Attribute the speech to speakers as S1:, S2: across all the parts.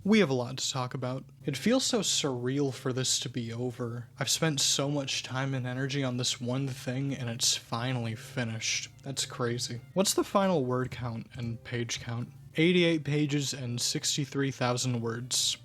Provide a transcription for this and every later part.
S1: We have a lot to talk about. It feels so surreal for this to be over. I've spent so much time and energy on this one thing and it's finally finished. That's crazy. What's the final word count and page count? 88 pages and 63,000 words.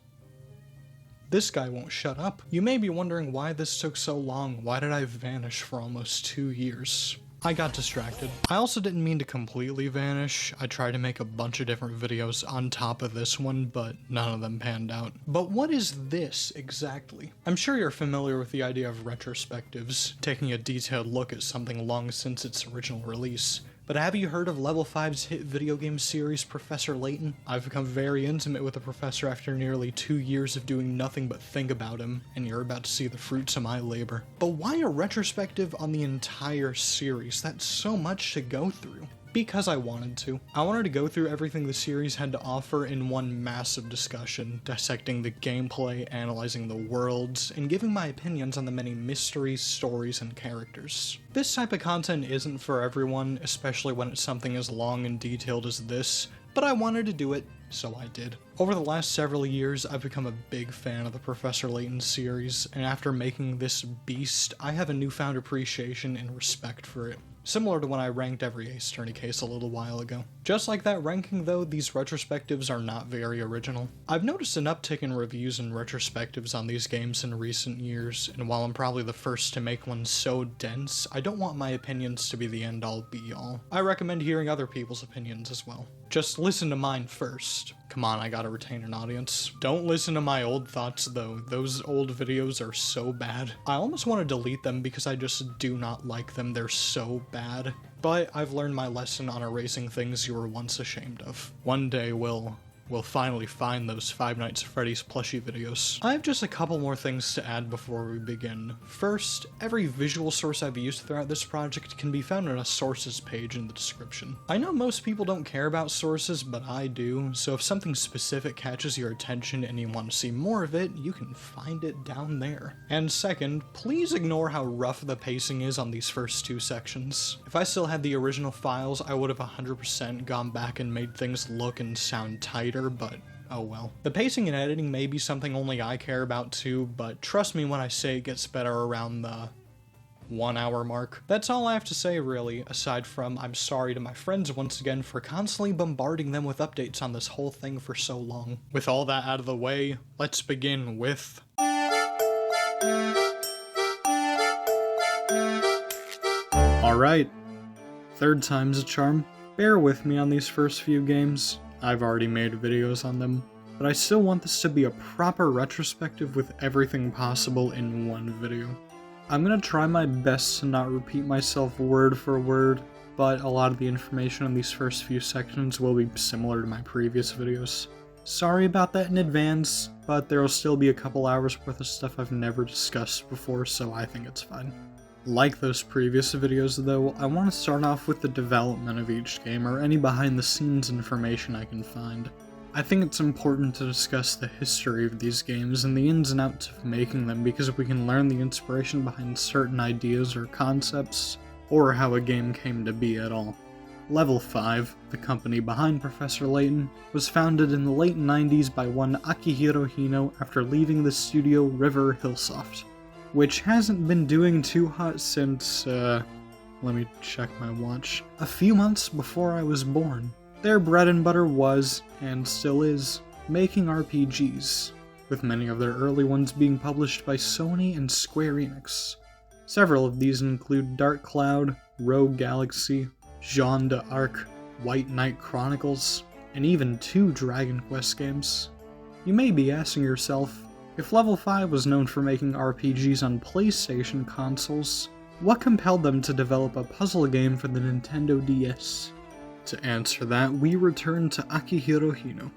S1: This guy won't shut up. You may be wondering why this took so long. Why did I vanish for almost 2 years? I got distracted. I also didn't mean to completely vanish. I tried to make a bunch of different videos on top of this one, but none of them panned out. But what is this exactly? I'm sure you're familiar with the idea of retrospectives, taking a detailed look at something long since its original release. But have you heard of Level 5's hit video game series, Professor Layton? I've become very intimate with the professor after nearly 2 years of doing nothing but think about him, and you're about to see the fruits of my labor. But why a retrospective on the entire series? That's so much to go through. Because I wanted to. I wanted to go through everything the series had to offer in one massive discussion, dissecting the gameplay, analyzing the worlds, and giving my opinions on the many mysteries, stories, and characters. This type of content isn't for everyone, especially when it's something as long and detailed as this, but I wanted to do it, so I did. Over the last several years, I've become a big fan of the Professor Layton series, and after making this beast, I have a newfound appreciation and respect for it. Similar to when I ranked every Ace Attorney case a little while ago. Just like that ranking though, these retrospectives are not very original. I've noticed an uptick in reviews and retrospectives on these games in recent years, and while I'm probably the first to make one so dense, I don't want my opinions to be the end-all be-all. I recommend hearing other people's opinions as well. Just listen to mine first. Come on, I gotta retain an audience. Don't listen to my old thoughts though, those old videos are so bad. I almost want to delete them because I just do not like them, they're so bad. But I've learned my lesson on erasing things you were once ashamed of. One day we'll finally find those Five Nights at Freddy's plushie videos. I have just a couple more things to add before we begin. First, every visual source I've used throughout this project can be found in a sources page in the description. I know most people don't care about sources, but I do, so if something specific catches your attention and you want to see more of it, you can find it down there. And second, please ignore how rough the pacing is on these first 2 sections. If I still had the original files, I would have 100% gone back and made things look and sound tighter, but oh well. The pacing and editing may be something only I care about too, but trust me when I say it gets better around the 1 hour mark. That's all I have to say really, aside from I'm sorry to my friends once again for constantly bombarding them with updates on this whole thing for so long. With all that out of the way, let's begin with... Alright, third time's a charm. Bear with me on these first few games. I've already made videos on them, but I still want this to be a proper retrospective with everything possible in one video. I'm gonna try my best to not repeat myself word for word, but a lot of the information in these first few sections will be similar to my previous videos. Sorry about that in advance, but there'll still be a couple hours worth of stuff I've never discussed before, so I think it's fine. Like those previous videos though, I want to start off with the development of each game or any behind the scenes information I can find. I think it's important to discuss the history of these games and the ins and outs of making them because we can learn the inspiration behind certain ideas or concepts, or how a game came to be at all. Level 5, the company behind Professor Layton, was founded in the late 90s by one Akihiro Hino after leaving the studio River Hillsoft, which hasn't been doing too hot since, let me check my watch, a few months before I was born. Their bread and butter was, and still is, making RPGs, with many of their early ones being published by Sony and Square Enix. Several of these include Dark Cloud, Rogue Galaxy, Jeanne d'Arc, White Knight Chronicles, and even 2 Dragon Quest games. You may be asking yourself, if Level 5 was known for making RPGs on PlayStation consoles, what compelled them to develop a puzzle game for the Nintendo DS? To answer that, we return to Akihiro Hino.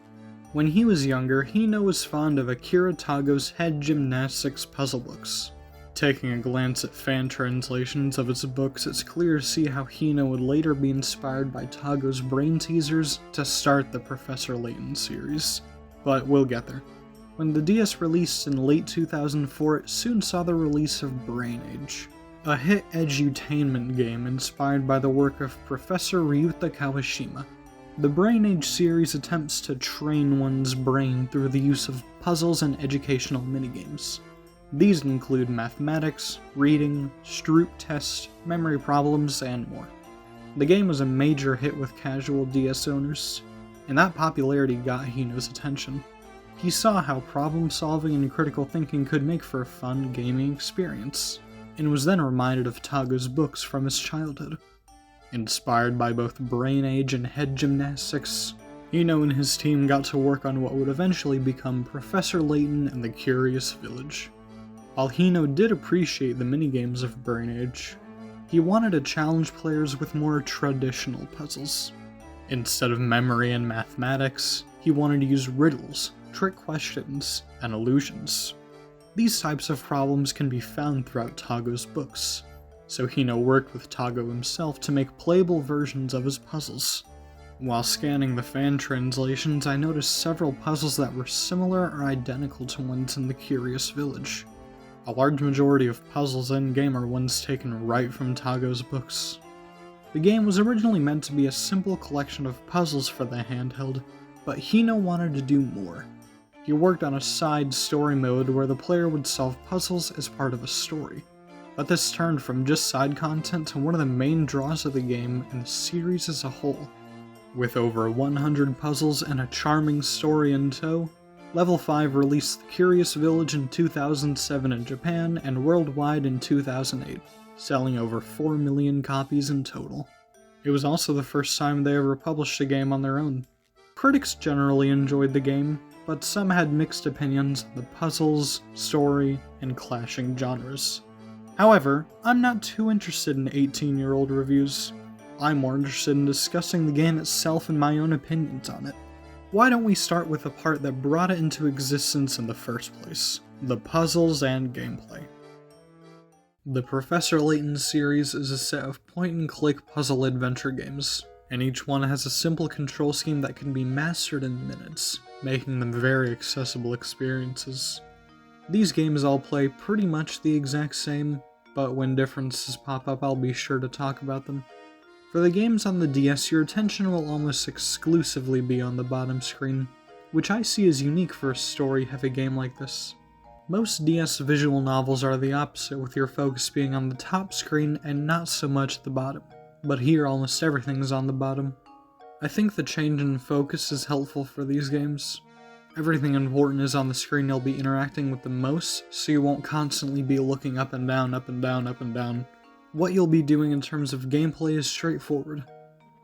S1: When he was younger, Hino was fond of Akira Tago's Head Gymnastics puzzle books. Taking a glance at fan translations of its books, it's clear to see how Hino would later be inspired by Tago's brain teasers to start the Professor Layton series. But we'll get there. When the DS released in late 2004, it soon saw the release of Brain Age, a hit edutainment game inspired by the work of Professor Ryuta Kawashima. The Brain Age series attempts to train one's brain through the use of puzzles and educational minigames. These include mathematics, reading, Stroop test, memory problems, and more. The game was a major hit with casual DS owners, and that popularity got Hino's attention. He saw how problem-solving and critical thinking could make for a fun gaming experience, and was then reminded of Tago's books from his childhood. Inspired by both Brain Age and head gymnastics, Hino and his team got to work on what would eventually become Professor Layton and the Curious Village. While Hino did appreciate the minigames of Brain Age, he wanted to challenge players with more traditional puzzles. Instead of memory and mathematics, he wanted to use riddles, trick questions, and illusions. These types of problems can be found throughout Tago's books, so Hino worked with Tago himself to make playable versions of his puzzles. While scanning the fan translations, I noticed several puzzles that were similar or identical to ones in the Curious Village. A large majority of puzzles in-game are ones taken right from Tago's books. The game was originally meant to be a simple collection of puzzles for the handheld, but Hino wanted to do more. He worked on a side story mode where the player would solve puzzles as part of a story. But this turned from just side content to one of the main draws of the game and the series as a whole. With over 100 puzzles and a charming story in tow, Level 5 released The Curious Village in 2007 in Japan and worldwide in 2008, selling over 4 million copies in total. It was also the first time they ever published a game on their own. Critics generally enjoyed the game, but some had mixed opinions on the puzzles, story, and clashing genres. However, I'm not too interested in 18-year-old reviews. I'm more interested in discussing the game itself and my own opinions on it. Why don't we start with the part that brought it into existence in the first place, the puzzles and gameplay. The Professor Layton series is a set of point-and-click puzzle adventure games, and each one has a simple control scheme that can be mastered in minutes, making them very accessible experiences. These games all play pretty much the exact same, but when differences pop up I'll be sure to talk about them. For the games on the DS, your attention will almost exclusively be on the bottom screen, which I see as unique for a story-heavy game like this. Most DS visual novels are the opposite, with your focus being on the top screen and not so much the bottom, but here almost everything is on the bottom. I think the change in focus is helpful for these games. Everything important is on the screen you'll be interacting with the most, so you won't constantly be looking up and down, up and down, up and down. What you'll be doing in terms of gameplay is straightforward.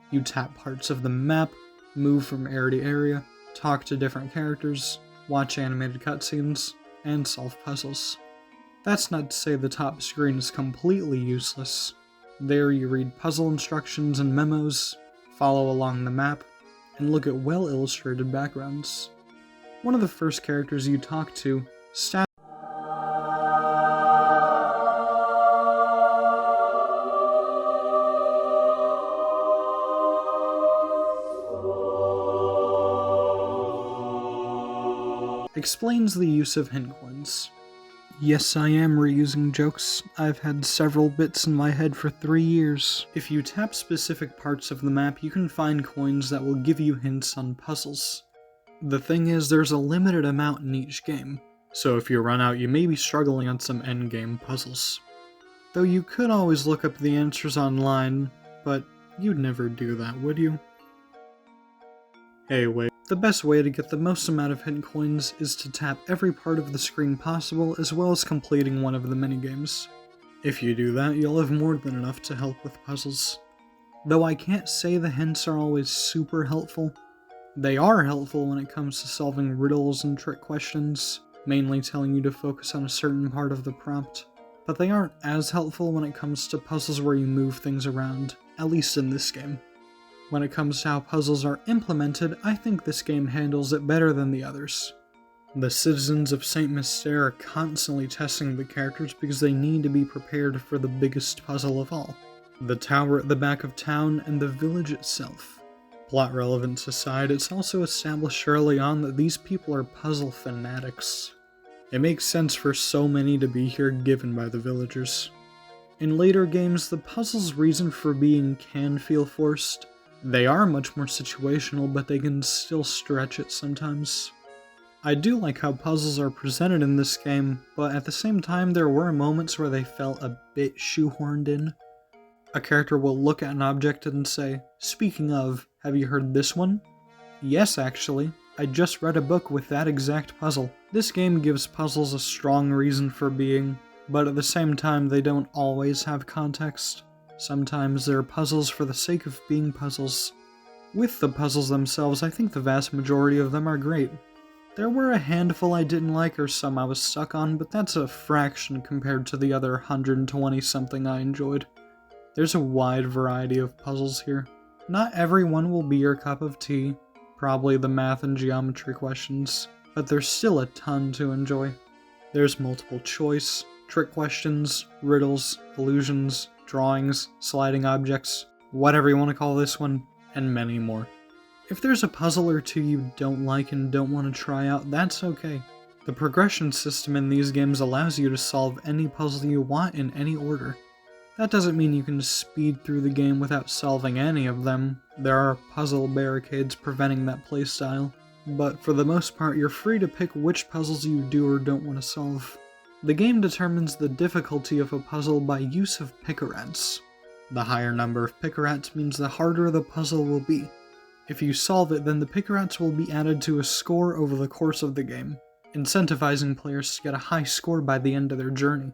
S1: You tap parts of the map, move from area to area, talk to different characters, watch animated cutscenes, and solve puzzles. That's not to say the top screen is completely useless. There you read puzzle instructions and memos, follow along the map, and look at well-illustrated backgrounds. One of the first characters you talk to, explains the use of hint coins. Yes, I am reusing jokes. I've had several bits in my head for 3 years. If you tap specific parts of the map, you can find coins that will give you hints on puzzles. The thing is, there's a limited amount in each game, so if you run out, you may be struggling on some endgame puzzles. Though you could always look up the answers online, but you'd never do that, would you? Hey, wait. The best way to get the most amount of hint coins is to tap every part of the screen possible, as well as completing one of the minigames. If you do that, you'll have more than enough to help with puzzles. Though I can't say the hints are always super helpful. They are helpful when it comes to solving riddles and trick questions, mainly telling you to focus on a certain part of the prompt, but they aren't as helpful when it comes to puzzles where you move things around, at least in this game. When it comes to how puzzles are implemented, I think this game handles it better than the others. The citizens of St. Mystere are constantly testing the characters because they need to be prepared for the biggest puzzle of all, the tower at the back of town and the village itself. Plot relevance aside, it's also established early on that these people are puzzle fanatics. It makes sense for so many to be here given by the villagers. In later games, the puzzle's reason for being can feel forced, They are much more situational, but they can still stretch it sometimes. I do like how puzzles are presented in this game, but at the same time there were moments where they felt a bit shoehorned in. A character will look at an object and say, "Speaking of, have you heard this one?" "Yes, actually. I just read a book with that exact puzzle." This game gives puzzles a strong reason for being, but at the same time they don't always have context. Sometimes they're puzzles for the sake of being puzzles. With the puzzles themselves, I think the vast majority of them are great. There were a handful I didn't like or some I was stuck on, but that's a fraction compared to the other 120-something I enjoyed. There's a wide variety of puzzles here. Not every one will be your cup of tea, probably the math and geometry questions, but there's still a ton to enjoy. There's multiple choice, trick questions, riddles, illusions, drawings, sliding objects, whatever you want to call this one, and many more. If there's a puzzle or two you don't like and don't want to try out, that's okay. The progression system in these games allows you to solve any puzzle you want in any order. That doesn't mean you can speed through the game without solving any of them. There are puzzle barricades preventing that playstyle, but for the most part you're free to pick which puzzles you do or don't want to solve. The game determines the difficulty of a puzzle by use of picarats. The higher number of picarats means the harder the puzzle will be. If you solve it, then the picarats will be added to a score over the course of the game, incentivizing players to get a high score by the end of their journey.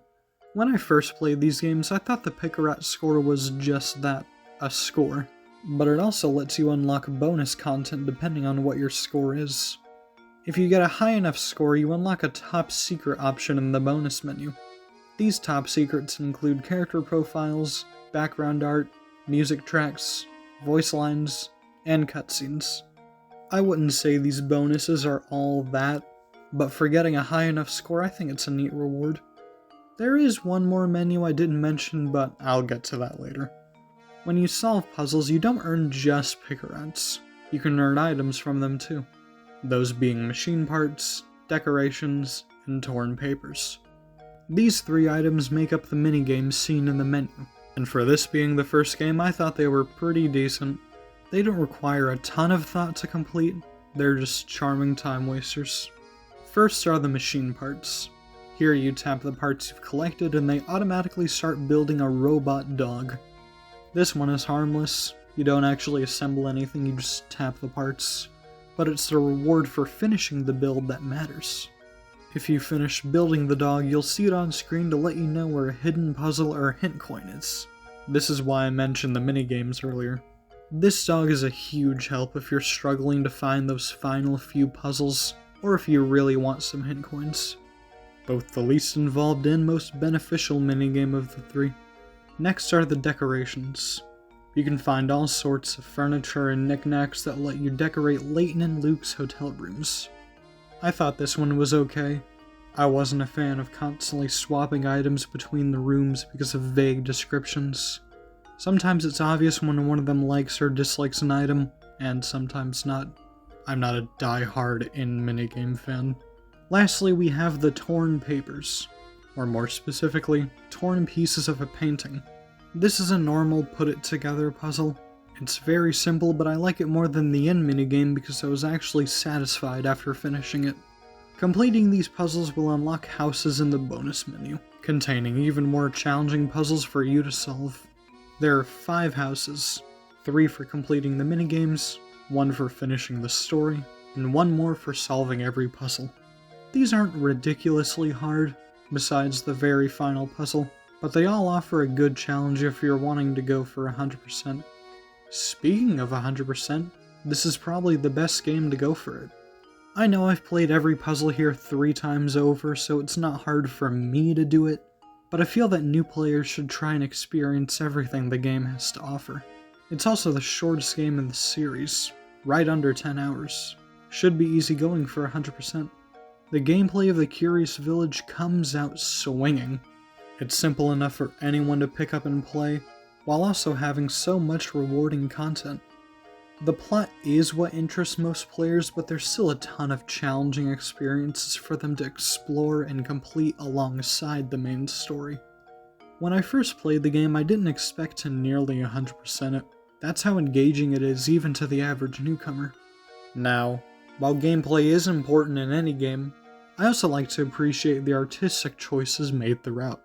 S1: When I first played these games, I thought the picarat score was just that, a score, but it also lets you unlock bonus content depending on what your score is. If you get a high enough score, you unlock a top secret option in the bonus menu. These top secrets include character profiles, background art, music tracks, voice lines, and cutscenes. I wouldn't say these bonuses are all that, but for getting a high enough score, I think it's a neat reward. There is one more menu I didn't mention, but I'll get to that later. When you solve puzzles, you don't earn just picarats. You can earn items from them too. Those being machine parts, decorations, and torn papers. These three items make up the minigames seen in the menu, and for this being the first game, I thought they were pretty decent. They don't require a ton of thought to complete, they're just charming time wasters. First are the machine parts. Here you tap the parts you've collected and they automatically start building a robot dog. This one is harmless, you don't actually assemble anything, you just tap the parts. But it's the reward for finishing the build that matters. If you finish building the dog, you'll see it on screen to let you know where a hidden puzzle or hint coin is. This is why I mentioned the minigames earlier. This dog is a huge help if you're struggling to find those final few puzzles, or if you really want some hint coins. Both the least involved and most beneficial minigame of the three. Next are the decorations. You can find all sorts of furniture and knickknacks that let you decorate Layton and Luke's hotel rooms. I thought this one was okay. I wasn't a fan of constantly swapping items between the rooms because of vague descriptions. Sometimes it's obvious when one of them likes or dislikes an item, and sometimes not. I'm not a die-hard in-minigame fan. Lastly, we have the torn papers, or more specifically, torn pieces of a painting. This is a normal put-it-together puzzle. It's very simple, but I like it more than the end minigame because I was actually satisfied after finishing it. Completing these puzzles will unlock houses in the bonus menu, containing even more challenging puzzles for you to solve. There are 5 houses, 3 for completing the minigames, 1 for finishing the story, and 1 more for solving every puzzle. These aren't ridiculously hard, besides the very final puzzle, but they all offer a good challenge if you're wanting to go for 100%. Speaking of 100%, this is probably the best game to go for it. I know I've played every puzzle here 3 times over, so it's not hard for me to do it, but I feel that new players should try and experience everything the game has to offer. It's also the shortest game in the series, right under 10 hours. Should be easy going for 100%. The gameplay of the Curious Village comes out swinging. It's simple enough for anyone to pick up and play, while also having so much rewarding content. The plot is what interests most players, but there's still a ton of challenging experiences for them to explore and complete alongside the main story. When I first played the game, I didn't expect to nearly 100% it. That's how engaging it is even to the average newcomer. Now, while gameplay is important in any game, I also like to appreciate the artistic choices made throughout.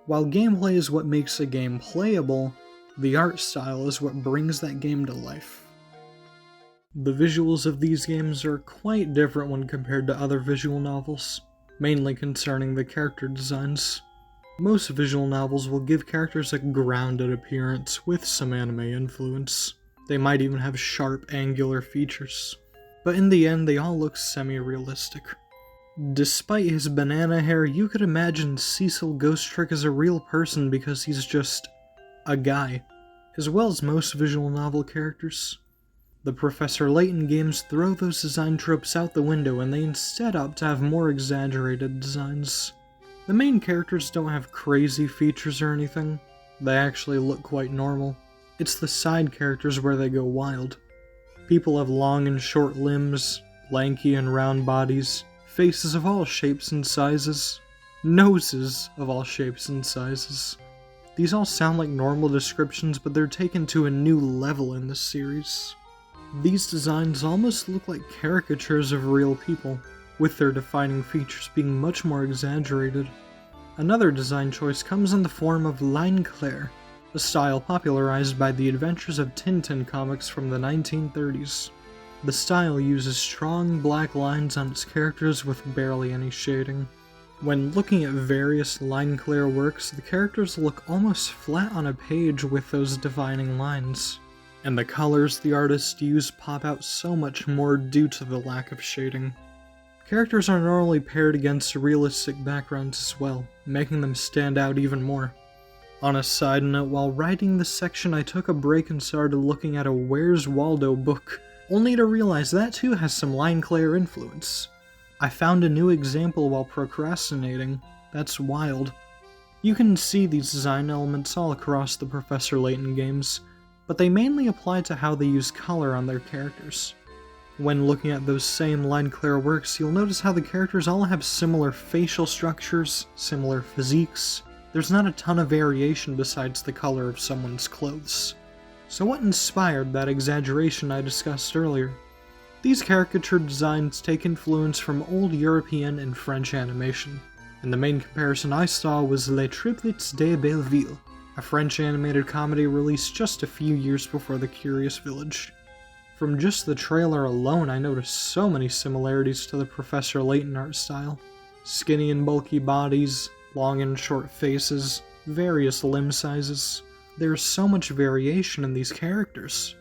S1: While gameplay is what makes a game playable, the art style is what brings that game to life. The visuals of these games are quite different when compared to other visual novels, mainly concerning the character designs. Most visual novels will give characters a grounded appearance with some anime influence. They might even have sharp, angular features. But in the end, they all look semi-realistic. Despite his banana hair, you could imagine Cecil Ghost Trick as a real person because he's just a guy, as well as most visual novel characters. The Professor Layton games throw those design tropes out the window and they instead opt to have more exaggerated designs. The main characters don't have crazy features or anything, they actually look quite normal. It's the side characters where they go wild. People have long and short limbs, lanky and round bodies, faces of all shapes and sizes, noses of all shapes and sizes. These all sound like normal descriptions, but they're taken to a new level in this series. These designs almost look like caricatures of real people, with their defining features being much more exaggerated. Another design choice comes in the form of line clair, a style popularized by the adventures of Tintin comics from the 1930s. The style uses strong black lines on its characters with barely any shading. When looking at various line clair works, the characters look almost flat on a page with those defining lines. And the colors the artists use pop out so much more due to the lack of shading. Characters are normally paired against realistic backgrounds as well, making them stand out even more. On a side note, while writing this section I took a break and started looking at a Where's Waldo book, only to realize that too has some line clair influence. I found a new example while procrastinating. That's wild. You can see these design elements all across the Professor Layton games, but they mainly apply to how they use color on their characters. When looking at those same line clair works, you'll notice how the characters all have similar facial structures, similar physiques. There's not a ton of variation besides the color of someone's clothes. So what inspired that exaggeration I discussed earlier? These caricature designs take influence from old European and French animation, and the main comparison I saw was Les Triplets de Belleville, a French animated comedy released just a few years before The Curious Village. From just the trailer alone, I noticed so many similarities to the Professor Layton art style. Skinny and bulky bodies, long and short faces, various limb sizes. There's so much variation in these characters.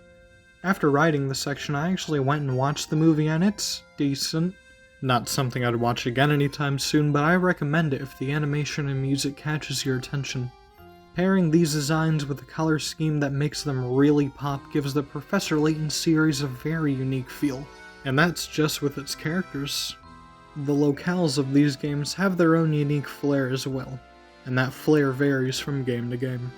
S1: After writing the section, I actually went and watched the movie and it's decent. Not something I'd watch again anytime soon, but I recommend it if the animation and music catches your attention. Pairing these designs with a color scheme that makes them really pop gives the Professor Layton series a very unique feel, and that's just with its characters. The locales of these games have their own unique flair as well, and that flair varies from game to game.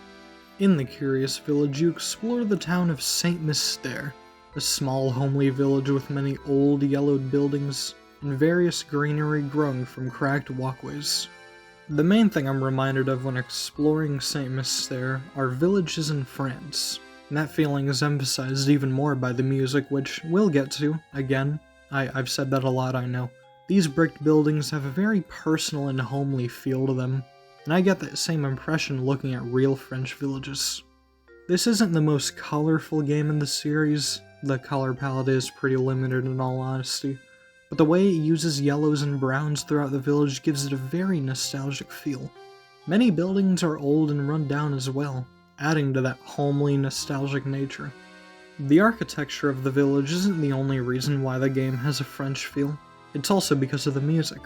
S1: In the Curious Village, you explore the town of St. Mystere, a small homely village with many old yellowed buildings and various greenery growing from cracked walkways. The main thing I'm reminded of when exploring St. Mystere are villages in France, and that feeling is emphasized even more by the music, which we'll get to, again. I've said that a lot, I know. These bricked buildings have a very personal and homely feel to them, and I get that same impression looking at real French villages. This isn't the most colorful game in the series, the color palette is pretty limited in all honesty, but the way it uses yellows and browns throughout the village gives it a very nostalgic feel. Many buildings are old and run down as well, adding to that homely, nostalgic nature. The architecture of the village isn't the only reason why the game has a French feel, it's also because of the music.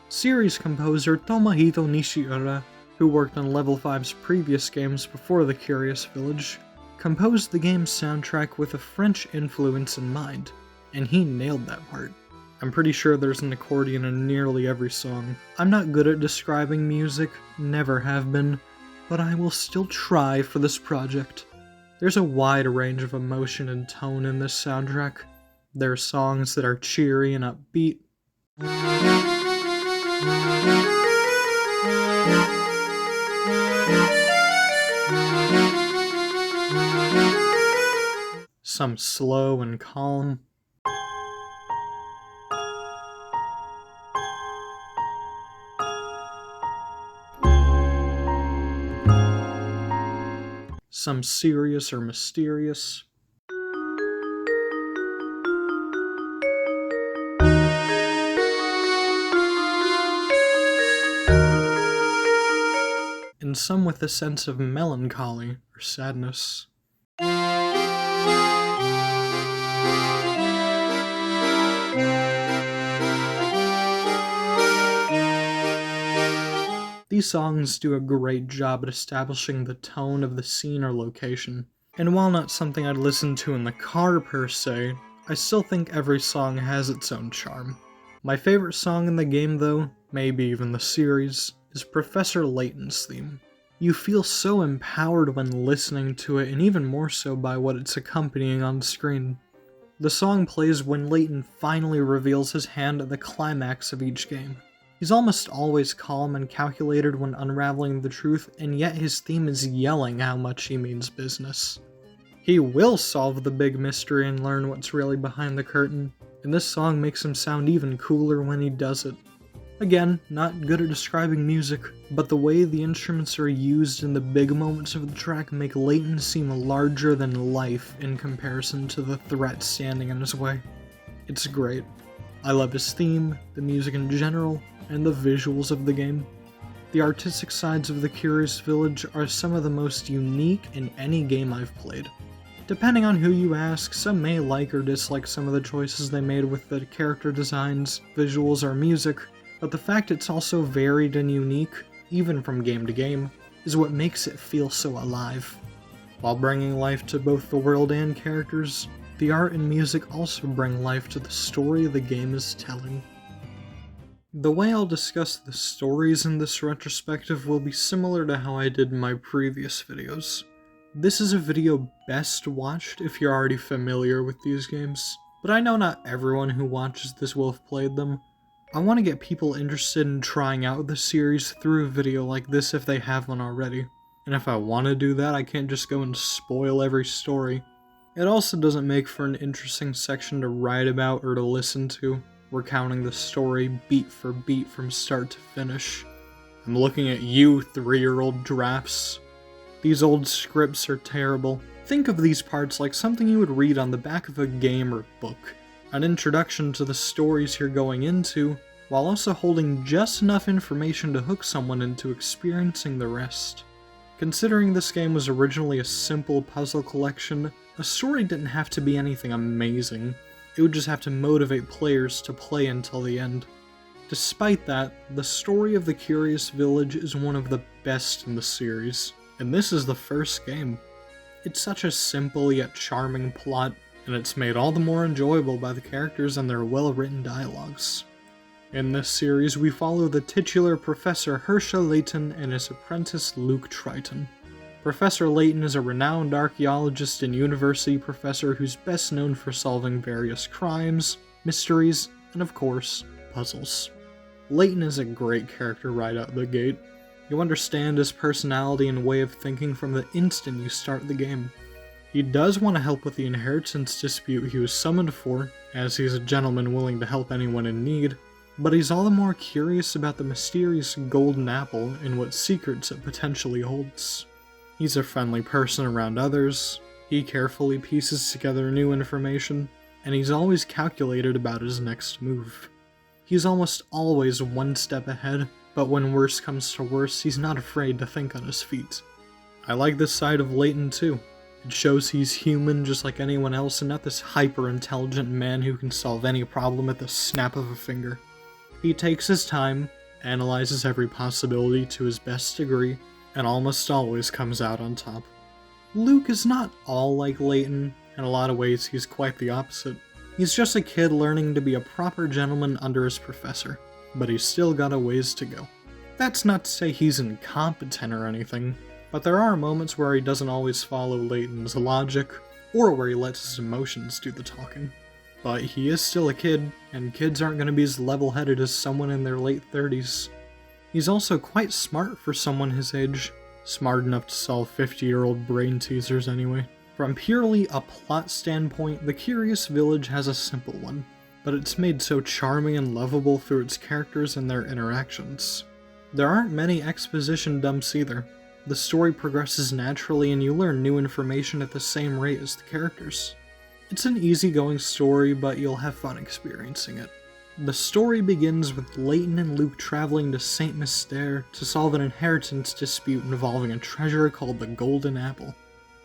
S1: Series composer Tomohito Nishiura, who worked on Level 5's previous games before The Curious Village, composed the game's soundtrack with a French influence in mind, and he nailed that part. I'm pretty sure there's an accordion in nearly every song. I'm not good at describing music, never have been, but I will still try for this project. There's a wide range of emotion and tone in this soundtrack. There are songs that are cheery and upbeat. some slow and calm. Some serious or mysterious. And some with a sense of melancholy or sadness. These songs do a great job at establishing the tone of the scene or location, and while not something I'd listen to in the car per se, I still think every song has its own charm. My favorite song in the game though, maybe even the series, is Professor Layton's theme. You feel so empowered when listening to it, and even more so by what it's accompanying on screen. The song plays when Layton finally reveals his hand at the climax of each game. He's almost always calm and calculated when unraveling the truth, and yet his theme is yelling how much he means business. He will solve the big mystery and learn what's really behind the curtain, and this song makes him sound even cooler when he does it. Again, not good at describing music, but the way the instruments are used in the big moments of the track make Layton seem larger than life in comparison to the threat standing in his way. It's great. I love his theme, the music in general, and the visuals of the game. The artistic sides of the Curious Village are some of the most unique in any game I've played. Depending on who you ask, some may like or dislike some of the choices they made with the character designs, visuals, or music, but the fact it's also varied and unique, even from game to game, is what makes it feel so alive. While bringing life to both the world and characters, the art and music also bring life to the story the game is telling. The way I'll discuss the stories in this retrospective will be similar to how I did in my previous videos. This is a video best watched if you're already familiar with these games, but I know not everyone who watches this will have played them. I want to get people interested in trying out the series through a video like this if they have one already, and if I want to do that I can't just go and spoil every story. It also doesn't make for an interesting section to write about or to listen to, recounting the story beat for beat from start to finish. I'm looking at you, 3-year-old drafts. These old scripts are terrible. Think of these parts like something you would read on the back of a game or book. An introduction to the stories you're going into, while also holding just enough information to hook someone into experiencing the rest. Considering this game was originally a simple puzzle collection, a story didn't have to be anything amazing. It would just have to motivate players to play until the end. Despite that, the story of the Curious Village is one of the best in the series, and this is the first game. It's such a simple yet charming plot, and it's made all the more enjoyable by the characters and their well-written dialogues. In this series, we follow the titular Professor Layton and his apprentice Luke Triton. Professor Layton is a renowned archaeologist and university professor who's best known for solving various crimes, mysteries, and of course, puzzles. Layton is a great character right out the gate. You understand his personality and way of thinking from the instant you start the game. He does want to help with the inheritance dispute he was summoned for, as he's a gentleman willing to help anyone in need, but he's all the more curious about the mysterious golden apple and what secrets it potentially holds. He's a friendly person around others, he carefully pieces together new information, and he's always calculated about his next move. He's almost always one step ahead, but when worse comes to worse, he's not afraid to think on his feet. I like this side of Layton too. It shows he's human just like anyone else and not this hyper-intelligent man who can solve any problem at the snap of a finger. He takes his time, analyzes every possibility to his best degree, and almost always comes out on top. Luke is not all like Layton. In a lot of ways, he's quite the opposite. He's just a kid learning to be a proper gentleman under his professor, but he's still got a ways to go. That's not to say he's incompetent or anything, but there are moments where he doesn't always follow Layton's logic, or where he lets his emotions do the talking. But he is still a kid, and kids aren't going to be as level-headed as someone in their late 30s. He's also quite smart for someone his age. Smart enough to solve 50-year-old brain teasers anyway. From purely a plot standpoint, the Curious Village has a simple one, but it's made so charming and lovable through its characters and their interactions. There aren't many exposition dumps either. The story progresses naturally and you learn new information at the same rate as the characters. It's an easygoing story, but you'll have fun experiencing it. The story begins with Layton and Luke traveling to St. Mystere to solve an inheritance dispute involving a treasure called the Golden Apple.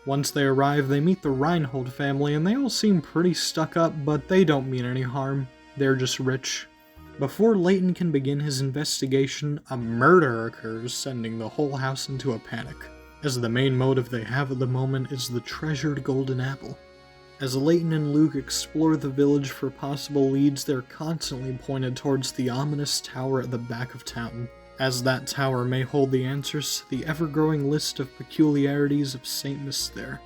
S1: Once they arrive, they meet the Reinhold family, and they all seem pretty stuck up, but they don't mean any harm. They're just rich. Before Layton can begin his investigation, a murder occurs, sending the whole house into a panic, as the main motive they have at the moment is the treasured Golden Apple. As Layton and Luke explore the village for possible leads, they're constantly pointed towards the ominous tower at the back of town, as that tower may hold the answers to the ever-growing list of peculiarities of St. Mystere.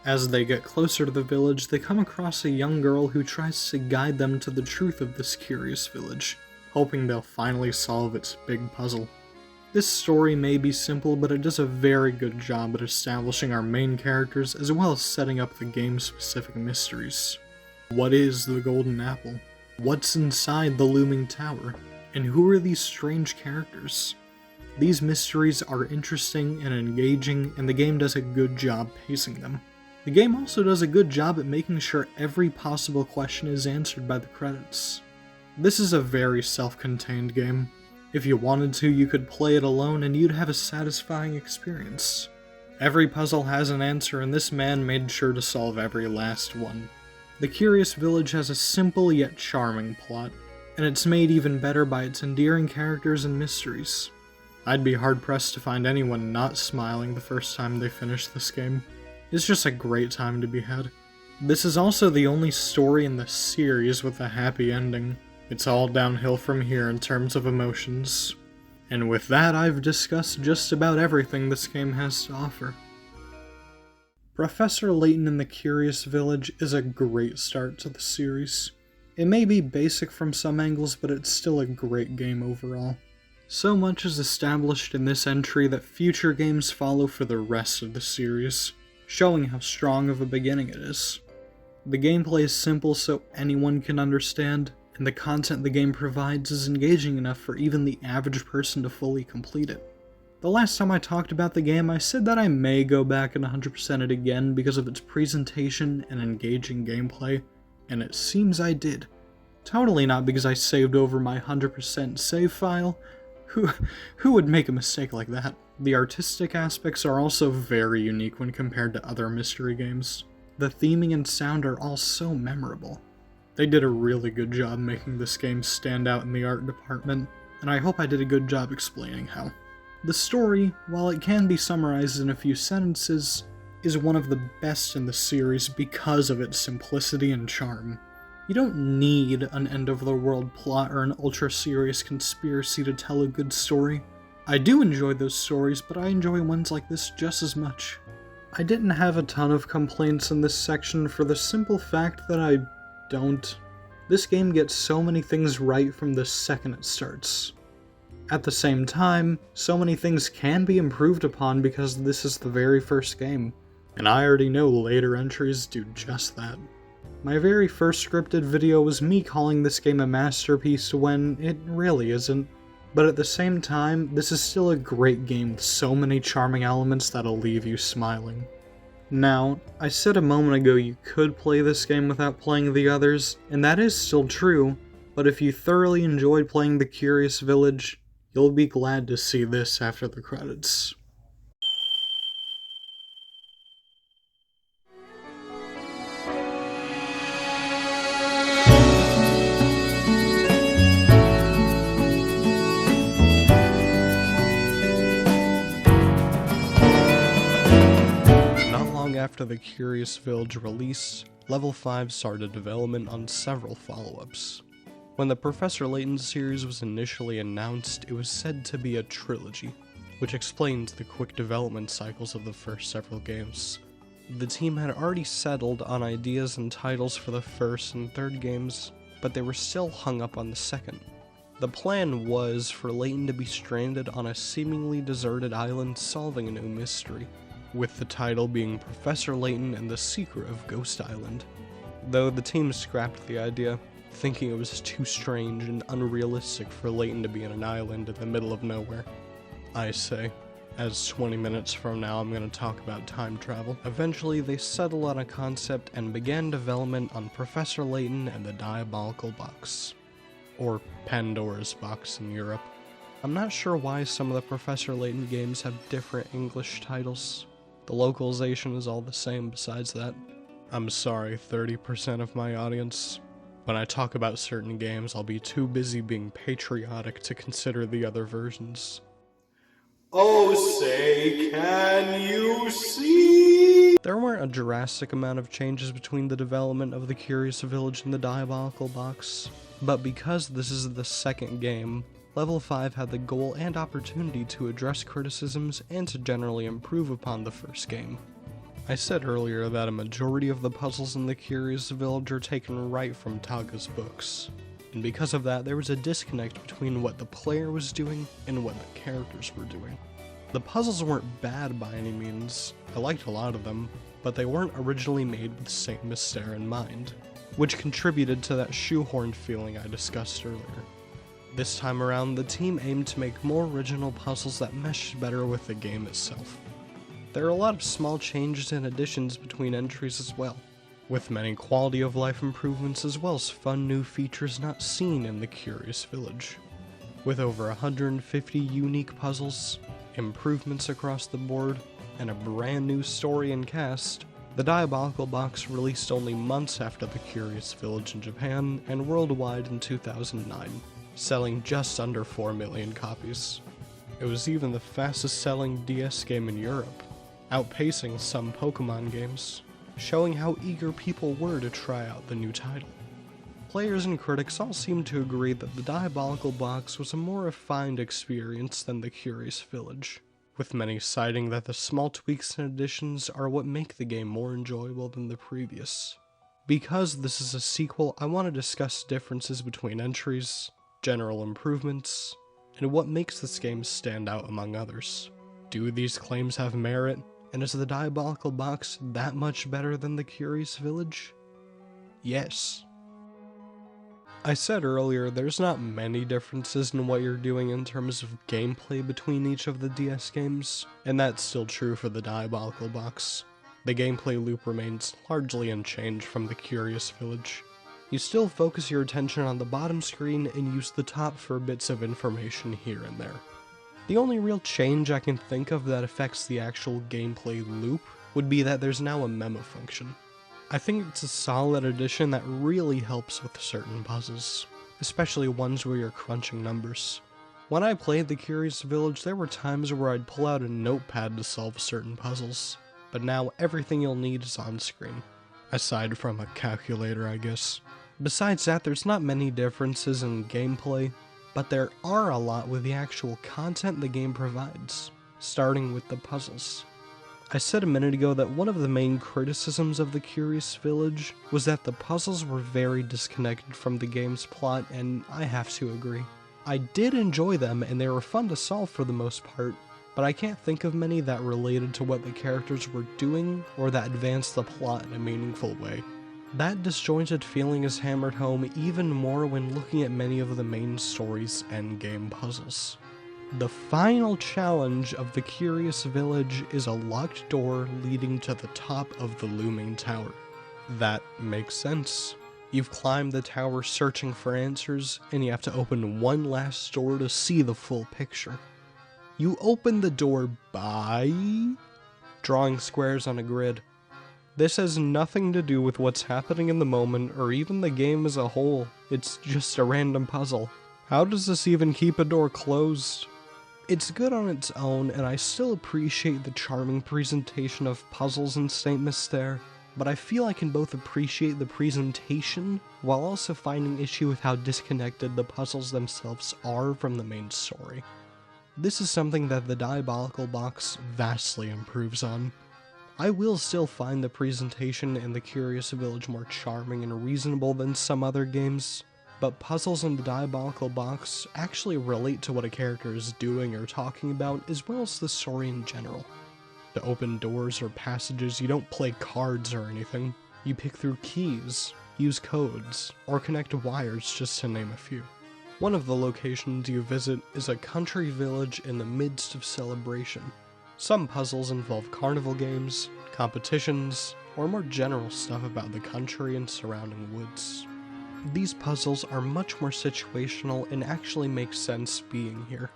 S1: As they get closer to the village, they come across a young girl who tries to guide them to the truth of this curious village, hoping they'll finally solve its big puzzle. This story may be simple, but it does a very good job at establishing our main characters as well as setting up the game's specific mysteries. What is the Golden Apple? What's inside the looming tower? And who are these strange characters? These mysteries are interesting and engaging, and the game does a good job pacing them. The game also does a good job at making sure every possible question is answered by the credits. This is a very self-contained game. If you wanted to, you could play it alone and you'd have a satisfying experience. Every puzzle has an answer, and this man made sure to solve every last one. The Curious Village has a simple yet charming plot, and it's made even better by its endearing characters and mysteries. I'd be hard-pressed to find anyone not smiling the first time they finish this game. It's just a great time to be had. This is also the only story in the series with a happy ending. It's all downhill from here in terms of emotions. And with that, I've discussed just about everything this game has to offer. Professor Layton in the Curious Village is a great start to the series. It may be basic from some angles, but it's still a great game overall. So much is established in this entry that future games follow for the rest of the series, showing how strong of a beginning it is. The gameplay is simple so anyone can understand, and the content the game provides is engaging enough for even the average person to fully complete it. The last time I talked about the game, I said that I may go back and 100% it again because of its presentation and engaging gameplay, and it seems I did. Totally not because I saved over my 100% save file. Who would make a mistake like that? The artistic aspects are also very unique when compared to other mystery games. The theming and sound are all so memorable. They did a really good job making this game stand out in the art department, and I hope I did a good job explaining how. The story, while it can be summarized in a few sentences, is one of the best in the series because of its simplicity and charm. You don't need an end-of-the-world plot or an ultra-serious conspiracy to tell a good story. I do enjoy those stories, but I enjoy ones like this just as much. I didn't have a ton of complaints in this section for the simple fact that I don't. This game gets so many things right from the second it starts. At the same time, so many things can be improved upon because this is the very first game, and I already know later entries do just that. My very first scripted video was me calling this game a masterpiece when it really isn't, but at the same time, this is still a great game with so many charming elements that'll leave you smiling. Now, I said a moment ago you could play this game without playing the others, and that is still true, but if you thoroughly enjoyed playing The Curious Village, you'll be glad to see this after the credits. After the Curious Village release, Level 5 started development on several follow-ups. When the Professor Layton series was initially announced, it was said to be a trilogy, which explains the quick development cycles of the first several games. The team had already settled on ideas and titles for the first and third games, but they were still hung up on the second. The plan was for Layton to be stranded on a seemingly deserted island solving a new mystery.
S2: with the title being Professor Layton and the Secret of Ghost Island. Though the team scrapped the idea, thinking it was too strange and unrealistic for Layton to be on an island in the middle of nowhere. I say, as 20 minutes from now I'm going to talk about time travel. Eventually they settled on a concept and began development on Professor Layton and the Diabolical Box. Or Pandora's Box in Europe. I'm not sure why some of the Professor Layton games have different English titles. The localization is all the same besides that. I'm sorry, 30% of my audience. When I talk about certain games, I'll be too busy being patriotic to consider the other versions.
S3: Oh, say, can you see?
S2: There weren't a drastic amount of changes between the development of the Curious Village and the Diabolical Box, but because this is the second game, Level 5 had the goal and opportunity to address criticisms and to generally improve upon the first game. I said earlier that a majority of the puzzles in the Curious Village are taken right from Taga's books, and because of that there was a disconnect between what the player was doing and what the characters were doing. The puzzles weren't bad by any means, I liked a lot of them, but they weren't originally made with Saint Mystere in mind, which contributed to that shoehorned feeling I discussed earlier. This time around, the team aimed to make more original puzzles that meshed better with the game itself. There are a lot of small changes and additions between entries as well, with many quality of life improvements as well as fun new features not seen in the Curious Village. With over 150 unique puzzles, improvements across the board, and a brand new story and cast, the Diabolical Box released only months after the Curious Village in Japan and worldwide in 2009, selling just under 4 million copies. It was even the fastest selling DS game in Europe, outpacing some Pokemon games, showing how eager people were to try out the new title. Players and critics all seem to agree that the Diabolical Box was a more refined experience than the Curious Village, with many citing that the small tweaks and additions are what make the game more enjoyable than the previous. Because this is a sequel, I want to discuss differences between entries, general improvements, and what makes this game stand out among others. Do these claims have merit? And is the Diabolical Box that much better than the Curious Village? Yes. I said earlier, there's not many differences in what you're doing in terms of gameplay between each of the DS games, and that's still true for the Diabolical Box. The gameplay loop remains largely unchanged from the Curious Village. You still focus your attention on the bottom screen and use the top for bits of information here and there. The only real change I can think of that affects the actual gameplay loop would be that there's now a memo function. I think it's a solid addition that really helps with certain puzzles, especially ones where you're crunching numbers. When I played the Curious Village, there were times where I'd pull out a notepad to solve certain puzzles, but now everything you'll need is on screen. Aside from a calculator, I guess. Besides that, there's not many differences in gameplay, but there are a lot with the actual content the game provides, starting with the puzzles. I said a minute ago that one of the main criticisms of the Curious Village was that the puzzles were very disconnected from the game's plot, and I have to agree. I did enjoy them, and they were fun to solve for the most part, but I can't think of many that related to what the characters were doing or that advanced the plot in a meaningful way. That disjointed feeling is hammered home even more when looking at many of the main story's endgame puzzles. The final challenge of the Curious Village is a locked door leading to the top of the looming tower. That makes sense. You've climbed the tower searching for answers, and you have to open one last door to see the full picture. You open the door by drawing squares on a grid. This has nothing to do with what's happening in the moment or even the game as a whole. It's just a random puzzle. How does this even keep a door closed? It's good on its own, and I still appreciate the charming presentation of puzzles in Saint Mystere, but I feel I can both appreciate the presentation while also finding issue with how disconnected the puzzles themselves are from the main story. This is something that the Diabolical Box vastly improves on. I will still find the presentation in the Curious Village more charming and reasonable than some other games, but puzzles in the Diabolical Box actually relate to what a character is doing or talking about, as well as the story in general. To open doors or passages, you don't play cards or anything. You pick through keys, use codes, or connect wires, just to name a few. One of the locations you visit is a country village in the midst of celebration. Some puzzles involve carnival games, competitions, or more general stuff about the country and surrounding woods. These puzzles are much more situational and actually make sense being here.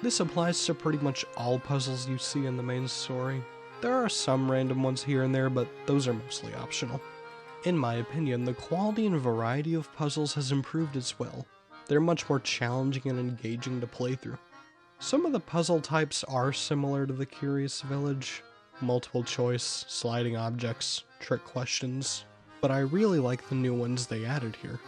S2: This applies to pretty much all puzzles you see in the main story. There are some random ones here and there, but those are mostly optional. In my opinion, the quality and variety of puzzles has improved as well. They're much more challenging and engaging to play through. Some of the puzzle types are similar to the Curious Village, multiple choice, sliding objects, trick questions, but I really like the new ones they added here.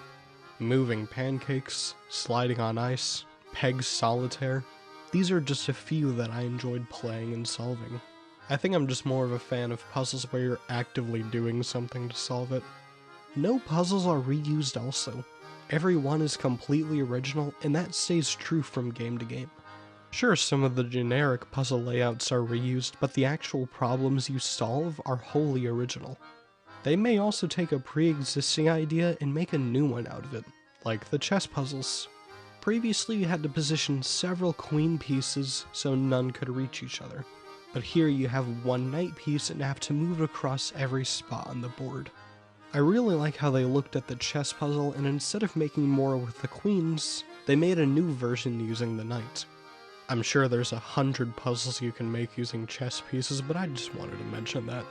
S2: Moving pancakes, sliding on ice, peg solitaire. These are just a few that I enjoyed playing and solving. I think I'm just more of a fan of puzzles where you're actively doing something to solve it. No puzzles are reused also. Every one is completely original, and that stays true from game to game. Sure, some of the generic puzzle layouts are reused, but the actual problems you solve are wholly original. They may also take a pre-existing idea and make a new one out of it, like the chess puzzles. Previously, you had to position several queen pieces so none could reach each other, but here you have one knight piece and have to move across every spot on the board. I really like how they looked at the chess puzzle, and instead of making more with the queens, they made a new version using the knight. I'm sure there's 100 puzzles you can make using chess pieces, but I just wanted to mention that.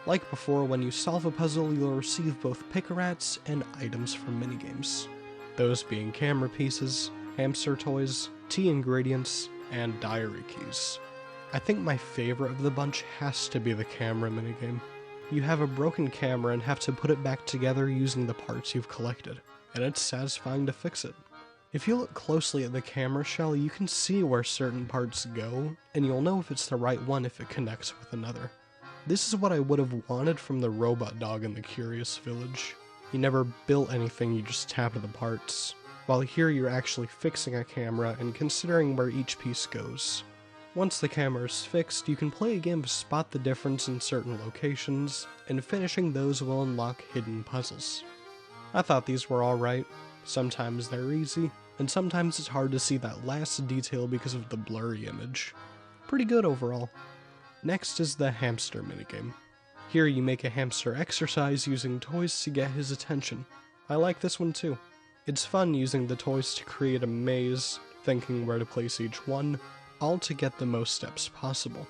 S2: Like before, when you solve a puzzle, you'll receive both pick-a-rats and items from minigames. Those being camera pieces, hamster toys, tea ingredients, and diary keys. I think my favorite of the bunch has to be the camera minigame. You have a broken camera and have to put it back together using the parts you've collected, and it's satisfying to fix it. If you look closely at the camera shell, you can see where certain parts go, and you'll know if it's the right one if it connects with another. This is what I would have wanted from the robot dog in the Curious Village. You never built anything, you just tapped the parts. While here you're actually fixing a camera and considering where each piece goes. Once the camera is fixed, you can play a game of spot the difference in certain locations, and finishing those will unlock hidden puzzles. I thought these were alright. Sometimes they're easy, and sometimes it's hard to see that last detail because of the blurry image. Pretty good overall. Next is the hamster minigame. Here you make a hamster exercise using toys to get his attention. I like this one too. It's fun using the toys to create a maze, thinking where to place each one, all to get the most steps possible.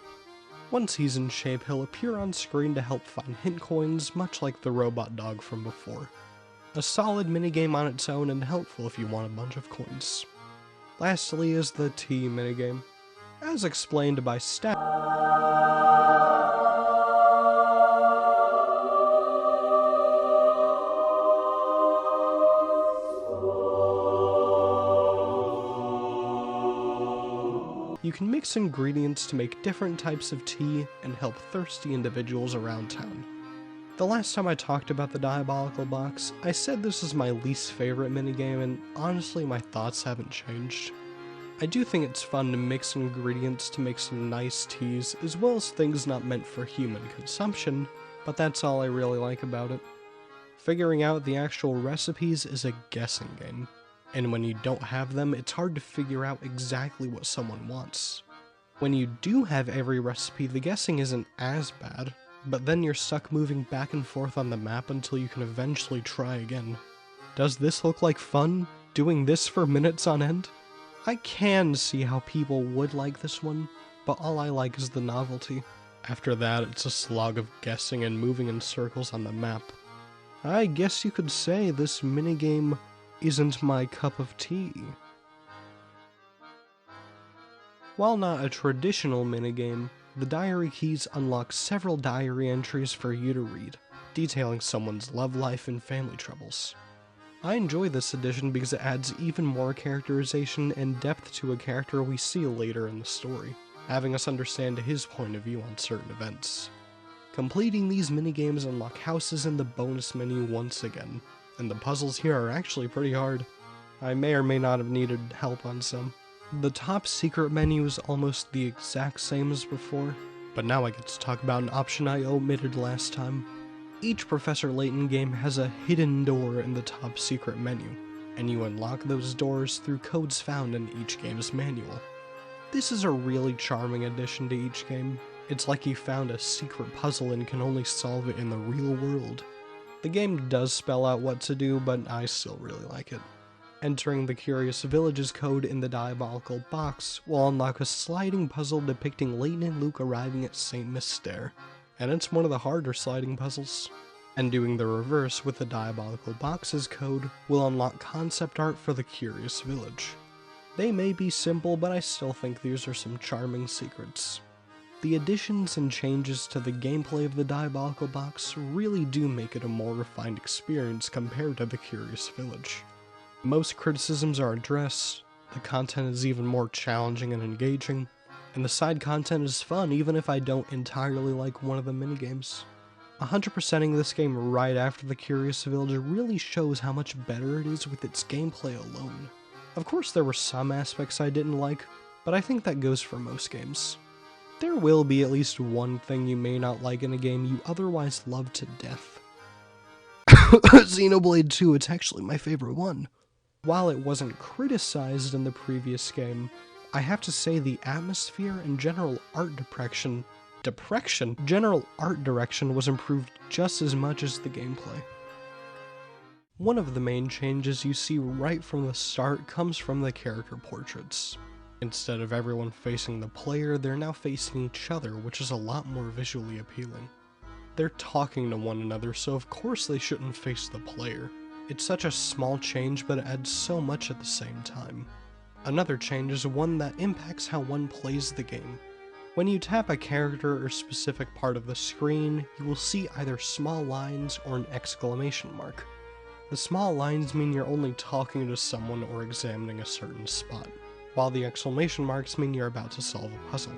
S2: Once he's in shape, he'll appear on screen to help find hint coins, much like the robot dog from before. A solid minigame on its own and helpful if you want a bunch of coins. Lastly is the tea minigame. As explained by staff, you can mix ingredients to make different types of tea and help thirsty individuals around town. The last time I talked about the Diabolical Box, I said this is my least favorite minigame, and honestly my thoughts haven't changed. I do think it's fun to mix ingredients to make some nice teas, as well as things not meant for human consumption, but that's all I really like about it. Figuring out the actual recipes is a guessing game, and when you don't have them, it's hard to figure out exactly what someone wants. When you do have every recipe, the guessing isn't as bad, but then you're stuck moving back and forth on the map until you can eventually try again. Does this look like fun? Doing this for minutes on end? I can see how people would like this one, but all I like is the novelty. After that, it's a slog of guessing and moving in circles on the map. I guess you could say this minigame isn't my cup of tea. While not a traditional minigame, the diary keys unlock several diary entries for you to read, detailing someone's love life and family troubles. I enjoy this edition because it adds even more characterization and depth to a character we see later in the story, having us understand his point of view on certain events. Completing these minigames unlock houses in the bonus menu once again, and the puzzles here are actually pretty hard. I may or may not have needed help on some. The top secret menu is almost the exact same as before, But now I get to talk about an option I omitted last time. Each Professor Layton game has a hidden door in the top secret menu, and you unlock those doors through codes found in each game's manual. This is a really charming addition to each game. It's like you found a secret puzzle and can only solve it in the real world. The game does spell out what to do, but I still really like it. Entering the Curious Village's code in the Diabolical Box will unlock a sliding puzzle depicting Layton and Luke arriving at St. Mystere, and it's one of the harder sliding puzzles. And doing the reverse with the Diabolical Box's code will unlock concept art for the Curious Village. They may be simple, but I still think these are some charming secrets. The additions and changes to the gameplay of the Diabolical Box really do make it a more refined experience compared to the Curious Village. Most criticisms are addressed, the content is even more challenging and engaging, and the side content is fun even if I don't entirely like one of the minigames. 100%ing this game right after the Curious Village really shows how much better it is with its gameplay alone. Of course there were some aspects I didn't like, but I think that goes for most games. There will be at least one thing you may not like in a game you otherwise love to death. Xenoblade 2, it's actually my favorite one. While it wasn't criticized in the previous game, I have to say the atmosphere and general art direction was improved just as much as the gameplay. One of the main changes you see right from the start comes from the character portraits. Instead of everyone facing the player, they're now facing each other, which is a lot more visually appealing. They're talking to one another, so of course they shouldn't face the player. It's such a small change, but it adds so much at the same time. Another change is one that impacts how one plays the game. When you tap a character or specific part of the screen, you will see either small lines or an exclamation mark. The small lines mean you're only talking to someone or examining a certain spot, while the exclamation marks mean you're about to solve a puzzle.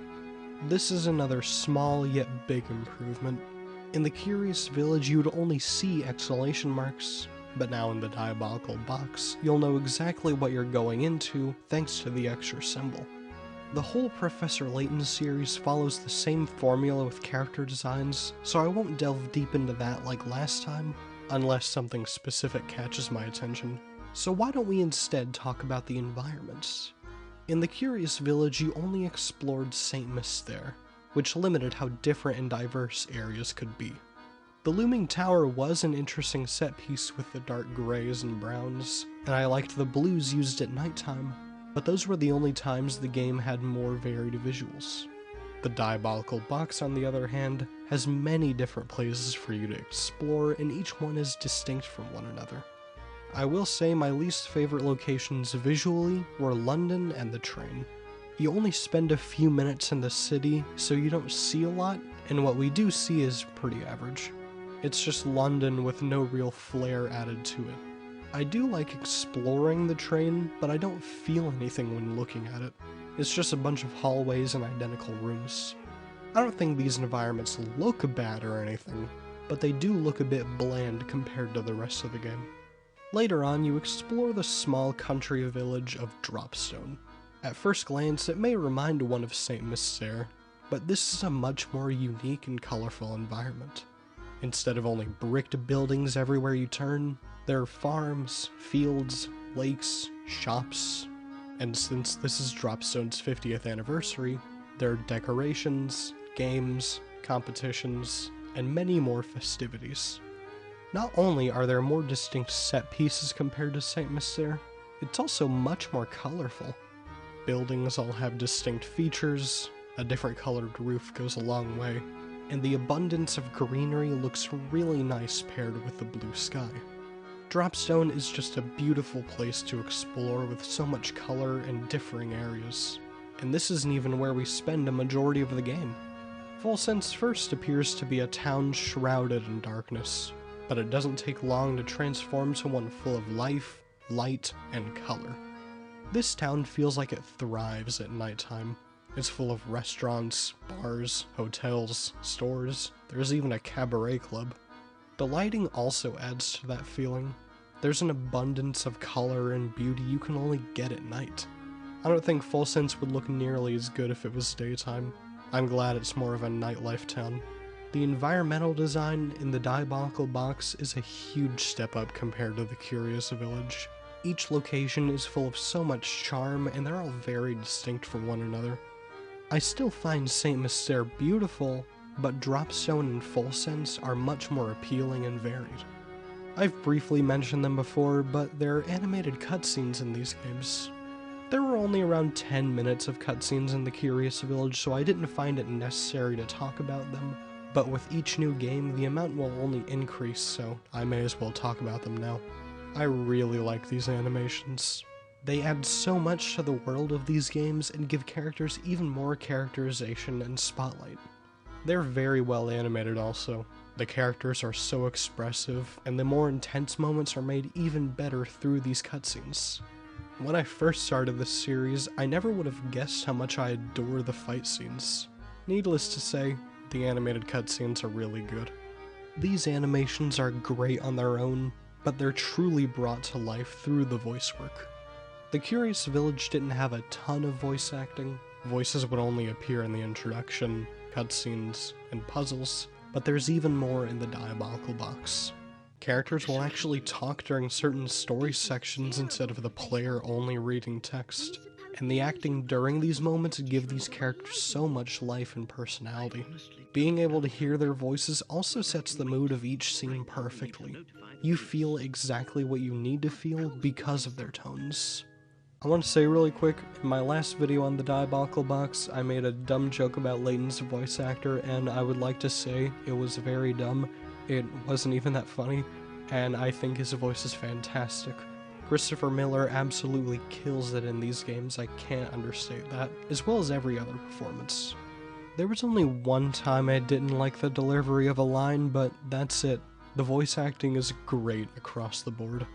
S2: This is another small yet big improvement. In the Curious Village you would only see exclamation marks, but now in the Diabolical Box, you'll know exactly what you're going into thanks to the extra symbol. The whole Professor Layton series follows the same formula with character designs, so I won't delve deep into that like last time, unless something specific catches my attention. So why don't we instead talk about the environments? In the Curious Village you only explored St. Mystere, which limited how different and diverse areas could be. The Looming Tower was an interesting set piece with the dark grays and browns, and I liked the blues used at nighttime, but those were the only times the game had more varied visuals. The Diabolical Box, on the other hand, has many different places for you to explore, and each one is distinct from one another. I will say my least favorite locations visually were London and the train. You only spend a few minutes in the city, so you don't see a lot, and what we do see is pretty average. It's just London with no real flair added to it. I do like exploring the train, but I don't feel anything when looking at it. It's just a bunch of hallways and identical rooms. I don't think these environments look bad or anything, but they do look a bit bland compared to the rest of the game. Later on, you explore the small country village of Dropstone. At first glance, it may remind one of St. Mystere, but this is a much more unique and colorful environment. Instead of only bricked buildings everywhere you turn, there are farms, fields, lakes, shops, and since this is Dropstone's 50th anniversary, there are decorations, games, competitions, and many more festivities. Not only are there more distinct set pieces compared to St. Mystere, it's also much more colorful. Buildings all have distinct features, a different colored roof goes a long way, and the abundance of greenery looks really nice paired with the blue sky. Dropstone is just a beautiful place to explore with so much color and differing areas, and this isn't even where we spend a majority of the game. Full Sense first appears to be a town shrouded in darkness, but it doesn't take long to transform to one full of life, light, and color. This town feels like it thrives at nighttime. It's full of restaurants, bars, hotels, stores, there's even a cabaret club. The lighting also adds to that feeling. There's an abundance of color and beauty you can only get at night. I don't think Full Sense would look nearly as good if it was daytime. I'm glad it's more of a nightlife town. The environmental design in the Diabolical Box is a huge step up compared to the Curious Village. Each location is full of so much charm, and they're all very distinct from one another. I still find St. Mystere beautiful, but Dropstone and Full Sense are much more appealing and varied. I've briefly mentioned them before, but there are animated cutscenes in these games. There were only around 10 minutes of cutscenes in the Curious Village, so I didn't find it necessary to talk about them, but with each new game, the amount will only increase, so I may as well talk about them now. I really like these animations. They add so much to the world of these games and give characters even more characterization and spotlight. They're very well animated also. The characters are so expressive, and the more intense moments are made even better through these cutscenes. When I first started this series, I never would have guessed how much I adore the fight scenes. Needless to say, the animated cutscenes are really good. These animations are great on their own, but they're truly brought to life through the voice work. The Curious Village didn't have a ton of voice acting. Voices would only appear in the introduction, cutscenes, and puzzles, but there's even more in the Diabolical Box. Characters will actually talk during certain story sections instead of the player only reading text, and the acting during these moments give these characters so much life and personality. Being able to hear their voices also sets the mood of each scene perfectly. You feel exactly what you need to feel because of their tones. I want to say really quick, in my last video on the Diabolical Box, I made a dumb joke about Layton's voice actor, and I would like to say it was very dumb. It wasn't even that funny, and I think his voice is fantastic. Christopher Miller absolutely kills it in these games, I can't understate that, as well as every other performance. There was only one time I didn't like the delivery of a line, but that's it. The voice acting is great across the board.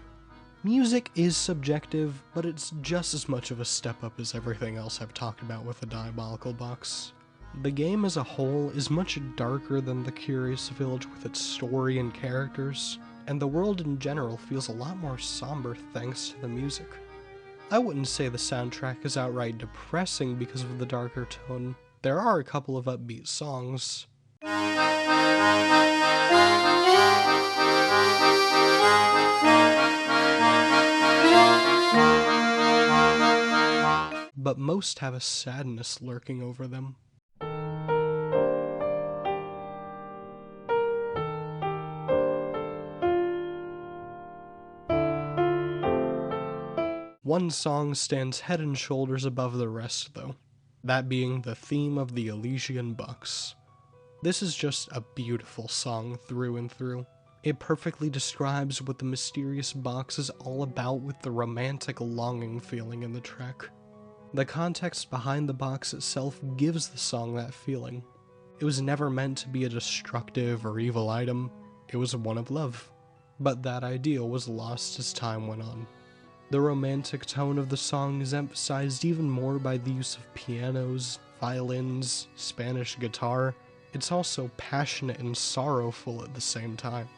S2: Music is subjective, but it's just as much of a step up as everything else I've talked about with the Diabolical Box. The game as a whole is much darker than the Curious Village with its story and characters, and the world in general feels a lot more somber thanks to the music. I wouldn't say the soundtrack is outright depressing because of the darker tone. There are a couple of upbeat songs. But most have a sadness lurking over them. One song stands head and shoulders above the rest though, that being the theme of the Elysian Bucks. This is just a beautiful song through and through. It perfectly describes what the mysterious box is all about with the romantic longing feeling in the track. The context behind the box itself gives the song that feeling. It was never meant to be a destructive or evil item, it was one of love. But that ideal was lost as time went on. The romantic tone of the song is emphasized even more by the use of pianos, violins, Spanish guitar. It's also passionate and sorrowful at the same time.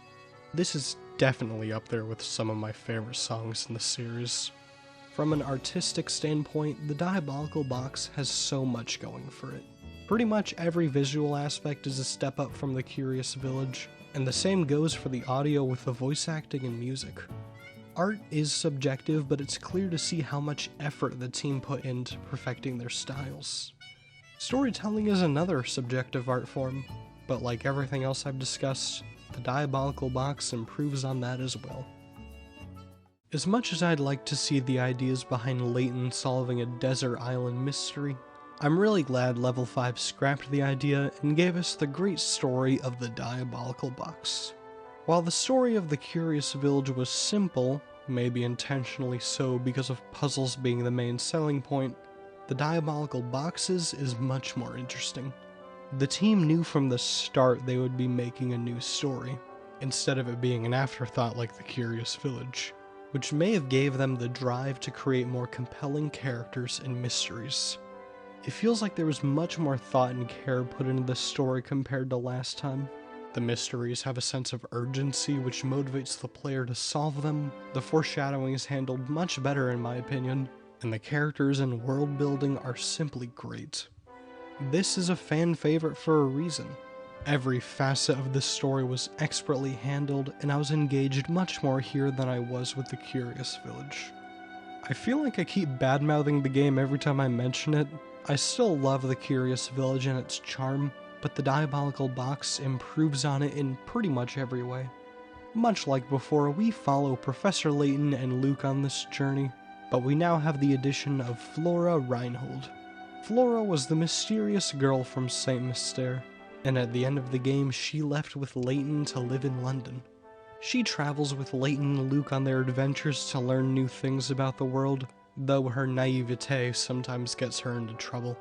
S2: This is definitely up there with some of my favorite songs in the series. From an artistic standpoint, the Diabolical Box has so much going for it. Pretty much every visual aspect is a step up from the Curious Village, and the same goes for the audio with the voice acting and music. Art is subjective, but it's clear to see how much effort the team put into perfecting their styles. Storytelling is another subjective art form, but like everything else I've discussed, the Diabolical Box improves on that as well. As much as I'd like to see the ideas behind Layton solving a desert island mystery, I'm really glad Level 5 scrapped the idea and gave us the great story of the Diabolical Box. While the story of the Curious Village was simple, maybe intentionally so because of puzzles being the main selling point, the Diabolical Boxes is much more interesting. The team knew from the start they would be making a new story, instead of it being an afterthought like the Curious Village, which may have gave them the drive to create more compelling characters and mysteries. It feels like there was much more thought and care put into the story compared to last time. The mysteries have a sense of urgency which motivates the player to solve them, the foreshadowing is handled much better in my opinion, and the characters and world building are simply great. This is a fan favorite for a reason. Every facet of this story was expertly handled, and I was engaged much more here than I was with the Curious Village. I feel like I keep bad-mouthing the game every time I mention it. I still love the Curious Village and its charm, but the Diabolical Box improves on it in pretty much every way. Much like before, we follow Professor Layton and Luke on this journey, but we now have the addition of Flora Reinhold. Flora was the mysterious girl from Saint Mystere, and at the end of the game she left with Layton to live in London. She travels with Layton and Luke on their adventures to learn new things about the world, though her naivete sometimes gets her into trouble.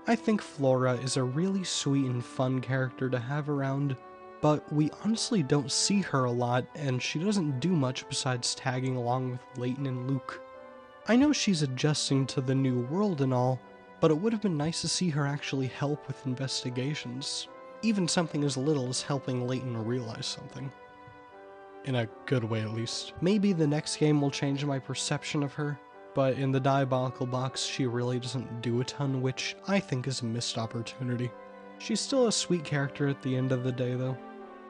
S2: I think Flora is a really sweet and fun character to have around, but we honestly don't see her a lot, and she doesn't do much besides tagging along with Layton and Luke. I know she's adjusting to the new world and all, but it would have been nice to see her actually help with investigations. Even something as little as helping Layton realize something. In a good way, at least. Maybe the next game will change my perception of her, but in the Diabolical Box she really doesn't do a ton, which I think is a missed opportunity. She's still a sweet character at the end of the day, though.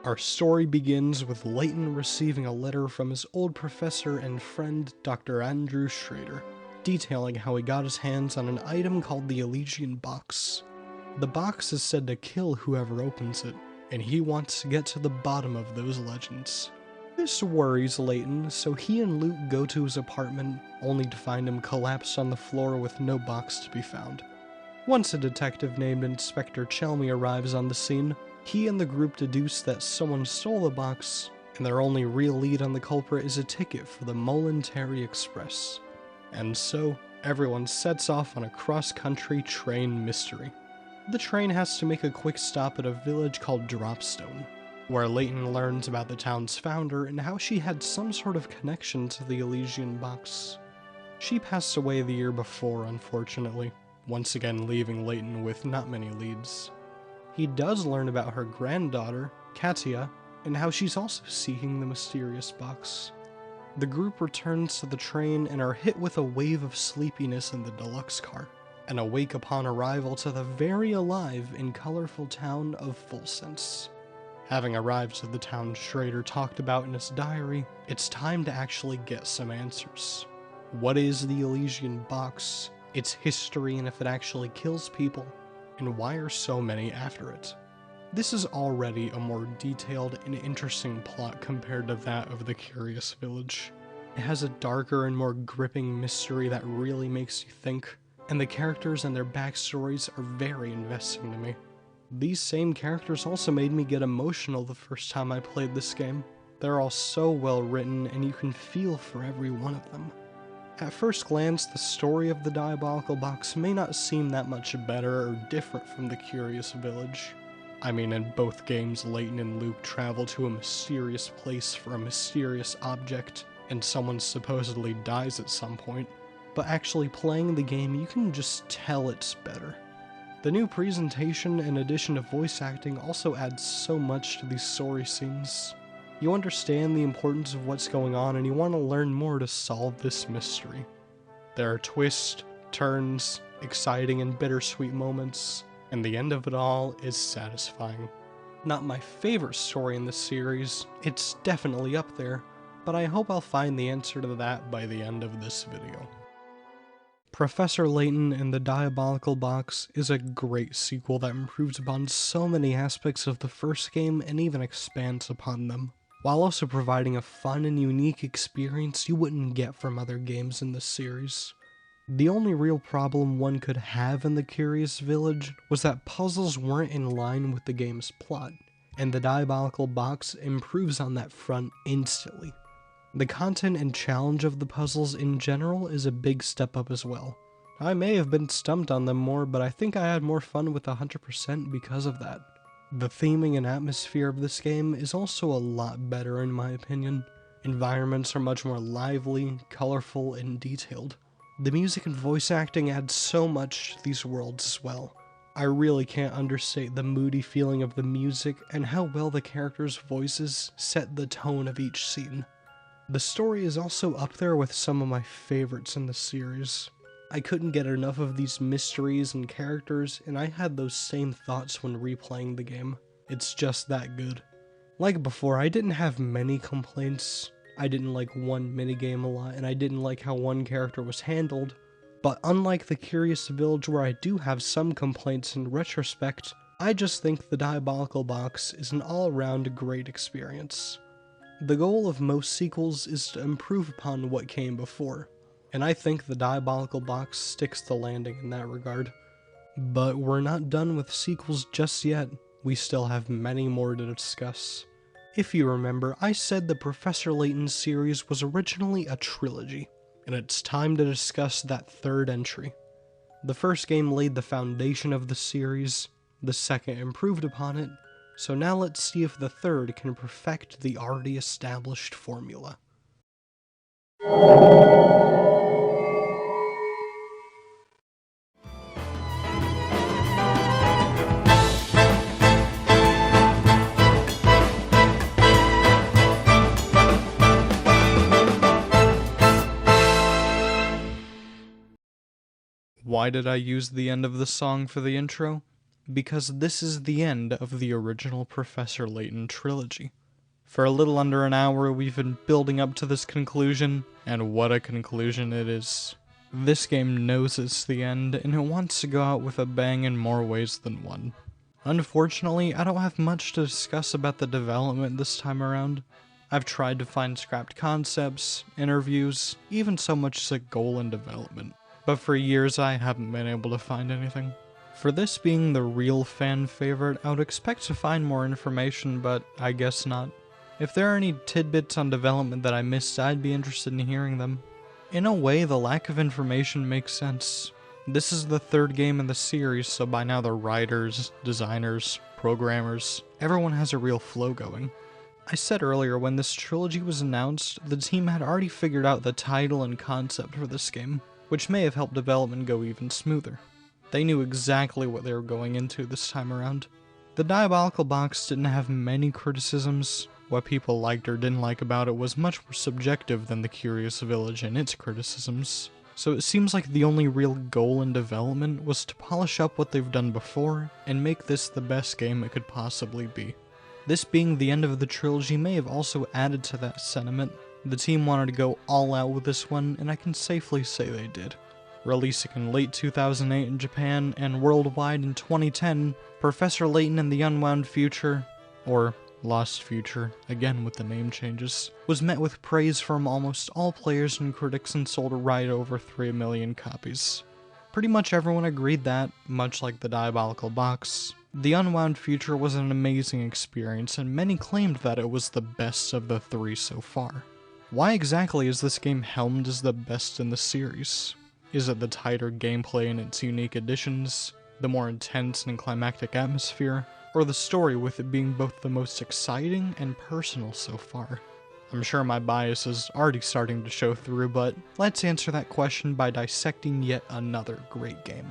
S2: Our story begins with Layton receiving a letter from his old professor and friend, Dr. Andrew Schrader, detailing how he got his hands on an item called the Elysian Box. The box is said to kill whoever opens it, and he wants to get to the bottom of those legends. This worries Layton, so he and Luke go to his apartment, only to find him collapsed on the floor with no box to be found. Once a detective named Inspector Chelmy arrives on the scene, he and the group deduce that someone stole the box, and their only real lead on the culprit is a ticket for the Momentary Express. And so, everyone sets off on a cross-country train mystery. The train has to make a quick stop at a village called Dropstone, where Layton learns about the town's founder and how she had some sort of connection to the Elysian Box. She passed away the year before, unfortunately, once again leaving Layton with not many leads. He does learn about her granddaughter, Katia, and how she's also seeking the mysterious box. The group returns to the train and are hit with a wave of sleepiness in the deluxe car, and awake upon arrival to the very alive and colorful town of Full Sense. Having arrived to the town Schrader talked about in his diary, it's time to actually get some answers. What is the Elysian Box, its history and if it actually kills people, and why are so many after it? This is already a more detailed and interesting plot compared to that of the Curious Village. It has a darker and more gripping mystery that really makes you think, and the characters and their backstories are very investing to me. These same characters also made me get emotional the first time I played this game. They're all so well written, and you can feel for every one of them. At first glance, the story of the Diabolical Box may not seem that much better or different from the Curious Village. I mean, in both games, Layton and Luke travel to a mysterious place for a mysterious object, and someone supposedly dies at some point. But actually playing the game, you can just tell it's better. The new presentation and addition of voice acting also adds so much to these story scenes. You understand the importance of what's going on and you want to learn more to solve this mystery. There are twists, turns, exciting and bittersweet moments, and the end of it all is satisfying. Not my favorite story in the series, it's definitely up there, but I hope I'll find the answer to that by the end of this video. Professor Layton and the Diabolical Box is a great sequel that improves upon so many aspects of the first game and even expands upon them, while also providing a fun and unique experience you wouldn't get from other games in this series. The only real problem one could have in the Curious Village was that puzzles weren't in line with the game's plot, and the Diabolical Box improves on that front instantly. The content and challenge of the puzzles in general is a big step up as well. I may have been stumped on them more, but I think I had more fun with 100% because of that. The theming and atmosphere of this game is also a lot better in my opinion. Environments are much more lively, colorful, and detailed. The music and voice acting add so much to these worlds as well. I really can't understate the moody feeling of the music and how well the characters' voices set the tone of each scene. The story is also up there with some of my favorites in the series. I couldn't get enough of these mysteries and characters, and I had those same thoughts when replaying the game. It's just that good. Like before, I didn't have many complaints. I didn't like one minigame a lot, and I didn't like how one character was handled. But unlike the Curious Village, where I do have some complaints in retrospect, I just think the Diabolical Box is an all-around great experience. The goal of most sequels is to improve upon what came before, and I think the Diabolical Box sticks the landing in that regard. But we're not done with sequels just yet. We still have many more to discuss. If you remember, I said the Professor Layton series was originally a trilogy, and it's time to discuss that third entry. The first game laid the foundation of the series, the second improved upon it, so now let's see if the third can perfect the already established formula.
S1: Why did I use the end of the song for the intro? Because this is the end of the original Professor Layton trilogy. For a little under an hour, we've been building up to this conclusion, and what a conclusion it is. This game knows it's the end, and it wants to go out with a bang in more ways than one. Unfortunately, I don't have much to discuss about the development this time around. I've tried to find scrapped concepts, interviews, even so much as a goal in development. But for years I haven't been able to find anything. For this being the real fan favorite, I would expect to find more information, but I guess not. If there are any tidbits on development that I missed, I'd be interested in hearing them. In a way, the lack of information makes sense. This is the third game in the series, so by now the writers, designers, programmers, everyone has a real flow going. I said earlier, when this trilogy was announced, the team had already figured out the title and concept for this game, which may have helped development go even smoother. They knew exactly what they were going into this time around. The Diabolical Box didn't have many criticisms. What people liked or didn't like about it was much more subjective than the Curious Village and its criticisms. So it seems like the only real goal in development was to polish up what they've done before and make this the best game it could possibly be. This being the end of the trilogy may have also added to that sentiment. The team wanted to go all out with this one, and I can safely say they did. Releasing in late 2008 in Japan and worldwide in 2010, Professor Layton and the Unwound Future, or Lost Future, again with the name changes, was met with praise from almost all players and critics and sold right over 3 million copies. Pretty much everyone agreed that, much like the Diabolical Box, the Unwound Future was an amazing experience, and many claimed that it was the best of the three so far. Why exactly is this game helmed as the best in the series? Is it the tighter gameplay and its unique additions, the more intense and climactic atmosphere, or the story with it being both the most exciting and personal so far? I'm sure my bias is already starting to show through, but let's answer that question by dissecting yet another great game.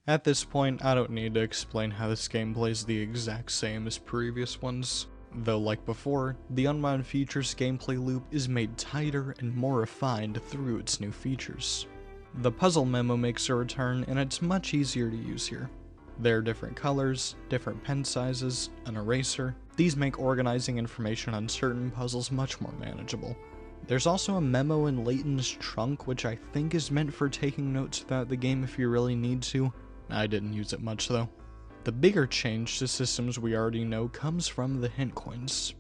S1: At this point, I don't need to explain how this game plays the exact same as previous ones. Though like before, the Unwound Future's gameplay loop is made tighter and more refined through its new features. The puzzle memo makes a return, and it's much easier to use here. There are different colors, different pen sizes, an eraser. These make organizing information on certain puzzles much more manageable. There's also a memo in Layton's trunk, which I think is meant for taking notes throughout the game if you really need to. I didn't use it much though. The bigger change to systems we already know comes from the hint coins.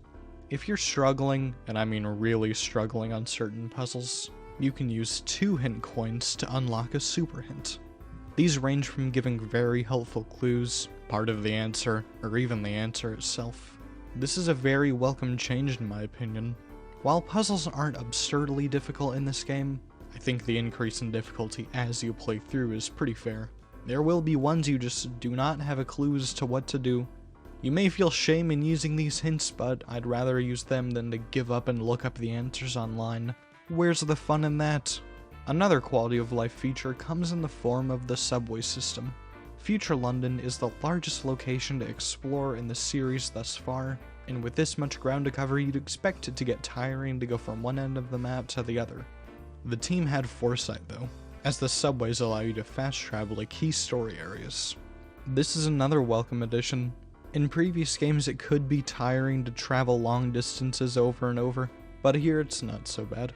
S1: If you're struggling, and I mean really struggling on certain puzzles, you can use 2 hint coins to unlock a super hint. These range from giving very helpful clues, part of the answer, or even the answer itself. This is a very welcome change in my opinion. While puzzles aren't absurdly difficult in this game, I think the increase in difficulty as you play through is pretty fair. There will be ones you just do not have a clue as to what to do. You may feel shame in using these hints, but I'd rather use them than to give up and look up the answers online. Where's the fun in that? Another quality of life feature comes in the form of the subway system. Future London is the largest location to explore in the series thus far, and with this much ground to cover, you'd expect it to get tiring to go from one end of the map to the other. The team had foresight though. as the subways allow you to fast travel to key story areas. This is another welcome addition. In previous games it could be tiring to travel long distances over and over, but here it's not so bad.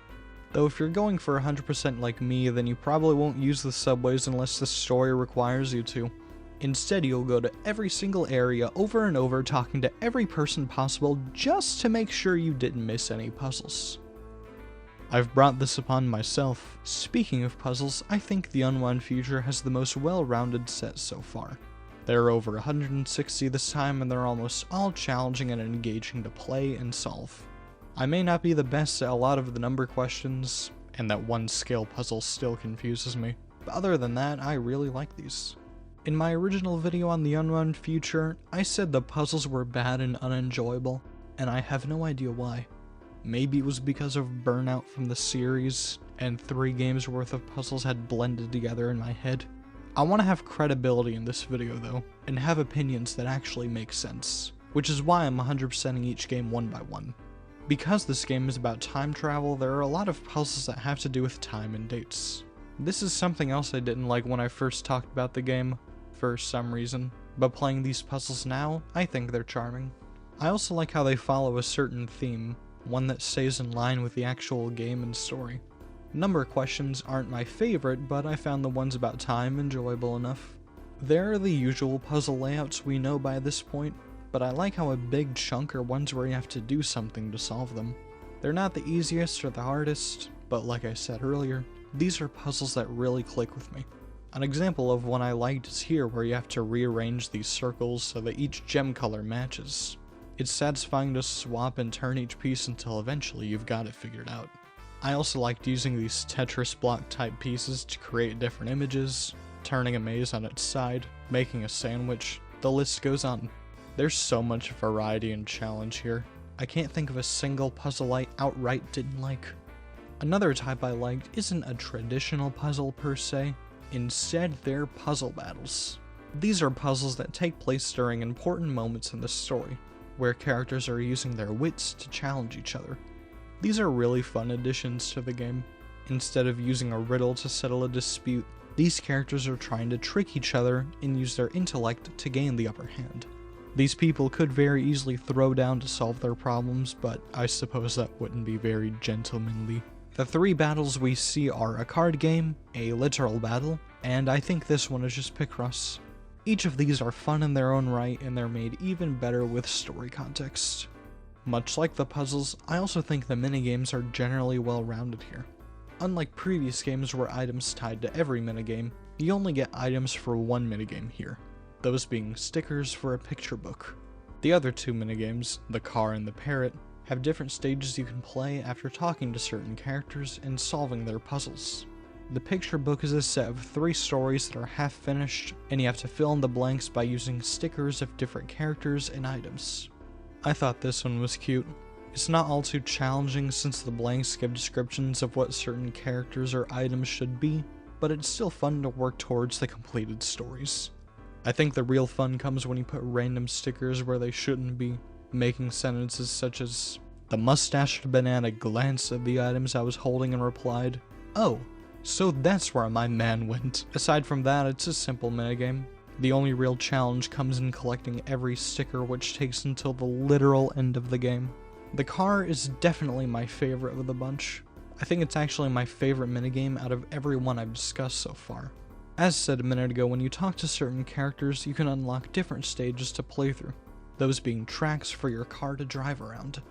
S1: Though if you're going for 100% like me, then you probably won't use the subways unless the story requires you to. Instead, you'll go to every single area over and over talking to every person possible just to make sure you didn't miss any puzzles. I've brought this upon myself. Speaking of puzzles, I think the Unwound Future has the most well-rounded set so far. There are over 160 this time, and they're almost all challenging and engaging to play and solve. I may not be the best at a lot of the number questions, and that one scale puzzle still confuses me, but other than that, I really like these. In my original video on the Unwound Future, I said the puzzles were bad and unenjoyable, and I have no idea why. Maybe it was because of burnout from the series, and 3 games worth of puzzles had blended together in my head. I want to have credibility in this video though, and have opinions that actually make sense, which is why I'm 100%ing each game one by one. Because this game is about time travel, there are a lot of puzzles that have to do with time and dates. This is something else I didn't like when I first talked about the game, for some reason, but playing these puzzles now, I think they're charming. I also like how they follow a certain theme, one that stays in line with the actual game and story. Number questions aren't my favorite, but I found the ones about time enjoyable enough. There are the usual puzzle layouts we know by this point, but I like how a big chunk are ones where you have to do something to solve them. They're not the easiest or the hardest, but like I said earlier, these are puzzles that really click with me. An example of one I liked is here, where you have to rearrange these circles so that each gem color matches. It's satisfying to swap and turn each piece until eventually you've got it figured out. I also liked using these Tetris block type pieces to create different images, turning a maze on its side, making a sandwich, the list goes on. There's so much variety and challenge here. I can't think of a single puzzle I outright didn't like. Another type I liked isn't a traditional puzzle per se, instead they're puzzle battles. These are puzzles that take place during important moments in the story, where characters are using their wits to challenge each other. These are really fun additions to the game. Instead of using a riddle to settle a dispute, these characters are trying to trick each other and use their intellect to gain the upper hand. These people could very easily throw down to solve their problems, but I suppose that wouldn't be very gentlemanly. The 3 battles we see are a card game, a literal battle, and I think this one is just Picross. Each of these are fun in their own right, and they're made even better with story context. Much like the puzzles, I also think the minigames are generally well-rounded here. Unlike previous games where items tied to every minigame, you only get items for one minigame here, those being stickers for a picture book. The other 2 minigames, the car and the parrot, have different stages you can play after talking to certain characters and solving their puzzles. The picture book is a set of 3 stories that are half finished, and you have to fill in the blanks by using stickers of different characters and items. I thought this one was cute. It's not all too challenging since the blanks give descriptions of what certain characters or items should be, but it's still fun to work towards the completed stories. I think the real fun comes when you put random stickers where they shouldn't be, making sentences such as, "The mustached banana glanced at the items I was holding and replied, 'Oh, so that's where my man went.'" Aside from that, it's a simple minigame. The only real challenge comes in collecting every sticker, which takes until the literal end of the game. The car is definitely my favorite of the bunch. I think it's actually my favorite minigame out of every one I've discussed so far. As said a minute ago, when you talk to certain characters, you can unlock different stages to play through, those being tracks for your car to drive around.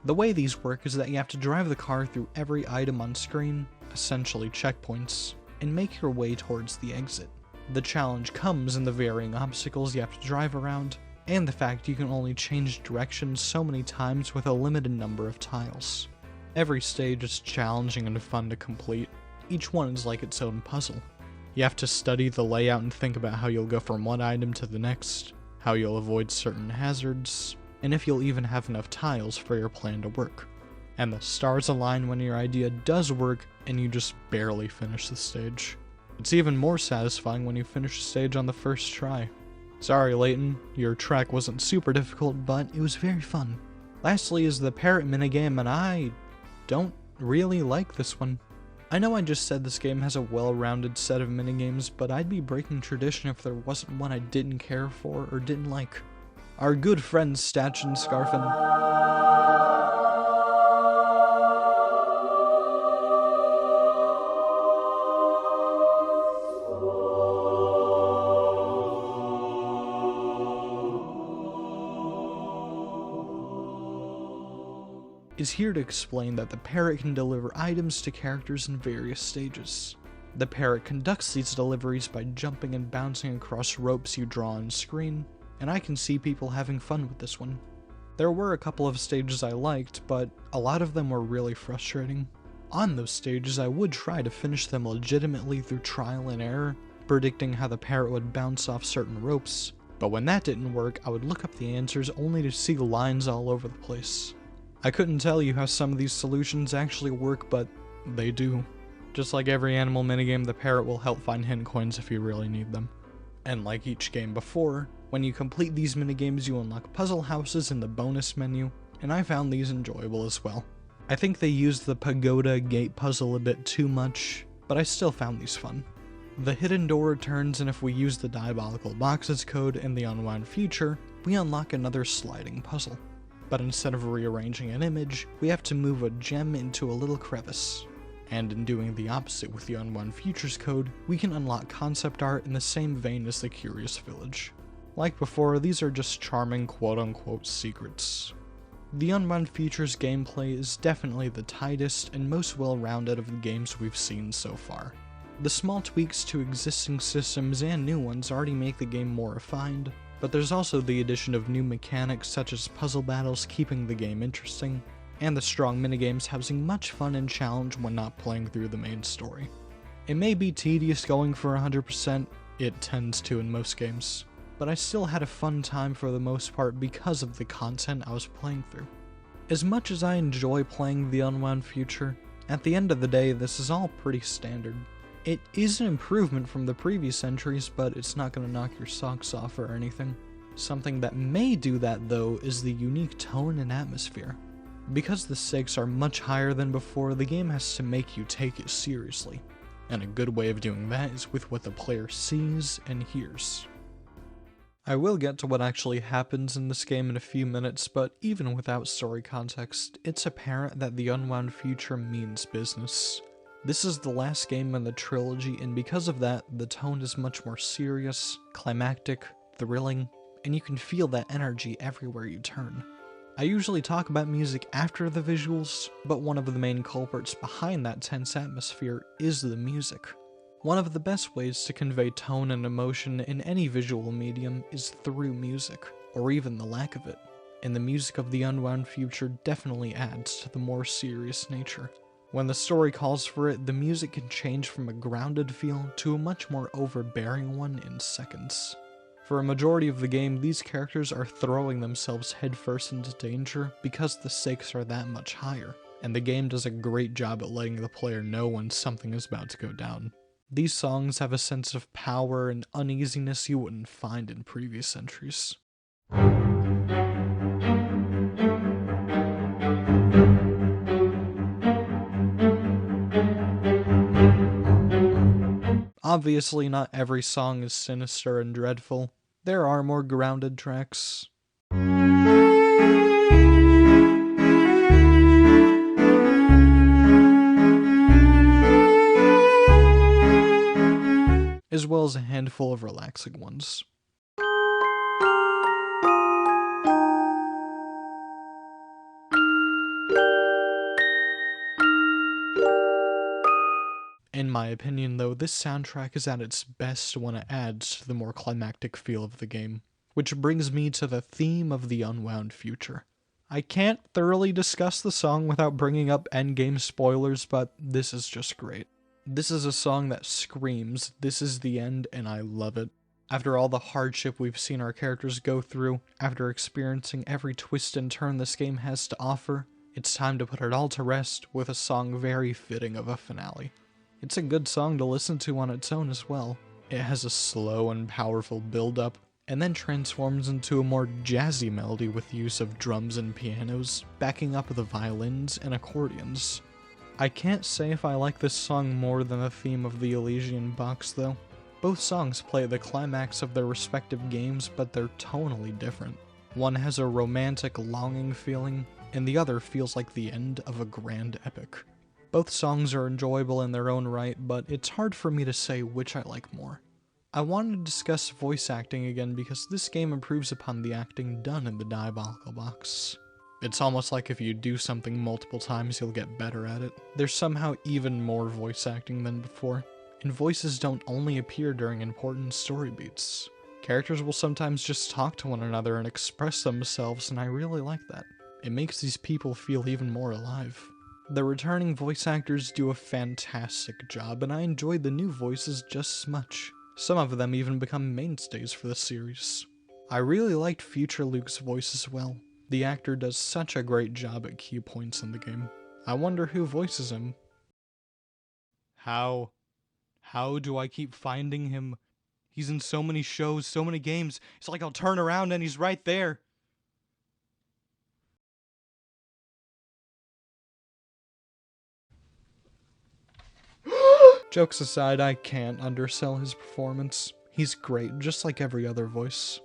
S1: The way these work is that you have to drive the car through every item on screen, essentially checkpoints, and make your way towards the exit. The challenge comes in the varying obstacles you have to drive around, and the fact you can only change directions so many times with a limited number of tiles. Every stage is challenging and fun to complete. Each one is like its own puzzle. You have to study the layout and think about how you'll go from one item to the next, how you'll avoid certain hazards, and if you'll even have enough tiles for your plan to work. And the stars align when your idea does work and you just barely finish the stage. It's even more satisfying when you finish a stage on the first try. Sorry Layton, your track wasn't super difficult, but it was very fun. Lastly is the parrot minigame, and I don't really like this one. I know I just said this game has a well-rounded set of minigames, but I'd be breaking tradition if there wasn't one I didn't care for or didn't like. Our good friends Statch and Scarfin. Is here to explain that the parrot can deliver items to characters in various stages. The parrot conducts these deliveries by jumping and bouncing across ropes you draw on screen, and I can see people having fun with this one. There were a couple of stages I liked, but a lot of them were really frustrating. On those stages, I would try to finish them legitimately through trial and error, predicting how the parrot would bounce off certain ropes, but when that didn't work, I would look up the answers only to see lines all over the place. I couldn't tell you how some of these solutions actually work, but they do. Just like every animal minigame, the parrot will help find hidden coins if you really need them. And like each game before, when you complete these minigames you unlock puzzle houses in the bonus menu, and I found these enjoyable as well. I think they used the pagoda gate puzzle a bit too much, but I still found these fun. The hidden door returns, and if we use the Diabolical Box's code in the Unwound Future, we unlock another sliding puzzle. But instead of rearranging an image, we have to move a gem into a little crevice. And in doing the opposite with the Unwound Future's code, we can unlock concept art in the same vein as the Curious Village. Like before, these are just charming quote-unquote secrets. The Unwound Future's gameplay is definitely the tightest and most well-rounded of the games we've seen so far. The small tweaks to existing systems and new ones already make the game more refined, but there's also the addition of new mechanics such as puzzle battles keeping the game interesting, and the strong minigames having much fun and challenge when not playing through the main story. It may be tedious going for 100%, it tends to in most games, but I still had a fun time for the most part because of the content I was playing through. As much as I enjoy playing the Unwound Future, at the end of the day this is all pretty standard. It is an improvement from the previous entries, but it's not going to knock your socks off or anything. Something that may do that though is the unique tone and atmosphere. Because the stakes are much higher than before, the game has to make you take it seriously. And a good way of doing that is with what the player sees and hears. I will get to what actually happens in this game in a few minutes, but even without story context, it's apparent that the Unwound Future means business. This is the last game in the trilogy, and because of that, the tone is much more serious, climactic, thrilling, and you can feel that energy everywhere you turn. I usually talk about music after the visuals, but one of the main culprits behind that tense atmosphere is the music. One of the best ways to convey tone and emotion in any visual medium is through music, or even the lack of it, and the music of the Unwound Future definitely adds to the more serious nature. When the story calls for it, the music can change from a grounded feel to a much more overbearing one in seconds. For a majority of the game, these characters are throwing themselves headfirst into danger because the stakes are that much higher, and the game does a great job at letting the player know when something is about to go down. These songs have a sense of power and uneasiness you wouldn't find in previous entries. Obviously, not every song is sinister and dreadful. There are more grounded tracks. As well as a handful of relaxing ones. In my opinion though, this soundtrack is at its best when it adds to the more climactic feel of the game, which brings me to the theme of the Unwound Future. I can't thoroughly discuss the song without bringing up endgame spoilers, but this is just great. This is a song that screams, "This is the end," and I love it. After all the hardship we've seen our characters go through, after experiencing every twist and turn this game has to offer, it's time to put it all to rest with a song very fitting of a finale. It's a good song to listen to on its own as well. It has a slow and powerful build-up, and then transforms into a more jazzy melody with use of drums and pianos, backing up the violins and accordions. I can't say if I like this song more than the theme of the Elysian Box, though. Both songs play the climax of their respective games, but they're tonally different. One has a romantic, longing feeling, and the other feels like the end of a grand epic. Both songs are enjoyable in their own right, but it's hard for me to say which I like more. I wanted to discuss voice acting again because this game improves upon the acting done in the Diabolical Box. It's almost like if you do something multiple times, you'll get better at it. There's somehow even more voice acting than before, and voices don't only appear during important story beats. Characters will sometimes just talk to one another and express themselves, and I really like that. It makes these people feel even more alive. The returning voice actors do a fantastic job, and I enjoyed the new voices just as much. Some of them even become mainstays for the series. I really liked Future Luke's voice as well. The actor does such a great job at key points in the game. I wonder who voices him. How do I keep finding him? He's in so many shows, so many games. It's like I'll turn around and he's right there. Jokes aside, I can't undersell his performance. He's great, just like every other voice.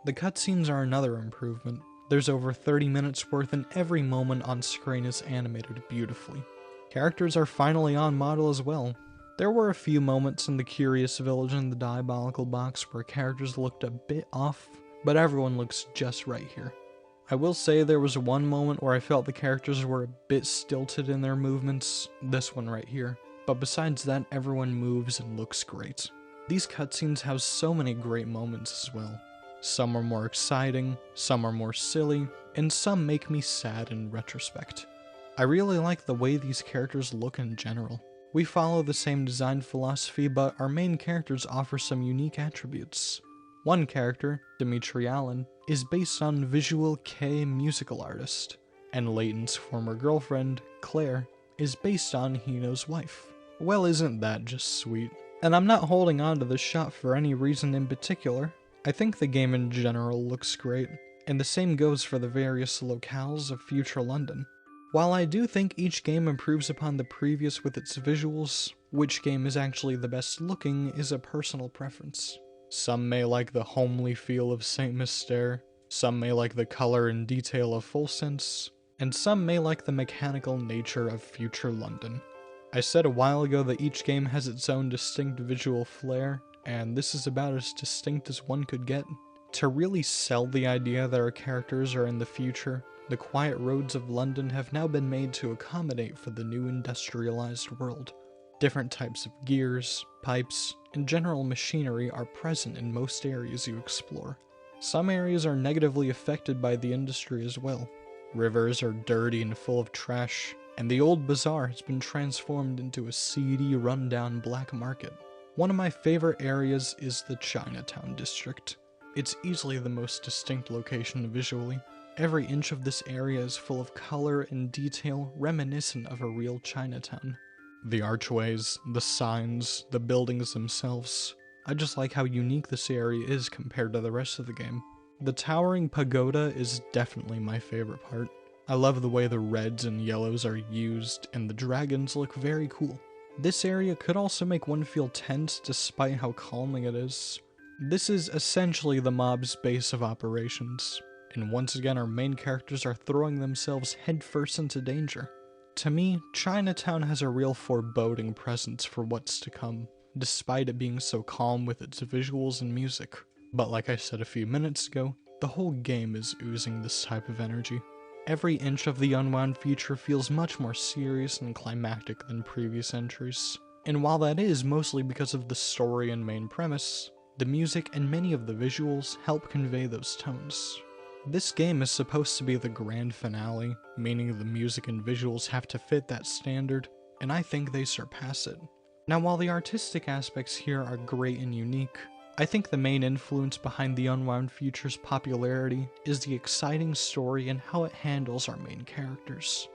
S1: The cutscenes are another improvement. There's over 30 minutes worth and every moment on screen is animated beautifully. Characters are finally on model as well. There were a few moments in the Curious Village and the Diabolical Box where characters looked a bit off, but everyone looks just right here. I will say there was one moment where I felt the characters were a bit stilted in their movements, this one right here, but besides that everyone moves and looks great. These cutscenes have so many great moments as well. Some are more exciting, some are more silly, and some make me sad in retrospect. I really like the way these characters look in general. We follow the same design philosophy, but our main characters offer some unique attributes. One character, Dimitri Allen, is based on Visual K musical artist, and Layton's former girlfriend, Claire, is based on Hino's wife. Well, isn't that just sweet? And I'm not holding on to this shot for any reason in particular. I think the game in general looks great, and the same goes for the various locales of future London. While I do think each game improves upon the previous with its visuals, which game is actually the best looking is a personal preference. Some may like the homely feel of Saint Mystere, some may like the color and detail of Full Sense, and some may like the mechanical nature of future London. I said a while ago that each game has its own distinct visual flair, and this is about as distinct as one could get. To really sell the idea that our characters are in the future, the quiet roads of London have now been made to accommodate for the new industrialized world. Different types of gears, pipes, and general machinery are present in most areas you explore. Some areas are negatively affected by the industry as well. Rivers are dirty and full of trash, and the old bazaar has been transformed into a seedy, rundown black market. One of my favorite areas is the Chinatown district. It's easily the most distinct location visually. Every inch of this area is full of color and detail reminiscent of a real Chinatown. The archways, the signs, the buildings themselves. I just like how unique this area is compared to the rest of the game. The towering pagoda is definitely my favorite part. I love the way the reds and yellows are used, and the dragons look very cool. This area could also make one feel tense despite how calming it is. This is essentially the mob's base of operations, and once again our main characters are throwing themselves headfirst into danger. To me, Chinatown has a real foreboding presence for what's to come, despite it being so calm with its visuals and music. But like I said a few minutes ago, the whole game is oozing this type of energy. Every inch of the Unwound Future feels much more serious and climactic than previous entries. And while that is mostly because of the story and main premise, the music and many of the visuals help convey those tones. This game is supposed to be the grand finale, meaning the music and visuals have to fit that standard, and I think they surpass it. Now, while the artistic aspects here are great and unique, I think the main influence behind the Unwound Future's popularity is the exciting story and how it handles our main characters.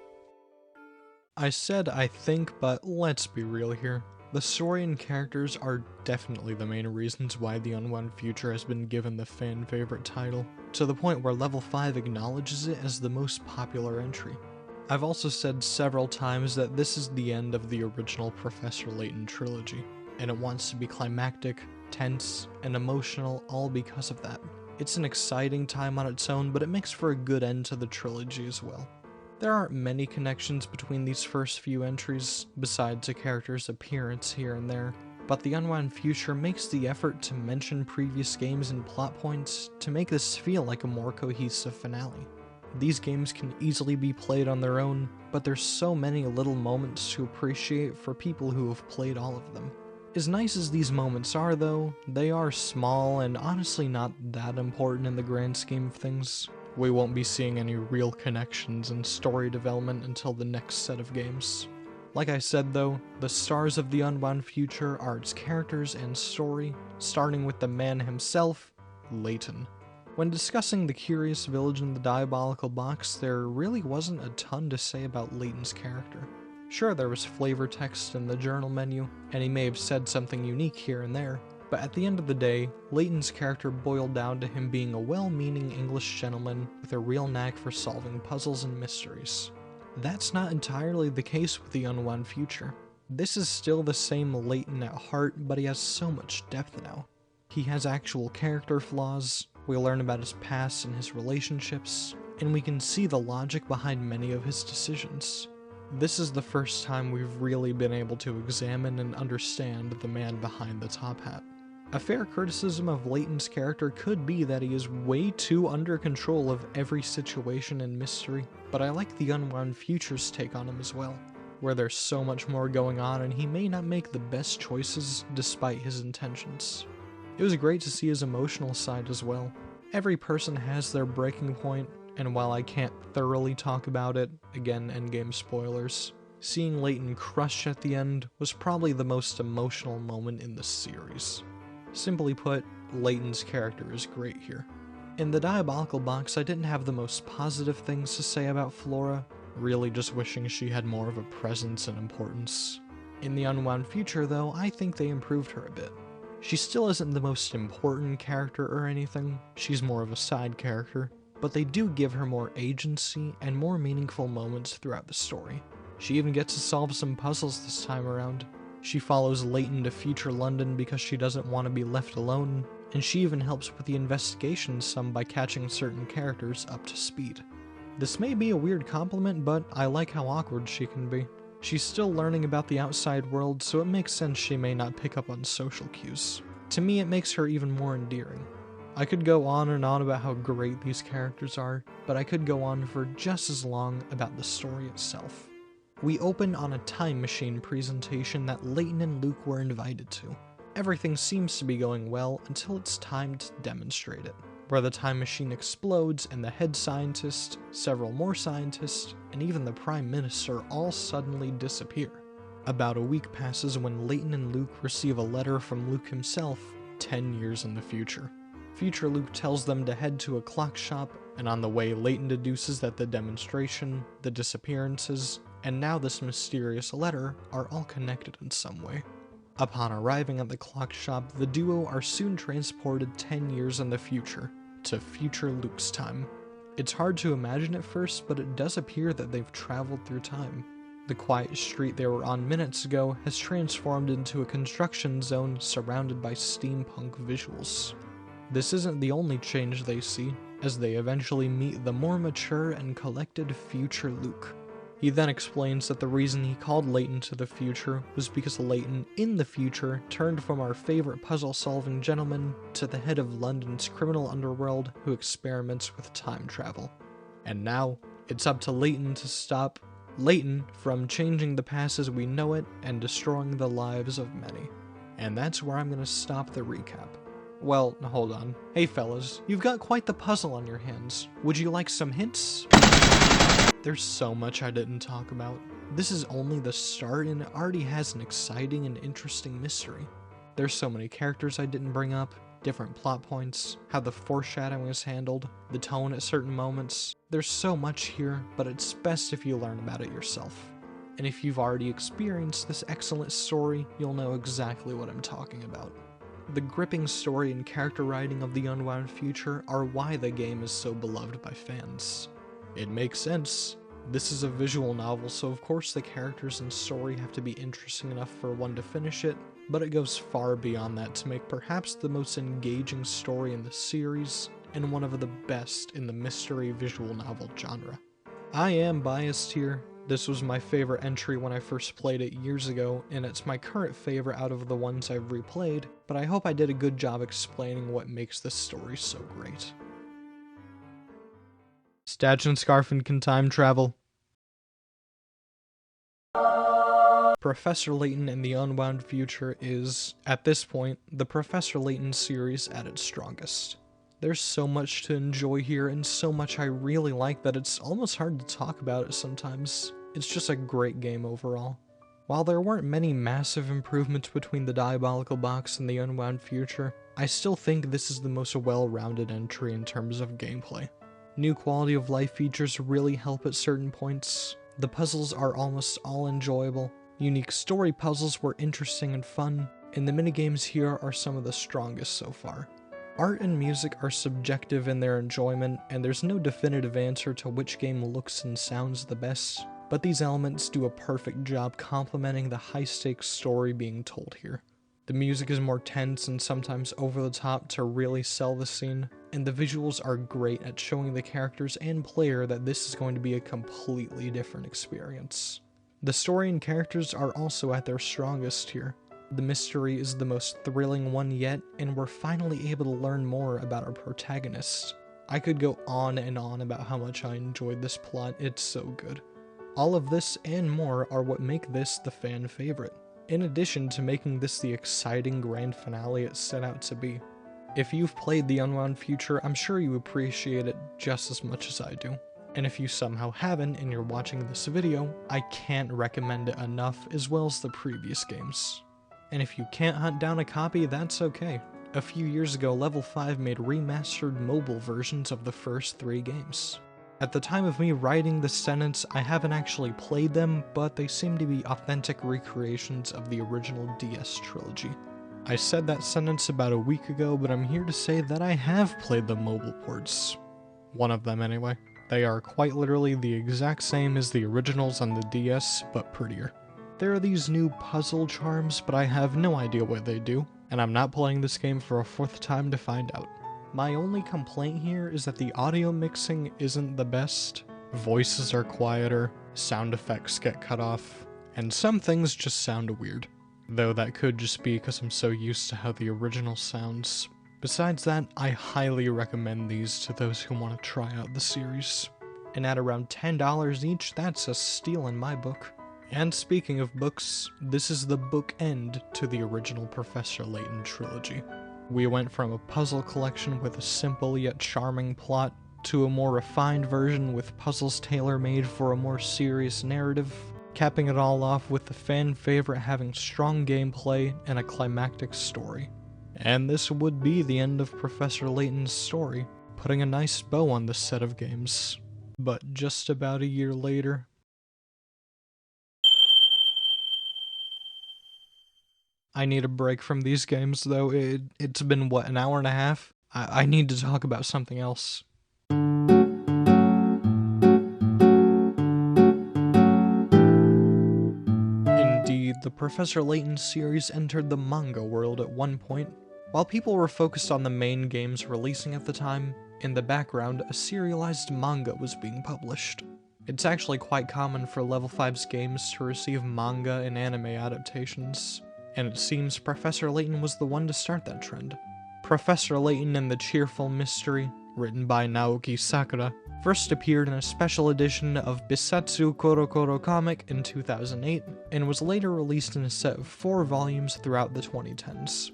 S1: I said I think, but let's be real here. The story and characters are definitely the main reasons why the Unwound Future has been given the fan favorite title, to the point where Level 5 acknowledges it as the most popular entry. I've also said several times that this is the end of the original Professor Layton trilogy, and it wants to be climactic, tense, and emotional all because of that. It's an exciting time on its own, but it makes for a good end to the trilogy as well. There aren't many connections between these first few entries, besides a character's appearance here and there, but the Unwound Future makes the effort to mention previous games and plot points to make this feel like a more cohesive finale. These games can easily be played on their own, but there's so many little moments to appreciate for people who have played all of them. As nice as these moments are though, they are small and honestly not that important in the grand scheme of things. We won't be seeing any real connections and story development until the next set of games. Like I said though, the stars of the Unwound Future are its characters and story, starting with the man himself, Layton. When discussing the Curious Village and the Diabolical Box, there really wasn't a ton to say about Layton's character. Sure, there was flavor text in the journal menu, and he may have said something unique here and there, but at the end of the day, Layton's character boiled down to him being a well-meaning English gentleman with a real knack for solving puzzles and mysteries. That's not entirely the case with the Unwound Future. This is still the same Layton at heart, but he has so much depth now. He has actual character flaws, we learn about his past and his relationships, and we can see the logic behind many of his decisions. This is the first time we've really been able to examine and understand the man behind the top hat. A fair criticism of Layton's character could be that he is way too under control of every situation and mystery, but I like the Unwound Future's take on him as well, where there's so much more going on and he may not make the best choices despite his intentions. It was great to see his emotional side as well. Every person has their breaking point, and while I can't thoroughly talk about it, again endgame spoilers, seeing Layton crush at the end was probably the most emotional moment in the series. Simply put, Layton's character is great here. In the Diabolical Box, I didn't have the most positive things to say about Flora, really just wishing she had more of a presence and importance. In the Unwound Future though, I think they improved her a bit. She still isn't the most important character or anything, she's more of a side character, but they do give her more agency and more meaningful moments throughout the story. She even gets to solve some puzzles this time around. She follows Layton to future London because she doesn't want to be left alone, and she even helps with the investigation some by catching certain characters up to speed. This may be a weird compliment, but I like how awkward she can be. She's still learning about the outside world, so it makes sense she may not pick up on social cues. To me, it makes her even more endearing. I could go on and on about how great these characters are, but I could go on for just as long about the story itself. We open on a time machine presentation that Layton and Luke were invited to. Everything seems to be going well until it's time to demonstrate it, where the time machine explodes and the head scientist, several more scientists, and even the Prime Minister all suddenly disappear. About a week passes when Layton and Luke receive a letter from Luke himself, 10 years in the future. Future Luke tells them to head to a clock shop, and on the way Layton deduces that the demonstration, the disappearances, and now this mysterious letter are all connected in some way. Upon arriving at the clock shop, the duo are soon transported 10 years in the future, to future Luke's time. It's hard to imagine at first, but it does appear that they've traveled through time. The quiet street they were on minutes ago has transformed into a construction zone surrounded by steampunk visuals. This isn't the only change they see, as they eventually meet the more mature and collected future Luke. He then explains that the reason he called Layton to the future was because Layton, in the future, turned from our favorite puzzle-solving gentleman to the head of London's criminal underworld who experiments with time travel. And now, it's up to Layton to stop Layton from changing the past as we know it and destroying the lives of many. And that's where I'm gonna stop the recap. Well, hold on. Hey fellas, you've got quite the puzzle on your hands. Would you like some hints? There's so much I didn't talk about. This is only the start and it already has an exciting and interesting mystery. There's so many characters I didn't bring up, different plot points, how the foreshadowing is handled, the tone at certain moments. There's so much here, but it's best if you learn about it yourself. And if you've already experienced this excellent story, you'll know exactly what I'm talking about. The gripping story and character writing of the Unwound Future are why the game is so beloved by fans. It makes sense.
S2: This is a visual novel, so of course the characters and story have to be interesting enough for one to finish it, but it goes far beyond that to make perhaps the most engaging story in the series, and one of the best in the mystery visual novel genre. I am biased here. This was my favorite entry when I first played it years ago, and it's my current favorite out of the ones I've replayed, but I hope I did a good job explaining what makes this story so great. Statch and Scarfin can time travel. Professor Layton and the Unwound Future is, at this point, the Professor Layton series at its strongest. There's so much to enjoy here, and so much I really like that it's almost hard to talk about it sometimes. It's just a great game overall. While there weren't many massive improvements between the Diabolical Box and the Unwound Future, I still think this is the most well-rounded entry in terms of gameplay. New quality of life features really help at certain points. The puzzles are almost all enjoyable. Unique story puzzles were interesting and fun, and the minigames here are some of the strongest so far. Art and music are subjective in their enjoyment, and there's no definitive answer to which game looks and sounds the best, but these elements do a perfect job complementing the high-stakes story being told here. The music is more tense and sometimes over the top to really sell the scene, and the visuals are great at showing the characters and player that this is going to be a completely different experience. The story and characters are also at their strongest here. The mystery is the most thrilling one yet, and we're finally able to learn more about our protagonist. I could go on and on about how much I enjoyed this plot, it's so good. All of this and more are what make this the fan favorite, in addition to making this the exciting grand finale it set out to be. If you've played the Unwound Future, I'm sure you appreciate it just as much as I do. And if you somehow haven't and you're watching this video, I can't recommend it enough, as well as the previous games. And if you can't hunt down a copy, that's okay. A few years ago, Level 5 made remastered mobile versions of the first 3 games. At the time of me writing this sentence, I haven't actually played them, but they seem to be authentic recreations of the original DS trilogy. I said that sentence about a week ago, but I'm here to say that I have played the mobile ports. One of them anyway. They are quite literally the exact same as the originals on the DS, but prettier. There are these new puzzle charms, but I have no idea what they do, and I'm not playing this game for a 4th time to find out. My only complaint here is that the audio mixing isn't the best. Voices are quieter, sound effects get cut off, and some things just sound weird. Though that could just be because I'm so used to how the original sounds. Besides that, I highly recommend these to those who want to try out the series. And at around $10 each, that's a steal in my book. And speaking of books, this is the bookend to the original Professor Layton trilogy. We went from a puzzle collection with a simple yet charming plot, to a more refined version with puzzles tailor-made for a more serious narrative, capping it all off with the fan favorite having strong gameplay and a climactic story. And this would be the end of Professor Layton's story, putting a nice bow on this set of games. But just about a year later, I need a break from these games, though. It's been, what, an hour and a half? I need to talk about something else. Indeed, the Professor Layton series entered the manga world at one point. While people were focused on the main games releasing at the time, in the background, a serialized manga was being published. It's actually quite common for Level 5's games to receive manga and anime adaptations, and it seems Professor Layton was the one to start that trend. Professor Layton and the Cheerful Mystery, written by Naoki Sakura, first appeared in a special edition of Bisatsu Korokoro comic in 2008, and was later released in a set of 4 volumes throughout the 2010s.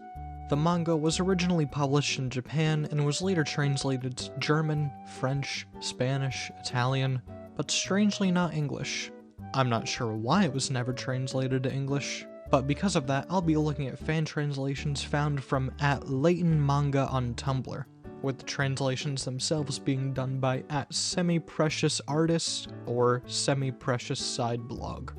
S2: The manga was originally published in Japan and was later translated to German, French, Spanish, Italian, but strangely not English. I'm not sure why it was never translated to English, but because of that, I'll be looking at fan translations found from @LaytonManga on Tumblr, with the translations themselves being done by @SemiPreciousArtist or SemiPrecious Side Blog.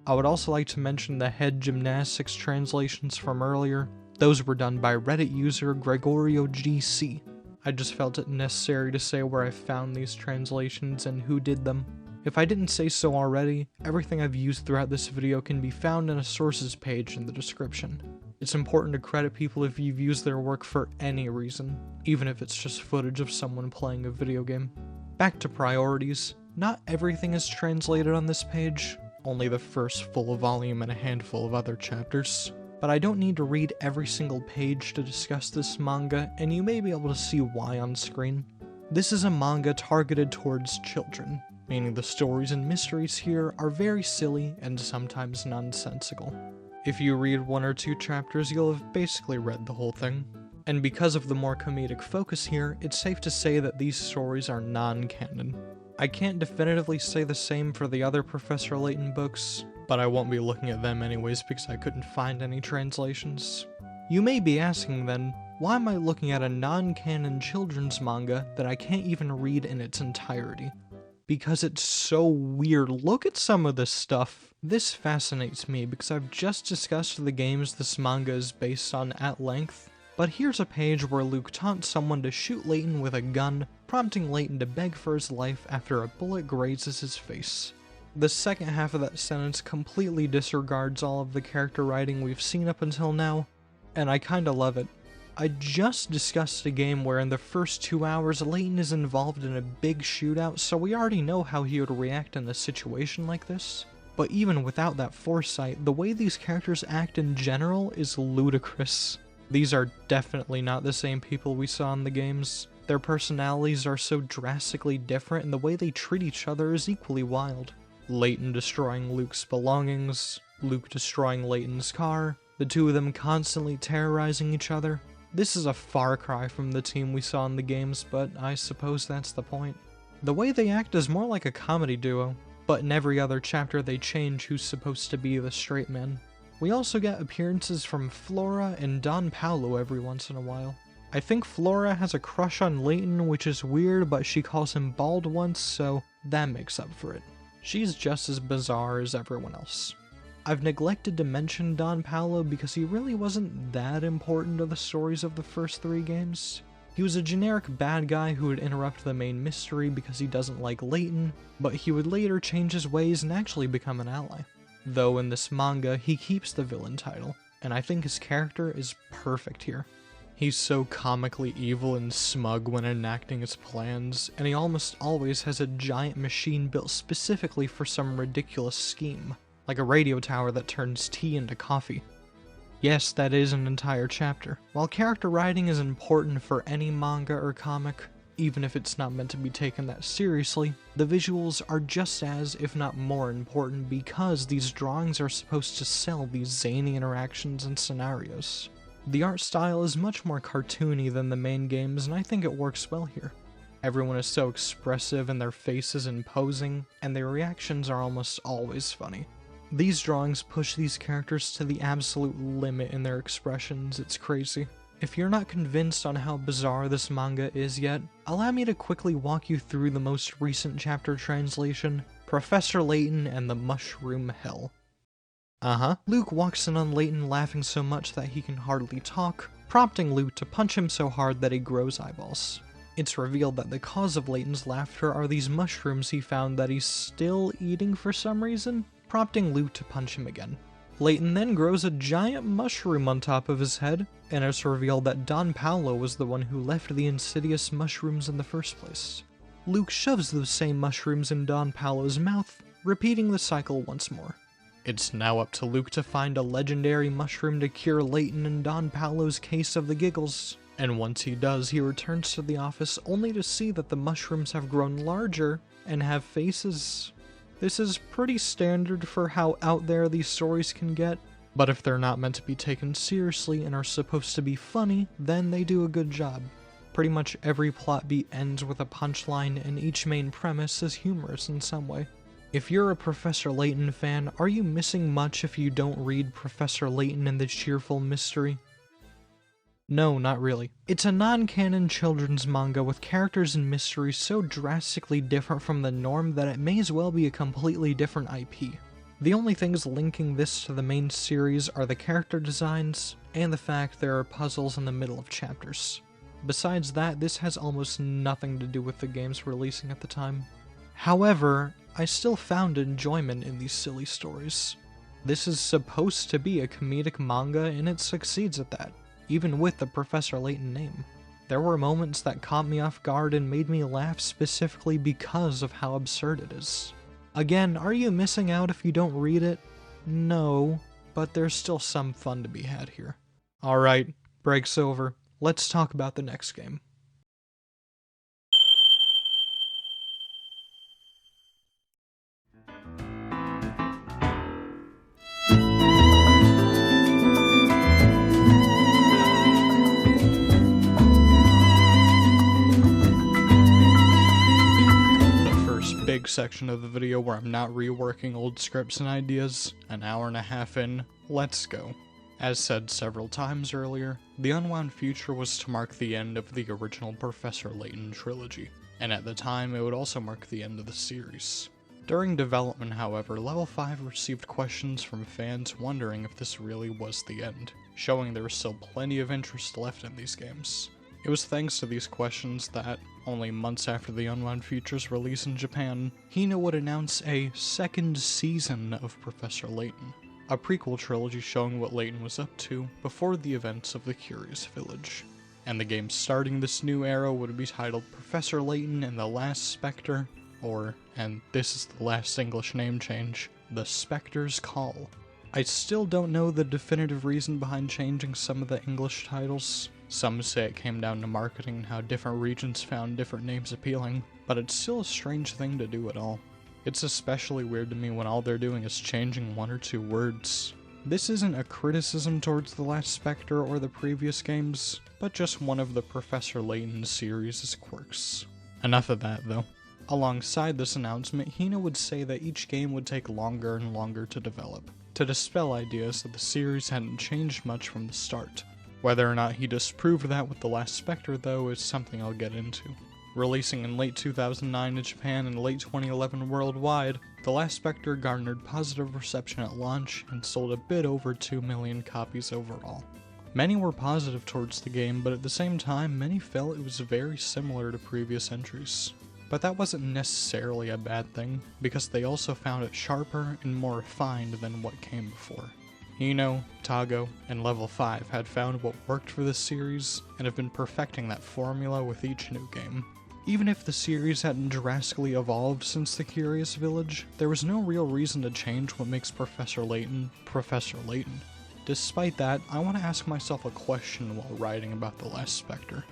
S2: I would also like to mention the Head Gymnastics translations from earlier. Those were done by Reddit user Gregorio GC. I just felt it necessary to say where I found these translations and who did them.
S1: If I didn't say so already, everything I've used throughout this video can be found in a sources page in the description. It's important to credit people if you've used their work for any reason, even if it's just footage of someone playing a video game. Back to priorities, not everything is translated on this page, only the first full volume and a handful of other chapters. But I don't need to read every single page to discuss this manga, and you may be able to see why on screen. This is a manga targeted towards children, meaning the stories and mysteries here are very silly and sometimes nonsensical. If you read 1 or 2 chapters, you'll have basically read the whole thing. And because of the more comedic focus here, it's safe to say that these stories are non-canon. I can't definitively say the same for the other Professor Layton books, but I won't be looking at them anyways because I couldn't find any translations. You may be asking then, why am I looking at a non-canon children's manga that I can't even read in its entirety? Because it's so weird. Look at some of this stuff. This fascinates me because I've just discussed the games this manga is based on at length, but here's a page where Luke taunts someone to shoot Layton with a gun, prompting Layton to beg for his life after a bullet grazes his face. The second half of that sentence completely disregards all of the character writing we've seen up until now, and I kinda love it. I just discussed a game where in the first 2 hours Layton is involved in a big shootout, so we already know how he would react in a situation like this. But even without that foresight, the way these characters act in general is ludicrous. These are definitely not the same people we saw in the games. Their personalities are so drastically different, and the way they treat each other is equally wild. Layton destroying Luke's belongings, Luke destroying Layton's car, the two of them constantly terrorizing each other. This is a far cry from the team we saw in the games, but I suppose that's the point. The way they act is more like a comedy duo, but in every other chapter they change who's supposed to be the straight man. We also get appearances from Flora and Don Paolo every once in a while. I think Flora has a crush on Layton, which is weird, but she calls him bald once, so that makes up for it. She's just as bizarre as everyone else. I've neglected to mention Don Paolo because he really wasn't that important to the stories of the first 3 games. He was a generic bad guy who would interrupt the main mystery because he doesn't like Layton, but he would later change his ways and actually become an ally. Though in this manga, he keeps the villain title, and I think his character is perfect here. He's so comically evil and smug when enacting his plans, and he almost always has a giant machine built specifically for some ridiculous scheme, like a radio tower that turns tea into coffee. Yes, that is an entire chapter. While character writing is important for any manga or comic, even if it's not meant to be taken that seriously, the visuals are just as, if not more important, because these drawings are supposed to sell these zany interactions and scenarios. The art style is much more cartoony than the main games, and I think it works well here. Everyone is so expressive in their faces and posing, and their reactions are almost always funny. These drawings push these characters to the absolute limit in their expressions. It's crazy. If you're not convinced on how bizarre this manga is yet, allow me to quickly walk you through the most recent chapter translation, Professor Layton and the Mushroom Hell. Luke walks in on Layton laughing so much that he can hardly talk, prompting Luke to punch him so hard that he grows eyeballs. It's revealed that the cause of Layton's laughter are these mushrooms he found that he's still eating for some reason, prompting Luke to punch him again. Layton then grows a giant mushroom on top of his head, and it's revealed that Don Paolo was the one who left the insidious mushrooms in the first place. Luke shoves those same mushrooms in Don Paolo's mouth, repeating the cycle once more. It's now up to Luke to find a legendary mushroom to cure Layton and Don Paolo's case of the giggles, and once he does, he returns to the office only to see that the mushrooms have grown larger and have faces. This is pretty standard for how out there these stories can get, but if they're not meant to be taken seriously and are supposed to be funny, then they do a good job. Pretty much every plot beat ends with a punchline, and each main premise is humorous in some way. If you're a Professor Layton fan, are you missing much if you don't read Professor Layton and the Cheerful Mystery? No, not really. It's a non-canon children's manga with characters and mysteries so drastically different from the norm that it may as well be a completely different IP. The only things linking this to the main series are the character designs, and the fact there are puzzles in the middle of chapters. Besides that, this has almost nothing to do with the games releasing at the time. However, I still found enjoyment in these silly stories. This is supposed to be a comedic manga, and it succeeds at that, even with the Professor Layton name. There were moments that caught me off guard and made me laugh specifically because of how absurd it is. Again, are you missing out if you don't read it? No, but there's still some fun to be had here. Alright, break's over. Let's talk about the next game. Big section of the video where I'm not reworking old scripts and ideas. An hour and a half in, let's go. As said several times earlier, the Unwound Future was to mark the end of the original Professor Layton trilogy, and at the time it would also mark the end of the series. During development, however, Level 5 received questions from fans wondering if this really was the end, showing there was still plenty of interest left in these games. It was thanks to these questions that, only months after the Unwound Future's release in Japan, Hina would announce a second season of Professor Layton, a prequel trilogy showing what Layton was up to before the events of the Curious Village. And the game starting this new era would be titled Professor Layton and the Last Specter, or, and this is the last English name change, The Specter's Call. I still don't know the definitive reason behind changing some of the English titles. Some say it came down to marketing and how different regions found different names appealing, but it's still a strange thing to do at all. It's especially weird to me when all they're doing is changing one or two words. This isn't a criticism towards the last Spectre or the previous games, but just one of the Professor Layton series' quirks. Enough of that though. Alongside this announcement, Hina would say that each game would take longer and longer to develop, to dispel ideas that the series hadn't changed much from the start. Whether or not he disproved that with The Last Spectre, though, is something I'll get into. Releasing in late 2009 in Japan and late 2011 worldwide, The Last Spectre garnered positive reception at launch and sold a bit over 2 million copies overall. Many were positive towards the game, but at the same time, many felt it was very similar to previous entries. But that wasn't necessarily a bad thing, because they also found it sharper and more refined than what came before. Hino, Tago, and Level 5 had found what worked for this series, and have been perfecting that formula with each new game. Even if the series hadn't drastically evolved since the Curious Village, there was no real reason to change what makes Professor Layton, Professor Layton. Despite that, I want to ask myself a question while writing about The Last Spectre.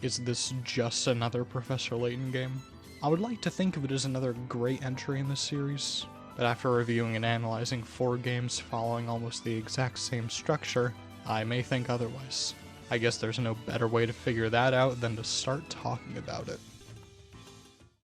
S1: Is this just another Professor Layton game? I would like to think of it as another great entry in the series, but after reviewing and analyzing 4 games following almost the exact same structure, I may think otherwise. I guess there's no better way to figure that out than to start talking about it.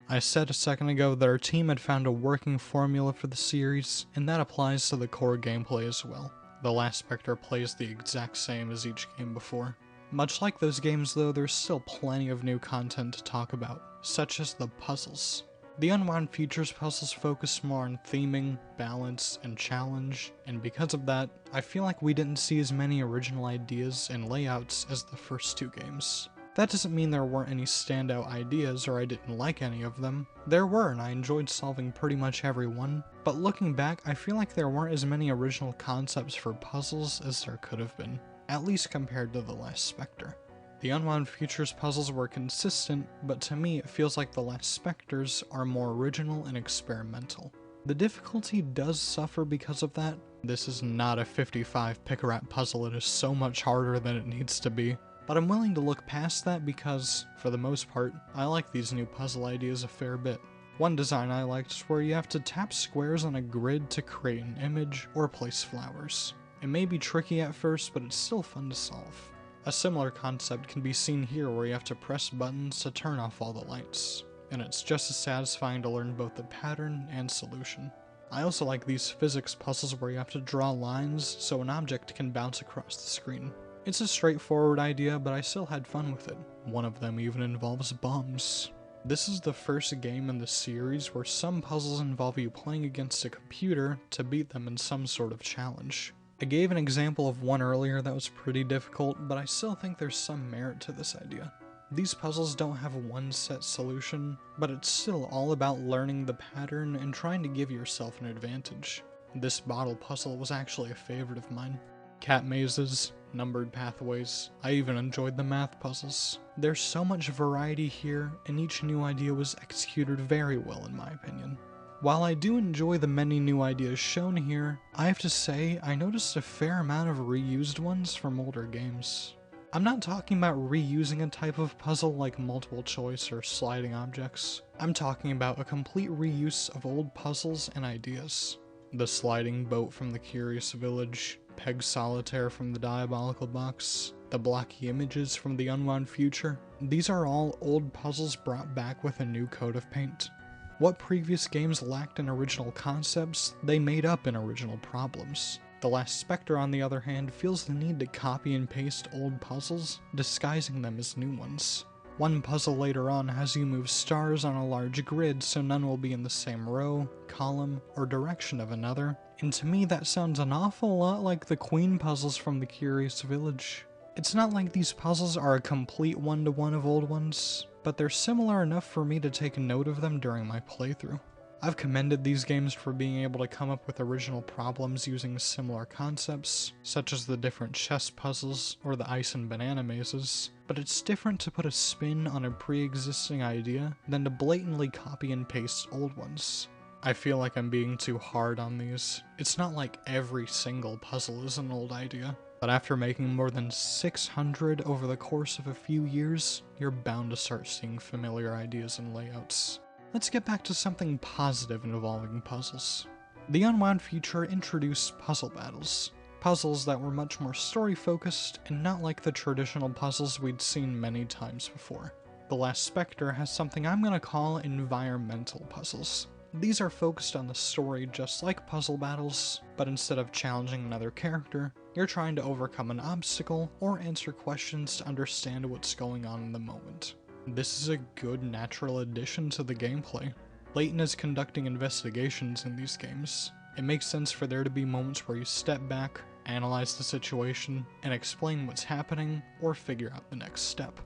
S1: I said a second ago that our team had found a working formula for the series, and that applies to the core gameplay as well. The Last Spectre plays the exact same as each game before. Much like those games though, there's still plenty of new content to talk about, such as the puzzles. The Unwound Future's puzzles focus more on theming, balance, and challenge, and because of that, I feel like we didn't see as many original ideas and layouts as the first 2 games. That doesn't mean there weren't any standout ideas or I didn't like any of them. There were, and I enjoyed solving pretty much every one, but looking back, I feel like there weren't as many original concepts for puzzles as there could have been, at least compared to The Last Spectre. The Unwound Future's puzzles were consistent, but to me it feels like The Last Spectre's are more original and experimental. The difficulty does suffer because of that. This is not a 55 pick-a-rat puzzle, it is so much harder than it needs to be. But I'm willing to look past that because, for the most part, I like these new puzzle ideas a fair bit. One design I liked is where you have to tap squares on a grid to create an image or place flowers. It may be tricky at first, but it's still fun to solve. A similar concept can be seen here where you have to press buttons to turn off all the lights, and it's just as satisfying to learn both the pattern and solution. I also like these physics puzzles where you have to draw lines so an object can bounce across the screen. It's a straightforward idea, but I still had fun with it. One of them even involves bombs. This is the first game in the series where some puzzles involve you playing against a computer to beat them in some sort of challenge. I gave an example of one earlier that was pretty difficult, but I still think there's some merit to this idea. These puzzles don't have one set solution, but it's still all about learning the pattern and trying to give yourself an advantage. This bottle puzzle was actually a favorite of mine. Cat mazes, numbered pathways, I even enjoyed the math puzzles. There's so much variety here, and each new idea was executed very well in my opinion. While I do enjoy the many new ideas shown here, I have to say I noticed a fair amount of reused ones from older games. I'm not talking about reusing a type of puzzle like multiple choice or sliding objects. I'm talking about a complete reuse of old puzzles and ideas. The sliding boat from the Curious Village, Peg Solitaire from the Diabolical Box, the blocky images from the Unwound Future. These are all old puzzles brought back with a new coat of paint. What previous games lacked in original concepts, they made up in original problems. The last Specter, on the other hand, feels the need to copy and paste old puzzles, disguising them as new ones. One puzzle later on has you move stars on a large grid so none will be in the same row, column, or direction of another, and to me that sounds an awful lot like the Queen puzzles from the Curious Village. It's not like these puzzles are a complete one-to-one of old ones, but they're similar enough for me to take note of them during my playthrough. I've commended these games for being able to come up with original problems using similar concepts, such as the different chess puzzles or the ice and banana mazes, but it's different to put a spin on a pre-existing idea than to blatantly copy and paste old ones. I feel like I'm being too hard on these. It's not like every single puzzle is an old idea, but after making more than 600 over the course of a few years, you're bound to start seeing familiar ideas and layouts. Let's get back to something positive involving puzzles. The Unwound Future introduced puzzle battles. Puzzles that were much more story-focused and not like the traditional puzzles we'd seen many times before. The last Specter has something I'm gonna call environmental puzzles. These are focused on the story just like puzzle battles, but instead of challenging another character, you're trying to overcome an obstacle or answer questions to understand what's going on in the moment. This is a good natural addition to the gameplay. Layton is conducting investigations in these games. It makes sense for there to be moments where you step back, analyze the situation, and explain what's happening or figure out the next step.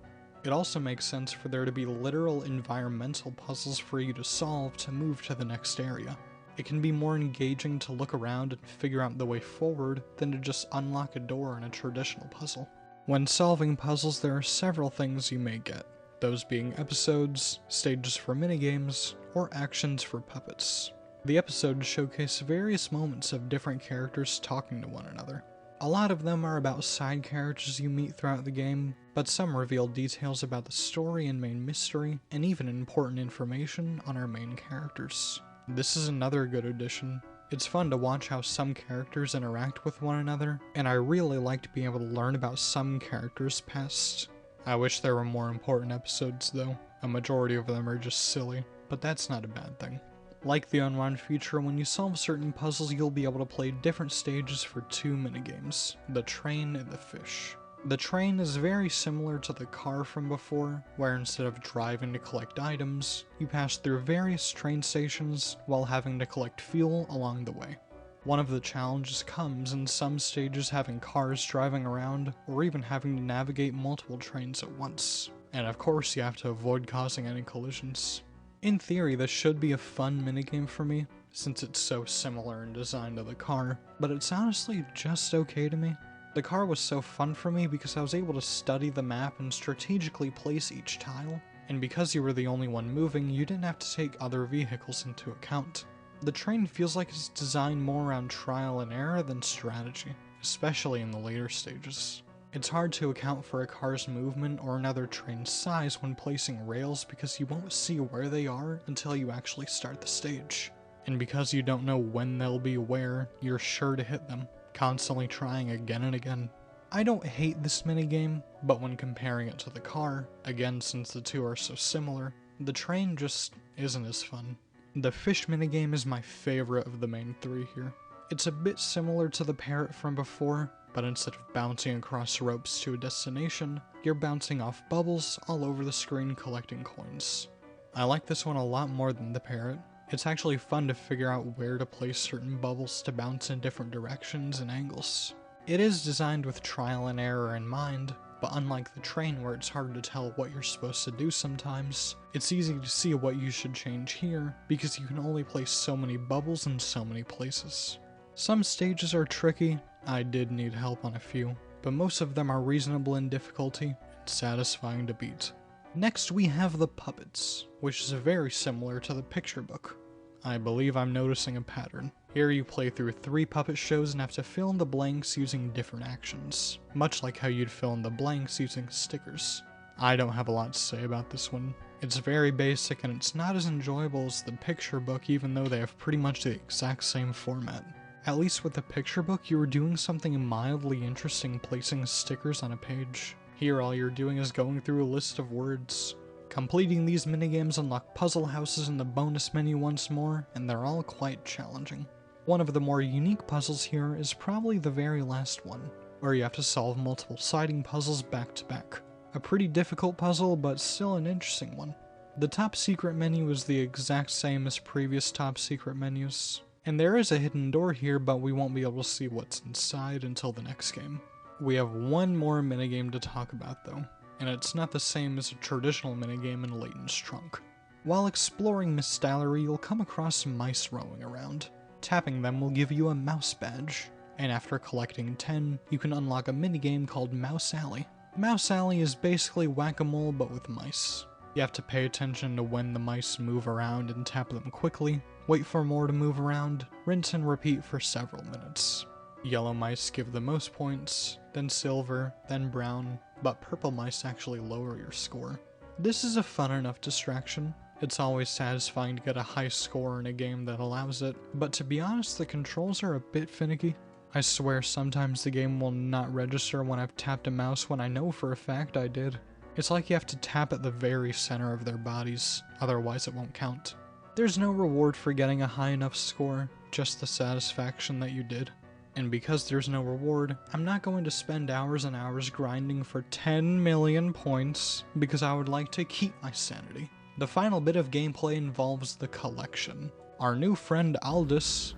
S1: It also makes sense for there to be literal environmental puzzles for you to solve to move to the next area. It can be more engaging to look around and figure out the way forward than to just unlock a door in a traditional puzzle. When solving puzzles, there are several things you may get, those being episodes, stages for minigames, or actions for puppets. The episodes showcase various moments of different characters talking to one another. A lot of them are about side characters you meet throughout the game, but some reveal details about the story and main mystery, and even important information on our main characters. This is another good addition. It's fun to watch how some characters interact with one another, and I really liked being able to learn about some characters' past. I wish there were more important episodes though. A majority of them are just silly, but that's not a bad thing. Like the Unwound Future, when you solve certain puzzles you'll be able to play different stages for 2 minigames, the train and the fish. The train is very similar to the car from before, where instead of driving to collect items, you pass through various train stations while having to collect fuel along the way. One of the challenges comes in some stages having cars driving around, or even having to navigate multiple trains at once. And of course you have to avoid causing any collisions. In theory, this should be a fun minigame for me, since it's so similar in design to the car, but it's honestly just okay to me. The car was so fun for me because I was able to study the map and strategically place each tile, and because you were the only one moving, you didn't have to take other vehicles into account. The train feels like it's designed more around trial and error than strategy, especially in the later stages. It's hard to account for a car's movement or another train's size when placing rails because you won't see where they are until you actually start the stage. And because you don't know when they'll be where, you're sure to hit them, constantly trying again and again. I don't hate this minigame, but when comparing it to the car, again since the two are so similar, the train just isn't as fun. The fish minigame is my favorite of the main 3 here. It's a bit similar to the parrot from before, but instead of bouncing across ropes to a destination, you're bouncing off bubbles all over the screen collecting coins. I like this one a lot more than the parrot. It's actually fun to figure out where to place certain bubbles to bounce in different directions and angles. It is designed with trial and error in mind, but unlike the train where it's hard to tell what you're supposed to do sometimes, it's easy to see what you should change here because you can only place so many bubbles in so many places. Some stages are tricky, I did need help on a few, but most of them are reasonable in difficulty and satisfying to beat. Next we have the puppets, which is very similar to the picture book. I believe I'm noticing a pattern. Here you play through 3 puppet shows and have to fill in the blanks using different actions, much like how you'd fill in the blanks using stickers. I don't have a lot to say about this one. It's very basic and it's not as enjoyable as the picture book even though they have pretty much the exact same format. At least with the picture book you were doing something mildly interesting placing stickers on a page. Here all you're doing is going through a list of words. Completing these minigames unlock puzzle houses in the bonus menu once more, and they're all quite challenging. One of the more unique puzzles here is probably the very last one, where you have to solve multiple siding puzzles back to back. A pretty difficult puzzle, but still an interesting one. The top secret menu is the exact same as previous top secret menus, and there is a hidden door here, but we won't be able to see what's inside until the next game. We have one more minigame to talk about though, and it's not the same as a traditional minigame in Layton's trunk. While exploring Miss Stalery, you'll come across mice roaming around. Tapping them will give you a mouse badge, and after collecting 10, you can unlock a minigame called Mouse Alley. Mouse Alley is basically whack-a-mole but with mice. You have to pay attention to when the mice move around and tap them quickly, wait for more to move around, rinse and repeat for several minutes. Yellow mice give the most points, then silver, then brown, but purple mice actually lower your score. This is a fun enough distraction. It's always satisfying to get a high score in a game that allows it, but to be honest, the controls are a bit finicky. I swear sometimes the game will not register when I've tapped a mouse when I know for a fact I did. It's like you have to tap at the very center of their bodies, otherwise it won't count. There's no reward for getting a high enough score, just the satisfaction that you did. And because there's no reward, I'm not going to spend hours and hours grinding for 10 million points because I would like to keep my sanity. The final bit of gameplay involves the collection. Our new friend Aldous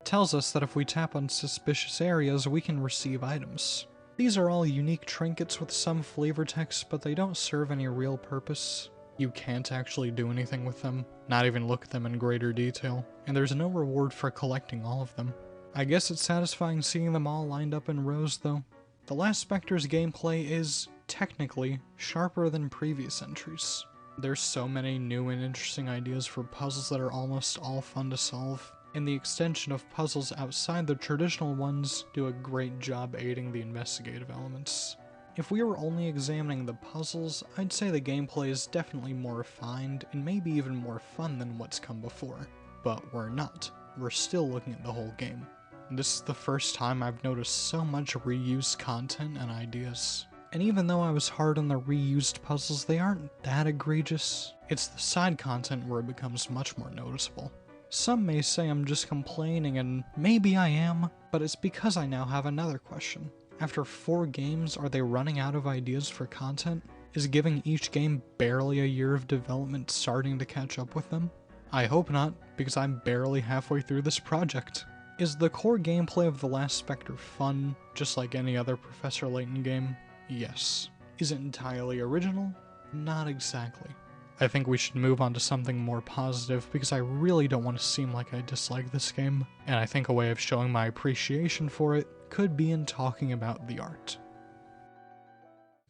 S1: tells us that if we tap on suspicious areas, we can receive items. These are all unique trinkets with some flavor text, but they don't serve any real purpose. You can't actually do anything with them, not even look at them in greater detail, and there's no reward for collecting all of them. I guess it's satisfying seeing them all lined up in rows though. The last Specter's gameplay is, technically, sharper than previous entries. There's so many new and interesting ideas for puzzles that are almost all fun to solve, and the extension of puzzles outside the traditional ones do a great job aiding the investigative elements. If we were only examining the puzzles, I'd say the gameplay is definitely more refined and maybe even more fun than what's come before. But we're not. We're still looking at the whole game. This is the first time I've noticed so much reused content and ideas. And even though I was hard on the reused puzzles, they aren't that egregious. It's the side content where it becomes much more noticeable. Some may say I'm just complaining, and maybe I am, but it's because I now have another question. After 4 games, are they running out of ideas for content? Is giving each game barely a year of development starting to catch up with them? I hope not, because I'm barely halfway through this project. Is the core gameplay of The Last Specter fun, just like any other Professor Layton game? Yes. Is it entirely original? Not exactly. I think we should move on to something more positive because I really don't want to seem like I dislike this game, and I think a way of showing my appreciation for it could be in talking about the art.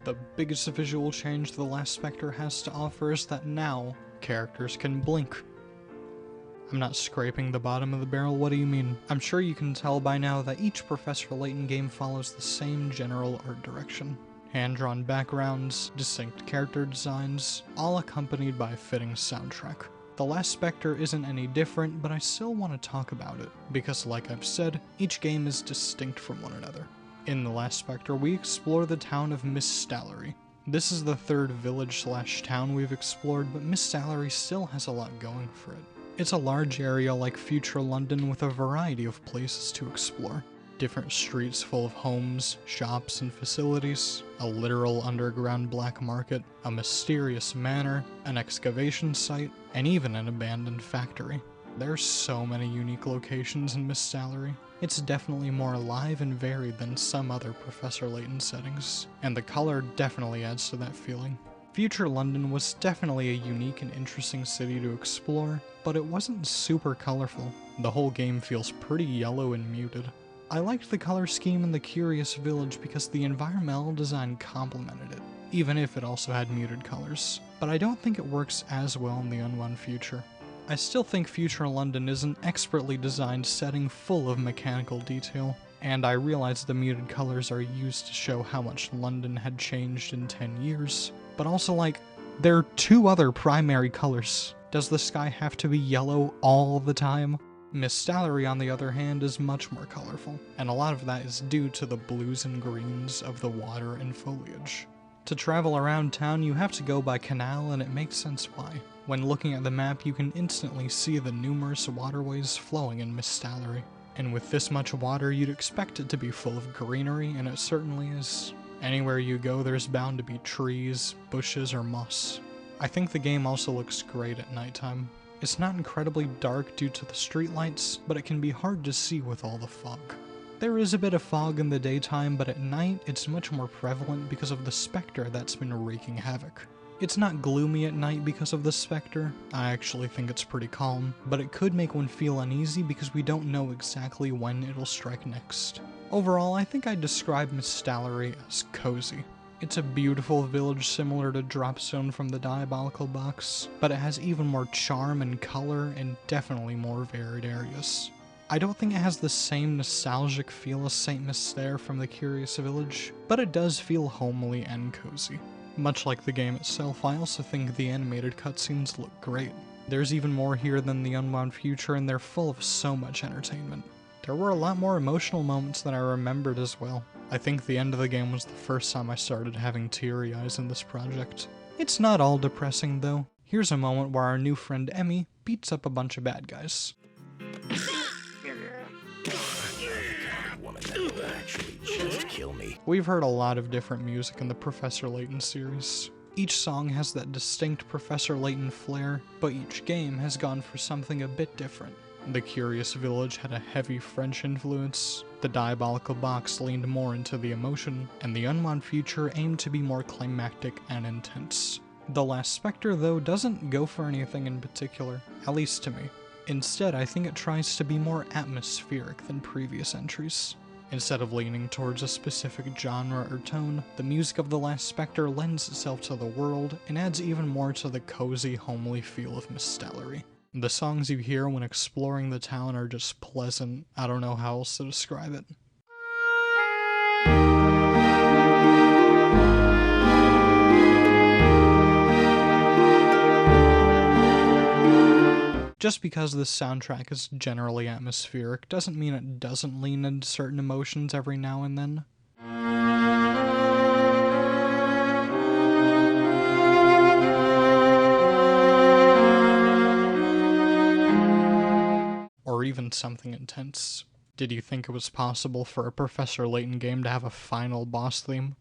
S1: The biggest visual change The Last Specter has to offer is that now, characters can blink. I'm not scraping the bottom of the barrel, what do you mean? I'm sure you can tell by now that each Professor Layton game follows the same general art direction. Hand-drawn backgrounds, distinct character designs, all accompanied by a fitting soundtrack. The Last Specter isn't any different, but I still want to talk about it, because like I've said, each game is distinct from one another. In The Last Specter, we explore the town of Miss Stalery. This is the 3rd village/town we've explored, but Miss Stalery still has a lot going for it. It's a large area like future London with a variety of places to explore. Different streets full of homes, shops, and facilities, a literal underground black market, a mysterious manor, an excavation site, and even an abandoned factory. There's so many unique locations in Miss Stalery. It's definitely more alive and varied than some other Professor Layton settings, and the color definitely adds to that feeling. Future London was definitely a unique and interesting city to explore, but it wasn't super colorful. The whole game feels pretty yellow and muted. I liked the color scheme in the Curious Village because the environmental design complemented it, even if it also had muted colors, but I don't think it works as well in the Unwound Future. I still think Future London is an expertly designed setting full of mechanical detail, and I realize the muted colors are used to show how much London had changed in 10 years, but also there are 2 other primary colors. Does the sky have to be yellow all the time? Miss Stalery, on the other hand, is much more colorful, and a lot of that is due to the blues and greens of the water and foliage. To travel around town, you have to go by canal, and it makes sense why. When looking at the map, you can instantly see the numerous waterways flowing in Miss Stalery. And with this much water, you'd expect it to be full of greenery, and it certainly is. Anywhere you go, there's bound to be trees, bushes, or moss. I think the game also looks great at nighttime. It's not incredibly dark due to the streetlights, but it can be hard to see with all the fog. There is a bit of fog in the daytime, but at night it's much more prevalent because of the Specter that's been wreaking havoc. It's not gloomy at night because of the Specter. I actually think it's pretty calm, but it could make one feel uneasy because we don't know exactly when it'll strike next. Overall, I think I'd describe Miss Stalery as cozy. It's a beautiful village similar to Dropzone from the Diabolical Box, but it has even more charm and color and definitely more varied areas. I don't think it has the same nostalgic feel as St. Mystere from the Curious Village, but it does feel homely and cozy. Much like the game itself, I also think the animated cutscenes look great. There's even more here than the Unwound Future, and they're full of so much entertainment. There were a lot more emotional moments than I remembered as well. I think the end of the game was the first time I started having teary eyes in this project. It's not all depressing though. Here's a moment where our new friend Emmy beats up a bunch of bad guys. We've heard a lot of different music in the Professor Layton series. Each song has that distinct Professor Layton flair, but each game has gone for something a bit different. The Curious Village had a heavy French influence, the Diabolical Box leaned more into the emotion, and the Unwound Future aimed to be more climactic and intense. The last Specter, though, doesn't go for anything in particular, at least to me. Instead, I think it tries to be more atmospheric than previous entries. Instead of leaning towards a specific genre or tone, the music of the last Specter lends itself to the world and adds even more to the cozy, homely feel of Miss Stalery. The songs you hear when exploring the town are just pleasant. I don't know how else to describe it. Just because the soundtrack is generally atmospheric doesn't mean it doesn't lean into certain emotions every now and then. Or even something intense. Did you think it was possible for a Professor Layton game to have a final boss theme?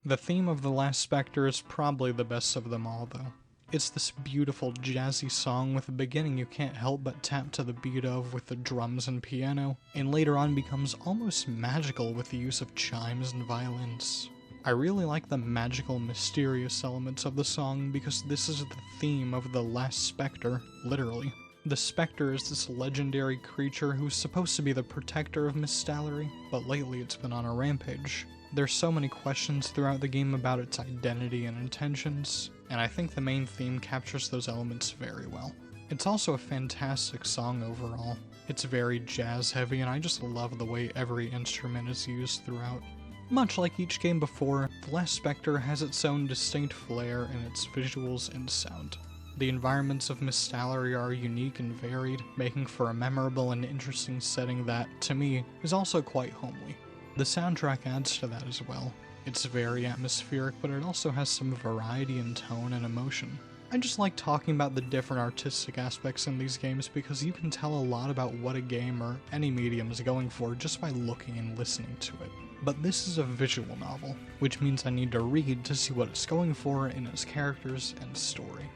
S1: The theme of The Last Specter is probably the best of them all, though. It's this beautiful jazzy song with a beginning you can't help but tap to the beat of with the drums and piano, and later on becomes almost magical with the use of chimes and violins. I really like the magical, mysterious elements of the song because this is the theme of The Last Specter, literally. The Specter is this legendary creature who's supposed to be the protector of Miss Stalery, but lately it's been on a rampage. There's so many questions throughout the game about its identity and intentions, and I think the main theme captures those elements very well. It's also a fantastic song overall. It's very jazz heavy, and I just love the way every instrument is used throughout. Much like each game before, The Last Specter has its own distinct flair in its visuals and sound. The environments of Miss Stalery are unique and varied, making for a memorable and interesting setting that, to me, is also quite homely. The soundtrack adds to that as well. It's very atmospheric, but it also has some variety in tone and emotion. I just like talking about the different artistic aspects in these games because you can tell a lot about what a game or any medium is going for just by looking and listening to it. but this is a visual novel, which means I need to read to see what it's going for in its characters and story.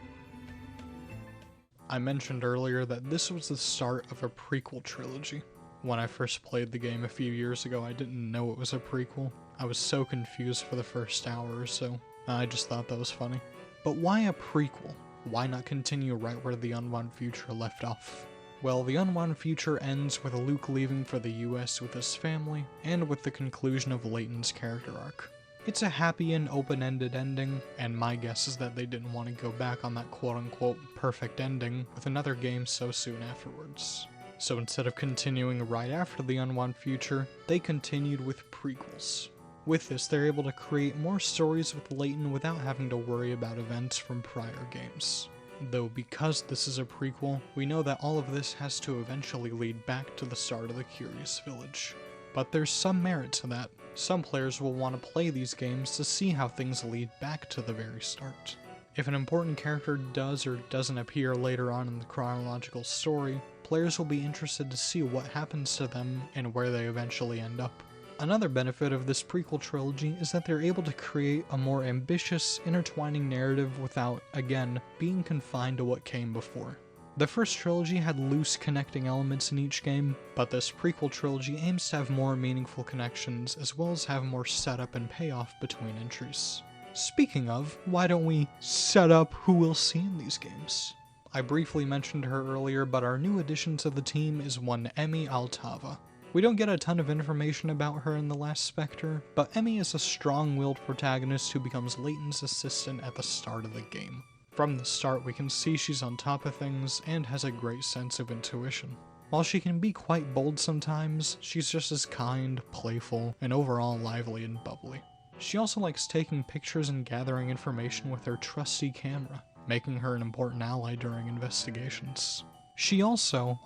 S1: I mentioned earlier that this was the start of a prequel trilogy. When I first played the game a few years ago, I didn't know it was a prequel. I was so confused for the first hour or so. I just thought that was funny. But why a prequel? Why not continue right where the Unwound Future left off? Well, the Unwound Future ends with Luke leaving for the US with his family, and with the conclusion of Layton's character arc. It's a happy and open-ended ending, and my guess is that they didn't want to go back on that quote-unquote perfect ending with another game so soon afterwards. So instead of continuing right after the Unwound Future, they continued with prequels. With this, they're able to create more stories with Layton without having to worry about events from prior games. Though because this is a prequel, we know that all of this has to eventually lead back to the start of the Curious Village. But there's some merit to that. Some players will want to play these games to see how things lead back to the very start. If an important character does or doesn't appear later on in the chronological story, players will be interested to see what happens to them and where they eventually end up. Another benefit of this prequel trilogy is that they're able to create a more ambitious, intertwining narrative without, again, being confined to what came before. The first trilogy had loose connecting elements in each game, but this prequel trilogy aims to have more meaningful connections as well as have more setup and payoff between entries. Speaking of, why don't we set up who we'll see in these games? I briefly mentioned her earlier, but our new addition to the team is one Emmy Altava. We don't get a ton of information about her in the last Specter, but Emmy is a strong-willed protagonist who becomes Layton's assistant at the start of the game. From the start, we can see she's on top of things and has a great sense of intuition. While she can be quite bold sometimes, she's just as kind, playful, and overall lively and bubbly. She also likes taking pictures and gathering information with her trusty camera, making her an important ally during investigations. She also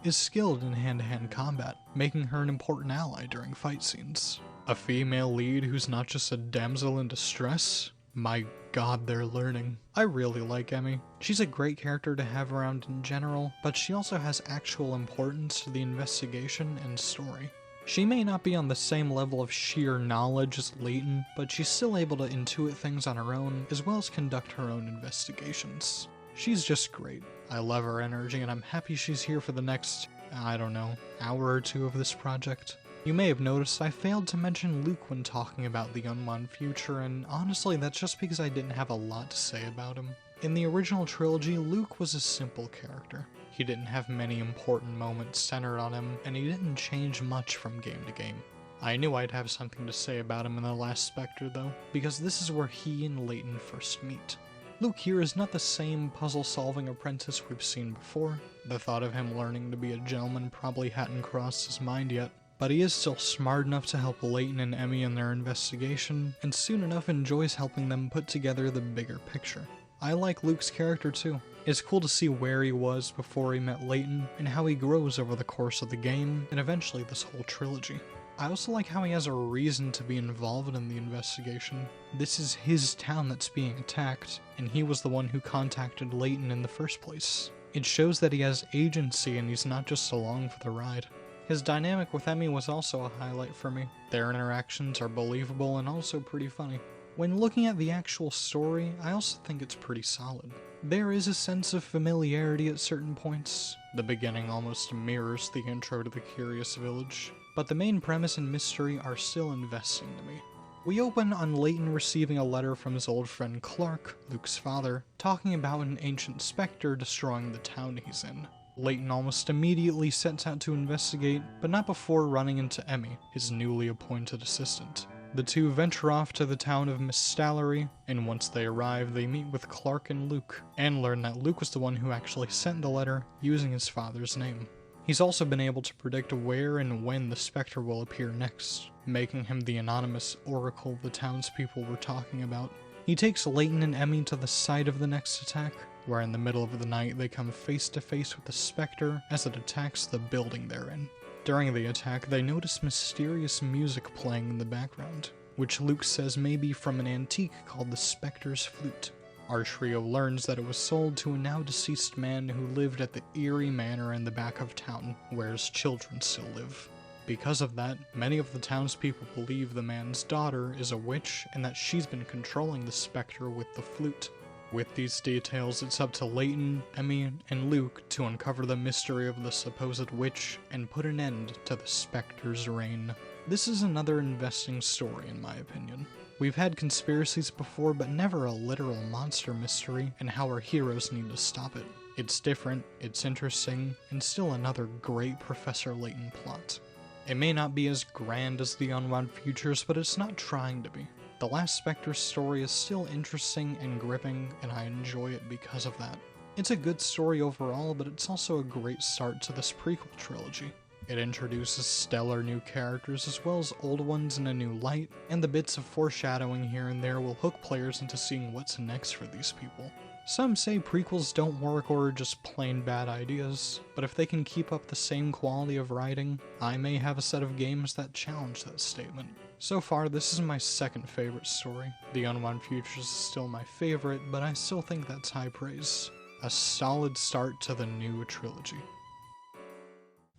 S1: is skilled in hand-to-hand combat, making her an important ally during fight scenes. A female lead who's not just a damsel in distress? My god, they're learning. I really like Emmy. She's a great character to have around in general, but she also has actual importance to the investigation and story. She may not be on the same level of sheer knowledge as Layton, but she's still able to intuit things on her own, as well as conduct her own investigations. She's just great. I love her energy, and I'm happy she's here for the next, hour or two of this project. You may have noticed I failed to mention Luke when talking about the Unwound Future, and honestly that's just because I didn't have a lot to say about him. In the original trilogy, Luke was a simple character. He didn't have many important moments centered on him, and he didn't change much from game to game. I knew I'd have something to say about him in the last Specter though, because this is where he and Layton first meet. Luke here is not the same puzzle-solving apprentice we've seen before. The thought of him learning to be a gentleman probably hadn't crossed his mind yet, but he is still smart enough to help Layton and Emmy in their investigation, and soon enough enjoys helping them put together the bigger picture. I like Luke's character too. It's cool to see where he was before he met Layton, and how he grows over the course of the game, and eventually this whole trilogy. I also like how he has a reason to be involved in the investigation. This is his town that's being attacked, and he was the one who contacted Layton in the first place. It shows that he has agency and he's not just along for the ride. His dynamic with Emmy was also a highlight for me. Their interactions are believable and also pretty funny. When looking at the actual story, I also think it's pretty solid. There is a sense of familiarity at certain points. The beginning almost mirrors the intro to the Curious Village, but the main premise and mystery are still investing to me. We open on Layton receiving a letter from his old friend Clark, Luke's father, talking about an ancient specter destroying the town he's in. Layton almost immediately sets out to investigate, but not before running into Emmy, his newly appointed assistant. The two venture off to the town of Mistallery, and once they arrive, they meet with Clark and Luke, and learn that Luke was the one who actually sent the letter using his father's name. He's also been able to predict where and when the Spectre will appear next, making him the anonymous oracle the townspeople were talking about. He takes Layton and Emmy to the site of the next attack, where in the middle of the night they come face to face with the Spectre as it attacks the building they're in. During the attack, they notice mysterious music playing in the background, which Luke says may be from an antique called the Spectre's Flute. Our trio learns that it was sold to a now-deceased man who lived at the eerie manor in the back of town, where his children still live. Because of that, many of the townspeople believe the man's daughter is a witch and that she's been controlling the Specter with the flute. With these details, it's up to Layton, Emmy, and Luke to uncover the mystery of the supposed witch and put an end to the Specter's reign. This is another investing story in my opinion. We've had conspiracies before, but never a literal monster mystery and how our heroes need to stop it. It's different, it's interesting, and still another great Professor Layton plot. It may not be as grand as the Unwound Futures, but it's not trying to be. The last Specter story is still interesting and gripping, and I enjoy it because of that. It's a good story overall, but it's also a great start to this prequel trilogy. It introduces stellar new characters as well as old ones in a new light, and the bits of foreshadowing here and there will hook players into seeing what's next for these people. Some say prequels don't work or are just plain bad ideas, but if they can keep up the same quality of writing, I may have a set of games that challenge that statement. So far, this is my second favorite story. The Unwound Futures is still my favorite, but I still think that's high praise. A solid start to the new trilogy.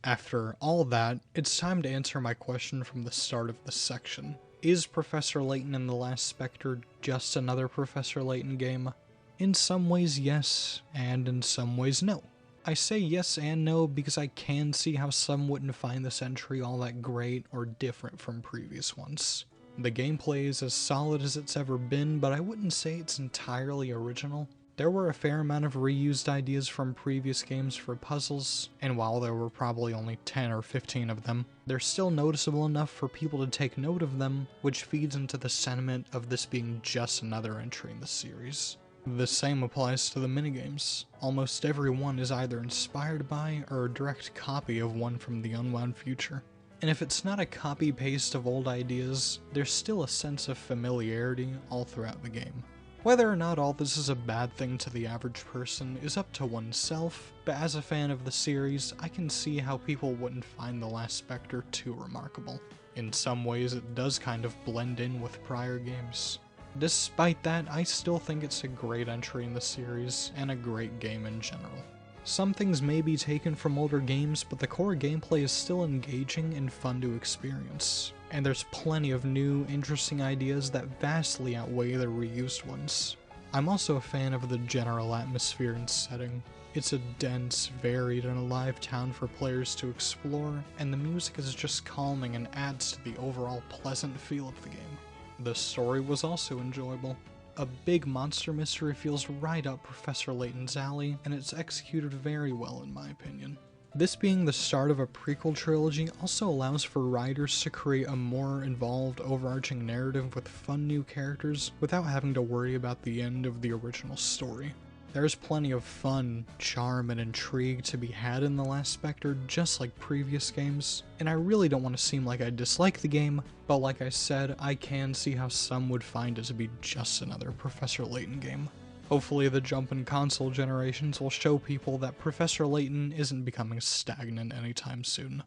S1: After all that, it's time to answer my question from the start of this section. Is Professor Layton and the Last Specter just another Professor Layton game? In some ways yes, and in some ways no. I say yes and no because I can see how some wouldn't find this entry all that great or different from previous ones. The gameplay is as solid as it's ever been, but I wouldn't say it's entirely original. There were a fair amount of reused ideas from previous games for puzzles, and while there were probably only 10 or 15 of them, they're still noticeable enough for people to take note of them, which feeds into the sentiment of this being just another entry in the series. The same applies to the minigames. Almost every one is either inspired by or a direct copy of one from the Unwound Future. And if it's not a copy-paste of old ideas, there's still a sense of familiarity all throughout the game. Whether or not all this is a bad thing to the average person is up to oneself, but as a fan of the series, I can see how people wouldn't find The Last Specter too remarkable. In some ways, it does kind of blend in with prior games. Despite that, I still think it's a great entry in the series, and a great game in general. Some things may be taken from older games, but the core gameplay is still engaging and fun to experience. And there's plenty of new, interesting ideas that vastly outweigh the reused ones. I'm also a fan of the general atmosphere and setting. It's a dense, varied, and alive town for players to explore, and the music is just calming and adds to the overall pleasant feel of the game. The story was also enjoyable. A big monster mystery feels right up Professor Layton's alley, and it's executed very well in my opinion. This being the start of a prequel trilogy also allows for writers to create a more involved, overarching narrative with fun new characters without having to worry about the end of the original story. There's plenty of fun, charm, and intrigue to be had in The Last Specter, just like previous games, and I really don't want to seem like I dislike the game, but like I said, I can see how some would find it to be just another Professor Layton game. Hopefully the jump in console generations will show people that Professor Layton isn't becoming stagnant anytime soon.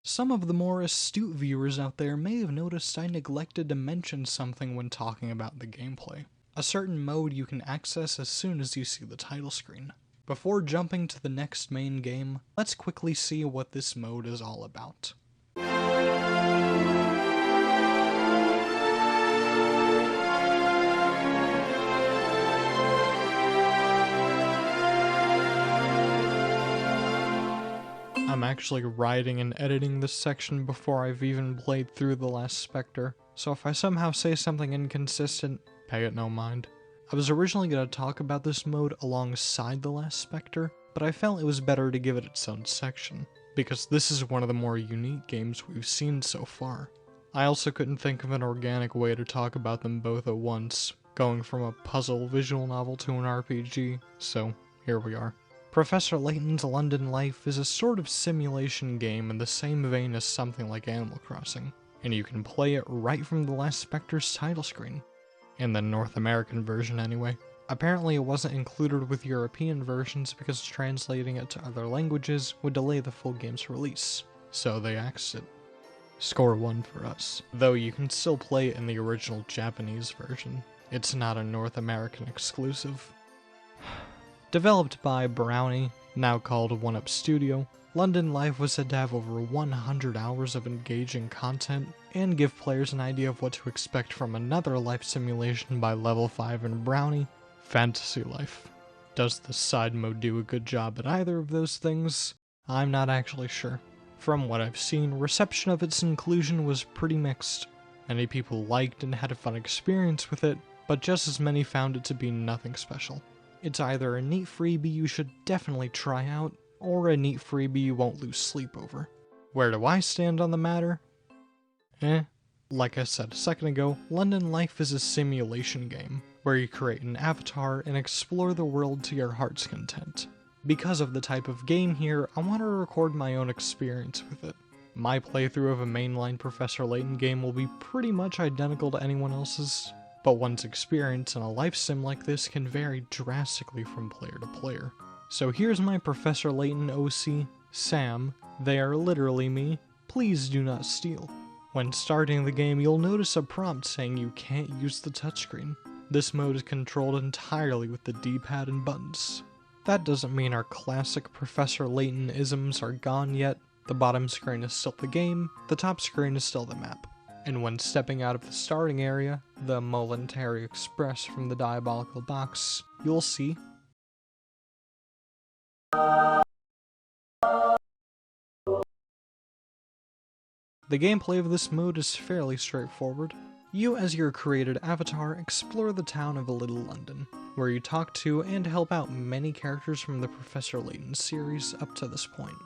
S1: Some of the more astute viewers out there may have noticed I neglected to mention something when talking about the gameplay. A certain mode you can access as soon as you see the title screen. Before jumping to the next main game, let's quickly see what this mode is all about. I'm actually writing and editing this section before I've even played through The Last Specter, so if I somehow say something inconsistent, pay it no mind. I was originally going to talk about this mode alongside The Last Specter, but I felt it was better to give it its own section, because this is one of the more unique games we've seen so far. I also couldn't think of an organic way to talk about them both at once, going from a puzzle visual novel to an RPG, so here we are. Professor Layton's London Life is a sort of simulation game in the same vein as something like Animal Crossing, and you can play it right from The Last Specter's title screen. In the North American version anyway. Apparently it wasn't included with European versions because translating it to other languages would delay the full game's release, so they axed it. Score 1 for us, though you can still play it in the original Japanese version. It's not a North American exclusive. Developed by Brownie, now called 1UP Studio, London Life was said to have over 100 hours of engaging content and give players an idea of what to expect from another life simulation by level 5 in Brownie, Fantasy Life. Does the side mode do a good job at either of those things? I'm not actually sure. From what I've seen, reception of its inclusion was pretty mixed. Many people liked and had a fun experience with it, but just as many found it to be nothing special. It's either a neat freebie you should definitely try out, or a neat freebie you won't lose sleep over. Where do I stand on the matter? Like I said a second ago, London Life is a simulation game, where you create an avatar and explore the world to your heart's content. Because of the type of game here, I want to record my own experience with it. My playthrough of a mainline Professor Layton game will be pretty much identical to anyone else's, but one's experience in a life sim like this can vary drastically from player to player. So here's my Professor Layton OC, Sam, they are literally me, please do not steal. When starting the game, you'll notice a prompt saying you can't use the touchscreen. This mode is controlled entirely with the D-pad and buttons. That doesn't mean our classic Professor Layton-isms are gone yet. The bottom screen is still the game, the top screen is still the map. And when stepping out of the starting area, the momentary express from the Diabolical Box, you'll see the gameplay of this mode is fairly straightforward. You, as your created avatar, explore the town of Little London, where you talk to and help out many characters from the Professor Layton series up to this point.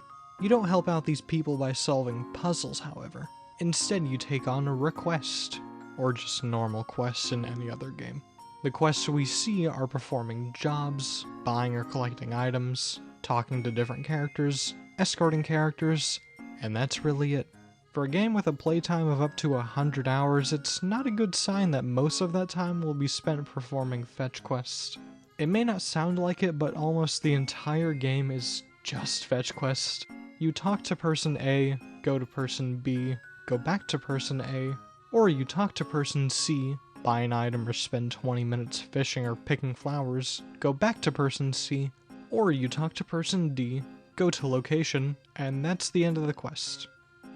S1: You don't help out these people by solving puzzles, however. Instead, you take on a request, or just normal quests in any other game. The quests we see are performing jobs, buying or collecting items, talking to different characters, escorting characters, and that's really it. For a game with a playtime of up to 100 hours, it's not a good sign that most of that time will be spent performing fetch quests. It may not sound like it, but almost the entire game is just fetch quests. You talk to person A, go to person B, go back to person A, or you talk to person C, buy an item or spend 20 minutes fishing or picking flowers, go back to person C, or you talk to person D, go to location, and that's the end of the quest.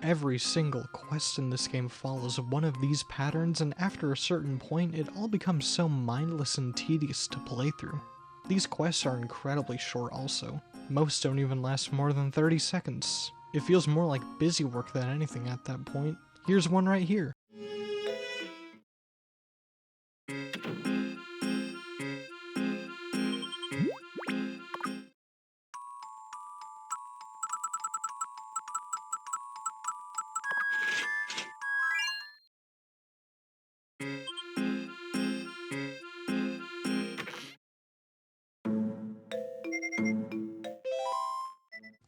S1: Every single quest in this game follows one of these patterns, and after a certain point, it all becomes so mindless and tedious to play through. These quests are incredibly short also. Most don't even last more than 30 seconds. It feels more like busy work than anything at that point. Here's one right here.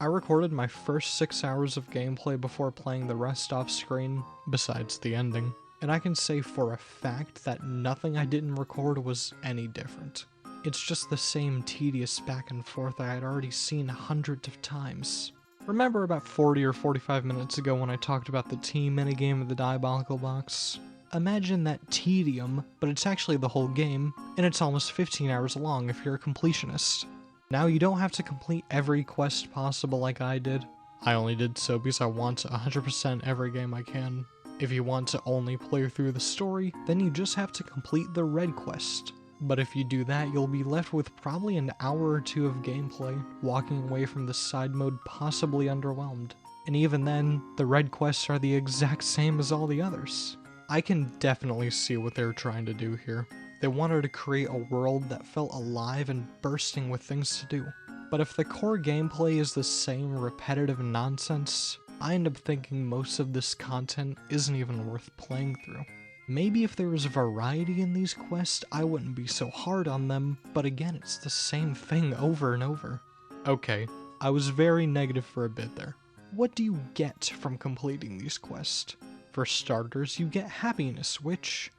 S1: I recorded my first 6 hours of gameplay before playing the rest off screen, besides the ending, and I can say for a fact that nothing I didn't record was any different. It's just the same tedious back and forth I had already seen hundreds of times. Remember about 40 or 45 minutes ago when I talked about the team minigame of the Diabolical Box? Imagine that tedium, but it's actually the whole game, and it's almost 15 hours long if you're a completionist. Now you don't have to complete every quest possible like I did. I only did so because I want to 100% every game I can. If you want to only play through the story, then you just have to complete the red quest. But if you do that, you'll be left with probably an hour or two of gameplay, walking away from the side mode possibly underwhelmed. And even then, the red quests are the exact same as all the others. I can definitely see what they're trying to do here. They wanted to create a world that felt alive and bursting with things to do. But if the core gameplay is the same repetitive nonsense, I end up thinking most of this content isn't even worth playing through. Maybe if there was variety in these quests, I wouldn't be so hard on them, but again, it's the same thing over and over. Okay, I was very negative for a bit there. What do you get from completing these quests? For starters, you get happiness, which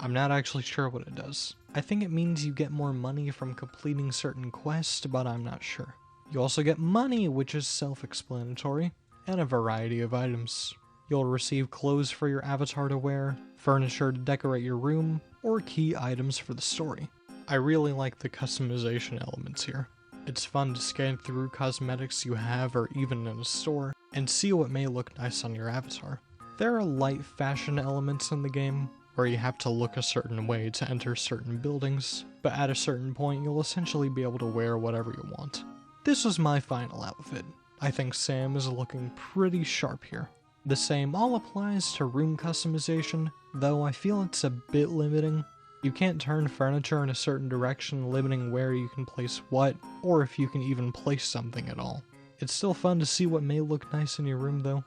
S1: I'm not actually sure what it does. I think it means you get more money from completing certain quests, but I'm not sure. You also get money, which is self-explanatory, and a variety of items. You'll receive clothes for your avatar to wear, furniture to decorate your room, or key items for the story. I really like the customization elements here. It's fun to scan through cosmetics you have or even in a store, and see what may look nice on your avatar. There are light fashion elements in the game, where you have to look a certain way to enter certain buildings, but at a certain point you'll essentially be able to wear whatever you want. This was my final outfit. I think Sam is looking pretty sharp here. The same all applies to room customization, though I feel it's a bit limiting. You can't turn furniture in a certain direction, limiting where you can place what, or if you can even place something at all. It's still fun to see what may look nice in your room though.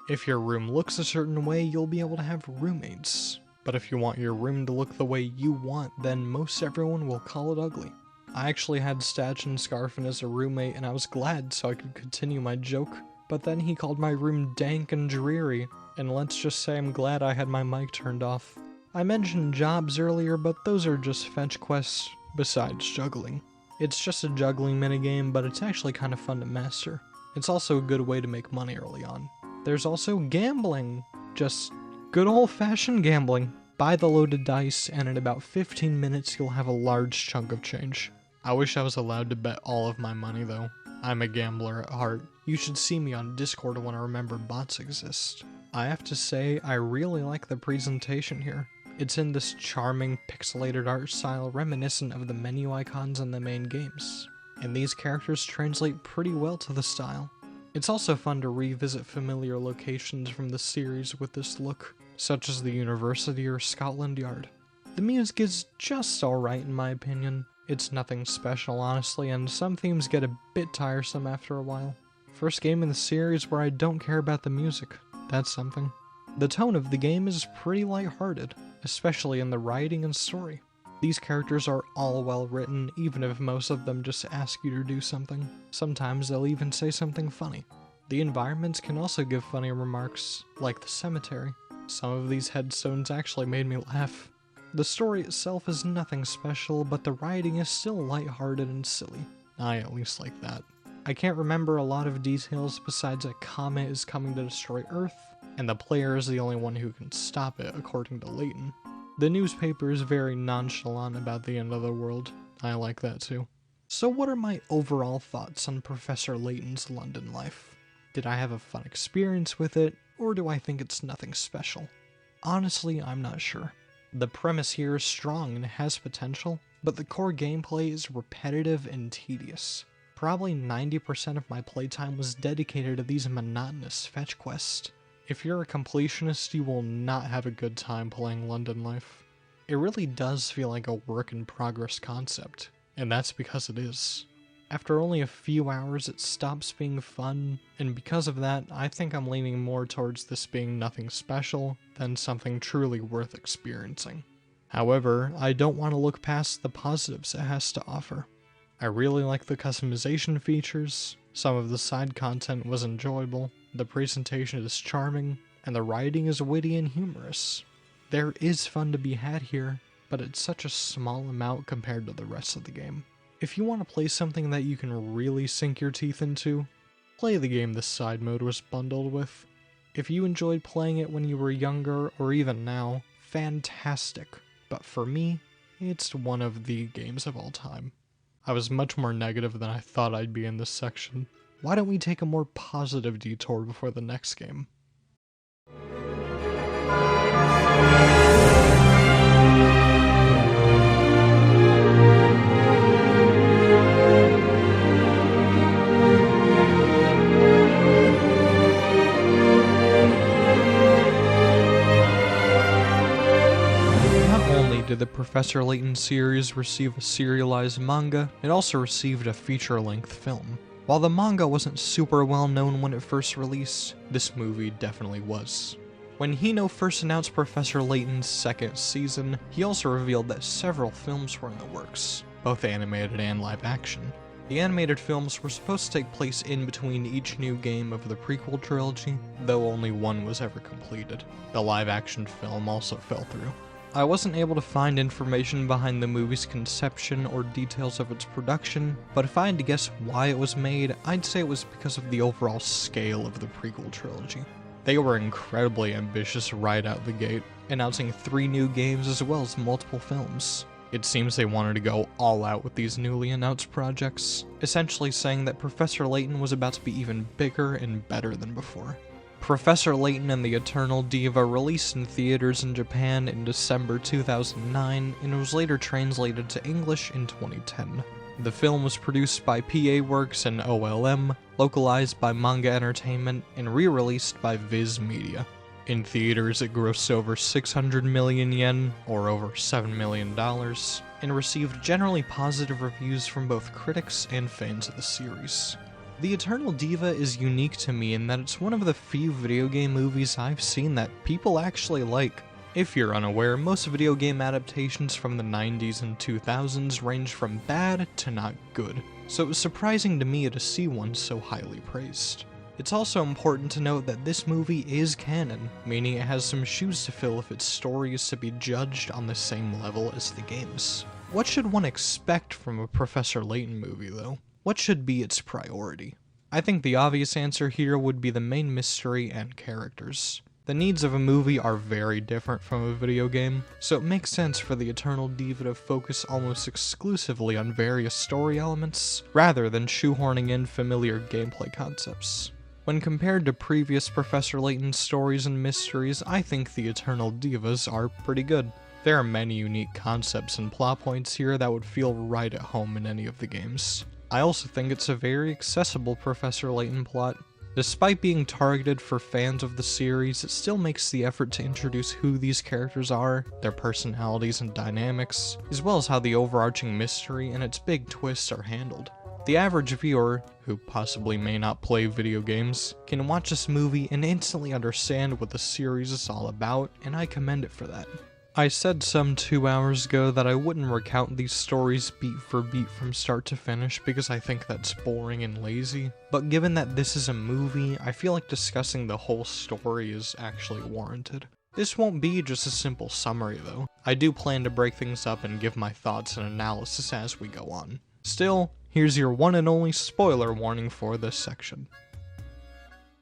S1: If your room looks a certain way, you'll be able to have roommates. But if you want your room to look the way you want, then most everyone will call it ugly. I actually had Statch and Scarfin as a roommate, and I was glad so I could continue my joke, but then he called my room dank and dreary, and let's just say I'm glad I had my mic turned off. I mentioned jobs earlier, but those are just fetch quests, besides juggling. It's just a juggling minigame, but it's actually kind of fun to master. It's also a good way to make money early on. There's also gambling, just good old-fashioned gambling. Buy the loaded dice, and in about 15 minutes you'll have a large chunk of change. I wish I was allowed to bet all of my money though. I'm a gambler at heart. You should see me on Discord when I remember bots exist. I have to say, I really like the presentation here. It's in this charming pixelated art style reminiscent of the menu icons in the main games, and these characters translate pretty well to the style. It's also fun to revisit familiar locations from the series with this look, such as the University or Scotland Yard. The music is just alright in my opinion. It's nothing special honestly, and some themes get a bit tiresome after a while. First game in the series where I don't care about the music. That's something. The tone of the game is pretty lighthearted, especially in the writing and story. These characters are all well written, even if most of them just ask you to do something. Sometimes they'll even say something funny. The environments can also give funny remarks, like the cemetery. Some of these headstones actually made me laugh. The story itself is nothing special, but the writing is still lighthearted and silly. I at least like that. I can't remember a lot of details besides a comet is coming to destroy Earth, and the player is the only one who can stop it, according to Layton. The newspaper is very nonchalant about the end of the world. I like that too. So what are my overall thoughts on Professor Layton's London life? Did I have a fun experience with it, or do I think it's nothing special? Honestly, I'm not sure. The premise here is strong and has potential, but the core gameplay is repetitive and tedious. Probably 90% of my playtime was dedicated to these monotonous fetch quests. If you're a completionist, you will not have a good time playing London Life. It really does feel like a work-in-progress concept, and that's because it is. After only a few hours, it stops being fun, and because of that, I think I'm leaning more towards this being nothing special than something truly worth experiencing. However, I don't want to look past the positives it has to offer. I really like the customization features, some of the side content was enjoyable, the presentation is charming, and the writing is witty and humorous. There is fun to be had here, but it's such a small amount compared to the rest of the game. If you want to play something that you can really sink your teeth into, play the game this side mode was bundled with. If you enjoyed playing it when you were younger, or even now, fantastic. But for me, it's one of the games of all time. I was much more negative than I thought I'd be in this section. Why don't we take a more positive detour before the next game? Did the Professor Layton series receive a serialized manga, it also received a feature-length film. While the manga wasn't super well known when it first released, this movie definitely was. When Hino first announced Professor Layton's second season, he also revealed that several films were in the works, both animated and live action. The animated films were supposed to take place in between each new game of the prequel trilogy, though only one was ever completed. The live action film also fell through. I wasn't able to find information behind the movie's conception or details of its production, but if I had to guess why it was made, I'd say it was because of the overall scale of the prequel trilogy. They were incredibly ambitious right out the gate, announcing 3 new games as well as multiple films. It seems they wanted to go all out with these newly announced projects, essentially saying that Professor Layton was about to be even bigger and better than before. Professor Layton and the Eternal Diva released in theaters in Japan in December 2009 and was later translated to English in 2010. The film was produced by PA Works and OLM, localized by Manga Entertainment, and re-released by Viz Media. In theaters, it grossed over 600 million yen, or over $7 million, and received generally positive reviews from both critics and fans of the series. The Eternal Diva is unique to me in that it's one of the few video game movies I've seen that people actually like. If you're unaware, most video game adaptations from the 90s and 2000s range from bad to not good, so it was surprising to me to see one so highly praised. It's also important to note that this movie is canon, meaning it has some shoes to fill if its story is to be judged on the same level as the games. What should one expect from a Professor Layton movie, though? What should be its priority? I think the obvious answer here would be the main mystery and characters. The needs of a movie are very different from a video game, so it makes sense for the Eternal Diva to focus almost exclusively on various story elements, rather than shoehorning in familiar gameplay concepts. When compared to previous Professor Layton stories and mysteries, I think the Eternal Divas are pretty good. There are many unique concepts and plot points here that would feel right at home in any of the games. I also think it's a very accessible Professor Layton plot. Despite being targeted for fans of the series, it still makes the effort to introduce who these characters are, their personalities and dynamics, as well as how the overarching mystery and its big twists are handled. The average viewer, who possibly may not play video games, can watch this movie and instantly understand what the series is all about, and I commend it for that. I said some 2 hours ago that I wouldn't recount these stories beat for beat from start to finish because I think that's boring and lazy, but given that this is a movie, I feel like discussing the whole story is actually warranted. This won't be just a simple summary though. I do plan to break things up and give my thoughts and analysis as we go on. Still, here's your one and only spoiler warning for this section.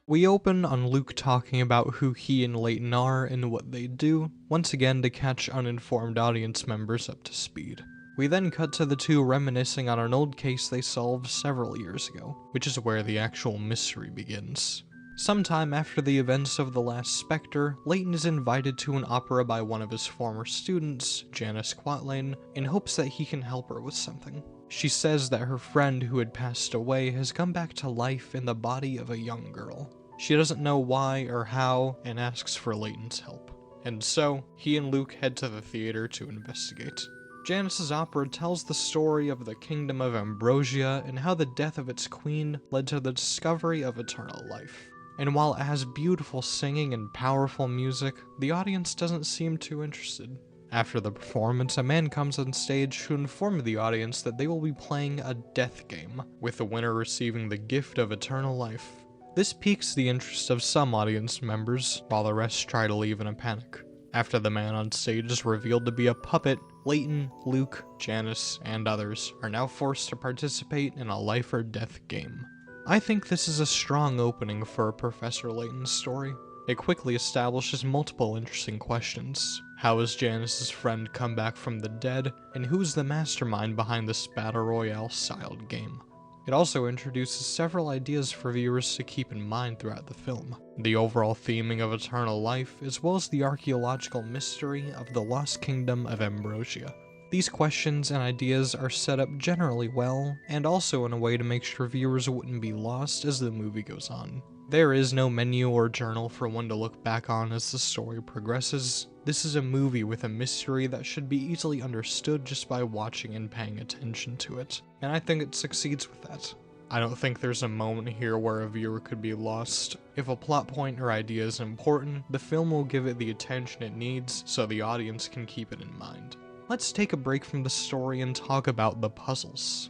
S1: We open on Luke talking about who he and Layton are and what they do, once again to catch uninformed audience members up to speed. We then cut to the two reminiscing on an old case they solved several years ago, which is where the actual mystery begins. Sometime after the events of the last Specter, Layton is invited to an opera by one of his former students, Janice Quatlane, in hopes that he can help her with something. She says that her friend who had passed away has come back to life in the body of a young girl. She doesn't know why or how, and asks for Layton's help. And so, he and Luke head to the theater to investigate. Janice's opera tells the story of the kingdom of Ambrosia and how the death of its queen led to the discovery of eternal life. And while it has beautiful singing and powerful music, the audience doesn't seem too interested. After the performance, a man comes on stage to inform the audience that they will be playing a death game, with the winner receiving the gift of eternal life. This piques the interest of some audience members, while the rest try to leave in a panic. After the man on stage is revealed to be a puppet, Layton, Luke, Janice, and others are now forced to participate in a life or death game. I think this is a strong opening for a Professor Layton story. It quickly establishes multiple interesting questions. How has Janice's friend come back from the dead, and who's the mastermind behind this Battle Royale-styled game? It also introduces several ideas for viewers to keep in mind throughout the film. The overall theming of eternal life, as well as the archaeological mystery of the lost kingdom of Ambrosia. These questions and ideas are set up generally well, and also in a way to make sure viewers wouldn't be lost as the movie goes on. There is no menu or journal for one to look back on as the story progresses. This is a movie with a mystery that should be easily understood just by watching and paying attention to it, and I think it succeeds with that. I don't think there's a moment here where a viewer could be lost. If a plot point or idea is important, the film will give it the attention it needs so the audience can keep it in mind. Let's take a break from the story and talk about the puzzles.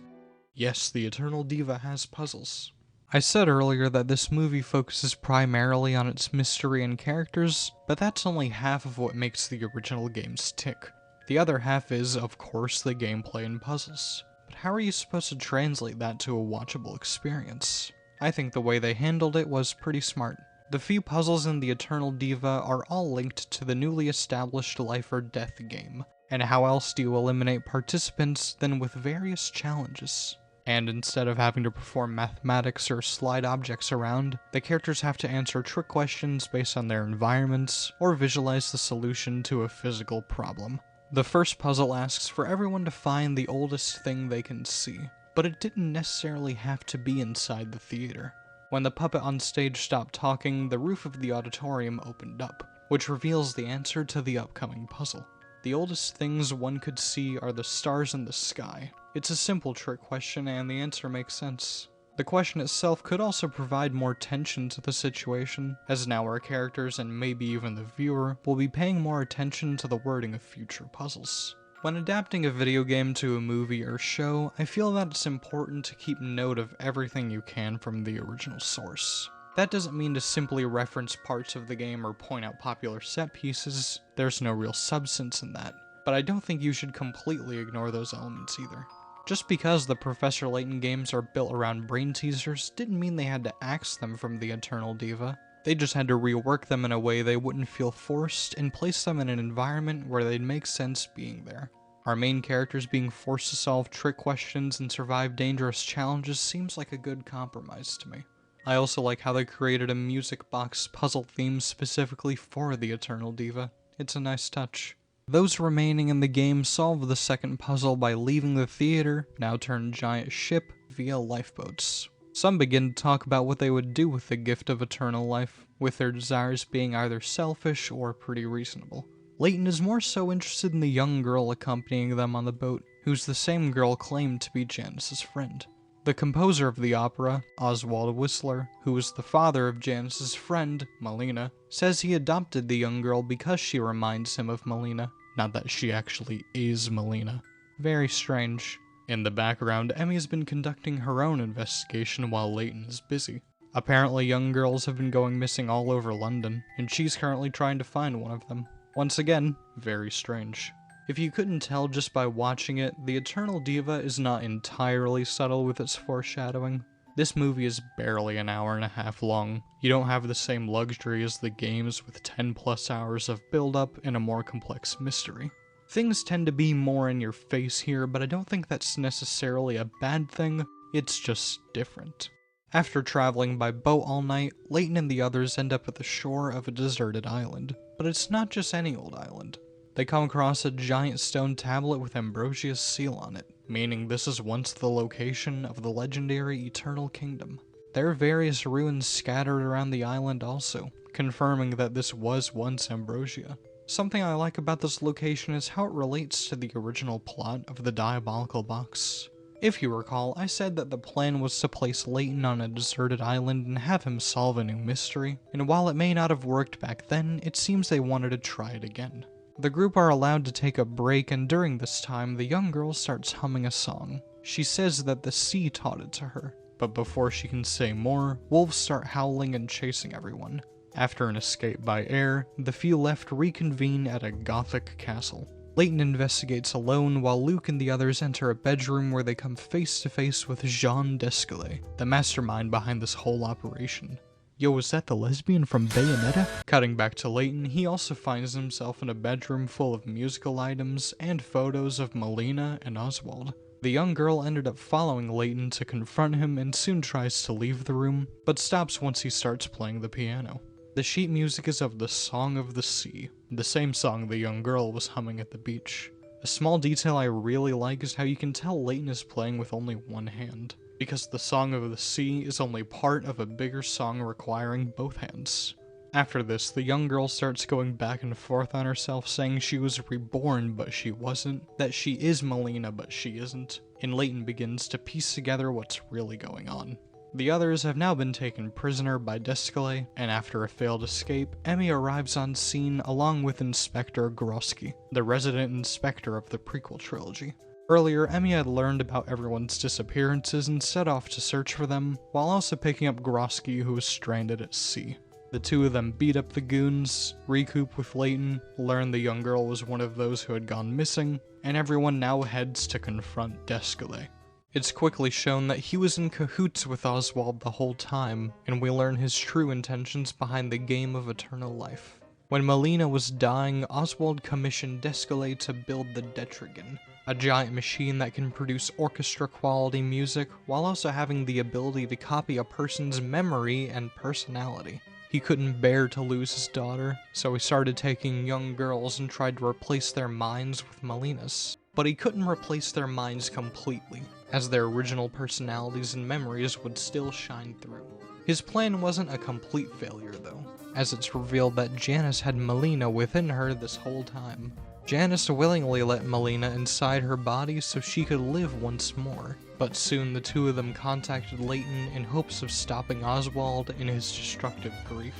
S1: Yes, the Eternal Diva has puzzles. I said earlier that this movie focuses primarily on its mystery and characters, but that's only half of what makes the original games tick. The other half is, of course, the gameplay and puzzles. But how are you supposed to translate that to a watchable experience? I think the way they handled it was pretty smart. The few puzzles in the Eternal Diva are all linked to the newly established life or death game, And how else do you eliminate participants than with various challenges? And instead of having to perform mathematics or slide objects around, the characters have to answer trick questions based on their environments, or visualize the solution to a physical problem. The first puzzle asks for everyone to find the oldest thing they can see, but it didn't necessarily have to be inside the theater. When the puppet on stage stopped talking, the roof of the auditorium opened up, which reveals the answer to the upcoming puzzle. The oldest things one could see are the stars in the sky. It's a simple trick question, and the answer makes sense. The question itself could also provide more tension to the situation, as now our characters, and maybe even the viewer, will be paying more attention to the wording of future puzzles. When adapting a video game to a movie or show, I feel that it's important to keep note of everything you can from the original source. That doesn't mean to simply reference parts of the game or point out popular set pieces. There's no real substance in that. But I don't think you should completely ignore those elements either. Just because the Professor Layton games are built around brain teasers didn't mean they had to axe them from the Eternal Diva. They just had to rework them in a way they wouldn't feel forced and place them in an environment where they'd make sense being there. Our main characters being forced to solve trick questions and survive dangerous challenges seems like a good compromise to me. I also like how they created a music box puzzle theme specifically for the Eternal Diva. It's a nice touch. Those remaining in the game solve the second puzzle by leaving the theater, now turned giant ship, via lifeboats. Some begin to talk about what they would do with the gift of eternal life, with their desires being either selfish or pretty reasonable. Layton is more so interested in the young girl accompanying them on the boat, who's the same girl claimed to be Janice's friend. The composer of the opera, Oswald Whistler, who was the father of Janice's friend, Melina, says he adopted the young girl because she reminds him of Melina, not that she actually is Melina. Very strange. In the background, Emmy has been conducting her own investigation while Layton is busy. Apparently young girls have been going missing all over London, and she's currently trying to find one of them. Once again, very strange. If you couldn't tell just by watching it, the Eternal Diva is not entirely subtle with its foreshadowing. This movie is barely an hour and a half long. You don't have the same luxury as the games with 10 plus hours of build-up and a more complex mystery. Things tend to be more in your face here, but I don't think that's necessarily a bad thing, it's just different. After traveling by boat all night, Layton and the others end up at the shore of a deserted island. But it's not just any old island. They come across a giant stone tablet with Ambrosia's seal on it, meaning this is once the location of the legendary Eternal Kingdom. There are various ruins scattered around the island also, confirming that this was once Ambrosia. Something I like about this location is how it relates to the original plot of the Diabolical Box. If you recall, I said that the plan was to place Layton on a deserted island and have him solve a new mystery, and while it may not have worked back then, it seems they wanted to try it again. The group are allowed to take a break, and during this time, the young girl starts humming a song. She says that the sea taught it to her, but before she can say more, wolves start howling and chasing everyone. After an escape by air, the few left reconvene at a Gothic castle. Layton investigates alone while Luke and the others enter a bedroom where they come face to face with Jean Descalais, the mastermind behind this whole operation. Yo, was that the lesbian from Bayonetta? Cutting back to Layton, he also finds himself in a bedroom full of musical items and photos of Melina and Oswald. The young girl ended up following Layton to confront him and soon tries to leave the room, but stops once he starts playing the piano. The sheet music is of the Song of the Sea, the same song the young girl was humming at the beach. A small detail I really like is how you can tell Layton is playing with only one hand, because the Song of the Sea is only part of a bigger song requiring both hands. After this, the young girl starts going back and forth on herself, saying she was reborn but she wasn't, that she is Melina but she isn't, and Layton begins to piece together what's really going on. The others have now been taken prisoner by Descalais, and after a failed escape, Emmy arrives on scene along with Inspector Grosky, the resident inspector of the prequel trilogy. Earlier, Emmy had learned about everyone's disappearances and set off to search for them, while also picking up Grosky, who was stranded at sea. The two of them beat up the goons, recoup with Layton, learn the young girl was one of those who had gone missing, and everyone now heads to confront Descalais. It's quickly shown that he was in cahoots with Oswald the whole time, and we learn his true intentions behind the game of eternal life. When Melina was dying, Oswald commissioned Descalais to build the Detrigan, a giant machine that can produce orchestra-quality music while also having the ability to copy a person's memory and personality. He couldn't bear to lose his daughter, so he started taking young girls and tried to replace their minds with Melina's. But he couldn't replace their minds completely, as their original personalities and memories would still shine through. His plan wasn't a complete failure though, as it's revealed that Janice had Melina within her this whole time. Janice willingly let Melina inside her body so she could live once more, but soon the two of them contacted Layton in hopes of stopping Oswald in his destructive grief.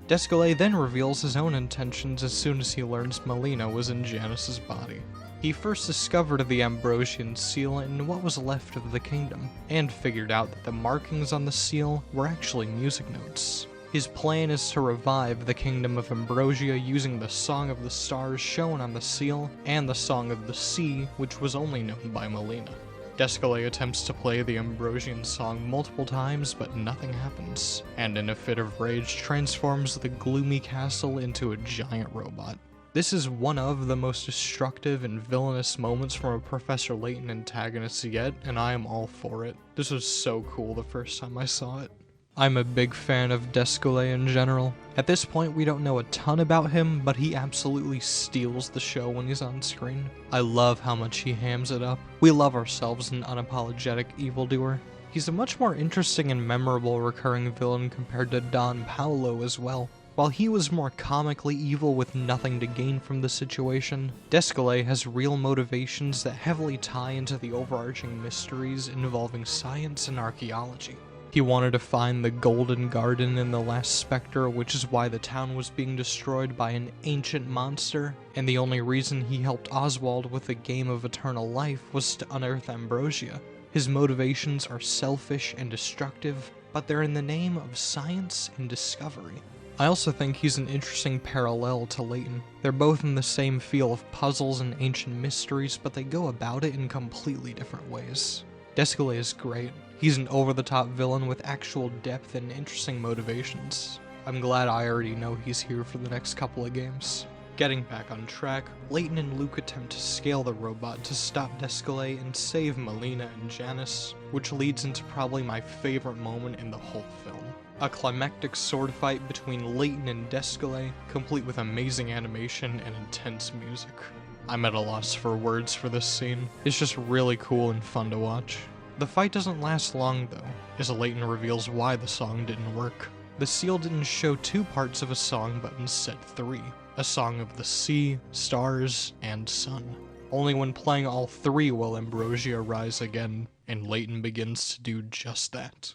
S1: Descalais then reveals his own intentions as soon as he learns Melina was in Janice's body. He first discovered the Ambrosian seal in what was left of the kingdom, and figured out that the markings on the seal were actually music notes. His plan is to revive the Kingdom of Ambrosia using the Song of the Stars shown on the seal, and the Song of the Sea, which was only known by Melina. Descalais attempts to play the Ambrosian song multiple times, but nothing happens, and in a fit of rage transforms the gloomy castle into a giant robot. This is one of the most destructive and villainous moments from a Professor Layton antagonist yet, and I am all for it. This was so cool the first time I saw it. I'm a big fan of Descalais in general. At this point, we don't know a ton about him, but he absolutely steals the show when he's on screen. I love how much he hams it up. We love ourselves an unapologetic evildoer. He's a much more interesting and memorable recurring villain compared to Don Paolo as well. While he was more comically evil with nothing to gain from the situation, Descalais has real motivations that heavily tie into the overarching mysteries involving science and archaeology. He wanted to find the Golden Garden in the last Specter, which is why the town was being destroyed by an ancient monster, and the only reason he helped Oswald with the Game of Eternal Life was to unearth Ambrosia. His motivations are selfish and destructive, but they're in the name of science and discovery. I also think he's an interesting parallel to Layton. They're both in the same feel of puzzles and ancient mysteries, but they go about it in completely different ways. Descalais is great. He's an over-the-top villain with actual depth and interesting motivations. I'm glad I already know he's here for the next couple of games. Getting back on track, Layton and Luke attempt to scale the robot to stop Descalais and save Melina and Janice, which leads into probably my favorite moment in the whole film. A climactic sword fight between Layton and Descalais, complete with amazing animation and intense music. I'm at a loss for words for this scene. It's just really cool and fun to watch. The fight doesn't last long though, as Layton reveals why the song didn't work. The seal didn't show 2 parts of a song but instead 3. A song of the sea, stars, and sun. Only when playing all 3 will Ambrosia rise again, and Layton begins to do just that.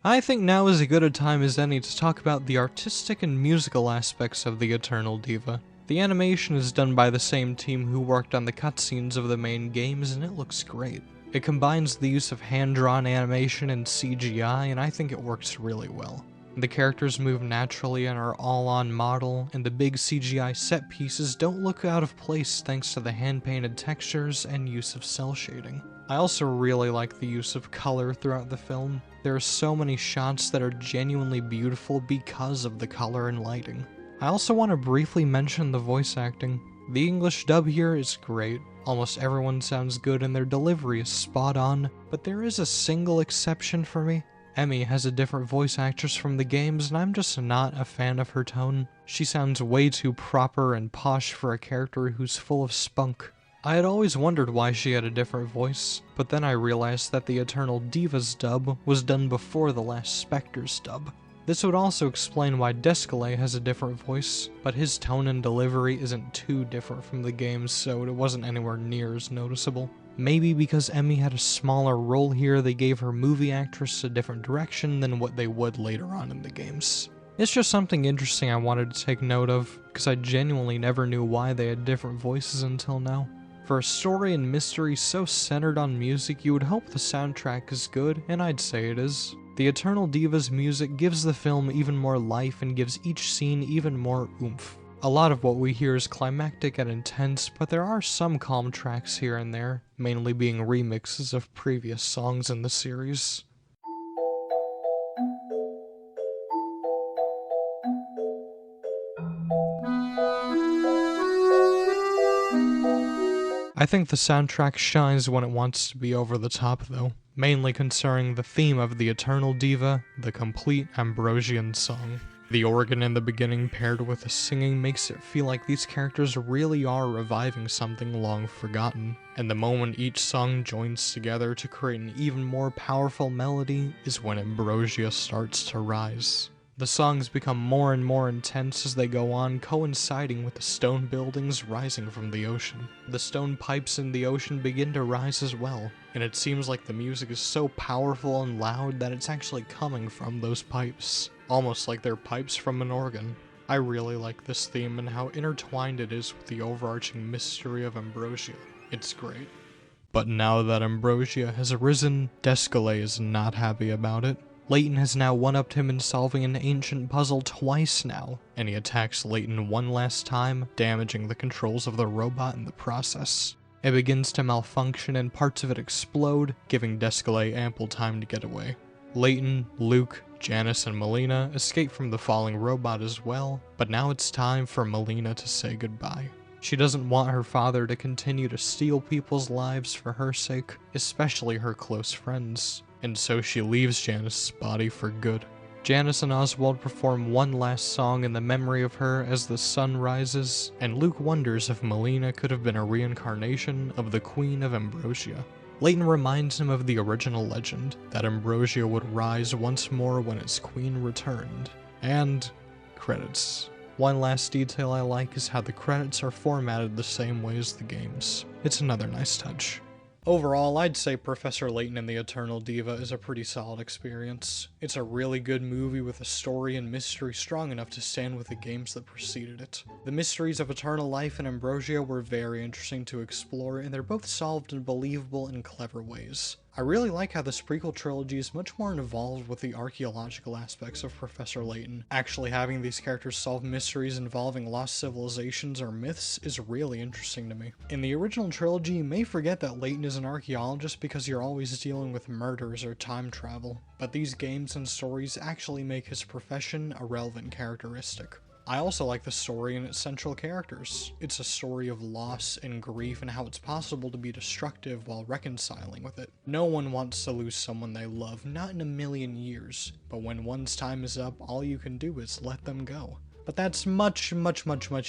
S1: I think now is as good a time as any to talk about the artistic and musical aspects of the Eternal Diva. The animation is done by the same team who worked on the cutscenes of the main games, and it looks great. It combines the use of hand-drawn animation and CGI, and I think it works really well. The characters move naturally and are all on model, and the big CGI set pieces don't look out of place thanks to the hand-painted textures and use of cel shading. I also really like the use of color throughout the film. There are so many shots that are genuinely beautiful because of the color and lighting. I also want to briefly mention the voice acting. The English dub here is great. Almost everyone sounds good and their delivery is spot on, but there is a single exception for me. Emmy has a different voice actress from the games, and I'm just not a fan of her tone. She sounds way too proper and posh for a character who's full of spunk. I had always wondered why she had a different voice, but then I realized that the Eternal Diva's dub was done before the last Specter's dub. This would also explain why Descalais has a different voice, but his tone and delivery isn't too different from the games, so it wasn't anywhere near as noticeable. Maybe because Emmy had a smaller role here, they gave her movie actress a different direction than what they would later on in the games. It's just something interesting I wanted to take note of, because I genuinely never knew why they had different voices until now. For a story and mystery so centered on music, you would hope the soundtrack is good, and I'd say it is. The Eternal Diva's music gives the film even more life and gives each scene even more oomph. A lot of what we hear is climactic and intense, but there are some calm tracks here and there, mainly being remixes of previous songs in the series. I think the soundtrack shines when it wants to be over the top though, mainly concerning the theme of the Eternal Diva, the complete Ambrosian song. The organ in the beginning paired with the singing makes it feel like these characters really are reviving something long forgotten, and the moment each song joins together to create an even more powerful melody is when Ambrosia starts to rise. The songs become more and more intense as they go on, coinciding with the stone buildings rising from the ocean. The stone pipes in the ocean begin to rise as well, and it seems like the music is so powerful and loud that it's actually coming from those pipes, almost like they're pipes from an organ. I really like this theme and how intertwined it is with the overarching mystery of Ambrosia. It's great. But now that Ambrosia has arisen, Descalais is not happy about it. Layton has now one-upped him in solving an ancient puzzle twice now, and he attacks Layton one last time, damaging the controls of the robot in the process. It begins to malfunction and parts of it explode, giving Descalais ample time to get away. Layton, Luke, Janice, and Melina escape from the falling robot as well, but now it's time for Melina to say goodbye. She doesn't want her father to continue to steal people's lives for her sake, especially her close friends, and so she leaves Janice's body for good. Janice and Oswald perform one last song in the memory of her as the sun rises, and Luke wonders if Melina could have been a reincarnation of the Queen of Ambrosia. Layton reminds him of the original legend, that Ambrosia would rise once more when its queen returned. And credits. One last detail I like is how the credits are formatted the same way as the games. It's another nice touch. Overall, I'd say Professor Layton and the Eternal Diva is a pretty solid experience. It's a really good movie with a story and mystery strong enough to stand with the games that preceded it. The mysteries of eternal life and Ambrosia were very interesting to explore, and they're both solved in believable and clever ways. I really like how this prequel trilogy is much more involved with the archaeological aspects of Professor Layton. Actually having these characters solve mysteries involving lost civilizations or myths is really interesting to me. In the original trilogy, you may forget that Layton is an archaeologist because you're always dealing with murders or time travel, but these games and stories actually make his profession a relevant characteristic. I also like the story and its central characters. It's a story of loss and grief and how it's possible to be destructive while reconciling with it. No one wants to lose someone they love, not in a million years, but when one's time is up, all you can do is let them go. But that's much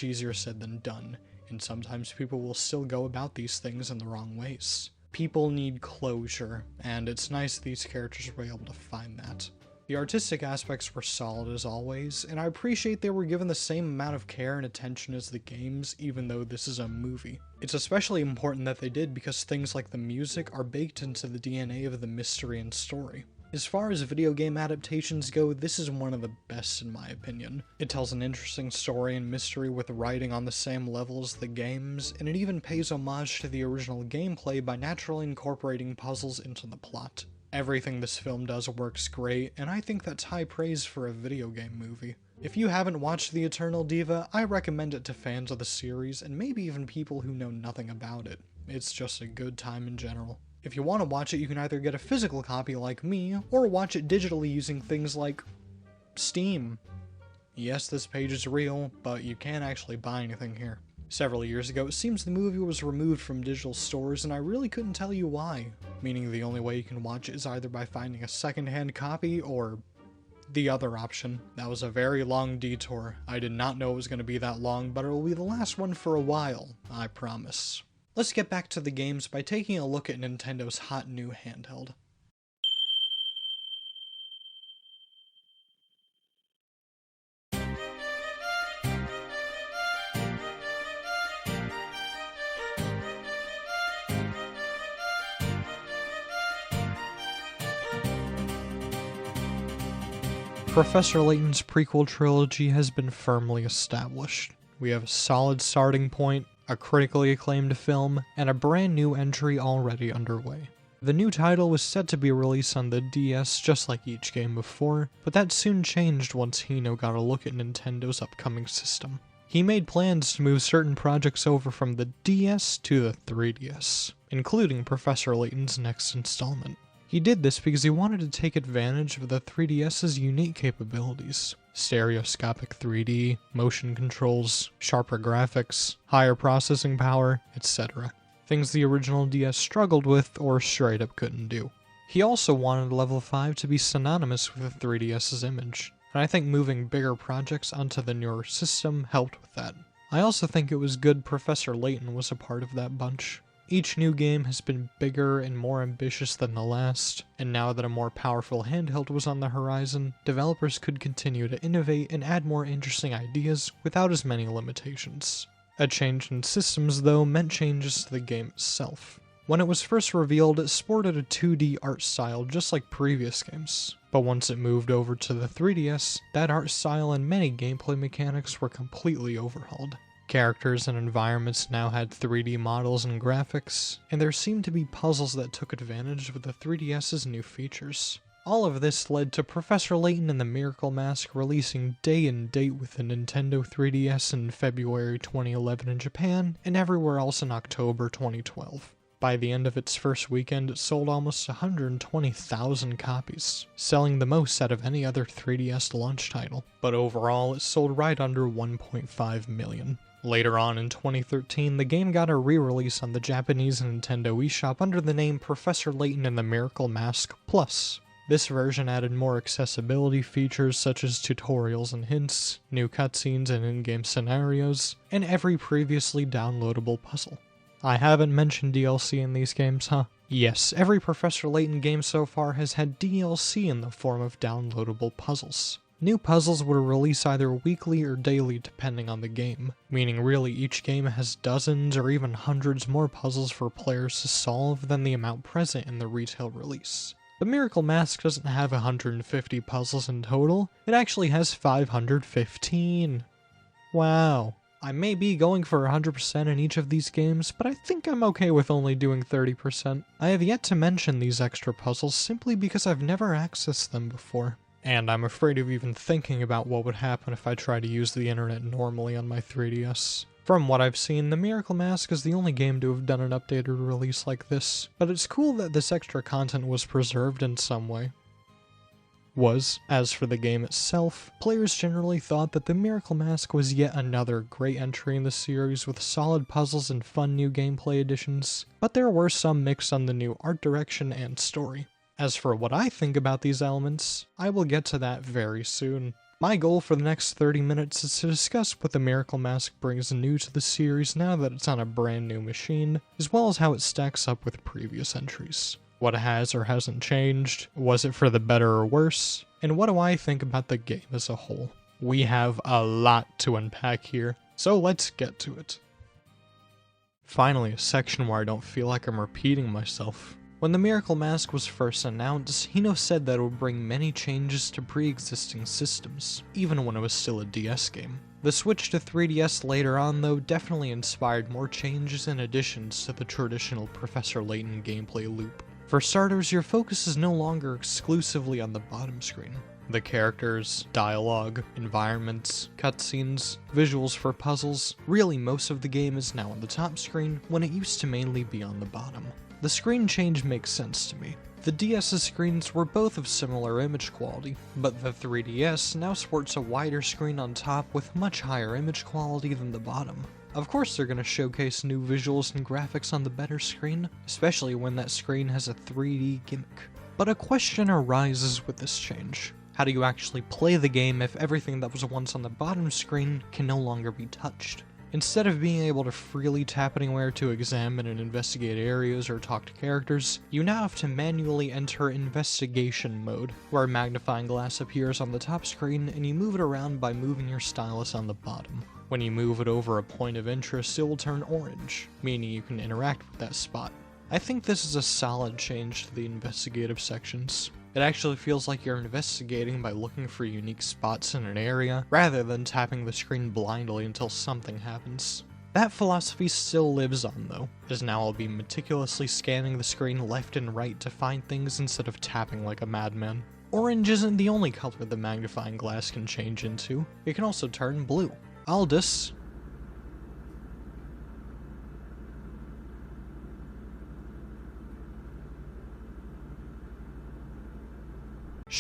S1: easier said than done, and sometimes people will still go about these things in the wrong ways. People need closure, and it's nice these characters were able to find that. The artistic aspects were solid as always, and I appreciate they were given the same amount of care and attention as the games, even though this is a movie. It's especially important that they did because things like the music are baked into the DNA of the mystery and story. As far as video game adaptations go, this is one of the best in my opinion. It tells an interesting story and mystery with writing on the same level as the games, and it even pays homage to the original gameplay by naturally incorporating puzzles into the plot. Everything this film does works great, and I think that's high praise for a video game movie. If you haven't watched The Eternal Diva, I recommend it to fans of the series, and maybe even people who know nothing about it. It's just a good time in general. If you want to watch it, you can either get a physical copy like me, or watch it digitally using things like Steam. Yes, this page is real, but you can't actually buy anything here. Several years ago, it seems the movie was removed from digital stores, and I really couldn't tell you why, meaning the only way you can watch it is either by finding a secondhand copy or the other option. That was a very long detour. I did not know it was going to be that long, but it will be the last one for a while, I promise. Let's get back to the games by taking a look at Nintendo's hot new handheld. Professor Layton's prequel trilogy has been firmly established. We have a solid starting point, a critically acclaimed film, and a brand new entry already underway. The new title was set to be released on the DS just like each game before, but that soon changed once Hino got a look at Nintendo's upcoming system. He made plans to move certain projects over from the DS to the 3DS, including Professor Layton's next installment. He did this because he wanted to take advantage of the 3DS's unique capabilities. Stereoscopic 3D, motion controls, sharper graphics, higher processing power, etc. things the original DS struggled with or straight up couldn't do. He also wanted Level 5 to be synonymous with the 3DS's image, and I think moving bigger projects onto the newer system helped with that. I also think it was good Professor Layton was a part of that bunch. Each new game has been bigger and more ambitious than the last, and now that a more powerful handheld was on the horizon, developers could continue to innovate and add more interesting ideas without as many limitations. A change in systems, though, meant changes to the game itself. When it was first revealed, it sported a 2D art style just like previous games, but once it moved over to the 3DS, that art style and many gameplay mechanics were completely overhauled. Characters and environments now had 3D models and graphics, and there seemed to be puzzles that took advantage of the 3DS's new features. All of this led to Professor Layton and the Miracle Mask releasing day and date with the Nintendo 3DS in February 2011 in Japan, and everywhere else in October 2012. By the end of its first weekend, it sold almost 120,000 copies, selling the most out of any other 3DS launch title. But overall, it sold right under 1.5 million. Later on in 2013, the game got a re-release on the Japanese Nintendo eShop under the name Professor Layton and the Miracle Mask Plus. This version added more accessibility features such as tutorials and hints, new cutscenes and in-game scenarios, and every previously downloadable puzzle. I haven't mentioned DLC in these games, huh? Yes, every Professor Layton game so far has had DLC in the form of downloadable puzzles. New puzzles would release either weekly or daily depending on the game, meaning really each game has dozens or even hundreds more puzzles for players to solve than the amount present in the retail release. The Miracle Mask doesn't have 150 puzzles in total, it actually has 515. Wow. I may be going for 100% in each of these games, but I think I'm okay with only doing 30%. I have yet to mention these extra puzzles simply because I've never accessed them before. And I'm afraid of even thinking about what would happen if I try to use the internet normally on my 3DS. From what I've seen, the Miracle Mask is the only game to have done an updated release like this, but it's cool that this extra content was preserved in some way. As for the game itself, players generally thought that the Miracle Mask was yet another great entry in the series with solid puzzles and fun new gameplay additions, but there were some mixed on the new art direction and story. As for what I think about these elements, I will get to that very soon. My goal for the next 30 minutes is to discuss what the Miracle Mask brings new to the series now that it's on a brand new machine, as well as how it stacks up with previous entries. What has or hasn't changed, was it for the better or worse, and what do I think about the game as a whole? We have a lot to unpack here, so let's get to it. Finally, a section where I don't feel like I'm repeating myself. When the Miracle Mask was first announced, Hino said that it would bring many changes to pre-existing systems, even when it was still a DS game. The switch to 3DS later on, though, definitely inspired more changes and additions to the traditional Professor Layton gameplay loop. For starters, your focus is no longer exclusively on the bottom screen. The characters, dialogue, environments, cutscenes, visuals for puzzles, really most of the game is now on the top screen when it used to mainly be on the bottom. The screen change makes sense to me. The DS's screens were both of similar image quality, but the 3DS now sports a wider screen on top with much higher image quality than the bottom. Of course they're going to showcase new visuals and graphics on the better screen, especially when that screen has a 3D gimmick. But a question arises with this change. How do you actually play the game if everything that was once on the bottom screen can no longer be touched? Instead of being able to freely tap anywhere to examine and investigate areas or talk to characters, you now have to manually enter investigation mode, where a magnifying glass appears on the top screen and you move it around by moving your stylus on the bottom. When you move it over a point of interest, it will turn orange, meaning you can interact with that spot. I think this is a solid change to the investigative sections. It actually feels like you're investigating by looking for unique spots in an area, rather than tapping the screen blindly until something happens. That philosophy still lives on though, as now I'll be meticulously scanning the screen left and right to find things instead of tapping like a madman. Orange isn't the only color the magnifying glass can change into, it can also turn blue. Aldous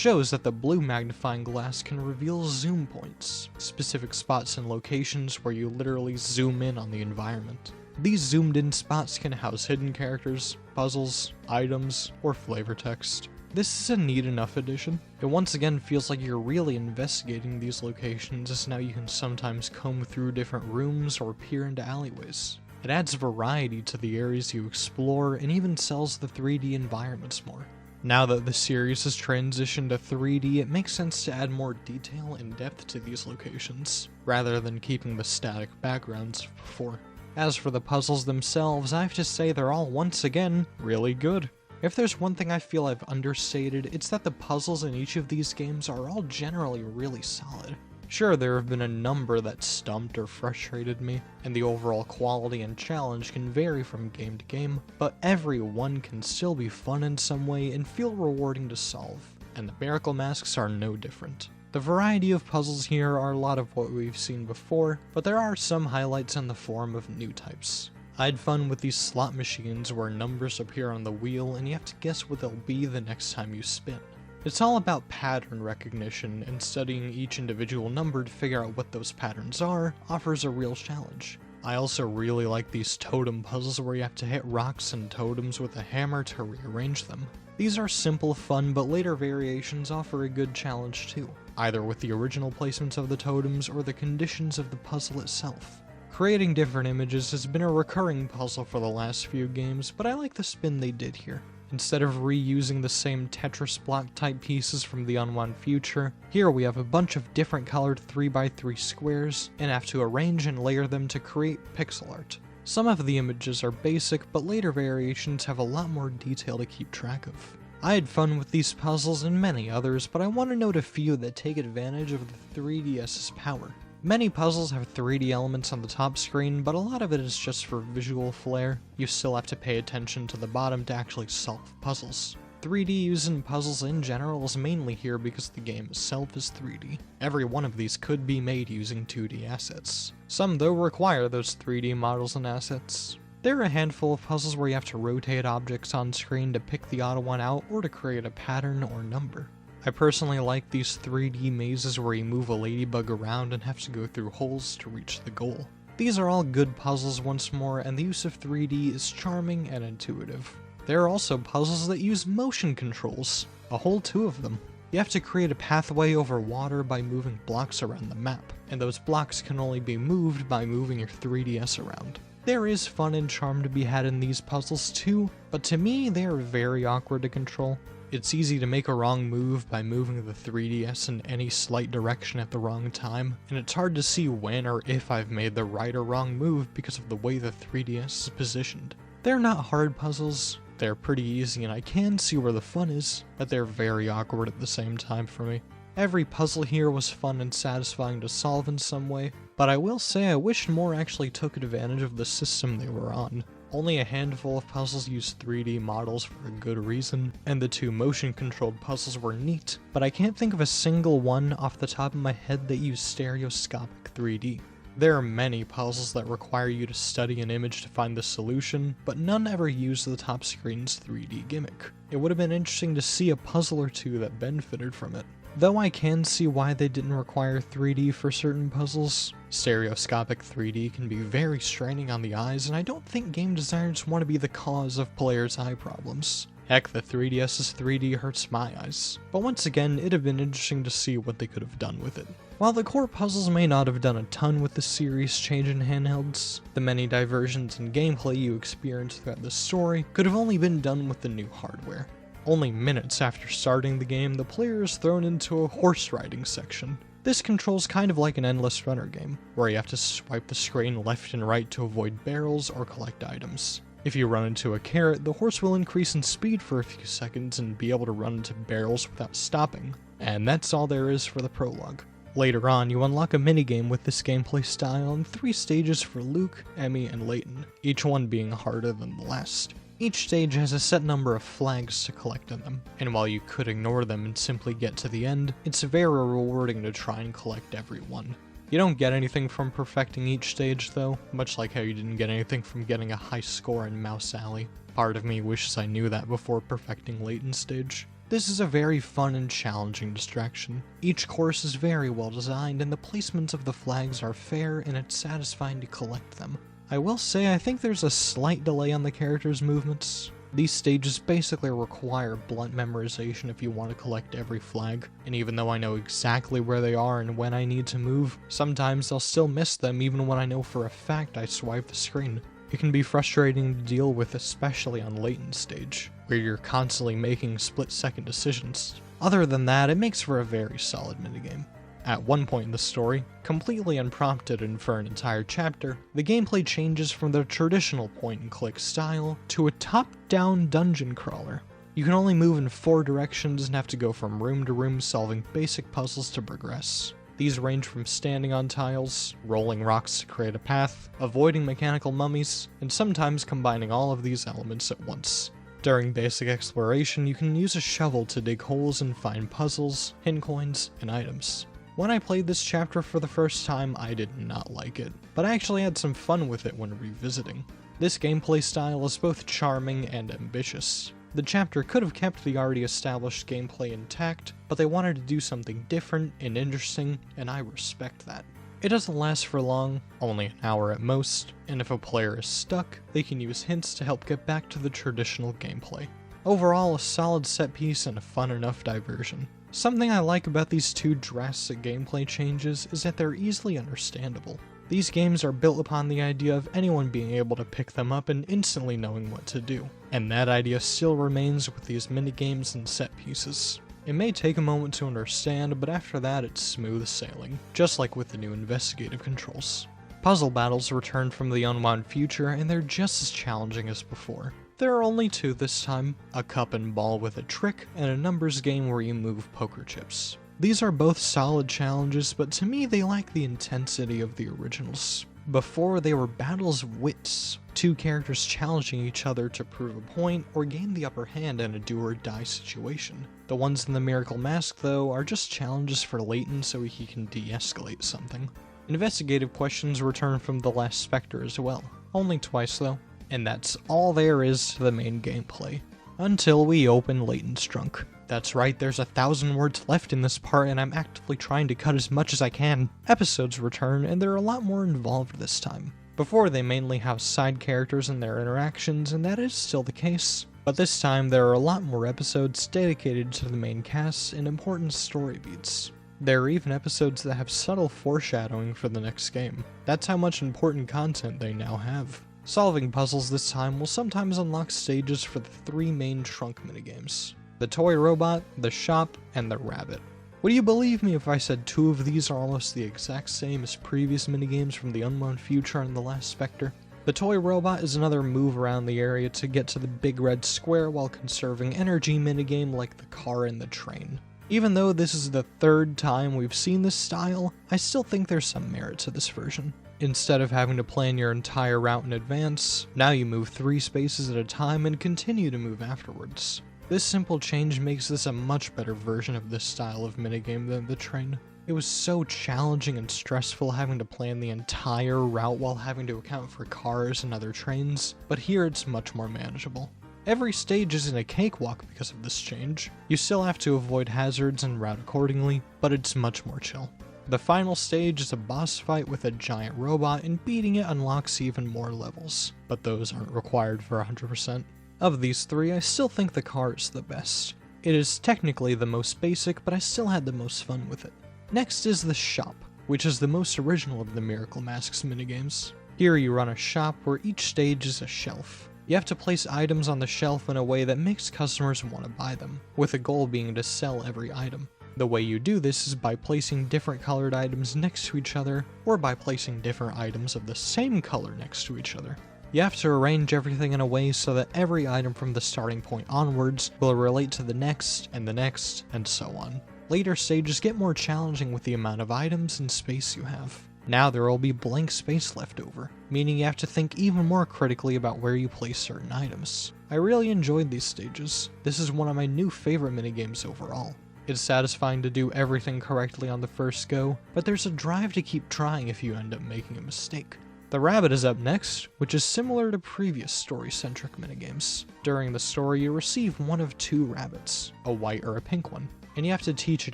S1: shows that the blue magnifying glass can reveal zoom points, specific spots and locations where you literally zoom in on the environment. These zoomed in spots can house hidden characters, puzzles, items, or flavor text. This is a neat enough addition. It once again feels like you're really investigating these locations, as now you can sometimes comb through different rooms or peer into alleyways. It adds variety to the areas you explore and even sells the 3D environments more. Now that the series has transitioned to 3D, it makes sense to add more detail and depth to these locations, rather than keeping the static backgrounds of before. As for the puzzles themselves, I have to say they're all once again really good. If there's one thing I feel I've understated, it's that the puzzles in each of these games are all generally really solid. Sure, there have been a number that stumped or frustrated me, and the overall quality and challenge can vary from game to game, but every one can still be fun in some way and feel rewarding to solve, and the Miracle Masks are no different. The variety of puzzles here are a lot of what we've seen before, but there are some highlights in the form of new types. I had fun with these slot machines where numbers appear on the wheel and you have to guess what they'll be the next time you spin. It's all about pattern recognition, and studying each individual number to figure out what those patterns are offers a real challenge. I also really like these totem puzzles where you have to hit rocks and totems with a hammer to rearrange them. These are simple fun, but later variations offer a good challenge too, either with the original placements of the totems or the conditions of the puzzle itself. Creating different images has been a recurring puzzle for the last few games, but I like the spin they did here. Instead of reusing the same Tetris block type pieces from the Unwound Future, here we have a bunch of different colored 3x3 squares and have to arrange and layer them to create pixel art. Some of the images are basic, but later variations have a lot more detail to keep track of. I had fun with these puzzles and many others, but I want to note a few that take advantage of the 3DS's power. Many puzzles have 3D elements on the top screen, but a lot of it is just for visual flair. You still have to pay attention to the bottom to actually solve puzzles. 3D used in puzzles in general is mainly here because the game itself is 3D. Every one of these could be made using 2D assets. Some though require those 3D models and assets. There are a handful of puzzles where you have to rotate objects on screen to pick the odd one out or to create a pattern or number. I personally like these 3D mazes where you move a ladybug around and have to go through holes to reach the goal. These are all good puzzles once more, and the use of 3D is charming and intuitive. There are also puzzles that use motion controls, a whole 2 of them. You have to create a pathway over water by moving blocks around the map, and those blocks can only be moved by moving your 3DS around. There is fun and charm to be had in these puzzles too, but to me they are very awkward to control. It's easy to make a wrong move by moving the 3DS in any slight direction at the wrong time, and it's hard to see when or if I've made the right or wrong move because of the way the 3DS is positioned. They're not hard puzzles, they're pretty easy and I can see where the fun is, but they're very awkward at the same time for me. Every puzzle here was fun and satisfying to solve in some way, but I will say I wish more actually took advantage of the system they were on. Only a handful of puzzles used 3D models for a good reason, and the 2 motion-controlled puzzles were neat, but I can't think of a single one off the top of my head that used stereoscopic 3D. There are many puzzles that require you to study an image to find the solution, but none ever use the top screen's 3D gimmick. It would have been interesting to see a puzzle or 2 that benefited from it. Though I can see why they didn't require 3D for certain puzzles, stereoscopic 3D can be very straining on the eyes, and I don't think game designers want to be the cause of players' eye problems. Heck, the 3DS's 3D hurts my eyes. But once again, it'd have been interesting to see what they could have done with it. While the core puzzles may not have done a ton with the series' change in handhelds, the many diversions in gameplay you experience throughout the story could have only been done with the new hardware. Only minutes after starting the game, the player is thrown into a horse riding section. This controls kind of like an endless runner game, where you have to swipe the screen left and right to avoid barrels or collect items. If you run into a carrot, the horse will increase in speed for a few seconds and be able to run into barrels without stopping. And that's all there is for the prologue. Later on, you unlock a minigame with this gameplay style and 3 stages for Luke, Emmy, and Layton, each one being harder than the last. Each stage has a set number of flags to collect in them, and while you could ignore them and simply get to the end, it's very rewarding to try and collect every one. You don't get anything from perfecting each stage though, much like how you didn't get anything from getting a high score in Mouse Alley. Part of me wishes I knew that before perfecting Layton's stage. This is a very fun and challenging distraction. Each course is very well designed and the placements of the flags are fair and it's satisfying to collect them.
S2: I will say I think there's a slight delay on the characters' movements. These stages basically require blunt memorization if you want to collect every flag, and even though I know exactly where they are and when I need to move, sometimes I'll still miss them even when I know for a fact I swiped the screen. It can be frustrating to deal with, especially on Layton's stage, where you're constantly making split-second decisions. Other than that, it makes for a very solid minigame. At one point in the story, completely unprompted and for an entire chapter, the gameplay changes from the traditional point-and-click style to a top-down dungeon crawler. You can only move in 4 directions and have to go from room to room solving basic puzzles to progress. These range from standing on tiles, rolling rocks to create a path, avoiding mechanical mummies, and sometimes combining all of these elements at once. During basic exploration, you can use a shovel to dig holes and find puzzles, hidden coins, and items. When I played this chapter for the first time, I did not like it, but I actually had some fun with it when revisiting. This gameplay style is both charming and ambitious. The chapter could have kept the already established gameplay intact, but they wanted to do something different and interesting, and I respect that. It doesn't last for long, only an hour at most, and if a player is stuck, they can use hints to help get back to the traditional gameplay. Overall, a solid set piece and a fun enough diversion. Something I like about these 2 drastic gameplay changes is that they're easily understandable. These games are built upon the idea of anyone being able to pick them up and instantly knowing what to do, and that idea still remains with these minigames and set pieces. It may take a moment to understand, but after that it's smooth sailing, just like with the new investigative controls. Puzzle battles return from the Unwound Future, and they're just as challenging as before. There are only 2 this time, a cup and ball with a trick, and a numbers game where you move poker chips. These are both solid challenges, but to me they lack the intensity of the originals. Before, they were battles of wits, 2 characters challenging each other to prove a point or gain the upper hand in a do-or-die situation. The ones in the Miracle Mask, though, are just challenges for Layton so he can de-escalate something. Investigative questions return from the last Specter as well, only twice though. And that's all there is to the main gameplay. Until we open Layton's trunk. That's right, there's 1,000 words left in this part and I'm actively trying to cut as much as I can. Episodes return and they're a lot more involved this time. Before, they mainly have side characters and their interactions, and that is still the case. But this time there are a lot more episodes dedicated to the main cast and important story beats. There are even episodes that have subtle foreshadowing for the next game. That's how much important content they now have. Solving puzzles this time will sometimes unlock stages for the 3 main trunk minigames. The toy robot, the shop, and the rabbit. Would you believe me if I said 2 of these are almost the exact same as previous minigames from the Unwound Future and the last Specter? The toy robot is another move around the area to get to the big red square while conserving energy minigame like the car and the train. Even though this is the 3rd time we've seen this style, I still think there's some merit to this version. Instead of having to plan your entire route in advance, now you move 3 spaces at a time and continue to move afterwards. This simple change makes this a much better version of this style of minigame than the train. It was so challenging and stressful having to plan the entire route while having to account for cars and other trains, but here it's much more manageable. Every stage isn't a cakewalk because of this change. You still have to avoid hazards and route accordingly, but it's much more chill. The final stage is a boss fight with a giant robot, and beating it unlocks even more levels, but those aren't required for 100%. Of these 3, I still think the car is the best. It is technically the most basic, but I still had the most fun with it. Next is the shop, which is the most original of the Miracle Masks minigames. Here you run a shop where each stage is a shelf. You have to place items on the shelf in a way that makes customers want to buy them, with the goal being to sell every item. The way you do this is by placing different colored items next to each other, or by placing different items of the same color next to each other. You have to arrange everything in a way so that every item from the starting point onwards will relate to the next, and so on. Later stages get more challenging with the amount of items and space you have. Now there will be blank space left over, meaning you have to think even more critically about where you place certain items. I really enjoyed these stages. This is one of my new favorite minigames overall. It's satisfying to do everything correctly on the first go, but there's a drive to keep trying if you end up making a mistake. The rabbit is up next, which is similar to previous story-centric minigames. During the story, you receive one of 2 rabbits, a white or a pink one, and you have to teach it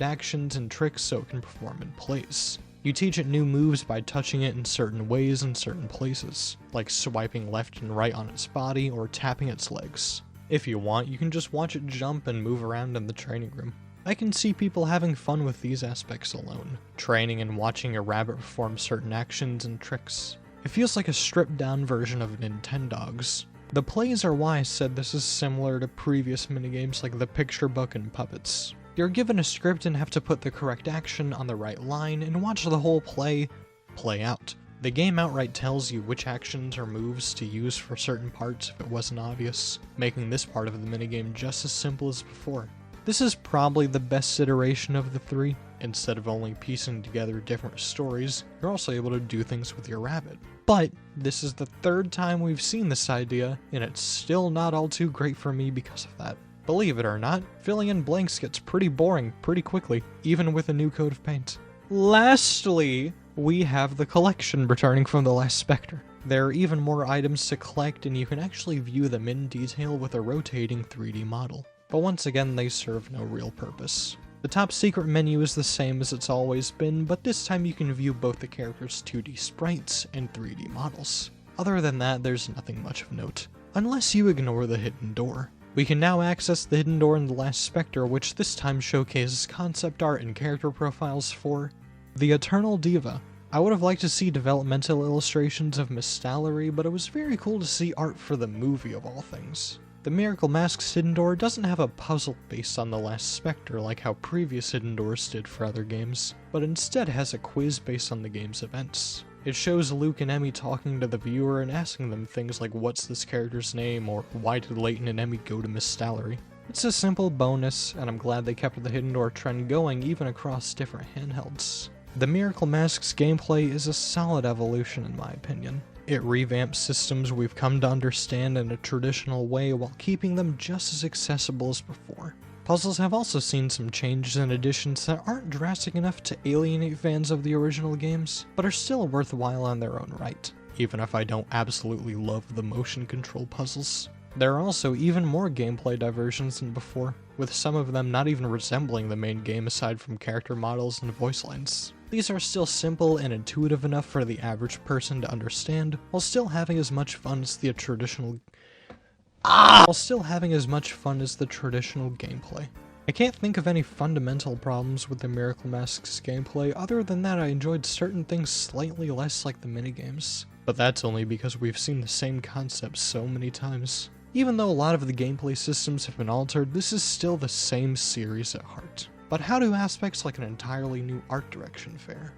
S2: actions and tricks so it can perform in plays.
S1: You teach it new moves by touching it in certain ways in certain places, like swiping left and right on its body or tapping its legs. If you want, you can just watch it jump and move around in the training room. I can see people having fun with these aspects alone, training and watching a rabbit perform certain actions and tricks. It feels like a stripped-down version of Nintendogs. The plays are why I said this is similar to previous minigames like the picture book and puppets. You're given a script and have to put the correct action on the right line and watch the whole play out. The game outright tells you which actions or moves to use for certain parts if it wasn't obvious, making this part of the minigame just as simple as before. This is probably the best iteration of the three. Instead of only piecing together different stories, you're also able to do things with your rabbit. But this is the third time we've seen this idea, and it's still not all too great for me because of that. Believe it or not, filling in blanks gets pretty boring pretty quickly, even with a new coat of paint. Lastly, we have the collection returning from the last Specter. There are even more items to collect, and you can actually view them in detail with a rotating 3D model. But once again, they serve no real purpose. The top secret menu is the same as it's always been, but this time you can view both the characters' 2D sprites and 3D models. Other than that, there's nothing much of note, unless you ignore the hidden door. We can now access the hidden door in the last Specter, which this time showcases concept art and character profiles for the Eternal Diva. I would have liked to see developmental illustrations of Miss Stalery, but it was very cool to see art for the movie of all things. The Miracle Mask's hidden door doesn't have a puzzle based on the last Specter like how previous hidden doors did for other games, but instead has a quiz based on the game's events. It shows Luke and Emmy talking to the viewer and asking them things like what's this character's name or why did Layton and Emmy go to Miss Stalery. It's a simple bonus, and I'm glad they kept the hidden door trend going even across different handhelds. The Miracle Mask's gameplay is a solid evolution in my opinion. It revamps systems we've come to understand in a traditional way while keeping them just as accessible as before. Puzzles have also seen some changes and additions that aren't drastic enough to alienate fans of the original games, but are still worthwhile on their own right, even if I don't absolutely love the motion control puzzles. There are also even more gameplay diversions than before, with some of them not even resembling the main game aside from character models and voice lines. These are still simple and intuitive enough for the average person to understand, while still having as much fun as the traditional gameplay. I can't think of any fundamental problems with the Miracle Mask's gameplay other than that I enjoyed certain things slightly less like the minigames. But that's only because we've seen the same concept so many times. Even though a lot of the gameplay systems have been altered, this is still the same series at heart. But how do aspects like an entirely new art direction fare?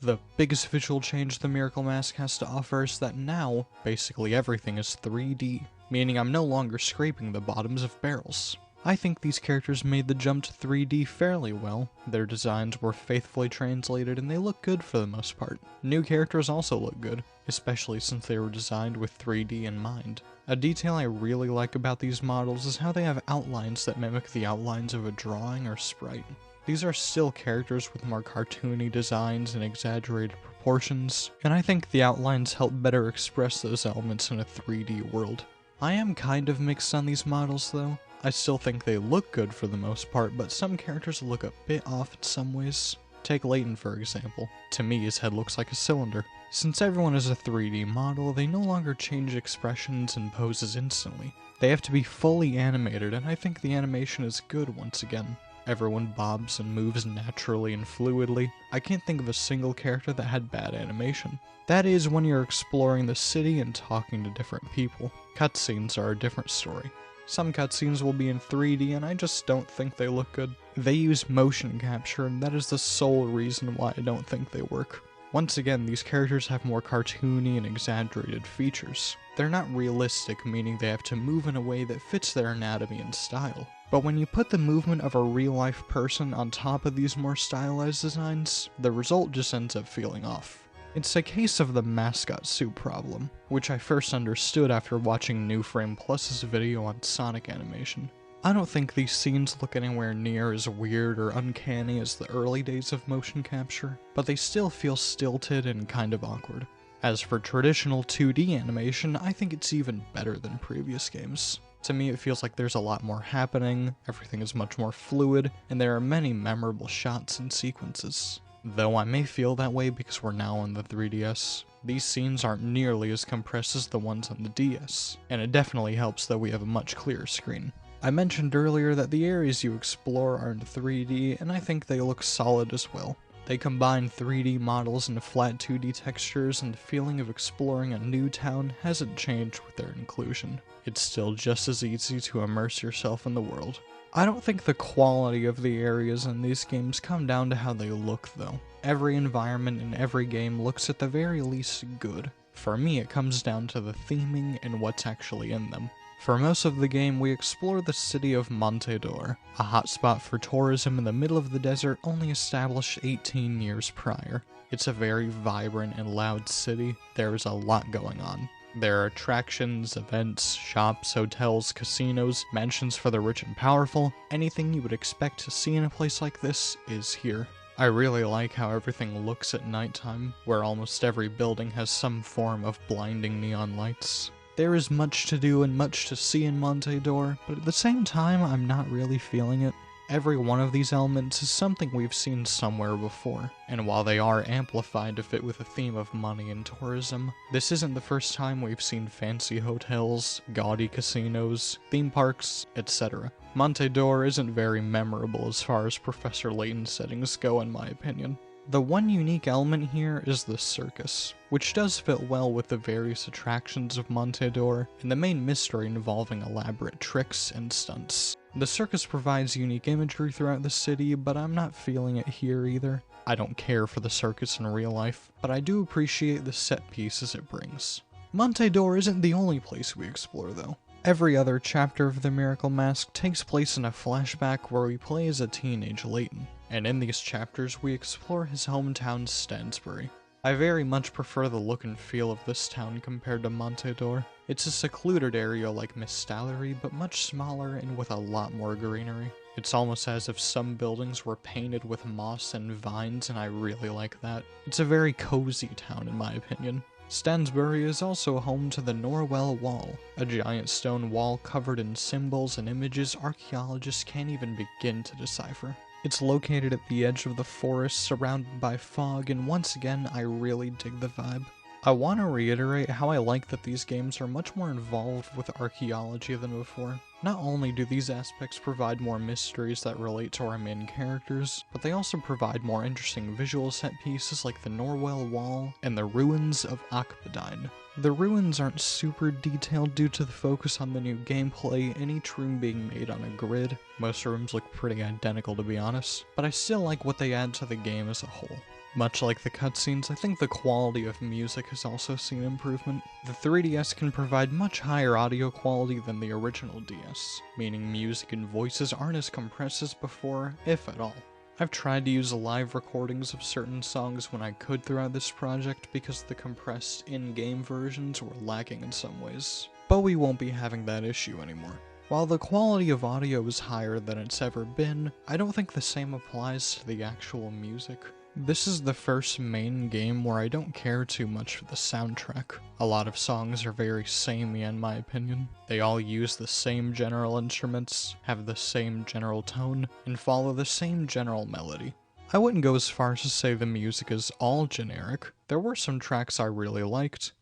S1: The biggest visual change the Miracle Mask has to offer is that now, basically everything is 3D, meaning I'm no longer scraping the bottoms of barrels. I think these characters made the jump to 3D fairly well. Their designs were faithfully translated and they look good for the most part. New characters also look good, especially since they were designed with 3D in mind. A detail I really like about these models is how they have outlines that mimic the outlines of a drawing or sprite. These are still characters with more cartoony designs and exaggerated proportions, and I think the outlines help better express those elements in a 3D world. I am kind of mixed on these models though. I still think they look good for the most part, but some characters look a bit off in some ways. Take Layton for example. To me, his head looks like a cylinder. Since everyone is a 3D model, they no longer change expressions and poses instantly. They have to be fully animated, and I think the animation is good once again. Everyone bobs and moves naturally and fluidly. I can't think of a single character that had bad animation. That is when you're exploring the city and talking to different people. Cutscenes are a different story. Some cutscenes will be in 3D and I just don't think they look good. They use motion capture and that is the sole reason why I don't think they work. Once again, these characters have more cartoony and exaggerated features. They're not realistic, meaning they have to move in a way that fits their anatomy and style. But when you put the movement of a real-life person on top of these more stylized designs, the result just ends up feeling off. It's a case of the mascot suit problem, which I first understood after watching New Frame Plus's video on Sonic animation. I don't think these scenes look anywhere near as weird or uncanny as the early days of motion capture, but they still feel stilted and kind of awkward. As for traditional 2D animation, I think it's even better than previous games. To me, it feels like there's a lot more happening, everything is much more fluid, and there are many memorable shots and sequences. Though I may feel that way because we're now on the 3DS. These scenes aren't nearly as compressed as the ones on the DS, and it definitely helps that we have a much clearer screen. I mentioned earlier that the areas you explore are in 3D, and I think they look solid as well. They combine 3D models into flat 2D textures, and the feeling of exploring a new town hasn't changed with their inclusion. It's still just as easy to immerse yourself in the world. I don't think the quality of the areas in these games come down to how they look though. Every environment in every game looks at the very least good. For me, it comes down to the theming and what's actually in them. For most of the game, we explore the city of Montedor, a hotspot for tourism in the middle of the desert only established 18 years prior. It's a very vibrant and loud city. There is a lot going on. There are attractions, events, shops, hotels, casinos, mansions for the rich and powerful. Anything you would expect to see in a place like this is here. I really like how everything looks at nighttime, where almost every building has some form of blinding neon lights. There is much to do and much to see in Montedor, but at the same time I'm not really feeling it. Every one of these elements is something we've seen somewhere before, and while they are amplified to fit with a theme of money and tourism, this isn't the first time we've seen fancy hotels, gaudy casinos, theme parks, etc. Montedor isn't very memorable as far as Professor Layton settings go in my opinion. The one unique element here is the circus, which does fit well with the various attractions of Montedor and the main mystery involving elaborate tricks and stunts. The circus provides unique imagery throughout the city, but I'm not feeling it here either. I don't care for the circus in real life, but I do appreciate the set pieces it brings. Montedor isn't the only place we explore though. Every other chapter of the Miracle Mask takes place in a flashback where we play as a teenage Layton, and in these chapters we explore his hometown Stansbury. I very much prefer the look and feel of this town compared to Montedor. It's a secluded area like Mistallery, but much smaller and with a lot more greenery. It's almost as if some buildings were painted with moss and vines, and I really like that. It's a very cozy town in my opinion. Stansbury is also home to the Norwell Wall, a giant stone wall covered in symbols and images archaeologists can't even begin to decipher. It's located at the edge of the forest surrounded by fog, and once again I really dig the vibe. I want to reiterate how I like that these games are much more involved with archaeology than before. Not only do these aspects provide more mysteries that relate to our main characters, but they also provide more interesting visual set pieces like the Norwell Wall and the ruins of Akbadine. The ruins aren't super detailed due to the focus on the new gameplay and each room being made on a grid. Most rooms look pretty identical to be honest, but I still like what they add to the game as a whole. Much like the cutscenes, I think the quality of music has also seen improvement. The 3DS can provide much higher audio quality than the original DS, meaning music and voices aren't as compressed as before, if at all. I've tried to use live recordings of certain songs when I could throughout this project because the compressed in-game versions were lacking in some ways, but we won't be having that issue anymore. While the quality of audio is higher than it's ever been, I don't think the same applies to the actual music. This is the first main game where I don't care too much for the soundtrack. A lot of songs are very samey in my opinion. They all use the same general instruments, have the same general tone, and follow the same general melody. I wouldn't go as far as to say the music is all generic. There were some tracks I really liked.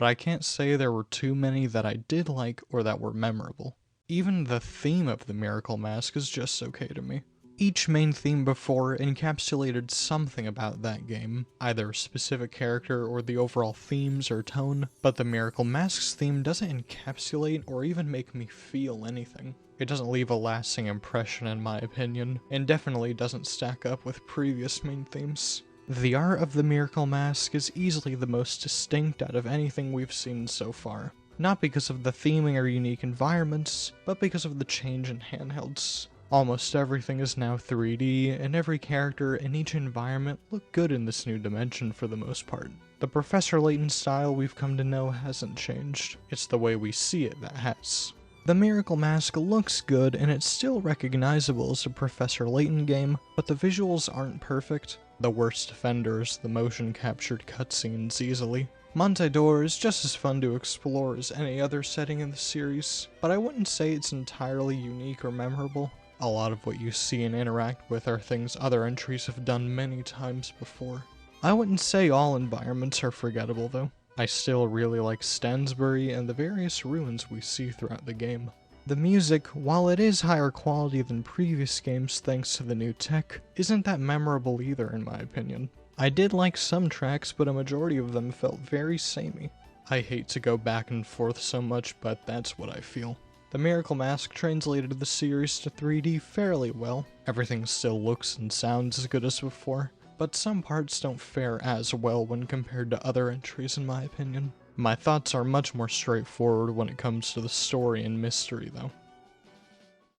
S1: But I can't say there were too many that I did like or that were memorable. Even the theme of the Miracle Mask is just okay to me. Each main theme before encapsulated something about that game, either a specific character or the overall themes or tone, but the Miracle Mask's theme doesn't encapsulate or even make me feel anything. It doesn't leave a lasting impression in my opinion, and definitely doesn't stack up with previous main themes. The art of the Miracle Mask is easily the most distinct out of anything we've seen so far. Not because of the theming or unique environments, but because of the change in handhelds. Almost everything is now 3D, and every character and each environment look good in this new dimension for the most part. The Professor Layton style we've come to know hasn't changed, it's the way we see it that has. The Miracle Mask looks good and it's still recognizable as a Professor Layton game, but the visuals aren't perfect. The worst offender is the motion captured cutscenes easily. Montedor is just as fun to explore as any other setting in the series, but I wouldn't say it's entirely unique or memorable. A lot of what you see and interact with are things other entries have done many times before. I wouldn't say all environments are forgettable though. I still really like Stansbury and the various ruins we see throughout the game. The music, while it is higher quality than previous games thanks to the new tech, isn't that memorable either in my opinion. I did like some tracks, but a majority of them felt very samey. I hate to go back and forth so much, but that's what I feel. The Miracle Mask translated the series to 3D fairly well. Everything still looks and sounds as good as before, but some parts don't fare as well when compared to other entries in my opinion. My thoughts are much more straightforward when it comes to the story and mystery though.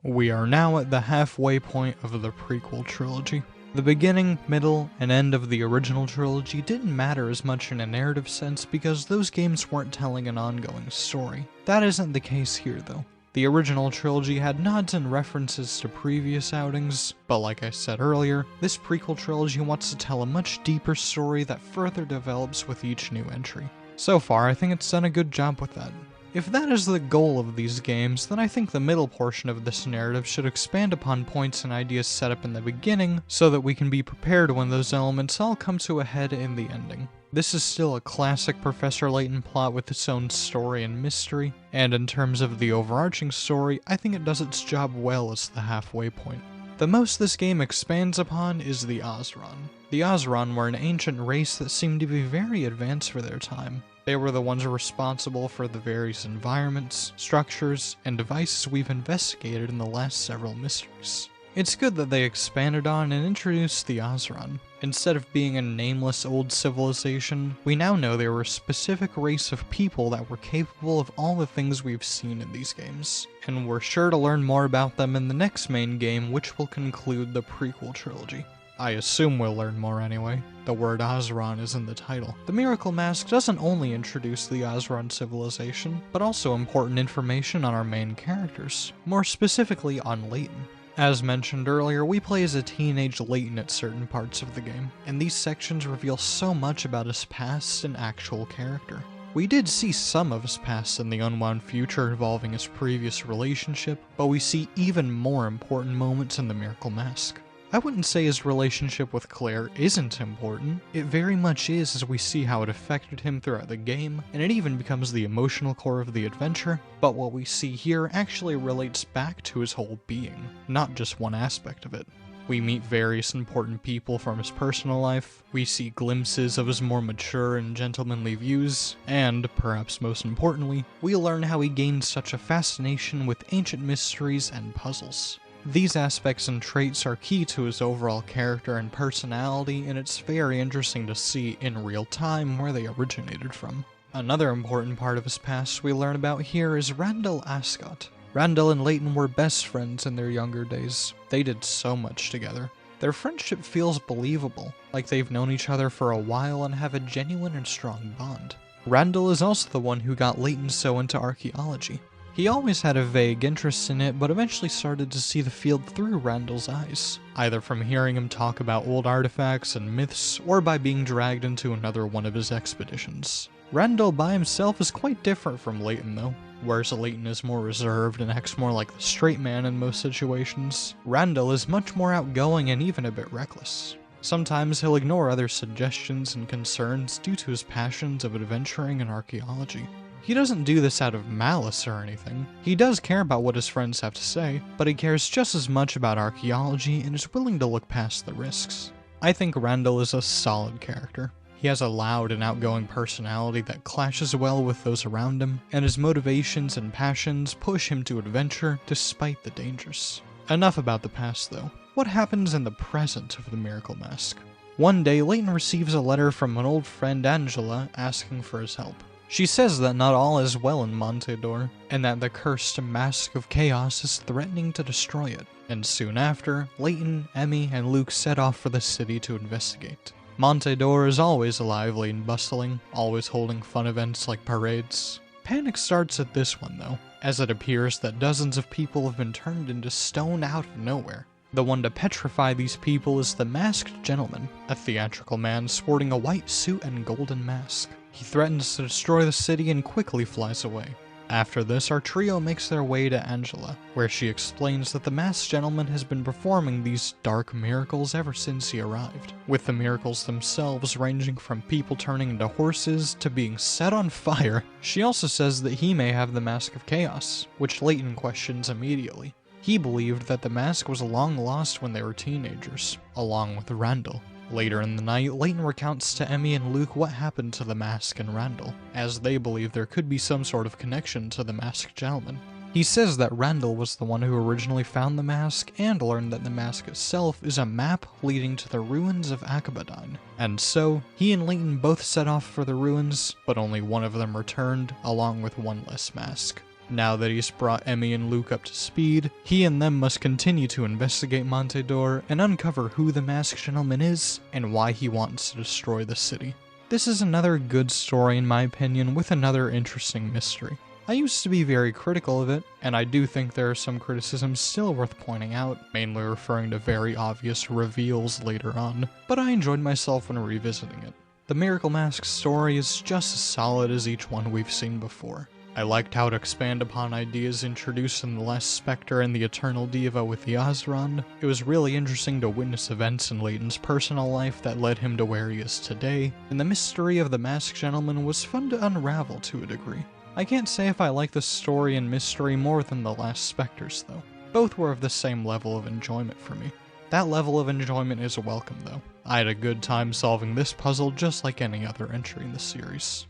S1: We are now at the halfway point of the prequel trilogy. The beginning, middle, and end of the original trilogy didn't matter as much in a narrative sense because those games weren't telling an ongoing story. That isn't the case here though. The original trilogy had nods and references to previous outings, but like I said earlier, this prequel trilogy wants to tell a much deeper story that further develops with each new entry. So far, I think it's done a good job with that. If that is the goal of these games, then I think the middle portion of this narrative should expand upon points and ideas set up in the beginning, so that we can be prepared when those elements all come to a head in the ending. This is still a classic Professor Layton plot with its own story and mystery, and in terms of the overarching story, I think it does its job well as the halfway point. The most this game expands upon is the Azran. The Azran were an ancient race that seemed to be very advanced for their time. They were the ones responsible for the various environments, structures, and devices we've investigated in the last several mysteries. It's good that they expanded on and introduced the Azran. Instead of being a nameless old civilization, we now know they were a specific race of people that were capable of all the things we've seen in these games. And we're sure to learn more about them in the next main game, which will conclude the prequel trilogy. I assume we'll learn more anyway. The word Azran is in the title. The Miracle Mask doesn't only introduce the Azran civilization, but also important information on our main characters, more specifically on Layton. As mentioned earlier, we play as a teenage Layton at certain parts of the game, and these sections reveal so much about his past and actual character. We did see some of his past in the Unwound Future involving his previous relationship, but we see even more important moments in the Miracle Mask. I wouldn't say his relationship with Claire isn't important. It very much is, as we see how it affected him throughout the game, and it even becomes the emotional core of the adventure, but what we see here actually relates back to his whole being, not just one aspect of it. We meet various important people from his personal life, we see glimpses of his more mature and gentlemanly views, and, perhaps most importantly, we learn how he gained such a fascination with ancient mysteries and puzzles. These aspects and traits are key to his overall character and personality, and it's very interesting to see in real time where they originated from. Another important part of his past we learn about here is Randall Ascot. Randall and Layton were best friends in their younger days. They did so much together. Their friendship feels believable, like they've known each other for a while and have a genuine and strong bond. Randall is also the one who got Layton so into archaeology. He always had a vague interest in it, but eventually started to see the field through Randall's eyes, either from hearing him talk about old artifacts and myths, or by being dragged into another one of his expeditions. Randall by himself is quite different from Layton though. Whereas Layton is more reserved and acts more like the straight man in most situations, Randall is much more outgoing and even a bit reckless. Sometimes he'll ignore other suggestions and concerns due to his passions of adventuring and archaeology. He doesn't do this out of malice or anything. He does care about what his friends have to say, but he cares just as much about archaeology and is willing to look past the risks. I think Randall is a solid character. He has a loud and outgoing personality that clashes well with those around him, and his motivations and passions push him to adventure despite the dangers. Enough about the past though. What happens in the present of the Miracle Mask? One day, Layton receives a letter from an old friend Angela asking for his help. She says that not all is well in Montedor, and that the cursed Mask of Chaos is threatening to destroy it. And soon after, Layton, Emmy, and Luke set off for the city to investigate. Montedor is always lively and bustling, always holding fun events like parades. Panic starts at this one though, as it appears that dozens of people have been turned into stone out of nowhere. The one to petrify these people is the Masked Gentleman, a theatrical man sporting a white suit and golden mask. He threatens to destroy the city and quickly flies away. After this, our trio makes their way to Angela, where she explains that the Masked Gentleman has been performing these dark miracles ever since he arrived, with the miracles themselves ranging from people turning into horses to being set on fire. She also says that he may have the Mask of Chaos, which Layton questions immediately. He believed that the mask was long lost when they were teenagers, along with Randall. Later in the night, Layton recounts to Emmy and Luke what happened to the mask and Randall, as they believe there could be some sort of connection to the Masked Gentleman. He says that Randall was the one who originally found the mask and learned that the mask itself is a map leading to the ruins of Akabadine. And so, he and Layton both set off for the ruins, but only one of them returned, along with one less mask. Now that he's brought Emmy and Luke up to speed, he and them must continue to investigate Monte d'Or and uncover who the Masked Gentleman is and why he wants to destroy the city. This is another good story in my opinion, with another interesting mystery. I used to be very critical of it, and I do think there are some criticisms still worth pointing out, mainly referring to very obvious reveals later on, but I enjoyed myself when revisiting it. The Miracle Mask story is just as solid as each one we've seen before. I liked how to expand upon ideas introduced in the last Specter and the Eternal Diva with the Azran. It was really interesting to witness events in Layton's personal life that led him to where he is today, and the mystery of the Masked Gentleman was fun to unravel to a degree. I can't say if I like the story and mystery more than the last Specters though. Both were of the same level of enjoyment for me. That level of enjoyment is welcome though. I had a good time solving this puzzle just like any other entry in the series.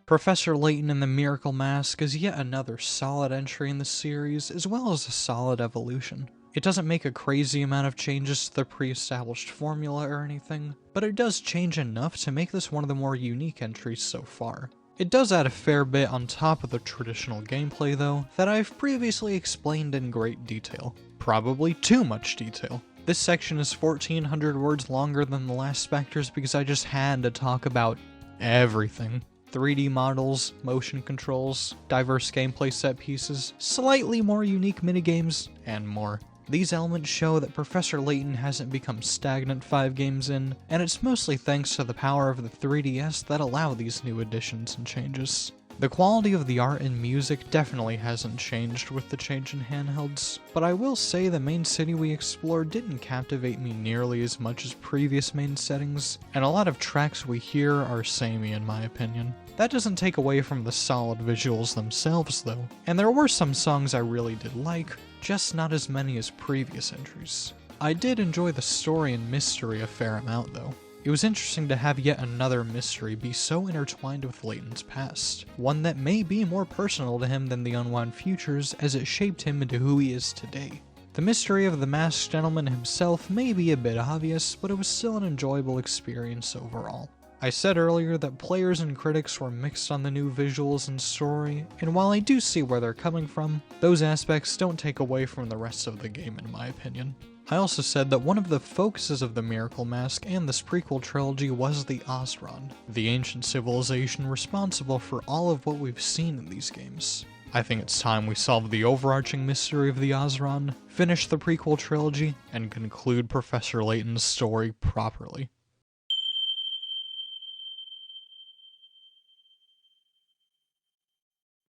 S1: Professor Layton and the Miracle Mask is yet another solid entry in the series, as well as a solid evolution. It doesn't make a crazy amount of changes to the pre-established formula or anything, but it does change enough to make this one of the more unique entries so far. It does add a fair bit on top of the traditional gameplay though, that I've previously explained in great detail. Probably too much detail. This section is 1400 words longer than the last Specters because I just had to talk about everything. 3D models, motion controls, diverse gameplay set pieces, slightly more unique minigames, and more. These elements show that Professor Layton hasn't become stagnant 5 games in, and it's mostly thanks to the power of the 3DS that allow these new additions and changes. The quality of the art and music definitely hasn't changed with the change in handhelds, but I will say the main city we explored didn't captivate me nearly as much as previous main settings, and a lot of tracks we hear are samey in my opinion. That doesn't take away from the solid visuals themselves though, and there were some songs I really did like, just not as many as previous entries. I did enjoy the story and mystery a fair amount though. It was interesting to have yet another mystery be so intertwined with Layton's past, one that may be more personal to him than the Unwound Futures as it shaped him into who he is today. The mystery of the Masked Gentleman himself may be a bit obvious, but it was still an enjoyable experience overall. I said earlier that players and critics were mixed on the new visuals and story, and while I do see where they're coming from, those aspects don't take away from the rest of the game in my opinion. I also said that one of the focuses of the Miracle Mask and this prequel trilogy was the Azran, the ancient civilization responsible for all of what we've seen in these games. I think it's time we solve the overarching mystery of the Azran, finish the prequel trilogy, and conclude Professor Layton's story properly.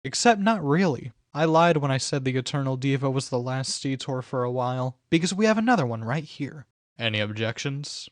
S1: Except not really. I lied when I said the Eternal Diva was the last detour for a while, because we have another one right here. Any objections?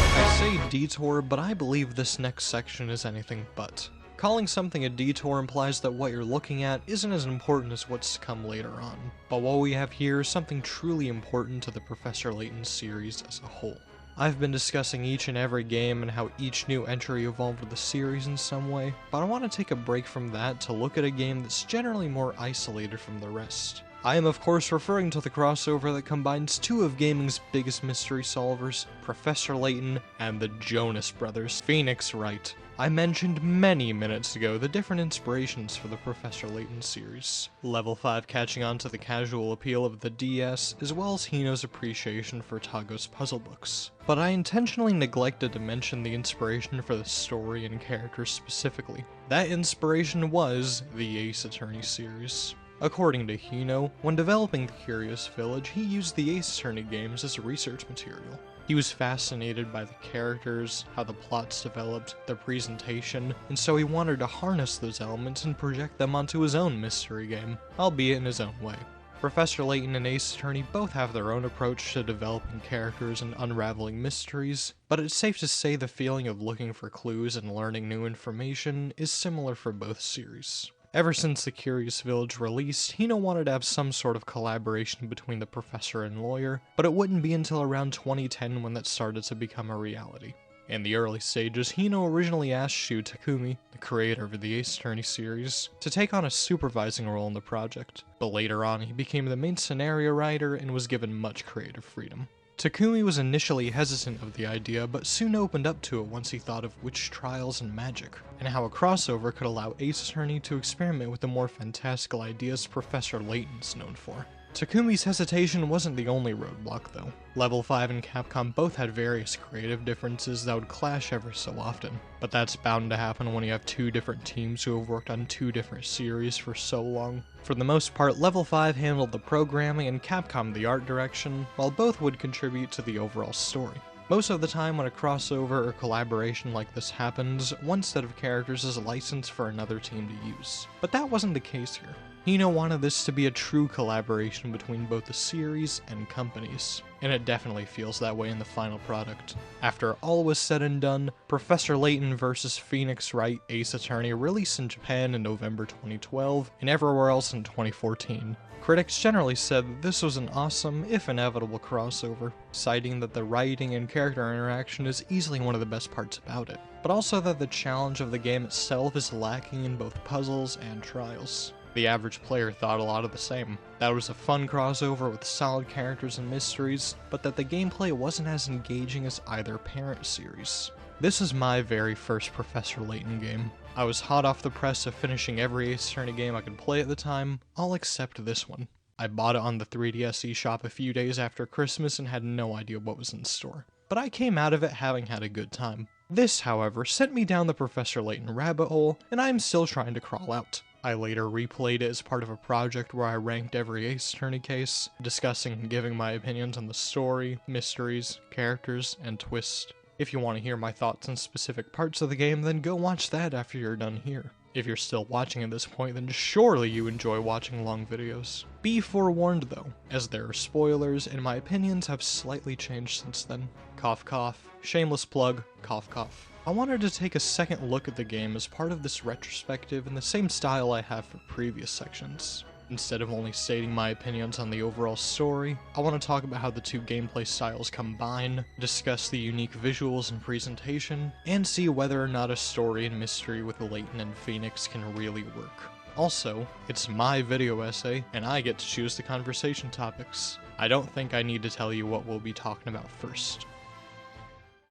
S1: I say detour, but I believe this next section is anything but. Calling something a detour implies that what you're looking at isn't as important as what's to come later on, but what we have here is something truly important to the Professor Layton series as a whole. I've been discussing each and every game and how each new entry evolved the series in some way, but I want to take a break from that to look at a game that's generally more isolated from the rest. I am of course referring to the crossover that combines two of gaming's biggest mystery solvers, Professor Layton and the Jonas Brothers, Phoenix Wright. I mentioned many minutes ago the different inspirations for the Professor Layton series. Level 5 catching on to the casual appeal of the DS, as well as Hino's appreciation for Tago's puzzle books. But I intentionally neglected to mention the inspiration for the story and characters specifically. That inspiration was the Ace Attorney series. According to Hino, when developing the Curious Village, he used the Ace Attorney games as research material. He was fascinated by the characters, how the plots developed, their presentation, and so he wanted to harness those elements and project them onto his own mystery game, albeit in his own way. Professor Layton and Ace Attorney both have their own approach to developing characters and unraveling mysteries, but it's safe to say the feeling of looking for clues and learning new information is similar for both series. Ever since the Curious Village released, Hino wanted to have some sort of collaboration between the professor and lawyer, but it wouldn't be until around 2010 when that started to become a reality. In the early stages, Hino originally asked Shu Takumi, the creator of the Ace Attorney series, to take on a supervising role in the project, but later on he became the main scenario writer and was given much creative freedom. Takumi was initially hesitant of the idea, but soon opened up to it once he thought of witch trials and magic, and how a crossover could allow Ace Attorney to experiment with the more fantastical ideas Professor Layton's known for. Takumi's hesitation wasn't the only roadblock though. Level 5 and Capcom both had various creative differences that would clash ever so often, but that's bound to happen when you have two different teams who have worked on two different series for so long. For the most part, Level 5 handled the programming and Capcom the art direction, while both would contribute to the overall story. Most of the time when a crossover or collaboration like this happens, one set of characters is licensed for another team to use. But that wasn't the case here. Hino wanted this to be a true collaboration between both the series and companies, and it definitely feels that way in the final product. After all was said and done, Professor Layton vs. Phoenix Wright Ace Attorney released in Japan in November 2012 and everywhere else in 2014. Critics generally said that this was an awesome, if inevitable, crossover, citing that the writing and character interaction is easily one of the best parts about it, but also that the challenge of the game itself is lacking in both puzzles and trials. The average player thought a lot of the same. That it was a fun crossover with solid characters and mysteries, but that the gameplay wasn't as engaging as either parent series. This is my very first Professor Layton game. I was hot off the press of finishing every Ace Attorney game I could play at the time, all except this one. I bought it on the 3DS eShop a few days after Christmas and had no idea what was in store. But I came out of it having had a good time. This, however, sent me down the Professor Layton rabbit hole, and I am still trying to crawl out. I later replayed it as part of a project where I ranked every Ace Attorney case, discussing and giving my opinions on the story, mysteries, characters, and twists. If you want to hear my thoughts on specific parts of the game, then go watch that after you're done here. If you're still watching at this point, then surely you enjoy watching long videos. Be forewarned though, as there are spoilers and my opinions have slightly changed since then. Cough cough, shameless plug, cough cough. I wanted to take a second look at the game as part of this retrospective in the same style I have for previous sections. Instead of only stating my opinions on the overall story, I want to talk about how the two gameplay styles combine, discuss the unique visuals and presentation, and see whether or not a story and mystery with Layton and Phoenix can really work. Also, it's my video essay, and I get to choose the conversation topics. I don't think I need to tell you what we'll be talking about first.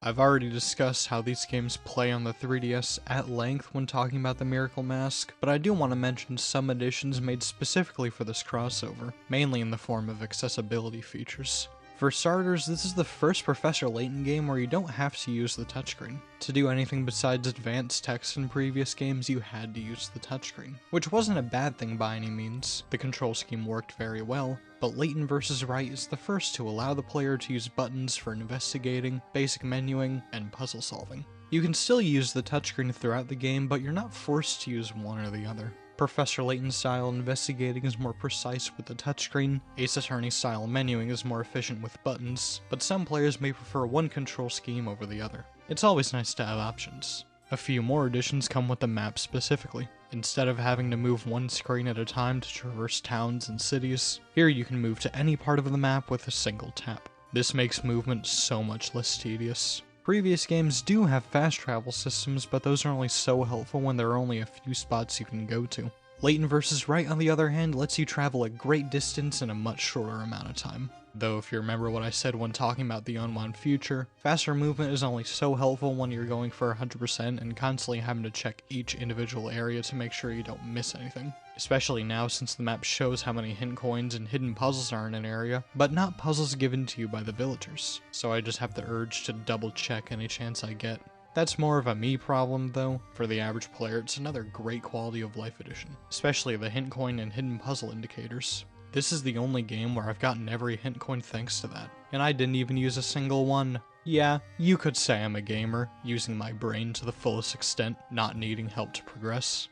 S1: I've already discussed how these games play on the 3DS at length when talking about the Miracle Mask, but I do want to mention some additions made specifically for this crossover, mainly in the form of accessibility features. For starters, this is the first Professor Layton game where you don't have to use the touchscreen. To do anything besides advanced text in previous games, you had to use the touchscreen, which wasn't a bad thing by any means. The control scheme worked very well, but Layton vs. Wright is the first to allow the player to use buttons for investigating, basic menuing, and puzzle solving. You can still use the touchscreen throughout the game, but you're not forced to use one or the other. Professor Layton's style investigating is more precise with the touchscreen, Ace Attorney style menuing is more efficient with buttons, but some players may prefer one control scheme over the other. It's always nice to have options. A few more additions come with the map specifically. Instead of having to move one screen at a time to traverse towns and cities, here you can move to any part of the map with a single tap. This makes movement so much less tedious. Previous games do have fast travel systems, but those are only so helpful when there are only a few spots you can go to. Layton vs. Wright, on the other hand, lets you travel a great distance in a much shorter amount of time. Though if you remember what I said when talking about the Unwound Future, faster movement is only so helpful when you're going for 100% and constantly having to check each individual area to make sure you don't miss anything. Especially now since the map shows how many hint coins and hidden puzzles are in an area, but not puzzles given to you by the villagers, so I just have the urge to double check any chance I get. That's more of a me problem though. For the average player, it's another great quality of life addition, especially the hint coin and hidden puzzle indicators. This is the only game where I've gotten every hint coin thanks to that, and I didn't even use a single one. Yeah, you could say I'm a gamer, using my brain to the fullest extent, not needing help to progress.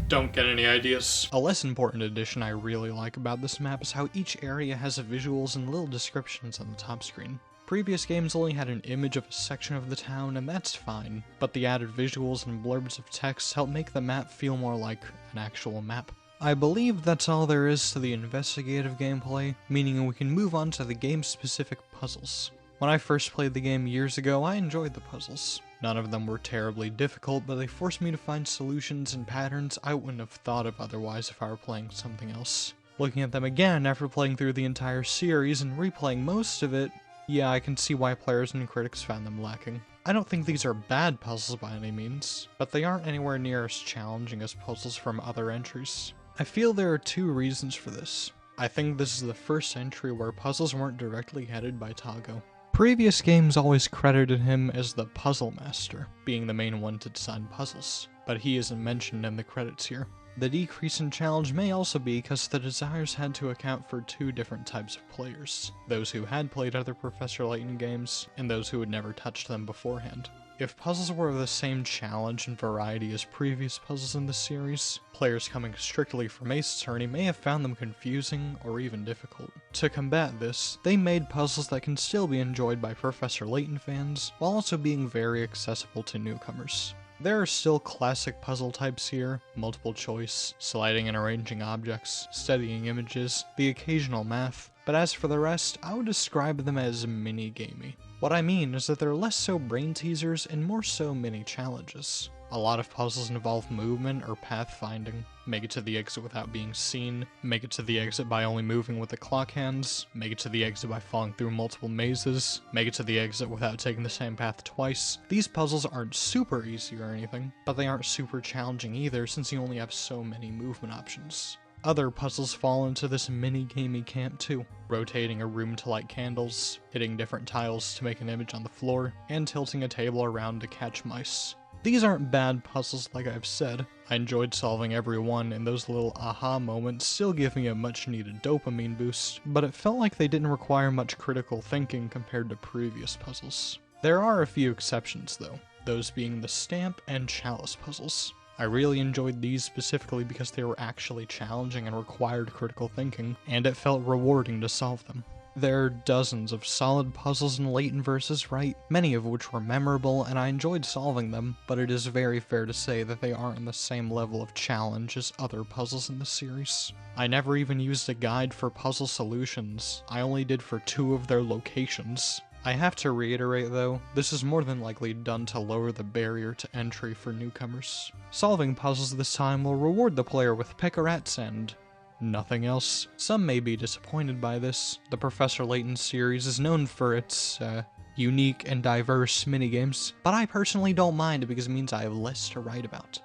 S1: Don't get any ideas. A less important addition I really like about this map is how each area has visuals and little descriptions on the top screen. Previous games only had an image of a section of the town, and that's fine, but the added visuals and blurbs of text help make the map feel more like an actual map. I believe that's all there is to the investigative gameplay, meaning we can move on to the game-specific puzzles. When I first played the game years ago, I enjoyed the puzzles. None of them were terribly difficult, but they forced me to find solutions and patterns I wouldn't have thought of otherwise if I were playing something else. Looking at them again after playing through the entire series and replaying most of it, yeah, I can see why players and critics found them lacking. I don't think these are bad puzzles by any means, but they aren't anywhere near as challenging as puzzles from other entries. I feel there are two reasons for this. I think this is the first entry where puzzles weren't directly headed by Tago. Previous games always credited him as the puzzle master, being the main one to design puzzles, but he isn't mentioned in the credits here. The decrease in challenge may also be because the designers had to account for two different types of players, those who had played other Professor Layton games, and those who had never touched them beforehand. If puzzles were of the same challenge and variety as previous puzzles in the series, players coming strictly from Ace Attorney may have found them confusing or even difficult. To combat this, they made puzzles that can still be enjoyed by Professor Layton fans, while also being very accessible to newcomers. There are still classic puzzle types here: multiple choice, sliding and arranging objects, studying images, the occasional math, but as for the rest, I would describe them as mini-gamey. What I mean is that they're less so brain teasers and more so mini challenges. A lot of puzzles involve movement or path finding. Make it to the exit without being seen, make it to the exit by only moving with the clock hands, make it to the exit by falling through multiple mazes, make it to the exit without taking the same path twice. These puzzles aren't super easy or anything, but they aren't super challenging either since you only have so many movement options. Other puzzles fall into this mini-gamey camp too, rotating a room to light candles, hitting different tiles to make an image on the floor, and tilting a table around to catch mice. These aren't bad puzzles like I've said. I enjoyed solving every one, and those little aha moments still give me a much needed dopamine boost, but it felt like they didn't require much critical thinking compared to previous puzzles. There are a few exceptions though, those being the stamp and chalice puzzles. I really enjoyed these specifically because they were actually challenging and required critical thinking, and it felt rewarding to solve them. There are dozens of solid puzzles in Layton vs. Wright, many of which were memorable and I enjoyed solving them, but it is very fair to say that they aren't in the same level of challenge as other puzzles in the series. I never even used a guide for puzzle solutions, I only did for 2 of their locations. I have to reiterate though, this is more than likely done to lower the barrier to entry for newcomers. Solving puzzles this time will reward the player with pick-a-rats and nothing else. Some may be disappointed by this. The Professor Layton series is known for its, unique and diverse minigames, but I personally don't mind because it means I have less to write about.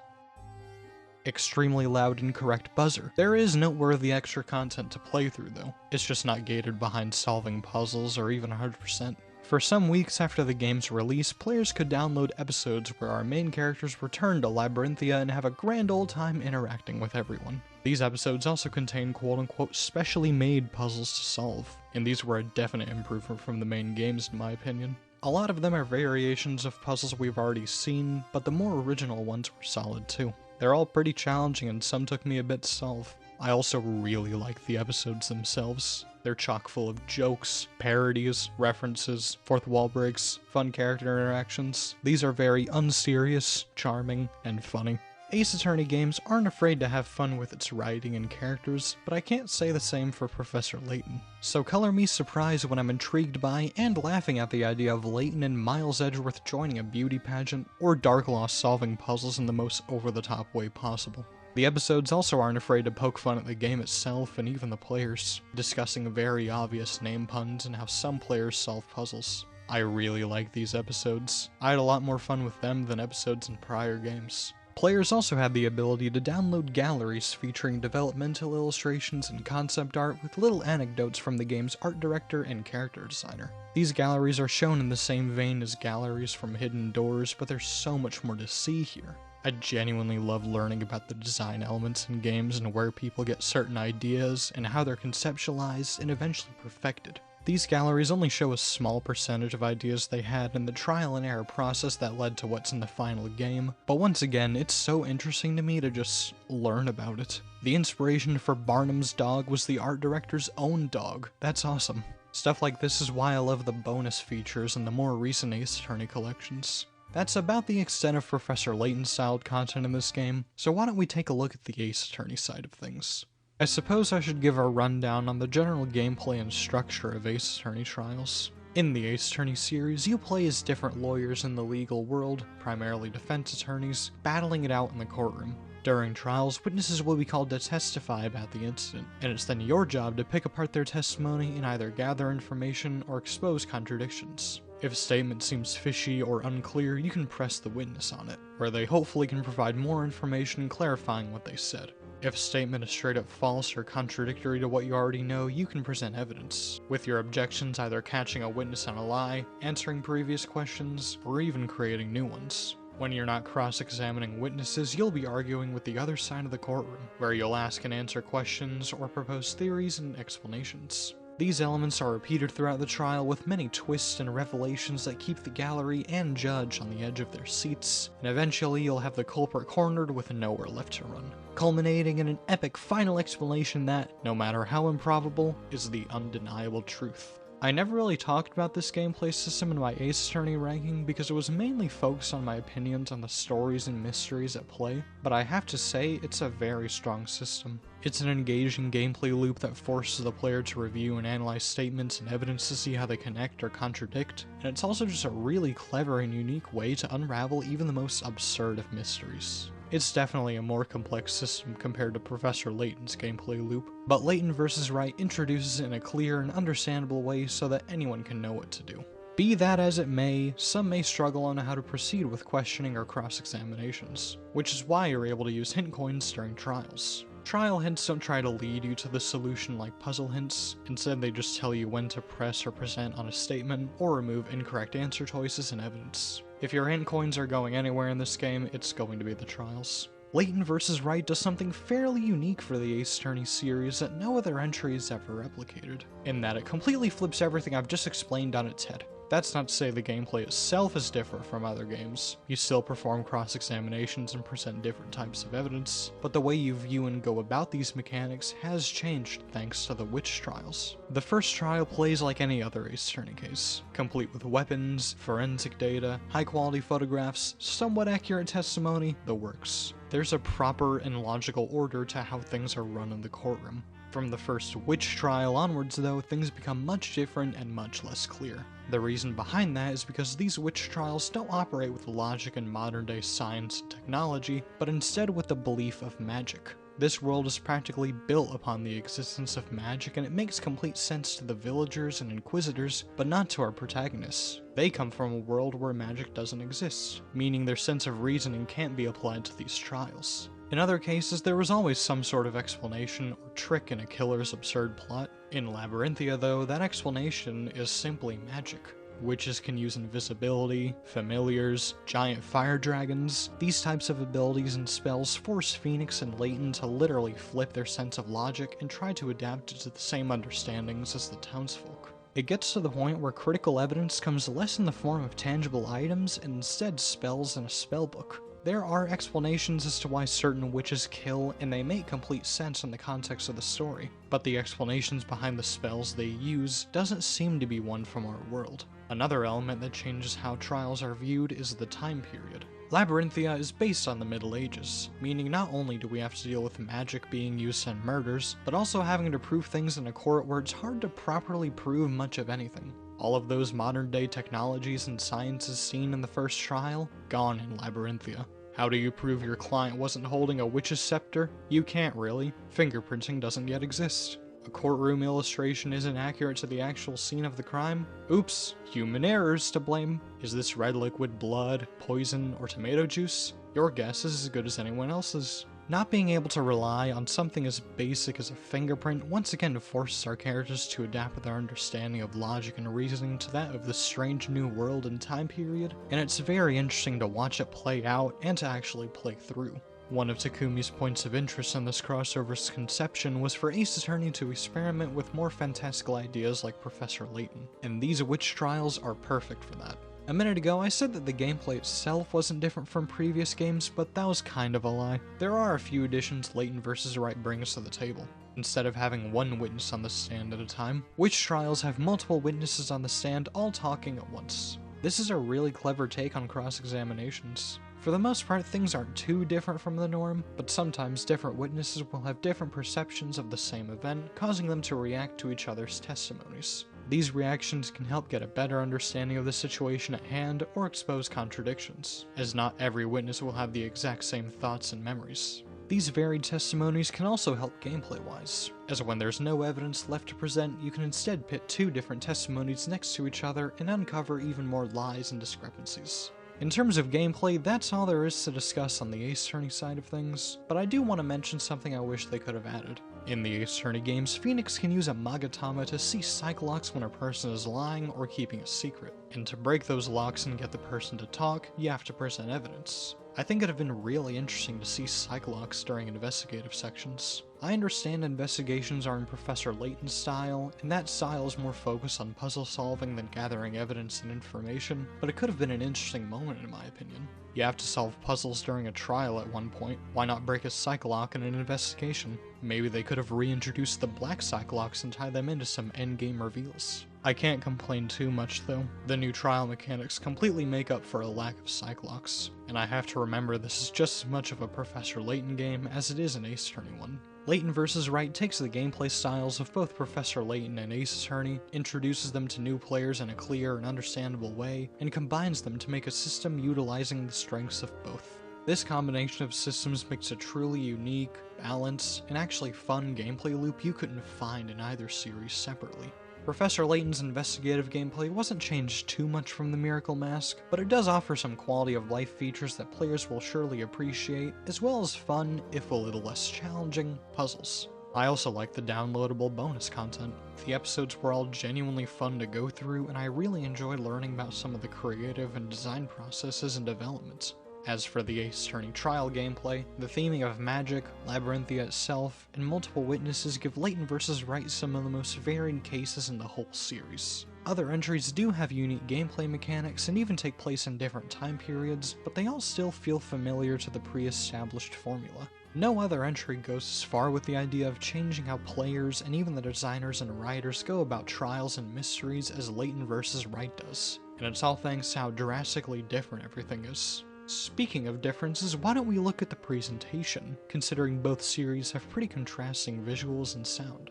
S1: Extremely loud and correct buzzer. There is noteworthy extra content to play through though. It's just not gated behind solving puzzles or even 100%. For some weeks after the game's release, players could download episodes where our main characters return to Labyrinthia and have a grand old time interacting with everyone. These episodes also contain quote-unquote specially made puzzles to solve, and these were a definite improvement from the main games in my opinion. A lot of them are variations of puzzles we've already seen, but the more original ones were solid too. They're all pretty challenging and some took me a bit to solve. I also really like the episodes themselves. They're chock full of jokes, parodies, references, fourth wall breaks, fun character interactions. These are very unserious, charming, and funny. Ace Attorney games aren't afraid to have fun with its writing and characters, but I can't say the same for Professor Layton. So color me surprised when I'm intrigued by and laughing at the idea of Layton and Miles Edgeworth joining a beauty pageant, or Darklaw solving puzzles in the most over-the-top way possible. The episodes also aren't afraid to poke fun at the game itself and even the players, discussing very obvious name puns and how some players solve puzzles. I really like these episodes. I had a lot more fun with them than episodes in prior games. Players also had the ability to download galleries featuring developmental illustrations and concept art with little anecdotes from the game's art director and character designer. These galleries are shown in the same vein as galleries from Hidden Doors, but there's so much more to see here. I genuinely love learning about the design elements in games and where people get certain ideas and how they're conceptualized and eventually perfected. These galleries only show a small percentage of ideas they had in the trial and error process that led to what's in the final game, but once again, it's so interesting to me to just learn about it. The inspiration for Barnum's dog was the art director's own dog. That's awesome. Stuff like this is why I love the bonus features in the more recent Ace Attorney collections. That's about the extent of Professor Layton's styled content in this game, so why don't we take a look at the Ace Attorney side of things. I suppose I should give a rundown on the general gameplay and structure of Ace Attorney trials. In the Ace Attorney series, you play as different lawyers in the legal world, primarily defense attorneys, battling it out in the courtroom. During trials, witnesses will be called to testify about the incident, and it's then your job to pick apart their testimony and either gather information or expose contradictions. If a statement seems fishy or unclear, you can press the witness on it, where they hopefully can provide more information clarifying what they said. If a statement is straight up false or contradictory to what you already know, you can present evidence, with your objections either catching a witness on a lie, answering previous questions, or even creating new ones. When you're not cross-examining witnesses, you'll be arguing with the other side of the courtroom, where you'll ask and answer questions or propose theories and explanations. These elements are repeated throughout the trial with many twists and revelations that keep the gallery and judge on the edge of their seats, and eventually you'll have the culprit cornered with nowhere left to run, culminating in an epic final explanation that, no matter how improbable, is the undeniable truth. I never really talked about this gameplay system in my Ace Attorney ranking because it was mainly focused on my opinions on the stories and mysteries at play, but I have to say it's a very strong system. It's an engaging gameplay loop that forces the player to review and analyze statements and evidence to see how they connect or contradict, and it's also just a really clever and unique way to unravel even the most absurd of mysteries. It's definitely a more complex system compared to Professor Layton's gameplay loop, but Layton vs. Wright introduces it in a clear and understandable way so that anyone can know what to do. Be that as it may, some may struggle on how to proceed with questioning or cross-examinations, which is why you're able to use hint coins during trials. Trial hints don't try to lead you to the solution like puzzle hints, instead they just tell you when to press or present on a statement, or remove incorrect answer choices and evidence. If your hint coins are going anywhere in this game, it's going to be the trials. Layton vs. Wright does something fairly unique for the Ace Attorney series that no other entry has ever replicated, in that it completely flips everything I've just explained on its head. That's not to say the gameplay itself is different from other games. You still perform cross-examinations and present different types of evidence, but the way you view and go about these mechanics has changed thanks to the witch trials. The first trial plays like any other Ace Attorney case, complete with weapons, forensic data, high-quality photographs, somewhat accurate testimony, the works. There's a proper and logical order to how things are run in the courtroom. From the first witch trial onwards, though, things become much different and much less clear. The reason behind that is because these witch trials don't operate with logic and modern-day science and technology, but instead with the belief of magic. This world is practically built upon the existence of magic, and it makes complete sense to the villagers and inquisitors, but not to our protagonists. They come from a world where magic doesn't exist, meaning their sense of reasoning can't be applied to these trials. In other cases, there was always some sort of explanation or trick in a killer's absurd plot. In Labyrinthia, though, that explanation is simply magic. Witches can use invisibility, familiars, giant fire dragons. These types of abilities and spells force Phoenix and Layton to literally flip their sense of logic and try to adapt it to the same understandings as the townsfolk. It gets to the point where critical evidence comes less in the form of tangible items and instead spells in a spellbook. There are explanations as to why certain witches kill, and they make complete sense in the context of the story, but the explanations behind the spells they use doesn't seem to be one from our world. Another element that changes how trials are viewed is the time period. Labyrinthia is based on the Middle Ages, meaning not only do we have to deal with magic being used in murders, but also having to prove things in a court where it's hard to properly prove much of anything. All of those modern day technologies and sciences seen in the first trial, gone in Labyrinthia. How do you prove your client wasn't holding a witch's scepter? You can't really. Fingerprinting doesn't yet exist. A courtroom illustration isn't accurate to the actual scene of the crime? Oops, human error's to blame. Is this red liquid blood, poison, or tomato juice? Your guess is as good as anyone else's. Not being able to rely on something as basic as a fingerprint once again forces our characters to adapt their understanding of logic and reasoning to that of this strange new world and time period, and it's very interesting to watch it play out and to actually play through. One of Takumi's points of interest in this crossover's conception was for Ace Attorney to experiment with more fantastical ideas like Professor Layton, and these witch trials are perfect for that. A minute ago, I said that the gameplay itself wasn't different from previous games, but that was kind of a lie. There are a few additions Layton vs. Wright brings to the table. Instead of having one witness on the stand at a time, witch trials have multiple witnesses on the stand all talking at once. This is a really clever take on cross-examinations. For the most part, things aren't too different from the norm, but sometimes different witnesses will have different perceptions of the same event, causing them to react to each other's testimonies. These reactions can help get a better understanding of the situation at hand or expose contradictions, as not every witness will have the exact same thoughts and memories. These varied testimonies can also help gameplay-wise, as when there's no evidence left to present, you can instead pit two different testimonies next to each other and uncover even more lies and discrepancies. In terms of gameplay, that's all there is to discuss on the Ace Attorney side of things, but I do want to mention something I wish they could have added. In the Ace Attorney games, Phoenix can use a Magatama to see psych locks when a person is lying or keeping a secret, and to break those locks and get the person to talk, you have to present evidence. I think it'd have been really interesting to see psych locks during investigative sections. I understand investigations are in Professor Layton's style, and that style is more focused on puzzle solving than gathering evidence and information, but it could have been an interesting moment in my opinion. You have to solve puzzles during a trial at one point, why not break a psych lock in an investigation? Maybe they could have reintroduced the black psych locks and tied them into some endgame reveals. I can't complain too much though. The new trial mechanics completely make up for a lack of psych locks, and I have to remember this is just as much of a Professor Layton game as it is an Ace Attorney one. Layton vs. Wright takes the gameplay styles of both Professor Layton and Ace Attorney, introduces them to new players in a clear and understandable way, and combines them to make a system utilizing the strengths of both. This combination of systems makes a truly unique, balanced, and actually fun gameplay loop you couldn't find in either series separately. Professor Layton's investigative gameplay wasn't changed too much from the Miracle Mask, but it does offer some quality of life features that players will surely appreciate, as well as fun, if a little less challenging, puzzles. I also like the downloadable bonus content. The episodes were all genuinely fun to go through, and I really enjoyed learning about some of the creative and design processes and developments. As for the Ace Attorney trial gameplay, the theming of magic, Labyrinthia itself, and multiple witnesses give Layton vs. Wright some of the most varied cases in the whole series. Other entries do have unique gameplay mechanics and even take place in different time periods, but they all still feel familiar to the pre-established formula. No other entry goes as far with the idea of changing how players and even the designers and writers go about trials and mysteries as Layton vs. Wright does, and it's all thanks to how drastically different everything is. Speaking of differences, why don't we look at the presentation, considering both series have pretty contrasting visuals and sound.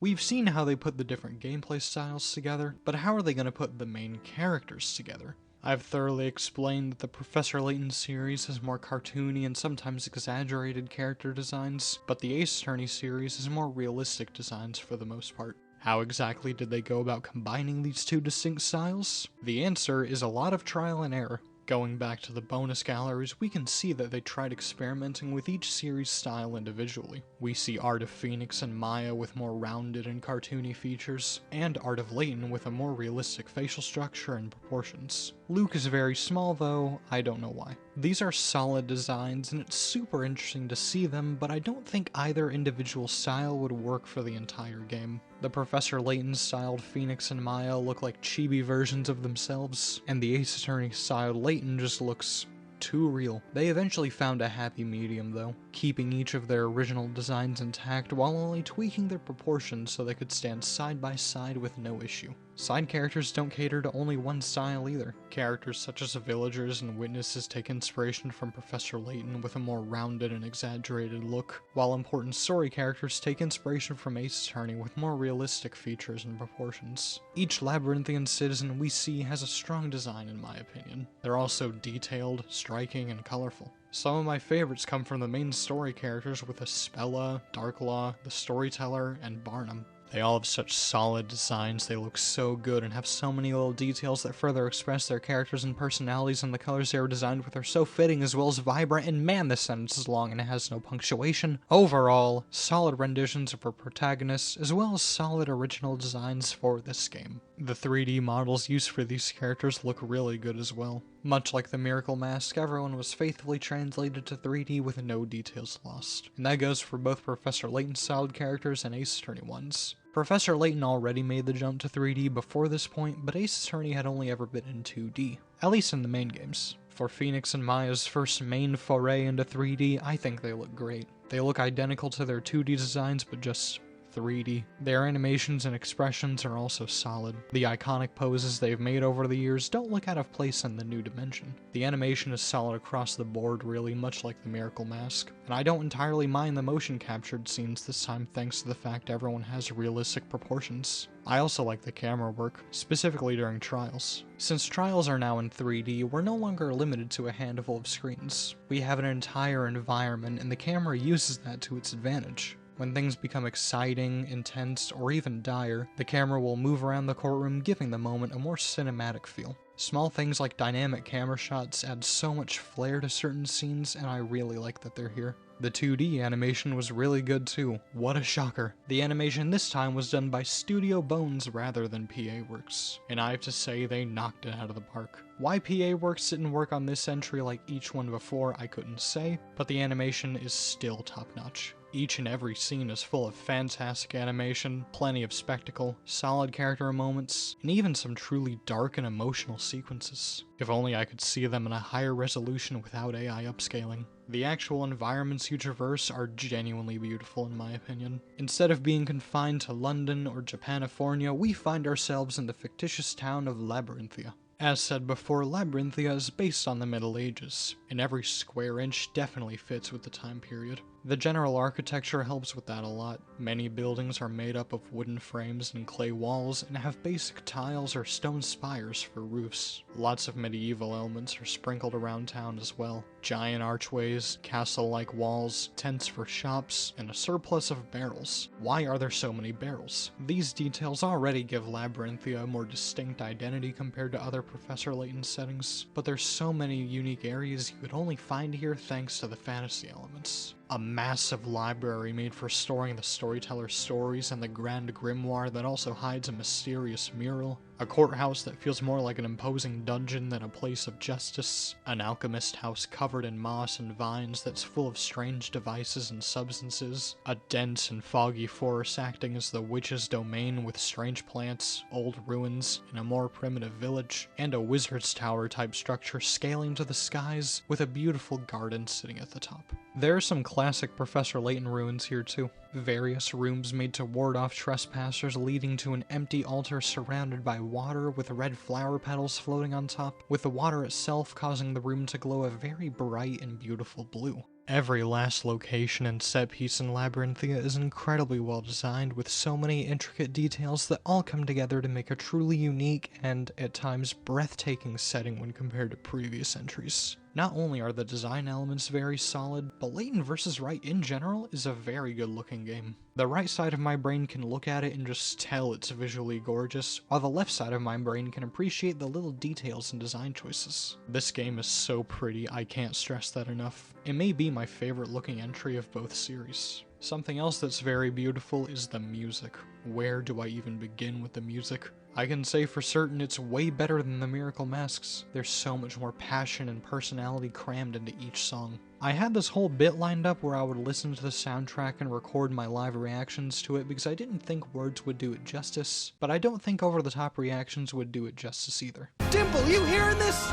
S1: We've seen how they put the different gameplay styles together, but how are they going to put the main characters together? I've thoroughly explained that the Professor Layton series has more cartoony and sometimes exaggerated character designs, but the Ace Attorney series has more realistic designs for the most part. How exactly did they go about combining these two distinct styles? The answer is a lot of trial and error. Going back to the bonus galleries, we can see that they tried experimenting with each series style individually. We see Art of Phoenix and Maya with more rounded and cartoony features, and Art of Layton with a more realistic facial structure and proportions. Luke is very small though, I don't know why. These are solid designs and it's super interesting to see them, but I don't think either individual style would work for the entire game. The Professor Layton styled Phoenix and Maya look like chibi versions of themselves, and the Ace Attorney styled Layton just looks too real. They eventually found a happy medium though, keeping each of their original designs intact while only tweaking their proportions so they could stand side by side with no issue. Side characters don't cater to only one style either. Characters such as villagers and witnesses take inspiration from Professor Layton with a more rounded and exaggerated look, while important story characters take inspiration from Ace Attorney with more realistic features and proportions. Each labyrinthian citizen we see has a strong design in my opinion. They're also detailed, striking, and colorful. Some of my favorites come from the main story characters with Aspella, Darklaw, the Storyteller, and Barnum. They all have such solid designs, they look so good and have so many little details that further express their characters and personalities, and the colors they were designed with are so fitting as well as vibrant, and man, this sentence is long and it has no punctuation. Overall, solid renditions of our protagonists, as well as solid original designs for this game. The 3D models used for these characters look really good as well. Much like the Miracle Mask, everyone was faithfully translated to 3D with no details lost. And that goes for both Professor Layton's solid characters and Ace Attorney ones. Professor Layton already made the jump to 3D before this point, but Ace Attorney had only ever been in 2D, at least in the main games. For Phoenix and Maya's first main foray into 3D, I think they look great. They look identical to their 2D designs, but just 3D. Their animations and expressions are also solid. The iconic poses they've made over the years don't look out of place in the new dimension. The animation is solid across the board really, much like the Miracle Mask. And I don't entirely mind the motion captured scenes this time thanks to the fact everyone has realistic proportions. I also like the camera work, specifically during trials. Since trials are now in 3D, we're no longer limited to a handful of screens. We have an entire environment, and the camera uses that to its advantage. When things become exciting, intense, or even dire, the camera will move around the courtroom, giving the moment a more cinematic feel. Small things like dynamic camera shots add so much flair to certain scenes, and I really like that they're here. The 2D animation was really good too. What a shocker. The animation this time was done by Studio Bones rather than PA Works, and I have to say they knocked it out of the park. Why PA Works didn't work on this entry like each one before, I couldn't say, but the animation is still top-notch. Each and every scene is full of fantastic animation, plenty of spectacle, solid character moments, and even some truly dark and emotional sequences. If only I could see them in a higher resolution without AI upscaling. The actual environments you traverse are genuinely beautiful in my opinion. Instead of being confined to London or Japanifornia, we find ourselves in the fictitious town of Labyrinthia. As said before, Labyrinthia is based on the Middle Ages, and every square inch definitely fits with the time period. The general architecture helps with that a lot. Many buildings are made up of wooden frames and clay walls and have basic tiles or stone spires for roofs. Lots of medieval elements are sprinkled around town as well. Giant archways, castle-like walls, tents for shops, and a surplus of barrels. Why are there so many barrels? These details already give Labyrinthia a more distinct identity compared to other Professor Layton settings, but there's so many unique areas you could only find here thanks to the fantasy elements. A massive library made for storing the storyteller's stories and the grand grimoire that also hides a mysterious mural. A courthouse that feels more like an imposing dungeon than a place of justice. An alchemist house covered in moss and vines that's full of strange devices and substances. A dense and foggy forest acting as the witch's domain with strange plants, old ruins, and a more primitive village. And a wizard's tower type structure scaling to the skies with a beautiful garden sitting at the top. There are some classic Professor Layton ruins here too. Various rooms made to ward off trespassers leading to an empty altar surrounded by water with red flower petals floating on top, with the water itself causing the room to glow a very bright and beautiful blue. Every last location and set piece in Labyrinthia is incredibly well designed with so many intricate details that all come together to make a truly unique and, at times, breathtaking setting when compared to previous entries. Not only are the design elements very solid, but Layton vs. Wright in general is a very good looking game. The right side of my brain can look at it and just tell it's visually gorgeous, while the left side of my brain can appreciate the little details and design choices. This game is so pretty, I can't stress that enough. It may be my favorite looking entry of both series. Something else that's very beautiful is the music. Where do I even begin with the music? I can say for certain it's way better than the Miracle Masks. There's so much more passion and personality crammed into each song. I had this whole bit lined up where I would listen to the soundtrack and record my live reactions to it because I didn't think words would do it justice, but I don't think over-the-top reactions would do it justice either.
S4: Dimple, you hearing this?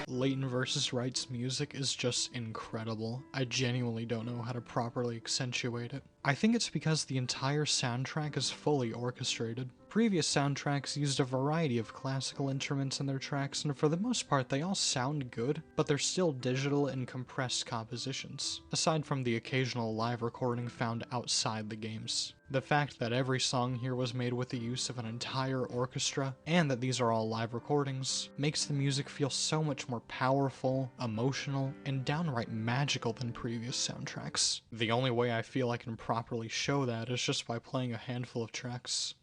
S1: Layton vs. Wright's music is just incredible. I genuinely don't know how to properly accentuate it. I think it's because the entire soundtrack is fully orchestrated. Previous soundtracks used a variety of classical instruments in their tracks, and for the most part they all sound good, but they're still digital and compressed compositions, aside from the occasional live recording found outside the games. The fact that every song here was made with the use of an entire orchestra, and that these are all live recordings, makes the music feel so much more powerful, emotional, and downright magical than previous soundtracks. The only way I feel I can properly show that is just by playing a handful of tracks.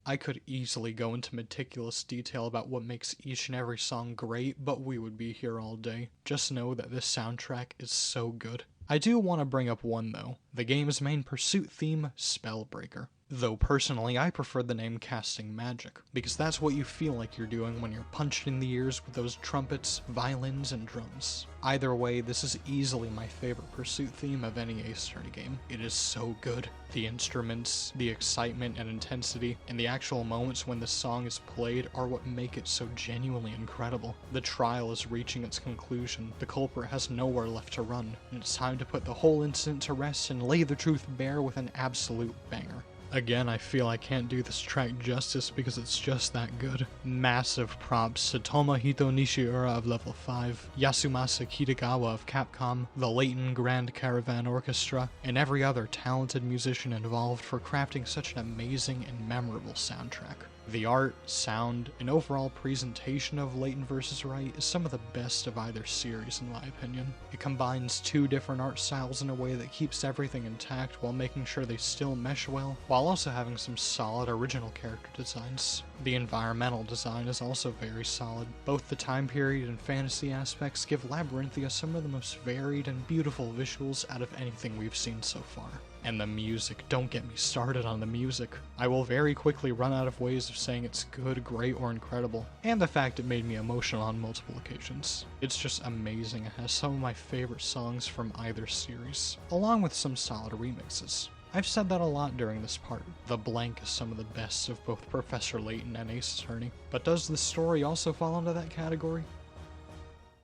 S1: I could easily go into meticulous detail about what makes each and every song great, but we would be here all day. Just know that this soundtrack is so good. I do want to bring up one though, the game's main pursuit theme, Spellbreaker. Though personally, I prefer the name Casting Magic, because that's what you feel like you're doing when you're punched in the ears with those trumpets, violins, and drums. Either way, this is easily my favorite pursuit theme of any Ace Attorney game. It is so good. The instruments, the excitement and intensity, and the actual moments when the song is played are what make it so genuinely incredible. The trial is reaching its conclusion, the culprit has nowhere left to run, and it's time to put the whole incident to rest and lay the truth bare with an absolute banger. Again, I feel I can't do this track justice because it's just that good. Massive props to Tomohito Nishiura of Level 5, Yasumasa Kitagawa of Capcom, the Layton Grand Caravan Orchestra, and every other talented musician involved for crafting such an amazing and memorable soundtrack. The art, sound, and overall presentation of Layton vs. Wright is some of the best of either series in my opinion. It combines two different art styles in a way that keeps everything intact while making sure they still mesh well, while also having some solid original character designs. The environmental design is also very solid. Both the time period and fantasy aspects give Labyrinthia some of the most varied and beautiful visuals out of anything we've seen so far. And the music, don't get me started on the music. I will very quickly run out of ways of saying it's good, great, or incredible. And the fact it made me emotional on multiple occasions. It's just amazing. It has some of my favorite songs from either series, along with some solid remixes. I've said that a lot during this part. The Blank is some of the best of both Professor Layton and Ace Attorney. But does the story also fall into that category?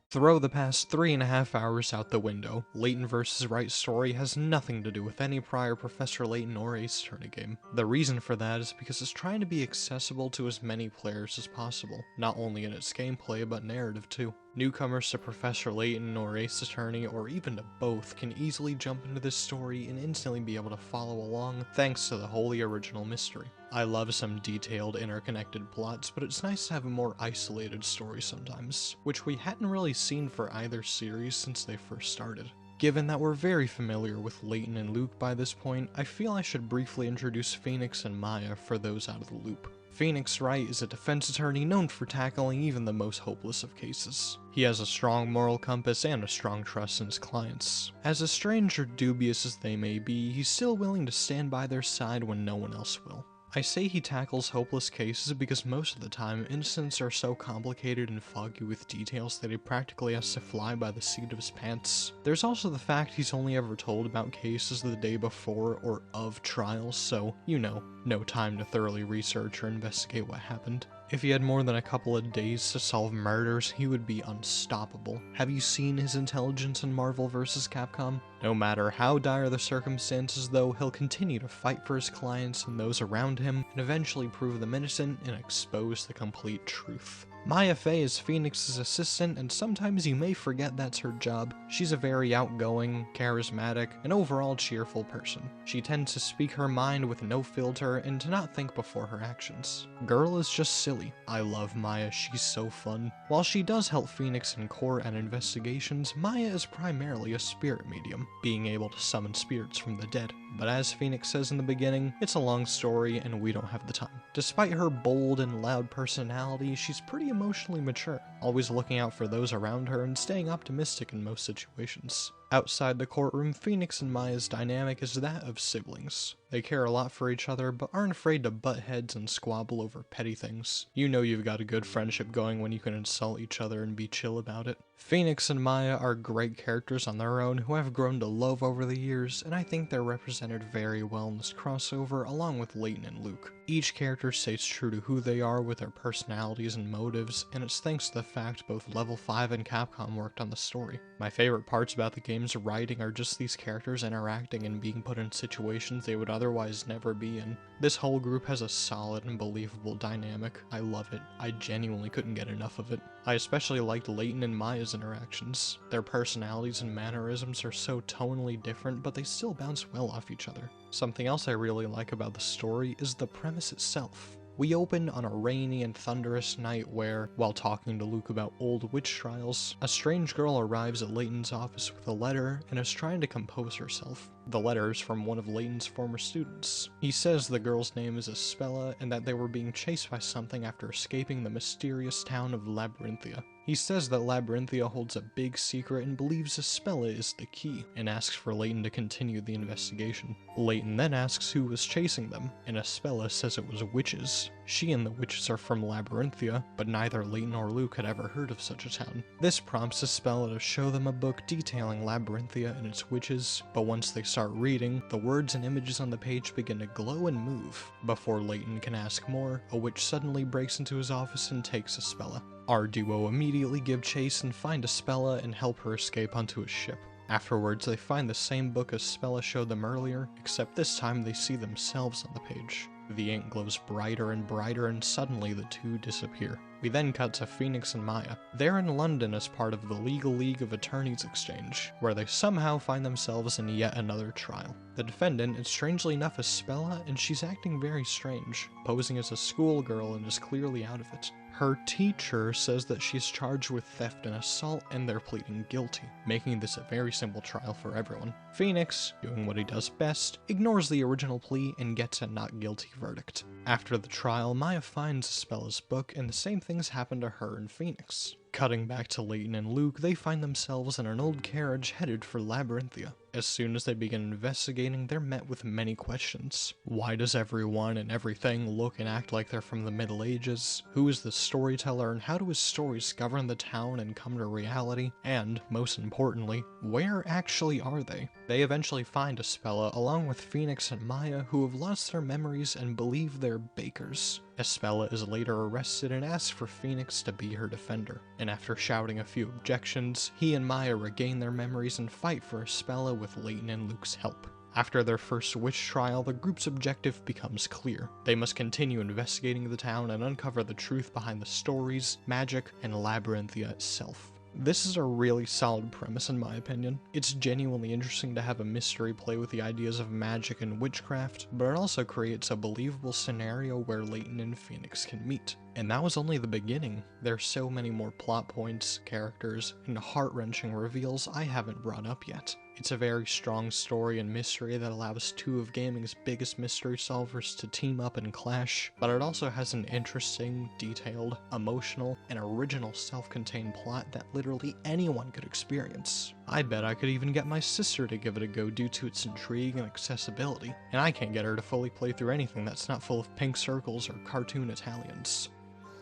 S1: Throw the past 3.5 hours out the window. Layton vs. Wright's story has nothing to do with any prior Professor Layton or Ace Attorney game. The reason for that is because it's trying to be accessible to as many players as possible, not only in its gameplay but narrative too. Newcomers to Professor Layton or Ace Attorney, or even to both, can easily jump into this story and instantly be able to follow along thanks to the wholly original mystery. I love some detailed, interconnected plots, but it's nice to have a more isolated story sometimes, which we hadn't really seen for either series since they first started. Given that we're very familiar with Layton and Luke by this point, I feel I should briefly introduce Phoenix and Maya for those out of the loop. Phoenix Wright is a defense attorney known for tackling even the most hopeless of cases. He has a strong moral compass and a strong trust in his clients. As strange or dubious as they may be, he's still willing to stand by their side when no one else will. I say he tackles hopeless cases because most of the time, incidents are so complicated and foggy with details that he practically has to fly by the seat of his pants. There's also the fact he's only ever told about cases the day before or of trials, so, you know, no time to thoroughly research or investigate what happened. If he had more than a couple of days to solve murders, he would be unstoppable. Have you seen his intelligence in Marvel vs. Capcom? No matter how dire the circumstances though, he'll continue to fight for his clients and those around him, and eventually prove them innocent and expose the complete truth. Maya Fey is Phoenix's assistant, and sometimes you may forget that's her job. She's a very outgoing, charismatic, and overall cheerful person. She tends to speak her mind with no filter and to not think before her actions. Girl is just silly. I love Maya, she's so fun. While she does help Phoenix in court and investigations, Maya is primarily a spirit medium, being able to summon spirits from the dead. But as Phoenix says in the beginning, it's a long story and we don't have the time. Despite her bold and loud personality, she's pretty emotionally mature, always looking out for those around her and staying optimistic in most situations. Outside the courtroom, Phoenix and Maya's dynamic is that of siblings. They care a lot for each other, but aren't afraid to butt heads and squabble over petty things. You know you've got a good friendship going when you can insult each other and be chill about it. Phoenix and Maya are great characters on their own who I've grown to love over the years, and I think they're represented very well in this crossover along with Layton and Luke. Each character stays true to who they are with their personalities and motives, and it's thanks to the fact both Level 5 and Capcom worked on the story. My favorite parts about the game's writing are just these characters interacting and being put in situations they would otherwise never be in. This whole group has a solid and believable dynamic. I love it. I genuinely couldn't get enough of it. I especially liked Layton and Maya's interactions. Their personalities and mannerisms are so tonally different, but they still bounce well off each other. Something else I really like about the story is the premise itself. We open on a rainy and thunderous night where, while talking to Luke about old witch trials, a strange girl arrives at Layton's office with a letter and is trying to compose herself. The letter is from one of Layton's former students. He says the girl's name is Espella and that they were being chased by something after escaping the mysterious town of Labyrinthia. He says that Labyrinthia holds a big secret and believes Espella is the key, and asks for Layton to continue the investigation. Layton then asks who was chasing them, and Espella says it was witches. She and the witches are from Labyrinthia, but neither Layton or Luke had ever heard of such a town. This prompts Espella to show them a book detailing Labyrinthia and its witches, but once they start reading, the words and images on the page begin to glow and move. Before Layton can ask more, a witch suddenly breaks into his office and takes Espella. Our duo immediately give chase and find Espella and help her escape onto a ship. Afterwards, they find the same book as Espella showed them earlier, except this time they see themselves on the page. The ink glows brighter and brighter, and suddenly the two disappear. We then cut to Phoenix and Maya. They're in London as part of the Legal League of Attorneys exchange, where they somehow find themselves in yet another trial. The defendant is strangely enough Espella, and she's acting very strange, posing as a schoolgirl and is clearly out of it. Her teacher says that she's charged with theft and assault, and they're pleading guilty, making this a very simple trial for everyone. Phoenix, doing what he does best, ignores the original plea and gets a not guilty verdict. After the trial, Maya finds Espella's book, and the same things happen to her and Phoenix. Cutting back to Layton and Luke, they find themselves in an old carriage headed for Labyrinthia. As soon as they begin investigating, they're met with many questions. Why does everyone and everything look and act like they're from the Middle Ages? Who is the storyteller, and how do his stories govern the town and come to reality? And, most importantly, where actually are they? They eventually find Espella along with Phoenix and Maya, who have lost their memories and believe they're bakers. Espella is later arrested and asks for Phoenix to be her defender, and after shouting a few objections, he and Maya regain their memories and fight for Espella with Layton and Luke's help. After their first witch trial, the group's objective becomes clear. They must continue investigating the town and uncover the truth behind the stories, magic, and Labyrinthia itself. This is a really solid premise in my opinion. It's genuinely interesting to have a mystery play with the ideas of magic and witchcraft, but it also creates a believable scenario where Layton and Phoenix can meet. And that was only the beginning. There's so many more plot points, characters, and heart-wrenching reveals I haven't brought up yet. It's a very strong story and mystery that allows two of gaming's biggest mystery solvers to team up and clash, but it also has an interesting, detailed, emotional, and original self-contained plot that literally anyone could experience. I bet I could even get my sister to give it a go due to its intrigue and accessibility, and I can't get her to fully play through anything that's not full of pink circles or cartoon Italians.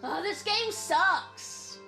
S4: Oh, this game sucks!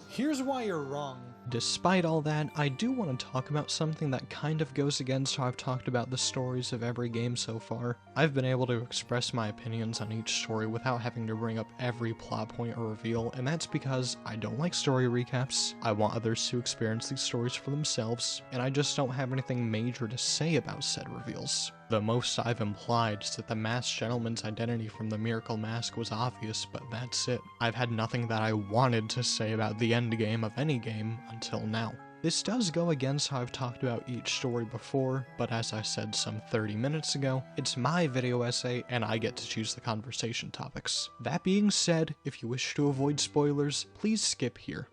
S1: Here's why you're wrong. Despite all that, I do want to talk about something that kind of goes against how I've talked about the stories of every game so far. I've been able to express my opinions on each story without having to bring up every plot point or reveal, and that's because I don't like story recaps, I want others to experience these stories for themselves, and I just don't have anything major to say about said reveals. The most I've implied is that the masked gentleman's identity from the Miracle Mask was obvious, but that's it. I've had nothing that I wanted to say about the endgame of any game until now. This does go against how I've talked about each story before, but as I said some 30 minutes ago, it's my video essay and I get to choose the conversation topics. That being said, if you wish to avoid spoilers, please skip here.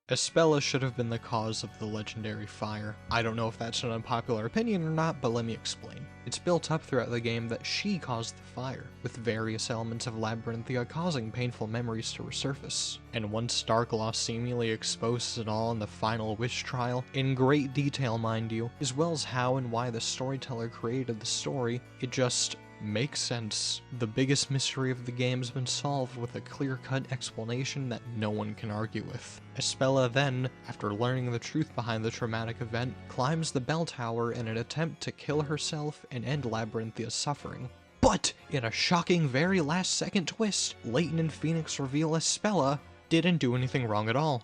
S1: Espella should have been the cause of the legendary fire. I don't know if that's an unpopular opinion or not, but let me explain. It's built up throughout the game that she caused the fire, with various elements of Labyrinthia causing painful memories to resurface. And once Darklaw seemingly exposes it all in the final witch trial, in great detail mind you, as well as how and why the storyteller created the story, it just makes sense. The biggest mystery of the game has been solved with a clear-cut explanation that no one can argue with. Espella then, after learning the truth behind the traumatic event, climbs the bell tower in an attempt to kill herself and end Labyrinthia's suffering. But, in a shocking very last-second twist, Layton and Phoenix reveal Espella didn't do anything wrong at all.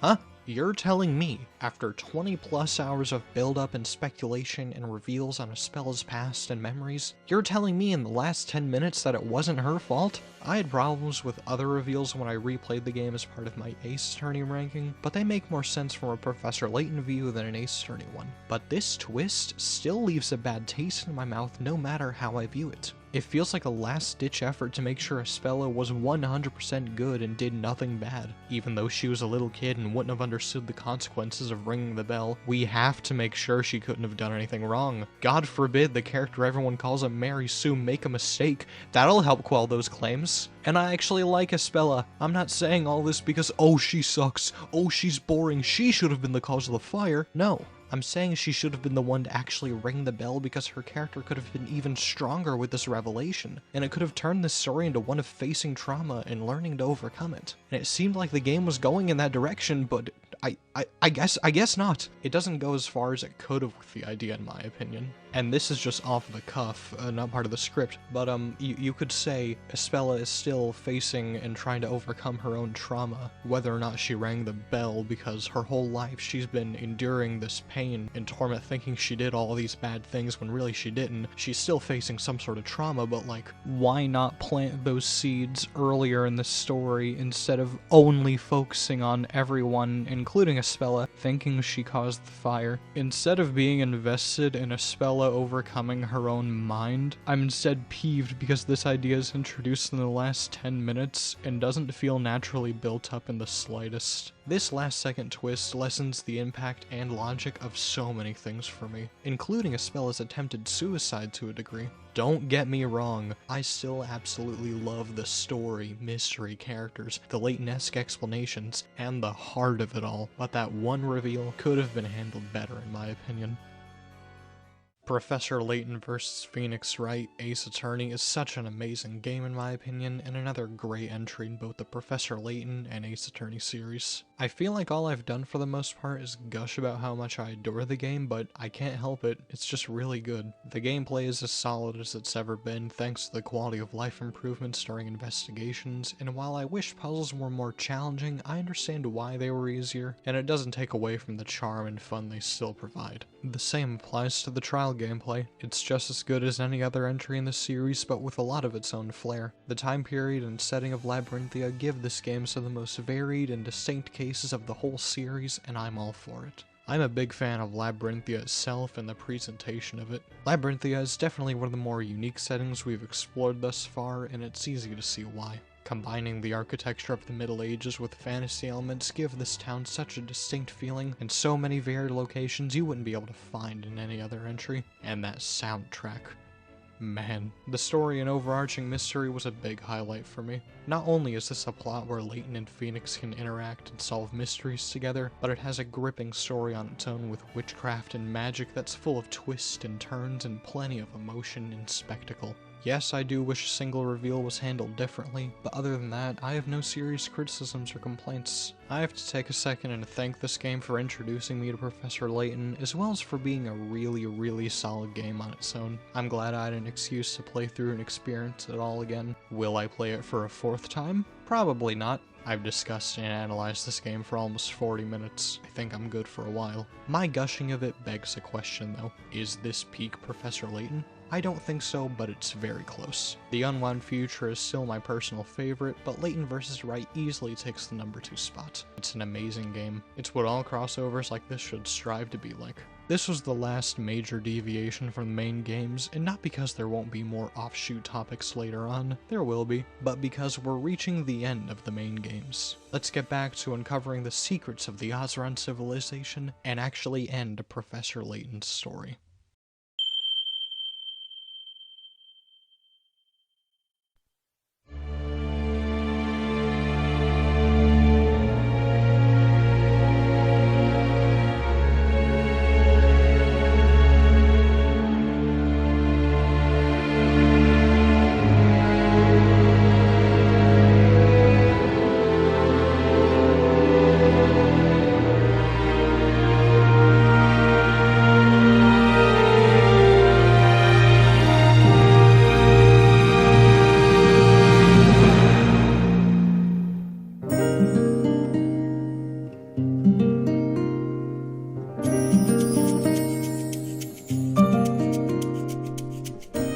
S1: Huh? You're telling me, after 20 plus hours of build-up and speculation and reveals on Espella's past and memories, you're telling me in the last 10 minutes that it wasn't her fault? I had problems with other reveals when I replayed the game as part of my Ace Attorney ranking, but they make more sense from a Professor Layton view than an Ace Attorney one. But this twist still leaves a bad taste in my mouth no matter how I view it. It feels like a last-ditch effort to make sure Espella was 100% good and did nothing bad. Even though she was a little kid and wouldn't have understood the consequences of ringing the bell, we have to make sure she couldn't have done anything wrong. God forbid the character everyone calls a Mary Sue make a mistake. That'll help quell those claims. And I actually like Espella. I'm not saying all this because, oh, she sucks, oh, she's boring, she should have been the cause of the fire. No. I'm saying she should have been the one to actually ring the bell because her character could have been even stronger with this revelation, and it could have turned this story into one of facing trauma and learning to overcome it. And it seemed like the game was going in that direction, but I guess not. It doesn't go as far as it could have with the idea, in my opinion. And this is just off the cuff, not part of the script, but you could say Espella is still facing and trying to overcome her own trauma, whether or not she rang the bell, because her whole life she's been enduring this pain and torment thinking she did all these bad things when really she didn't. She's still facing some sort of trauma, but like, why not plant those seeds earlier in the story instead of only focusing on everyone, including Espella, thinking she caused the fire? Instead of being invested in Espella overcoming her own mind, I'm instead peeved because this idea is introduced in the last 10 minutes and doesn't feel naturally built up in the slightest. This last second twist lessens the impact and logic of so many things for me, including Espella's attempted suicide to a degree. Don't get me wrong, I still absolutely love the story, mystery, characters, the Layton-esque explanations, and the heart of it all, but that one reveal could have been handled better in my opinion. Professor Layton vs. Phoenix Wright Ace Attorney is such an amazing game in my opinion, and another great entry in both the Professor Layton and Ace Attorney series. I feel like all I've done for the most part is gush about how much I adore the game, but I can't help it, it's just really good. The gameplay is as solid as it's ever been thanks to the quality of life improvements during investigations, and while I wish puzzles were more challenging, I understand why they were easier, and it doesn't take away from the charm and fun they still provide. The same applies to the trial gameplay. It's just as good as any other entry in the series, but with a lot of its own flair. The time period and setting of Labyrinthia give this game some of the most varied and distinct cases of the whole series, and I'm all for it. I'm a big fan of Labyrinthia itself and the presentation of it. Labyrinthia is definitely one of the more unique settings we've explored thus far, and it's easy to see why. Combining the architecture of the Middle Ages with fantasy elements give this town such a distinct feeling, and so many varied locations you wouldn't be able to find in any other entry. And that soundtrack. Man, the story and overarching mystery was a big highlight for me. Not only is this a plot where Layton and Phoenix can interact and solve mysteries together, but it has a gripping story on its own with witchcraft and magic that's full of twists and turns and plenty of emotion and spectacle. Yes, I do wish a single reveal was handled differently, but other than that, I have no serious criticisms or complaints. I have to take a second and thank this game for introducing me to Professor Layton, as well as for being a really solid game on its own. I'm glad I had an excuse to play through and experience it all again. Will I play it for a fourth time? Probably not. I've discussed and analyzed this game for almost 40 minutes. I think I'm good for a while. My gushing of it begs a question though. Is this peak Professor Layton? I don't think so, but it's very close. The Unwound Future is still my personal favorite, but Layton vs. Wright easily takes the number 2 spot. It's an amazing game. It's what all crossovers like this should strive to be like. This was the last major deviation from the main games, and not because there won't be more offshoot topics later on, there will be, but because we're reaching the end of the main games. Let's get back to uncovering the secrets of the Azran civilization, and actually end Professor Layton's story.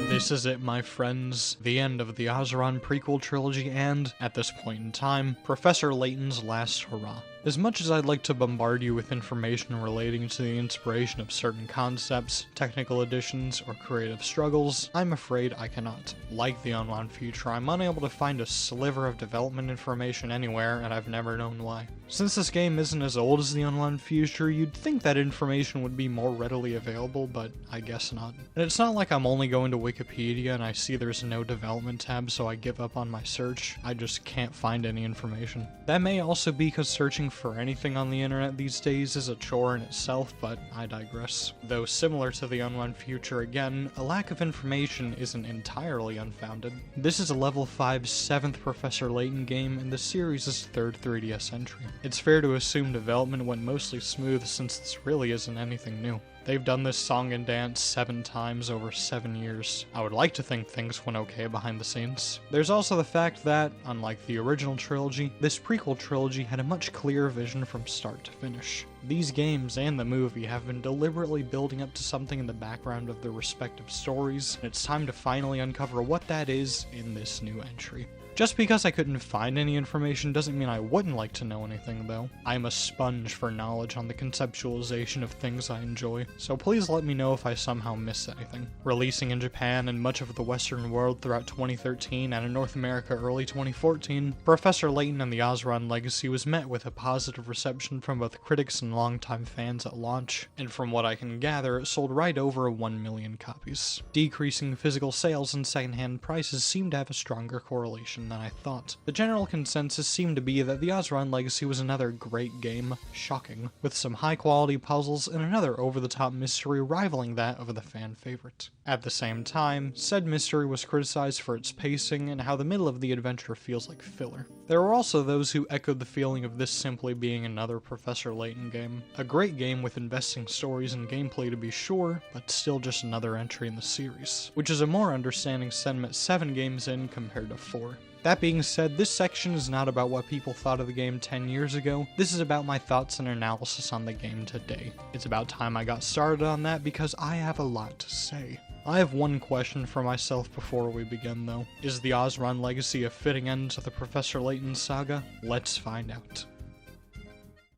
S1: This is it, my friends, the end of the Azran prequel trilogy and, at this point in time, Professor Layton's last hurrah. As much as I'd like to bombard you with information relating to the inspiration of certain concepts, technical additions, or creative struggles, I'm afraid I cannot. Like the Unwound Future, I'm unable to find a sliver of development information anywhere, and I've never known why. Since this game isn't as old as the Unwound Future, you'd think that information would be more readily available, but I guess not. And it's not like I'm only going to Wikipedia and I see there's no development tab, so I give up on my search. I just can't find any information. That may also be because searching for anything on the internet these days is a chore in itself, but I digress. Though similar to the Unwound Future again, a lack of information isn't entirely unfounded. This is a level 5 7th Professor Layton game and the series' 3rd 3DS entry. It's fair to assume development went mostly smooth since this really isn't anything new. They've done this song and dance 7 times over 7 years. I would like to think things went okay behind the scenes. There's also the fact that, unlike the original trilogy, this prequel trilogy had a much clearer vision from start to finish. These games and the movie have been deliberately building up to something in the background of their respective stories, and it's time to finally uncover what that is in this new entry. Just because I couldn't find any information doesn't mean I wouldn't like to know anything, though. I'm a sponge for knowledge on the conceptualization of things I enjoy, so please let me know if I somehow missed anything. Releasing in Japan and much of the Western world throughout 2013 and in North America early 2014, Professor Layton and the Azran Legacy was met with a positive reception from both critics and longtime fans at launch, and from what I can gather, it sold right over 1 million copies. Decreasing physical sales and secondhand prices seem to have a stronger correlation than I thought. The general consensus seemed to be that the Azran Legacy was another great game, shocking, with some high quality puzzles and another over-the-top mystery rivaling that of the fan favorite. At the same time, said mystery was criticized for its pacing and how the middle of the adventure feels like filler. There were also those who echoed the feeling of this simply being another Professor Layton game. A great game with investing stories and gameplay to be sure, but still just another entry in the series, which is a more understanding sentiment 7 games in compared to 4. That being said, this section is not about what people thought of the game 10 years ago, this is about my thoughts and analysis on the game today. It's about time I got started on that because I have a lot to say. I have one question for myself before we begin though. Is the Azran Legacy a fitting end to the Professor Layton saga? Let's find out.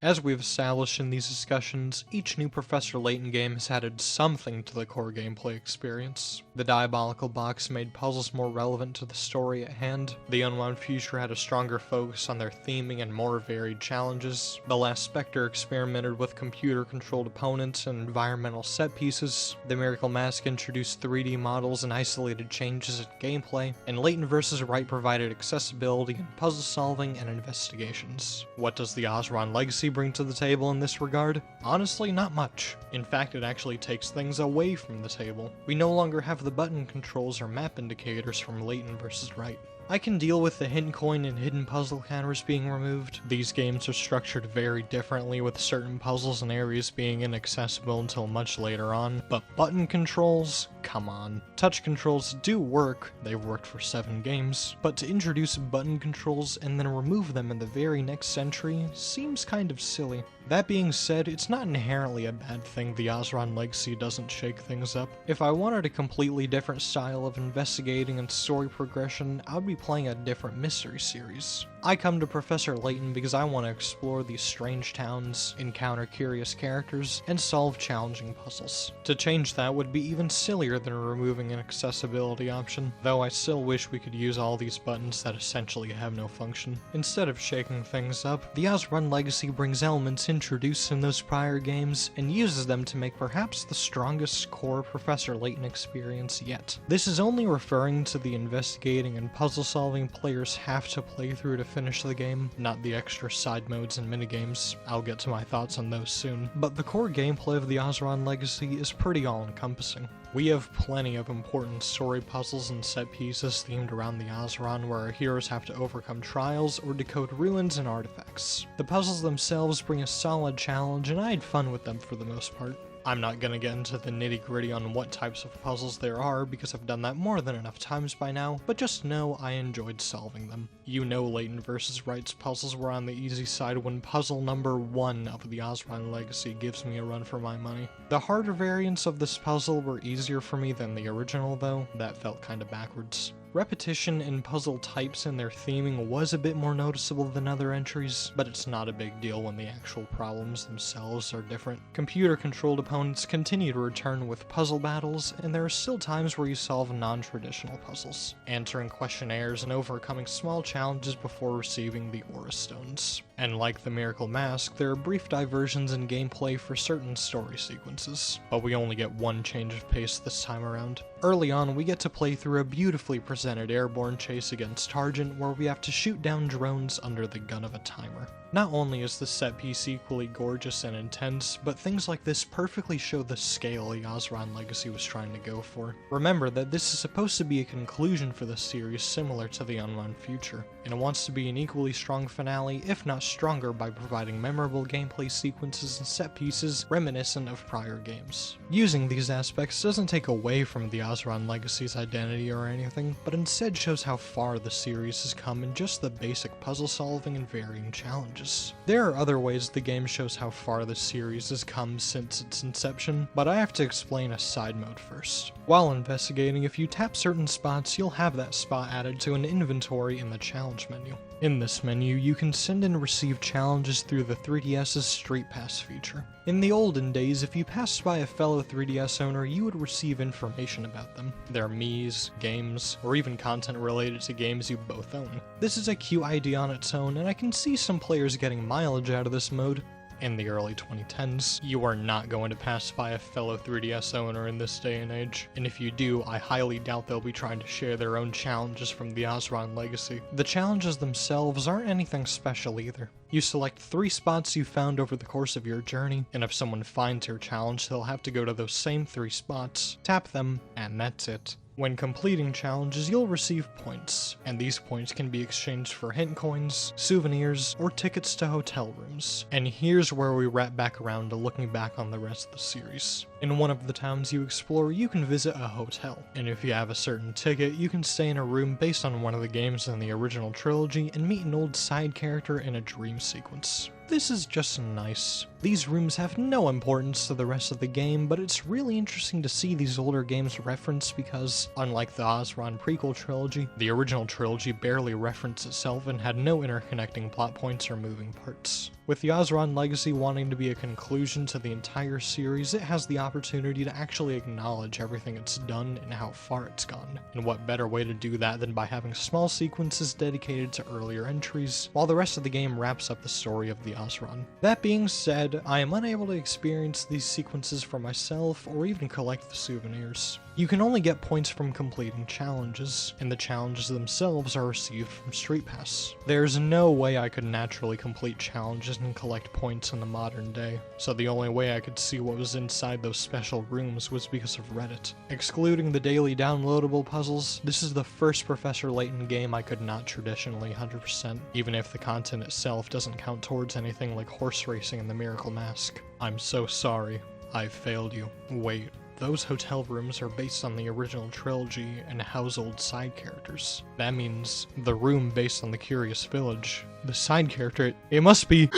S1: As we've established in these discussions, each new Professor Layton game has added something to the core gameplay experience. The Diabolical Box made puzzles more relevant to the story at hand, the Unwound Future had a stronger focus on their theming and more varied challenges, the last Specter experimented with computer-controlled opponents and environmental set pieces, the Miracle Mask introduced 3D models and isolated changes in gameplay, and Layton vs. Wright provided accessibility in puzzle solving and investigations. What does the Azran Legacy bring to the table in this regard? Honestly, not much. In fact, it actually takes things away from the table. We no longer have the button controls or map indicators from Layton vs. Wright. I can deal with the hidden coin and hidden puzzle counters being removed. These games are structured very differently, with certain puzzles and areas being inaccessible until much later on, but button controls? Come on. Touch controls do work, they've worked for 7 games, but to introduce button controls and then remove them in the very next entry seems kind of silly. That being said, it's not inherently a bad thing the Azran Legacy doesn't shake things up. If I wanted a completely different style of investigating and story progression, I would be playing a different mystery series. I come to Professor Layton because I want to explore these strange towns, encounter curious characters, and solve challenging puzzles. To change that would be even sillier than removing an accessibility option, though I still wish we could use all these buttons that essentially have no function. Instead of shaking things up, the Azran Legacy brings elements introduced in those prior games and uses them to make perhaps the strongest core Professor Layton experience yet. This is only referring to the investigating and puzzle solving players have to play through to finish the game, not the extra side modes and minigames. I'll get to my thoughts on those soon. But the core gameplay of the Azran Legacy is pretty all-encompassing. We have plenty of important story puzzles and set pieces themed around the Azran where our heroes have to overcome trials or decode ruins and artifacts. The puzzles themselves bring a solid challenge, and I had fun with them for the most part. I'm not gonna get into the nitty-gritty on what types of puzzles there are because I've done that more than enough times by now, but just know I enjoyed solving them. You know Layton vs. Wright's puzzles were on the easy side when puzzle number 1 of the Azran Legacy gives me a run for my money. The harder variants of this puzzle were easier for me than the original though, that felt kinda backwards. Repetition in puzzle types and their theming was a bit more noticeable than other entries, but it's not a big deal when the actual problems themselves are different. Computer-controlled opponents continue to return with puzzle battles, and there are still times where you solve non-traditional puzzles, answering questionnaires and overcoming small challenges before receiving the Aura Stones. And like the Miracle Mask, there are brief diversions in gameplay for certain story sequences, but we only get one change of pace this time around. Early on, we get to play through a beautifully presented airborne chase against Targent where we have to shoot down drones under the gun of a timer. Not only is the set piece equally gorgeous and intense, but things like this perfectly show the scale the Azran Legacy was trying to go for. Remember that this is supposed to be a conclusion for the series similar to the Unwound Future, and it wants to be an equally strong finale, if not stronger, by providing memorable gameplay sequences and set pieces reminiscent of prior games. Using these aspects doesn't take away from the Azran Legacy's identity or anything, but instead shows how far the series has come in just the basic puzzle solving and varying challenges. There are other ways the game shows how far the series has come since its inception, but I have to explain a side mode first. While investigating, if you tap certain spots, you'll have that spot added to an inventory in the challenge menu. In this menu, you can send and receive challenges through the 3DS's Street Pass feature. In the olden days, if you passed by a fellow 3DS owner, you would receive information about them, their Miis, games, or even content related to games you both own. This is a cute idea on its own, and I can see some players getting mileage out of this mode. In the early 2010s, you are not going to pass by a fellow 3DS owner in this day and age, and if you do, I highly doubt they'll be trying to share their own challenges from the Azran Legacy. The challenges themselves aren't anything special either. You select 3 spots you found over the course of your journey, and if someone finds your challenge, they'll have to go to those same 3 spots, tap them, and that's it. When completing challenges, you'll receive points, and these points can be exchanged for hint coins, souvenirs, or tickets to hotel rooms. And here's where we wrap back around to looking back on the rest of the series. In one of the towns you explore, you can visit a hotel, and if you have a certain ticket, you can stay in a room based on one of the games in the original trilogy and meet an old side character in a dream sequence. This is just nice. These rooms have no importance to the rest of the game, but it's really interesting to see these older games referenced because, unlike the Azran prequel trilogy, the original trilogy barely referenced itself and had no interconnecting plot points or moving parts. With the Azran Legacy wanting to be a conclusion to the entire series, it has the opportunity to actually acknowledge everything it's done and how far it's gone. And what better way to do that than by having small sequences dedicated to earlier entries, while the rest of the game wraps up the story of the Azran. That being said, I am unable to experience these sequences for myself or even collect the souvenirs. You can only get points from completing challenges, and the challenges themselves are received from Street Pass. There's no way I could naturally complete challenges and collect points in the modern day, so the only way I could see what was inside those special rooms was because of Reddit. Excluding the daily downloadable puzzles, this is the first Professor Layton game I could not traditionally 100%, even if the content itself doesn't count towards anything like horse racing and the Miracle Mask. I'm so sorry. I failed you. Wait. Those hotel rooms are based on the original trilogy and house old side characters. That means the room based on the Curious Village, the side character, it must be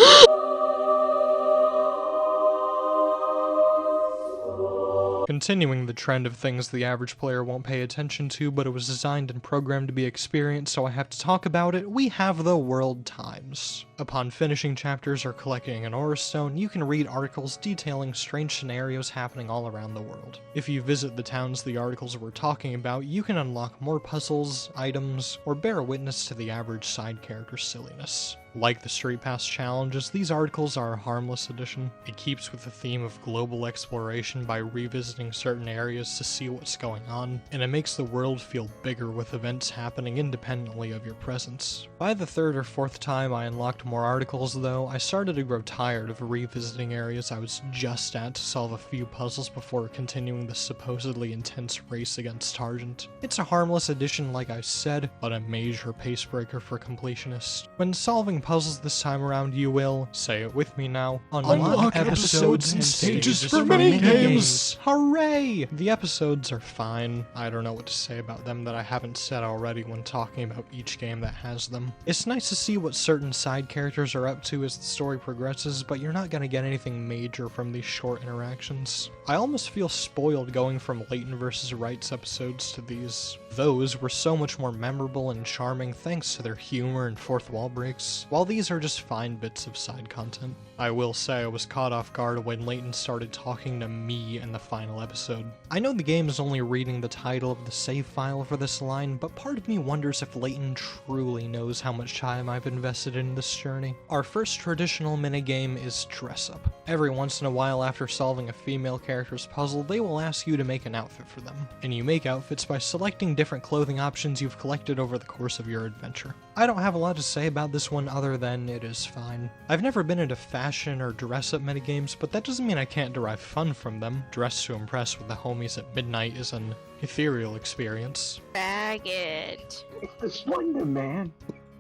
S1: Continuing the trend of things the average player won't pay attention to, but it was designed and programmed to be experienced, so I have to talk about it, we have the World Times. Upon finishing chapters or collecting an Aura Stone, you can read articles detailing strange scenarios happening all around the world. If you visit the towns the articles were talking about, you can unlock more puzzles, items, or bear witness to the average side character's silliness. Like the Street Pass challenges, these articles are a harmless addition. It keeps with the theme of global exploration by revisiting certain areas to see what's going on, and it makes the world feel bigger with events happening independently of your presence. By the third or fourth time I unlocked more articles though, I started to grow tired of revisiting areas I was just at to solve a few puzzles before continuing the supposedly intense race against Targent. It's a harmless addition like I said, but a major pace breaker for completionists. When solving puzzles this time around, you will, say it with me now, unlock episodes and stages for minigames! Hooray! The episodes are fine. I don't know what to say about them that I haven't said already when talking about each game that has them. It's nice to see what certain side characters are up to as the story progresses, but you're not gonna get anything major from these short interactions. I almost feel spoiled going from Layton vs. Wright's episodes to these. Those were so much more memorable and charming thanks to their humor and fourth wall breaks, while these are just fine bits of side content. I will say I was caught off guard when Layton started talking to me in the final episode. I know the game is only reading the title of the save file for this line, but part of me wonders if Layton truly knows how much time I've invested in this journey. Our first traditional minigame is Dress Up. Every once in a while after solving a female character's puzzle, they will ask you to make an outfit for them, and you make outfits by selecting different clothing options you've collected over the course of your adventure. I don't have a lot to say about this one other than it is fine. I've never been into fashion or dress-up minigames, but that doesn't mean I can't derive fun from them. Dress to impress with the homies at midnight is an ethereal experience.
S5: Faggot.
S6: It's the Slender Man,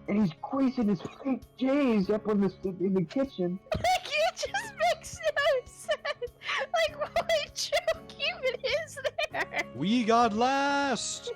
S6: and he's greasing his fake J's up on in the kitchen.
S5: Like, it just makes no sense. Like, what joke even is there?
S1: We got last!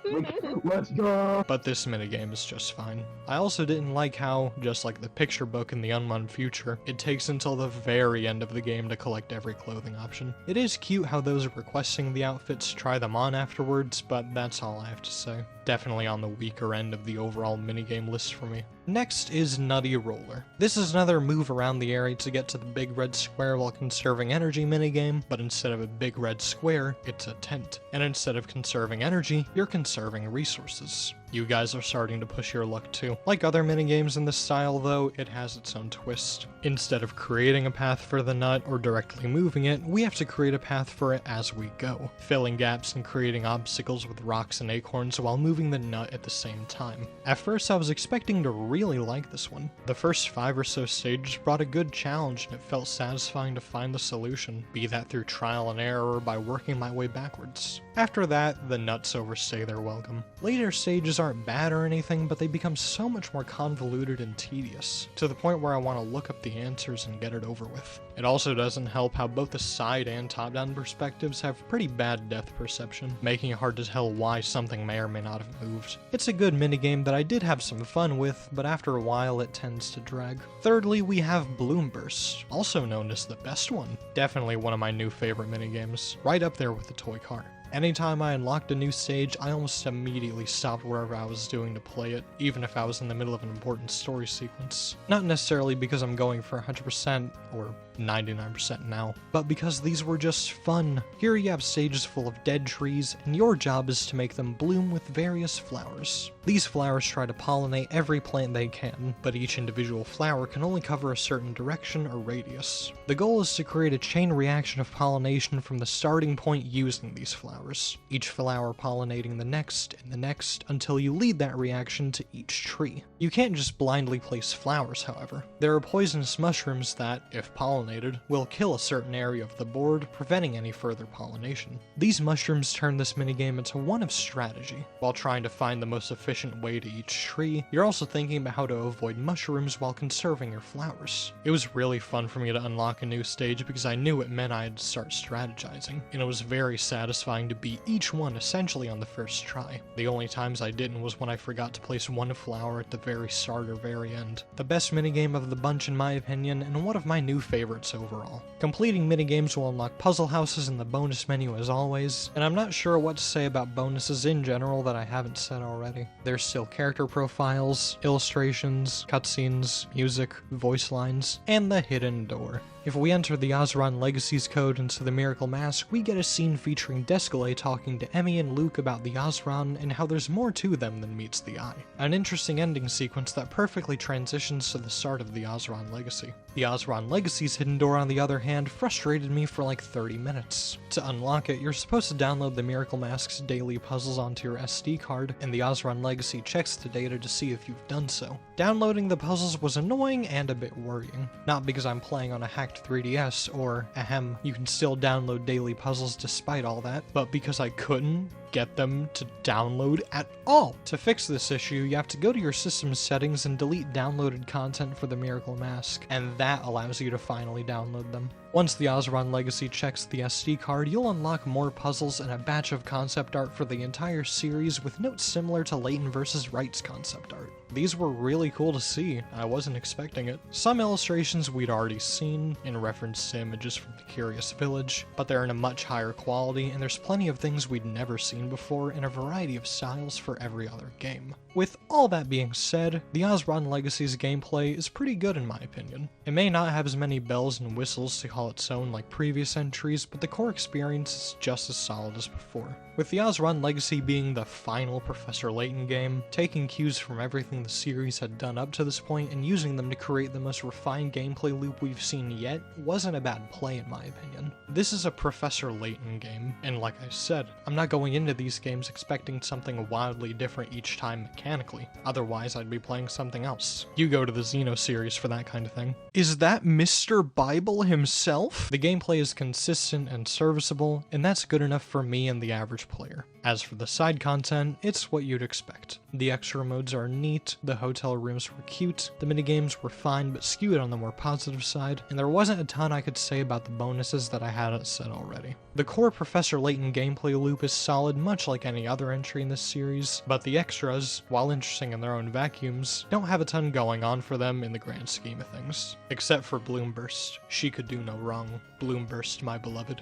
S6: Let's go.
S1: But this minigame is just fine. I also didn't like how, just like the picture book in the Unwound Future, it takes until the very end of the game to collect every clothing option. It is cute how those requesting the outfits try them on afterwards, but that's all I have to say. Definitely on the weaker end of the overall minigame list for me. Next is Nutty Roller. This is another move around the area to get to the big red square while conserving energy minigame, but instead of a big red square, it's a tent. And instead of conserving energy, you're conserving resources. You guys are starting to push your luck too. Like other minigames in this style though, it has its own twist. Instead of creating a path for the nut or directly moving it, we have to create a path for it as we go, filling gaps and creating obstacles with rocks and acorns while moving the nut at the same time. At first I was expecting to really like this one. The first 5 or so stages brought a good challenge and it felt satisfying to find the solution, be that through trial and error or by working my way backwards. After that, the nuts overstay their welcome. Later stages aren't bad or anything, but they become so much more convoluted and tedious, to the point where I want to look up the answers and get it over with. It also doesn't help how both the side and top-down perspectives have pretty bad depth perception, making it hard to tell why something may or may not have moved. It's a good minigame that I did have some fun with, but after a while it tends to drag. Thirdly, we have Bloom Burst, also known as the best one. Definitely one of my new favorite minigames, right up there with the toy car. Anytime I unlocked a new stage, I almost immediately stopped wherever I was doing to play it, even if I was in the middle of an important story sequence. Not necessarily because I'm going for 100% or 99% now, but because these were just fun. Here you have stages full of dead trees, and your job is to make them bloom with various flowers. These flowers try to pollinate every plant they can, but each individual flower can only cover a certain direction or radius. The goal is to create a chain reaction of pollination from the starting point using these flowers, each flower pollinating the next and the next until you lead that reaction to each tree. You can't just blindly place flowers, however. There are poisonous mushrooms that, if pollinated, will kill a certain area of the board, preventing any further pollination. These mushrooms turn this minigame into one of strategy. While trying to find the most efficient way to each tree, you're also thinking about how to avoid mushrooms while conserving your flowers. It was really fun for me to unlock a new stage because I knew it meant I had to start strategizing, and it was very satisfying to to beat each one essentially on the first try. The only times I didn't was when I forgot to place one flower at the very start or very end. The best minigame of the bunch in my opinion, and one of my new favorites overall. Completing minigames will unlock puzzle houses in the bonus menu as always, and I'm not sure what to say about bonuses in general that I haven't said already. There's still character profiles, illustrations, cutscenes, music, voice lines, and the hidden door. If we enter the Azran Legacy's code into the Miracle Mask, we get a scene featuring Descalay talking to Emmy and Luke about the Azran and how there's more to them than meets the eye. An interesting ending sequence that perfectly transitions to the start of the Azran Legacy. The Azran Legacy's hidden door, on the other hand, frustrated me for like 30 minutes. To unlock it, you're supposed to download the Miracle Mask's daily puzzles onto your SD card, and the Azran Legacy checks the data to see if you've done so. Downloading the puzzles was annoying and a bit worrying. Not because I'm playing on a hacked 3DS, or, ahem, you can still download daily puzzles despite all that, but because I couldn't get them to download at all. To fix this issue, you have to go to your system's settings and delete downloaded content for the Miracle Mask, and that allows you to finally download them. Once the Azran Legacy checks the SD card, you'll unlock more puzzles and a batch of concept art for the entire series with notes similar to Layton vs. Wright's concept art. These were really cool to see, I wasn't expecting it. Some illustrations we'd already seen, in reference to images from the Curious Village, but they're in a much higher quality, and there's plenty of things we'd never seen before in a variety of styles for every other game. With all that being said, the Azran Legacy's gameplay is pretty good in my opinion. It may not have as many bells and whistles to call its own like previous entries, but the core experience is just as solid as before. With the Azran Legacy being the final Professor Layton game, taking cues from everything the series had done up to this point and using them to create the most refined gameplay loop we've seen yet wasn't a bad play in my opinion. This is a Professor Layton game, and like I said, I'm not going into these games expecting something wildly different each time mechanically, otherwise I'd be playing something else. You go to the Xeno series for that kind of thing. Is that Mr. Bible himself? The gameplay is consistent and serviceable, and that's good enough for me and the average player. As for the side content, it's what you'd expect. The extra modes are neat, the hotel rooms were cute, the minigames were fine but skewed on the more positive side, and there wasn't a ton I could say about the bonuses that I hadn't said already. The core Professor Layton gameplay loop is solid much like any other entry in this series, but the extras, while interesting in their own vacuums, don't have a ton going on for them in the grand scheme of things. Except for Bloomburst. She could do no wrong. Bloomburst, my beloved.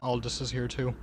S1: Aldous is here too.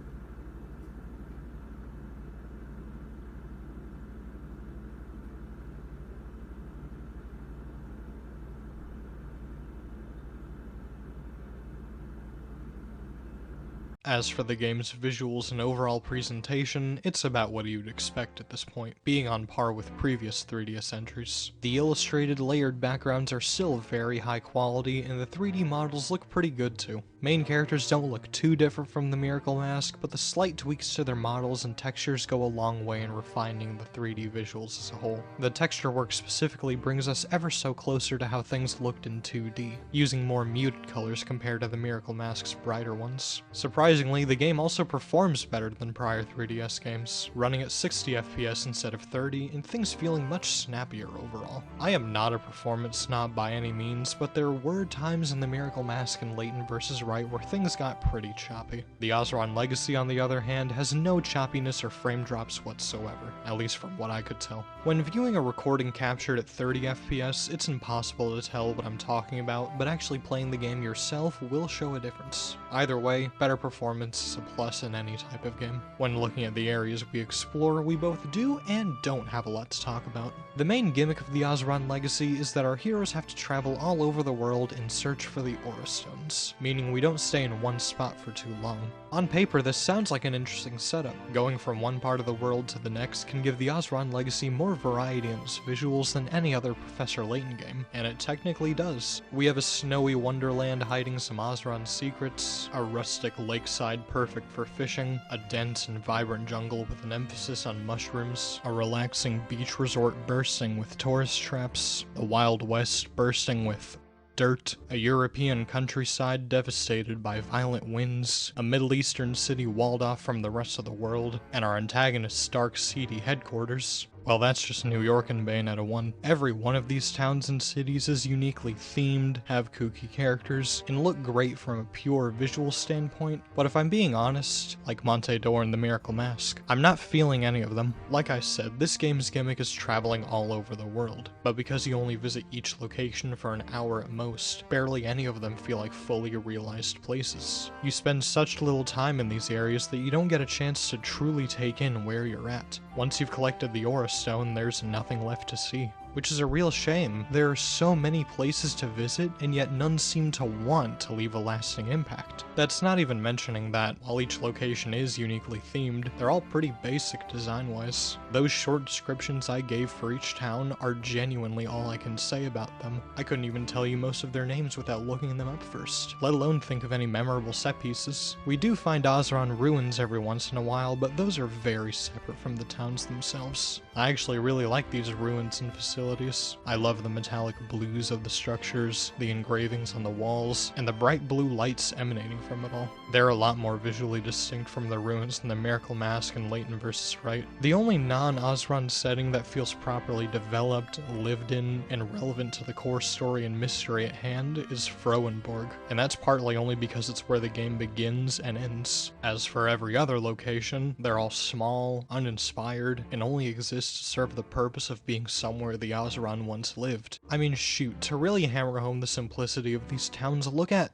S1: As for the game's visuals and overall presentation, it's about what you'd expect at this point, being on par with previous 3DS entries. The illustrated, layered backgrounds are still very high quality, and the 3D models look pretty good too. Main characters don't look too different from the Miracle Mask, but the slight tweaks to their models and textures go a long way in refining the 3D visuals as a whole. The texture work specifically brings us ever so closer to how things looked in 2D, using more muted colors compared to the Miracle Mask's brighter ones. Surprisingly, the game also performs better than prior 3DS games, running at 60 FPS instead of 30, and things feeling much snappier overall. I am not a performance snob by any means, but there were times in the Miracle Mask and Layton vs. Wright where things got pretty choppy. The Azran Legacy, on the other hand, has no choppiness or frame drops whatsoever, at least from what I could tell. When viewing a recording captured at 30 FPS, it's impossible to tell what I'm talking about, but actually playing the game yourself will show a difference. Either way, better performance is a plus in any type of game. When looking at the areas we explore, we both do and don't have a lot to talk about. The main gimmick of the Azran Legacy is that our heroes have to travel all over the world in search for the Aura Stones, meaning we don't stay in one spot for too long. On paper, this sounds like an interesting setup. Going from one part of the world to the next can give the Azran Legacy more variety in its visuals than any other Professor Layton game, and it technically does. We have a snowy wonderland hiding some Azran secrets, a rustic lakeside perfect for fishing, a dense and vibrant jungle with an emphasis on mushrooms, a relaxing beach resort bursting with tourist traps, the Wild West bursting with dirt, a European countryside devastated by violent winds, a Middle Eastern city walled off from the rest of the world, and our antagonist's dark, seedy headquarters. Well, that's just New York and Bayonetta 1. Every one of these towns and cities is uniquely themed, have kooky characters, and look great from a pure visual standpoint, but if I'm being honest, like Monte d'Or and the Miracle Mask, I'm not feeling any of them. Like I said, this game's gimmick is traveling all over the world, but because you only visit each location for an hour at most, barely any of them feel like fully realized places. You spend such little time in these areas that you don't get a chance to truly take in where you're at. Once you've collected the Aura Stone, there's nothing left to see, which is a real shame. There are so many places to visit, and yet none seem to want to leave a lasting impact. That's not even mentioning that, while each location is uniquely themed, they're all pretty basic design-wise. Those short descriptions I gave for each town are genuinely all I can say about them. I couldn't even tell you most of their names without looking them up first, let alone think of any memorable set pieces. We do find Azran ruins every once in a while, but those are very separate from the towns themselves. I actually really like these ruins and facilities. I love the metallic blues of the structures, the engravings on the walls, and the bright blue lights emanating from it all. They're a lot more visually distinct from the ruins than the Miracle Mask and Layton vs. Wright. The only non-Azran setting that feels properly developed, lived in, and relevant to the core story and mystery at hand is Frohenborg, and that's partly only because it's where the game begins and ends. As for every other location, they're all small, uninspired, and only exist to serve the purpose of being somewhere the Azran once lived. I mean, shoot, to really hammer home the simplicity of these towns, look at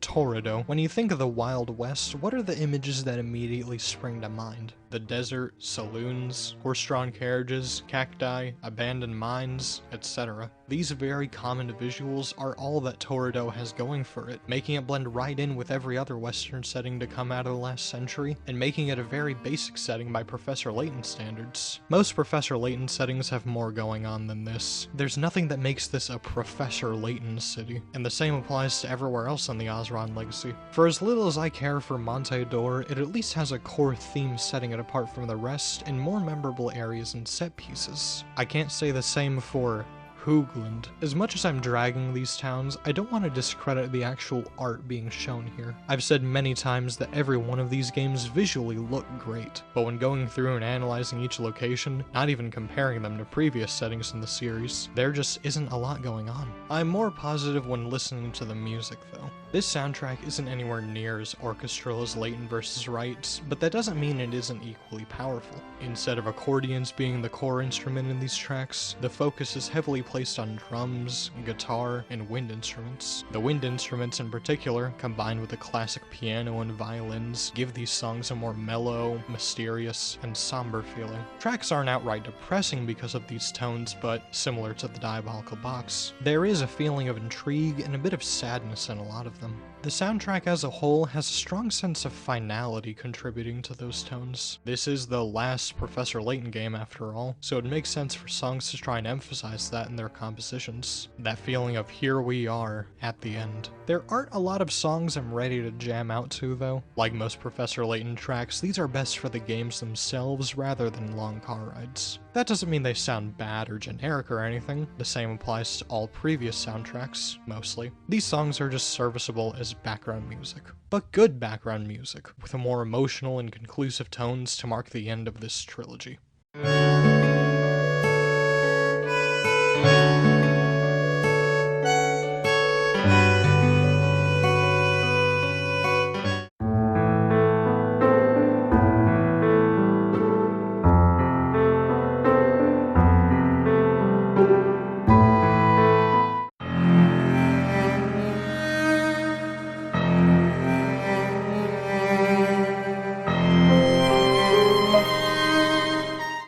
S1: Toredo. When you think of the Wild West, what are the images that immediately spring to mind? The desert, saloons, horse-drawn carriages, cacti, abandoned mines, etc. These very common visuals are all that Toredo has going for it, making it blend right in with every other Western setting to come out of the last century, and making it a very basic setting by Professor Layton standards. Most Professor Layton settings have more going on than this. There's nothing that makes this a Professor Layton city, and the same applies to everywhere else on the Azran Legacy. For as little as I care for Monte d'Or, it at least has a core theme setting it apart from the rest, and more memorable areas and set pieces. I can't say the same for Hoogland. As much as I'm dragging these towns, I don't want to discredit the actual art being shown here. I've said many times that every one of these games visually look great, but when going through and analyzing each location, not even comparing them to previous settings in the series, there just isn't a lot going on. I'm more positive when listening to the music though. This soundtrack isn't anywhere near as orchestral as Layton vs. Wright, but that doesn't mean it isn't equally powerful. Instead of accordions being the core instrument in these tracks, the focus is heavily placed on drums, guitar, and wind instruments. The wind instruments in particular, combined with the classic piano and violins, give these songs a more mellow, mysterious, and somber feeling. Tracks aren't outright depressing because of these tones, but similar to the Diabolical Box, there is a feeling of intrigue and a bit of sadness in a lot of them. The soundtrack as a whole has a strong sense of finality contributing to those tones. This is the last Professor Layton game after all, so it makes sense for songs to try and emphasize that in their compositions. That feeling of here we are at the end. There aren't a lot of songs I'm ready to jam out to though. Like most Professor Layton tracks, these are best for the games themselves rather than long car rides. That doesn't mean they sound bad or generic or anything. The same applies to all previous soundtracks, mostly. These songs are just serviceable as background music, but good background music, with a more emotional and conclusive tones to mark the end of this trilogy.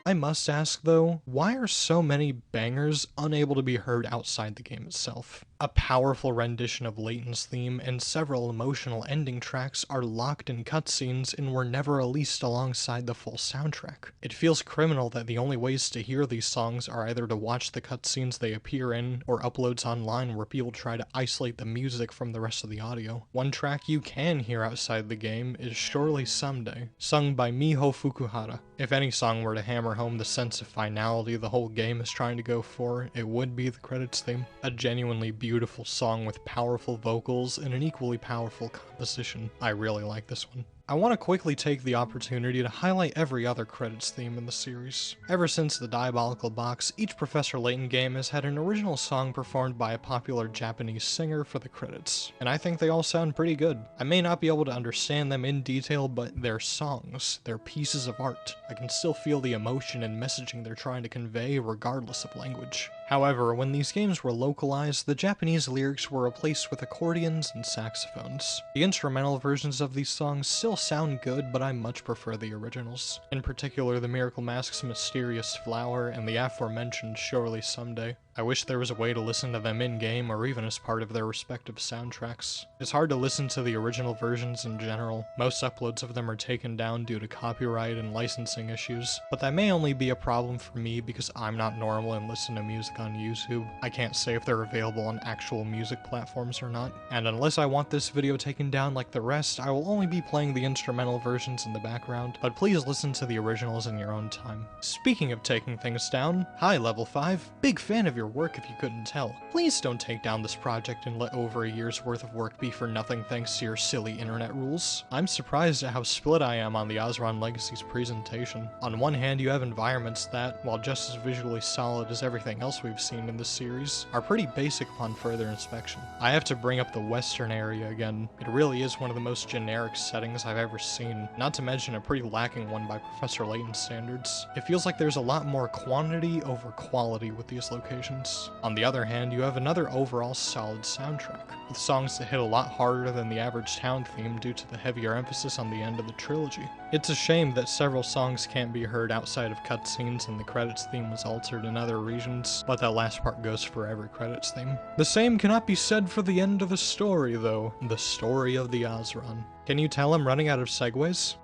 S1: I must ask though, why are so many bangers unable to be heard outside the game itself? A powerful rendition of Layton's theme and several emotional ending tracks are locked in cutscenes and were never released alongside the full soundtrack. It feels criminal that the only ways to hear these songs are either to watch the cutscenes they appear in, or uploads online where people try to isolate the music from the rest of the audio. One track you can hear outside the game is Surely Someday, sung by Miho Fukuhara. If any song were to hammer home the sense of finality the whole game is trying to go for, it would be the credits theme. A genuinely beautiful song with powerful vocals and an equally powerful composition. I really like this one. I want to quickly take the opportunity to highlight every other credits theme in the series. Ever since the Diabolical Box, each Professor Layton game has had an original song performed by a popular Japanese singer for the credits, and I think they all sound pretty good. I may not be able to understand them in detail, but they're songs, they're pieces of art. I can still feel the emotion and messaging they're trying to convey regardless of language. However, when these games were localized, the Japanese lyrics were replaced with accordions and saxophones. The instrumental versions of these songs still sound good, but I much prefer the originals. In particular, the Miracle Mask's Mysterious Flower and the aforementioned Surely Someday. I wish there was a way to listen to them in-game or even as part of their respective soundtracks. It's hard to listen to the original versions in general. Most uploads of them are taken down due to copyright and licensing issues, but that may only be a problem for me because I'm not normal and listen to music on YouTube. I can't say if they're available on actual music platforms or not, and unless I want this video taken down like the rest, I will only be playing the instrumental versions in the background, but please listen to the originals in your own time. Speaking of taking things down, hi Level 5, big fan of your work if you couldn't tell. Please don't take down this project and let over a year's worth of work be for nothing thanks to your silly internet rules. I'm surprised at how split I am on the Azran Legacy's presentation. On one hand, you have environments that, while just as visually solid as everything else we've seen in this series, are pretty basic upon further inspection. I have to bring up the western area again. It really is one of the most generic settings I've ever seen, not to mention a pretty lacking one by Professor Layton standards. It feels like there's a lot more quantity over quality with these locations. On the other hand, you have another overall solid soundtrack, with songs that hit a lot harder than the average town theme due to the heavier emphasis on the end of the trilogy. It's a shame that several songs can't be heard outside of cutscenes and the credits theme was altered in other regions, but that last part goes for every credits theme. The same cannot be said for the end of the story though, the story of the Azran. Can you tell I'm running out of segues?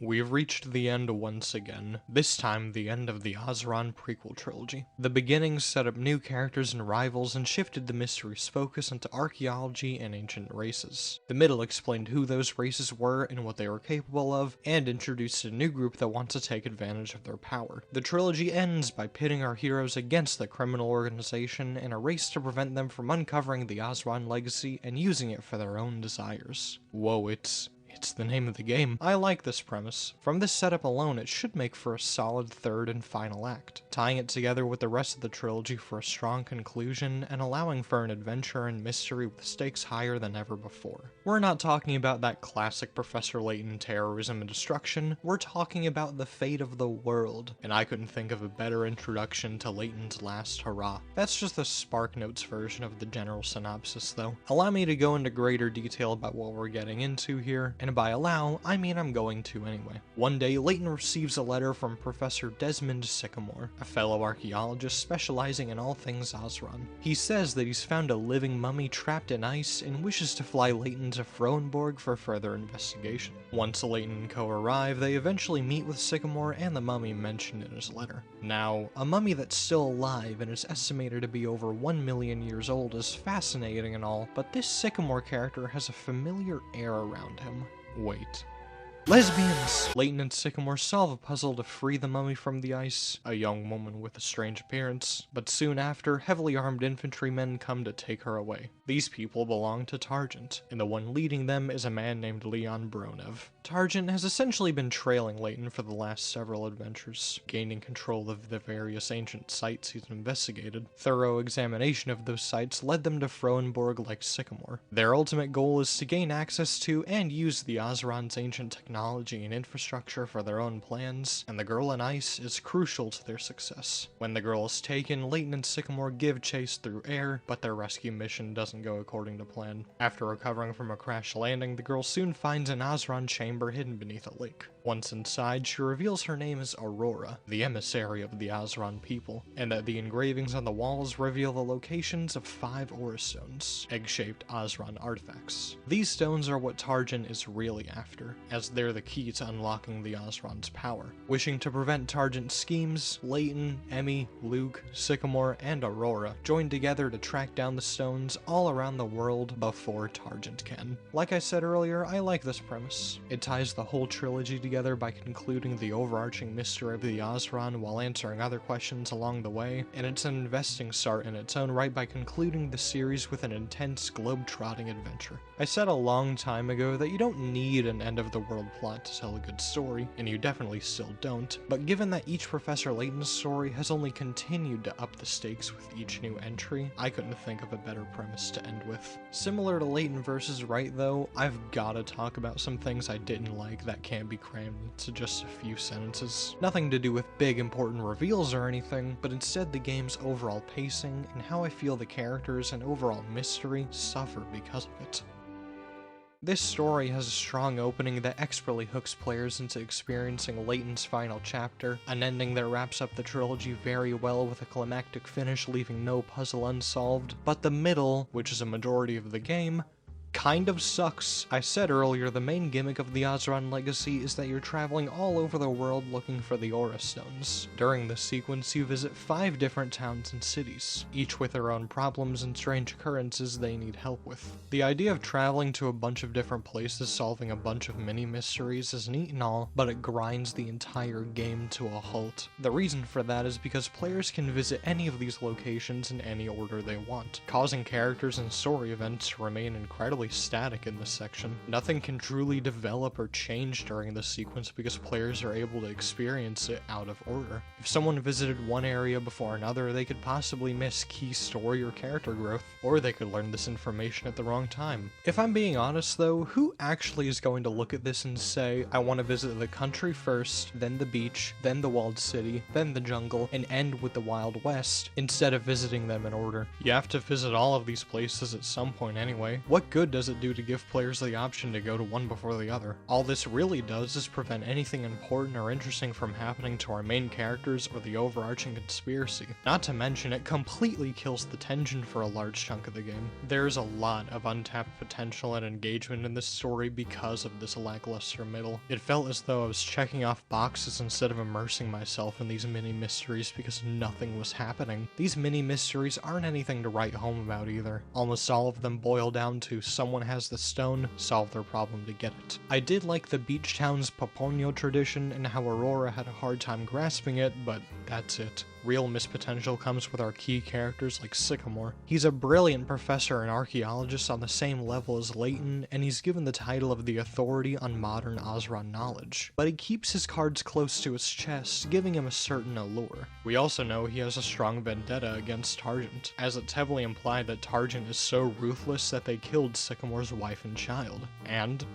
S1: We've reached the end once again, this time the end of the Azran prequel trilogy. The beginning set up new characters and rivals and shifted the mystery's focus into archaeology and ancient races. The middle explained who those races were and what they were capable of, and introduced a new group that wants to take advantage of their power. The trilogy ends by pitting our heroes against the criminal organization in a race to prevent them from uncovering the Azran Legacy and using it for their own desires. Whoa, it's the name of the game. I like this premise. From this setup alone, it should make for a solid third and final act, tying it together with the rest of the trilogy for a strong conclusion and allowing for an adventure and mystery with stakes higher than ever before. We're not talking about that classic Professor Layton terrorism and destruction, we're talking about the fate of the world, and I couldn't think of a better introduction to Layton's last hurrah. That's just the SparkNotes version of the general synopsis though. Allow me to go into greater detail about what we're getting into here, and by allow, I mean I'm going to anyway. One day, Layton receives a letter from Professor Desmond Sycamore, a fellow archaeologist specializing in all things Azran. He says that he's found a living mummy trapped in ice and wishes to fly Layton to Frohenborg for further investigation. Once Layton and co arrive, they eventually meet with Sycamore and the mummy mentioned in his letter. Now, a mummy that's still alive and is estimated to be over 1 million years old is fascinating and all, but this Sycamore character has a familiar air around him. Wait. Lesbians! Layton and Sycamore solve a puzzle to free the mummy from the ice, a young woman with a strange appearance, but soon after, heavily armed infantrymen come to take her away. These people belong to Targent, and the one leading them is a man named Leon Bronev. Targent has essentially been trailing Layton for the last several adventures, gaining control of the various ancient sites he's investigated. Thorough examination of those sites led them to Frohenborg like Sycamore. Their ultimate goal is to gain access to and use the Azran's ancient technology and infrastructure for their own plans, and the girl in ice is crucial to their success. When the girl is taken, Layton and Sycamore give chase through air, but their rescue mission doesn't go according to plan. After recovering from a crash landing, the girl soon finds an Azran chamber hidden beneath a lake. Once inside, she reveals her name is Aurora, the emissary of the Azran people, and that the engravings on the walls reveal the locations of 5 aura stones, egg-shaped Azran artifacts. These stones are what Targent is really after, as they're the key to unlocking the Azran's power. Wishing to prevent Targent's schemes, Layton, Emmy, Luke, Sycamore, and Aurora join together to track down the stones all around the world before Targent can. Like I said earlier, I like this premise. It ties the whole trilogy together together by concluding the overarching mystery of the Azran while answering other questions along the way, and it's an investing start in its own right by concluding the series with an intense globe-trotting adventure. I said a long time ago that you don't need an end-of-the-world plot to tell a good story, and you definitely still don't, but given that each Professor Layton story has only continued to up the stakes with each new entry, I couldn't think of a better premise to end with. Similar to Layton vs. Wright though, I've gotta talk about some things I didn't like that can't be crammed into just a few sentences. Nothing to do with big important reveals or anything, but instead the game's overall pacing and how I feel the characters and overall mystery suffer because of it. This story has a strong opening that expertly hooks players into experiencing Layton's final chapter, an ending that wraps up the trilogy very well with a climactic finish leaving no puzzle unsolved, but the middle, which is a majority of the game, kind of sucks. I said earlier, the main gimmick of the Azran Legacy is that you're traveling all over the world looking for the Aura Stones. During this sequence, you visit 5 different towns and cities, each with their own problems and strange occurrences they need help with. The idea of traveling to a bunch of different places solving a bunch of mini-mysteries is neat and all, but it grinds the entire game to a halt. The reason for that is because players can visit any of these locations in any order they want, causing characters and story events to remain incredibly static in this section. Nothing can truly develop or change during this sequence because players are able to experience it out of order. If someone visited one area before another, they could possibly miss key story or character growth, or they could learn this information at the wrong time. If I'm being honest though, who actually is going to look at this and say, I want to visit the country first, then the beach, then the walled city, then the jungle, and end with the Wild West, instead of visiting them in order? You have to visit all of these places at some point anyway. What good does it do to give players the option to go to one before the other? All this really does is prevent anything important or interesting from happening to our main characters or the overarching conspiracy. Not to mention, it completely kills the tension for a large chunk of the game. There's a lot of untapped potential and engagement in this story because of this lackluster middle. It felt as though I was checking off boxes instead of immersing myself in these mini-mysteries because nothing was happening. These mini-mysteries aren't anything to write home about either. Almost all of them boil down to someone has the stone, solve their problem to get it. I did like the beach town's Paponio tradition and how Aurora had a hard time grasping it, but that's it. Real missed potential comes with our key characters like Sycamore. He's a brilliant professor and archaeologist on the same level as Layton, and he's given the title of the authority on modern Azran knowledge. But he keeps his cards close to his chest, giving him a certain allure. We also know he has a strong vendetta against Targent, as it's heavily implied that Targent is so ruthless that they killed Sycamore's wife and child. And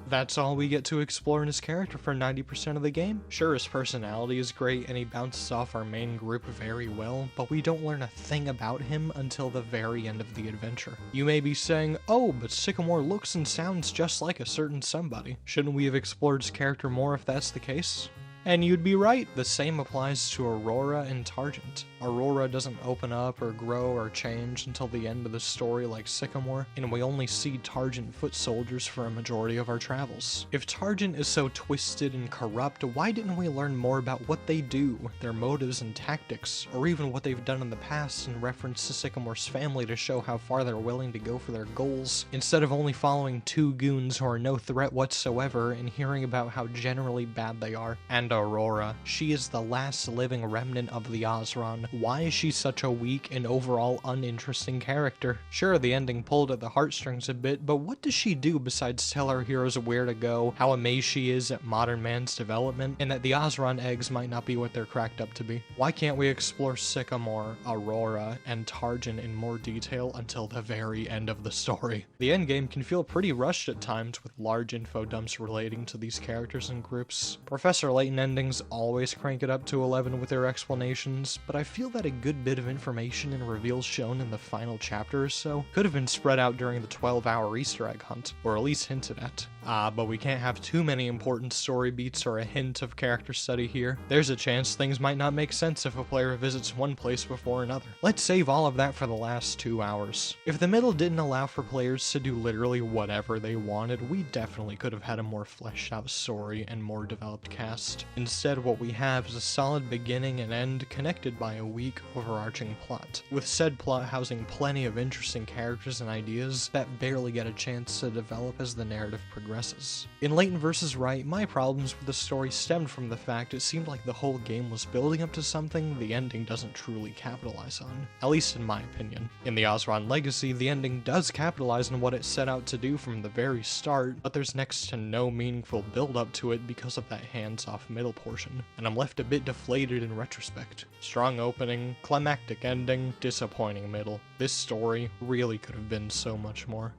S1: that's all we get to explore in his character for 90% of the game. Sure, his personality is great and he bounces off our main group very well, but we don't learn a thing about him until the very end of the adventure. You may be saying, oh, but Sycamore looks and sounds just like a certain somebody. Shouldn't we have explored his character more if that's the case? And you'd be right, the same applies to Aurora and Targent. Aurora doesn't open up or grow or change until the end of the story like Sycamore, and we only see Targent foot soldiers for a majority of our travels. If Targent is so twisted and corrupt, why didn't we learn more about what they do, their motives and tactics, or even what they've done in the past in reference to Sycamore's family to show how far they're willing to go for their goals, instead of only following 2 goons who are no threat whatsoever and hearing about how generally bad they are? And Aurora, she is the last living remnant of the Azran. Why is she such a weak and overall uninteresting character? Sure, the ending pulled at the heartstrings a bit, but what does she do besides tell our heroes where to go, how amazed she is at modern man's development, and that the Azran eggs might not be what they're cracked up to be? Why can't we explore Sycamore, Aurora, and Targent in more detail until the very end of the story? The endgame can feel pretty rushed at times with large info dumps relating to these characters and groups. Professor Layton endings always crank it up to 11 with their explanations, but I feel that a good bit of information and reveals shown in the final chapter or so could have been spread out during the 12-hour Easter egg hunt, or at least hinted at. But we can't have too many important story beats or a hint of character study here. There's a chance things might not make sense if a player visits one place before another. Let's save all of that for the last 2 hours. If the middle didn't allow for players to do literally whatever they wanted, we definitely could have had a more fleshed out story and more developed cast. Instead, what we have is a solid beginning and end connected by a weak overarching plot, with said plot housing plenty of interesting characters and ideas that barely get a chance to develop as the narrative progresses. addresses. In Layton vs. Wright, my problems with the story stemmed from the fact it seemed like the whole game was building up to something the ending doesn't truly capitalize on, at least in my opinion. In the Azran Legacy, the ending does capitalize on what it set out to do from the very start, but there's next to no meaningful build up to it because of that hands-off middle portion, and I'm left a bit deflated in retrospect. Strong opening, climactic ending, disappointing middle. This story really could have been so much more.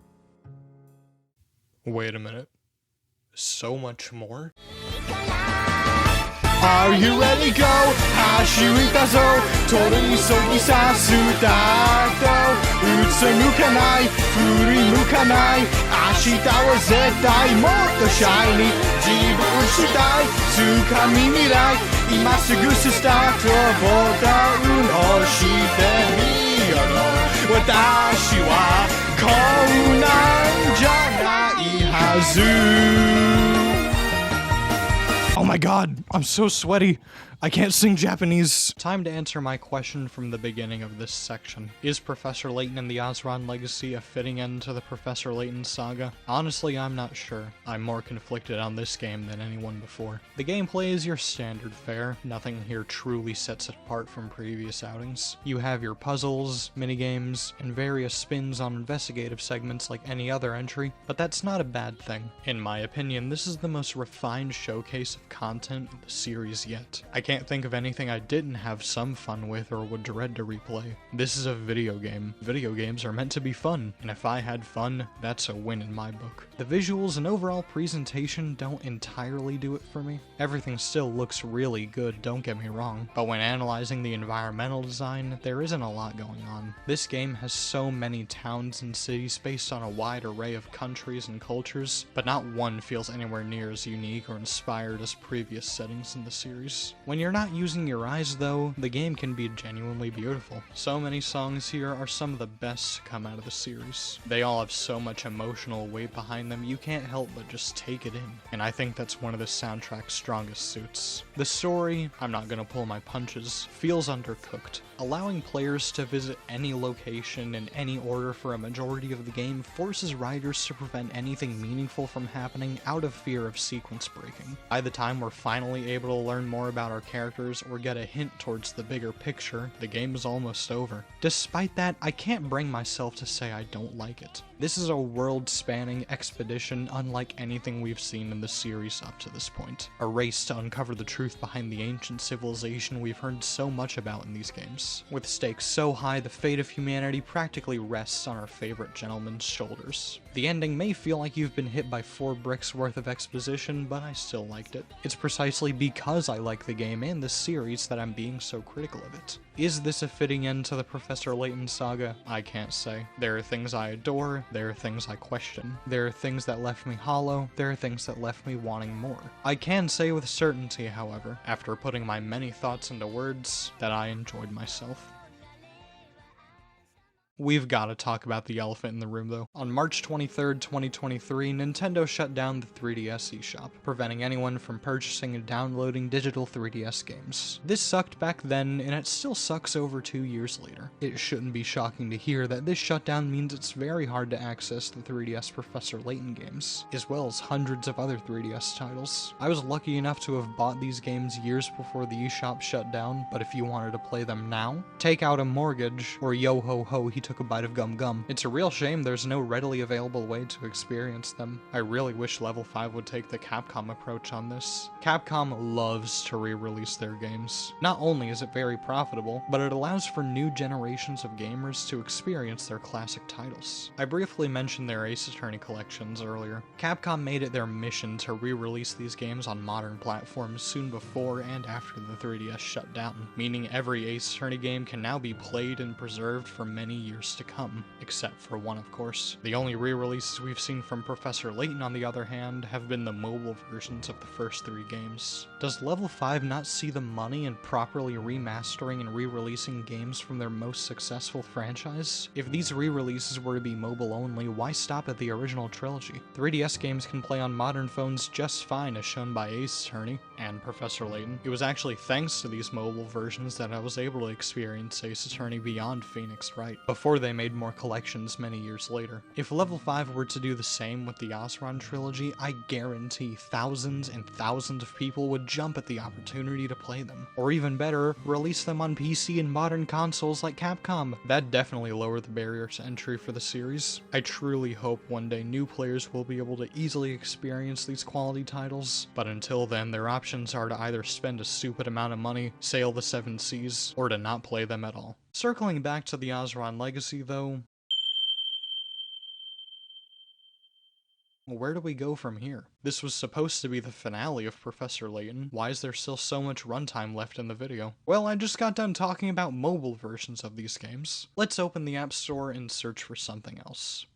S1: Wait a minute. So much more? Are you ready? Go! 走ったぞ取り急ぎさスタートうつむかない振り向かない明日は絶対もっとシャイに自分したい掴み未来今すぐスタートボタン押してみよう私はこんなんじゃないはず Oh my god, I'm so sweaty. I can't sing Japanese. Time to answer my question from the beginning of this section. Is Professor Layton and the Azran Legacy a fitting end to the Professor Layton saga? Honestly, I'm not sure. I'm more conflicted on this game than anyone before. The gameplay is your standard fare. Nothing here truly sets it apart from previous outings. You have your puzzles, minigames, and various spins on investigative segments like any other entry, but that's not a bad thing. In my opinion, this is the most refined showcase of content of the series yet. I can't think of anything I didn't have some fun with or would dread to replay. This is a video game. Video games are meant to be fun, and if I had fun, that's a win in my book. The visuals and overall presentation don't entirely do it for me. Everything still looks really good, don't get me wrong, but when analyzing the environmental design, there isn't a lot going on. This game has so many towns and cities based on a wide array of countries and cultures, but not one feels anywhere near as unique or inspired as previous settings in the series. When you're not using your eyes though, the game can be genuinely beautiful. So many songs here are some of the best to come out of the series. They all have so much emotional weight behind them, you can't help but just take it in. And I think that's one of the soundtrack's strongest suits. The story, I'm not gonna pull my punches, feels undercooked. Allowing players to visit any location in any order for a majority of the game forces writers to prevent anything meaningful from happening out of fear of sequence breaking. By the time we're finally able to learn more about our characters or get a hint towards the bigger picture, the game is almost over. Despite that, I can't bring myself to say I don't like it. This is a world-spanning expedition unlike anything we've seen in the series up to this point. A race to uncover the truth behind the ancient civilization we've heard so much about in these games. With stakes so high, the fate of humanity practically rests on our favorite gentleman's shoulders. The ending may feel like you've been hit by 4 bricks worth of exposition, but I still liked it. It's precisely because I like the game and the series that I'm being so critical of it. Is this a fitting end to the Professor Layton saga? I can't say. There are things I adore, there are things I question. There are things that left me hollow, there are things that left me wanting more. I can say with certainty, however, after putting my many thoughts into words, that I enjoyed myself. We've got to talk about the elephant in the room though. On March 23rd, 2023, Nintendo shut down the 3DS eShop, preventing anyone from purchasing and downloading digital 3DS games. This sucked back then, and it still sucks over 2 years later. It shouldn't be shocking to hear that this shutdown means it's very hard to access the 3DS Professor Layton games, as well as hundreds of other 3DS titles. I was lucky enough to have bought these games years before the eShop shut down, but if you wanted to play them now, take out a mortgage, or yo ho ho he took a bite of gum gum. It's a real shame there's no readily available way to experience them. I really wish Level 5 would take the Capcom approach on this. Capcom loves to re-release their games. Not only is it very profitable, but it allows for new generations of gamers to experience their classic titles. I briefly mentioned their Ace Attorney collections earlier. Capcom made it their mission to re-release these games on modern platforms soon before and after the 3DS shut down, meaning every Ace Attorney game can now be played and preserved for many years to come, except for one of course. The only re-releases we've seen from Professor Layton on the other hand have been the mobile versions of the first 3 games. Does Level 5 not see the money in properly remastering and re-releasing games from their most successful franchise? If these re-releases were to be mobile only, why stop at the original trilogy? 3DS games can play on modern phones just fine as shown by Ace Attorney and Professor Layton. It was actually thanks to these mobile versions that I was able to experience Ace Attorney beyond Phoenix Wright. Before before they made more collections many years later. If Level 5 were to do the same with the Azran trilogy, I guarantee thousands and thousands of people would jump at the opportunity to play them. Or even better, release them on PC and modern consoles like Capcom. That'd definitely lower the barrier to entry for the series. I truly hope one day new players will be able to easily experience these quality titles, but until then, their options are to either spend a stupid amount of money, sail the 7 seas, or to not play them at all. Circling back to the Azran Legacy though, where do we go from here? This was supposed to be the finale of Professor Layton. Why is there still so much runtime left in the video? Well, I just got done talking about mobile versions of these games. Let's open the App Store and search for something else.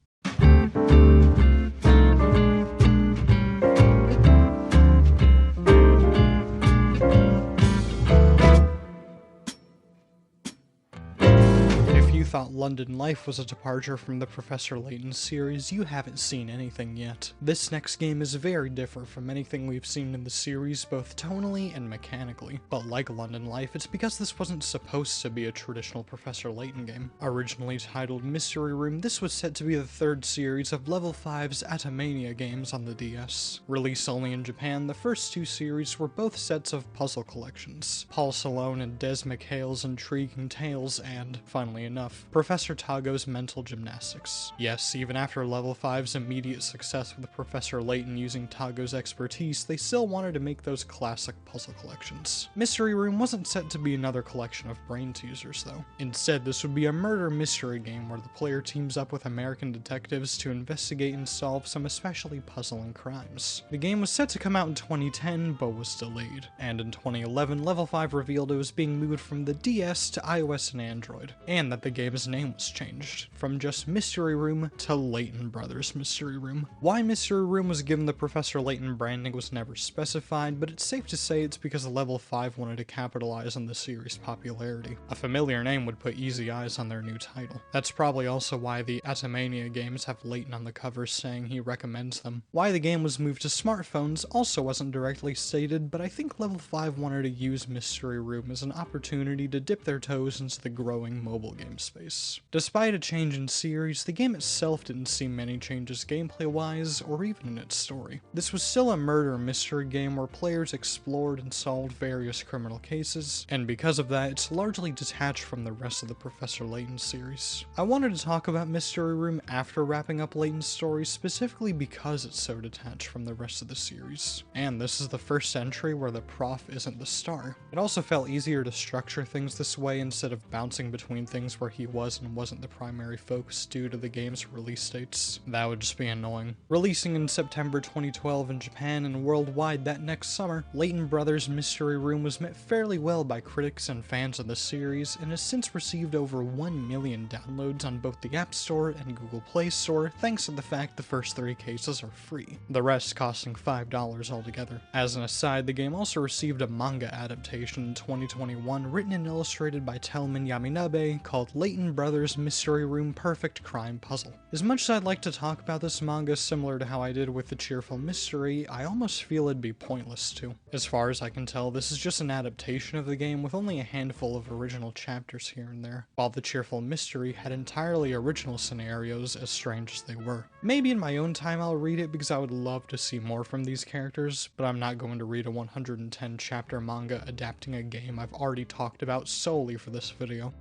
S1: Thought London Life was a departure from the Professor Layton series, you haven't seen anything yet. This next game is very different from anything we've seen in the series, both tonally and mechanically. But like London Life, it's because this wasn't supposed to be a traditional Professor Layton game. Originally titled Mystery Room, this was set to be the third series of Level 5's Atomania games on the DS. Released only in Japan, the first two series were both sets of puzzle collections. Paul Salone and Des McHale's Intriguing Tales, and, finally enough, Professor Tago's Mental Gymnastics. Yes, even after Level 5's immediate success with Professor Layton using Tago's expertise, they still wanted to make those classic puzzle collections. Mystery Room wasn't set to be another collection of brain teasers, though. Instead, this would be a murder mystery game where the player teams up with American detectives to investigate and solve some especially puzzling crimes. The game was set to come out in 2010, but was delayed. And in 2011, Level 5 revealed it was being moved from the DS to iOS and Android, and that the game's name was changed from just Mystery Room to Layton Brothers Mystery Room. Why Mystery Room was given the Professor Layton branding was never specified, but it's safe to say it's because Level 5 wanted to capitalize on the series' popularity. A familiar name would put easy eyes on their new title. That's probably also why the Atomania games have Layton on the covers saying he recommends them. Why the game was moved to smartphones also wasn't directly stated, but I think Level 5 wanted to use Mystery Room as an opportunity to dip their toes into the growing mobile game space. Despite a change in series, the game itself didn't see many changes gameplay-wise, or even in its story. This was still a murder mystery game where players explored and solved various criminal cases, and because of that, it's largely detached from the rest of the Professor Layton series. I wanted to talk about Mystery Room after wrapping up Layton's story, specifically because it's so detached from the rest of the series. And this is the first entry where the prof isn't the star. It also felt easier to structure things this way instead of bouncing between things where he was and wasn't the primary focus due to the game's release dates. That would just be annoying. Releasing in September 2012 in Japan and worldwide that next summer, Layton Brothers Mystery Room was met fairly well by critics and fans of the series and has since received over 1 million downloads on both the App Store and Google Play Store thanks to the fact the first 3 cases are free, the rest costing $5 altogether. As an aside, the game also received a manga adaptation in 2021 written and illustrated by Telman Yaminabe called Layton Brothers Mystery Room Perfect Crime Puzzle. As much as I'd like to talk about this manga similar to how I did with the Cheerful Mystery, I almost feel it'd be pointless to. As far as I can tell, this is just an adaptation of the game with only a handful of original chapters here and there, while the Cheerful Mystery had entirely original scenarios as strange as they were. Maybe in my own time I'll read it because I would love to see more from these characters, but I'm not going to read a 110 chapter manga adapting a game I've already talked about solely for this video.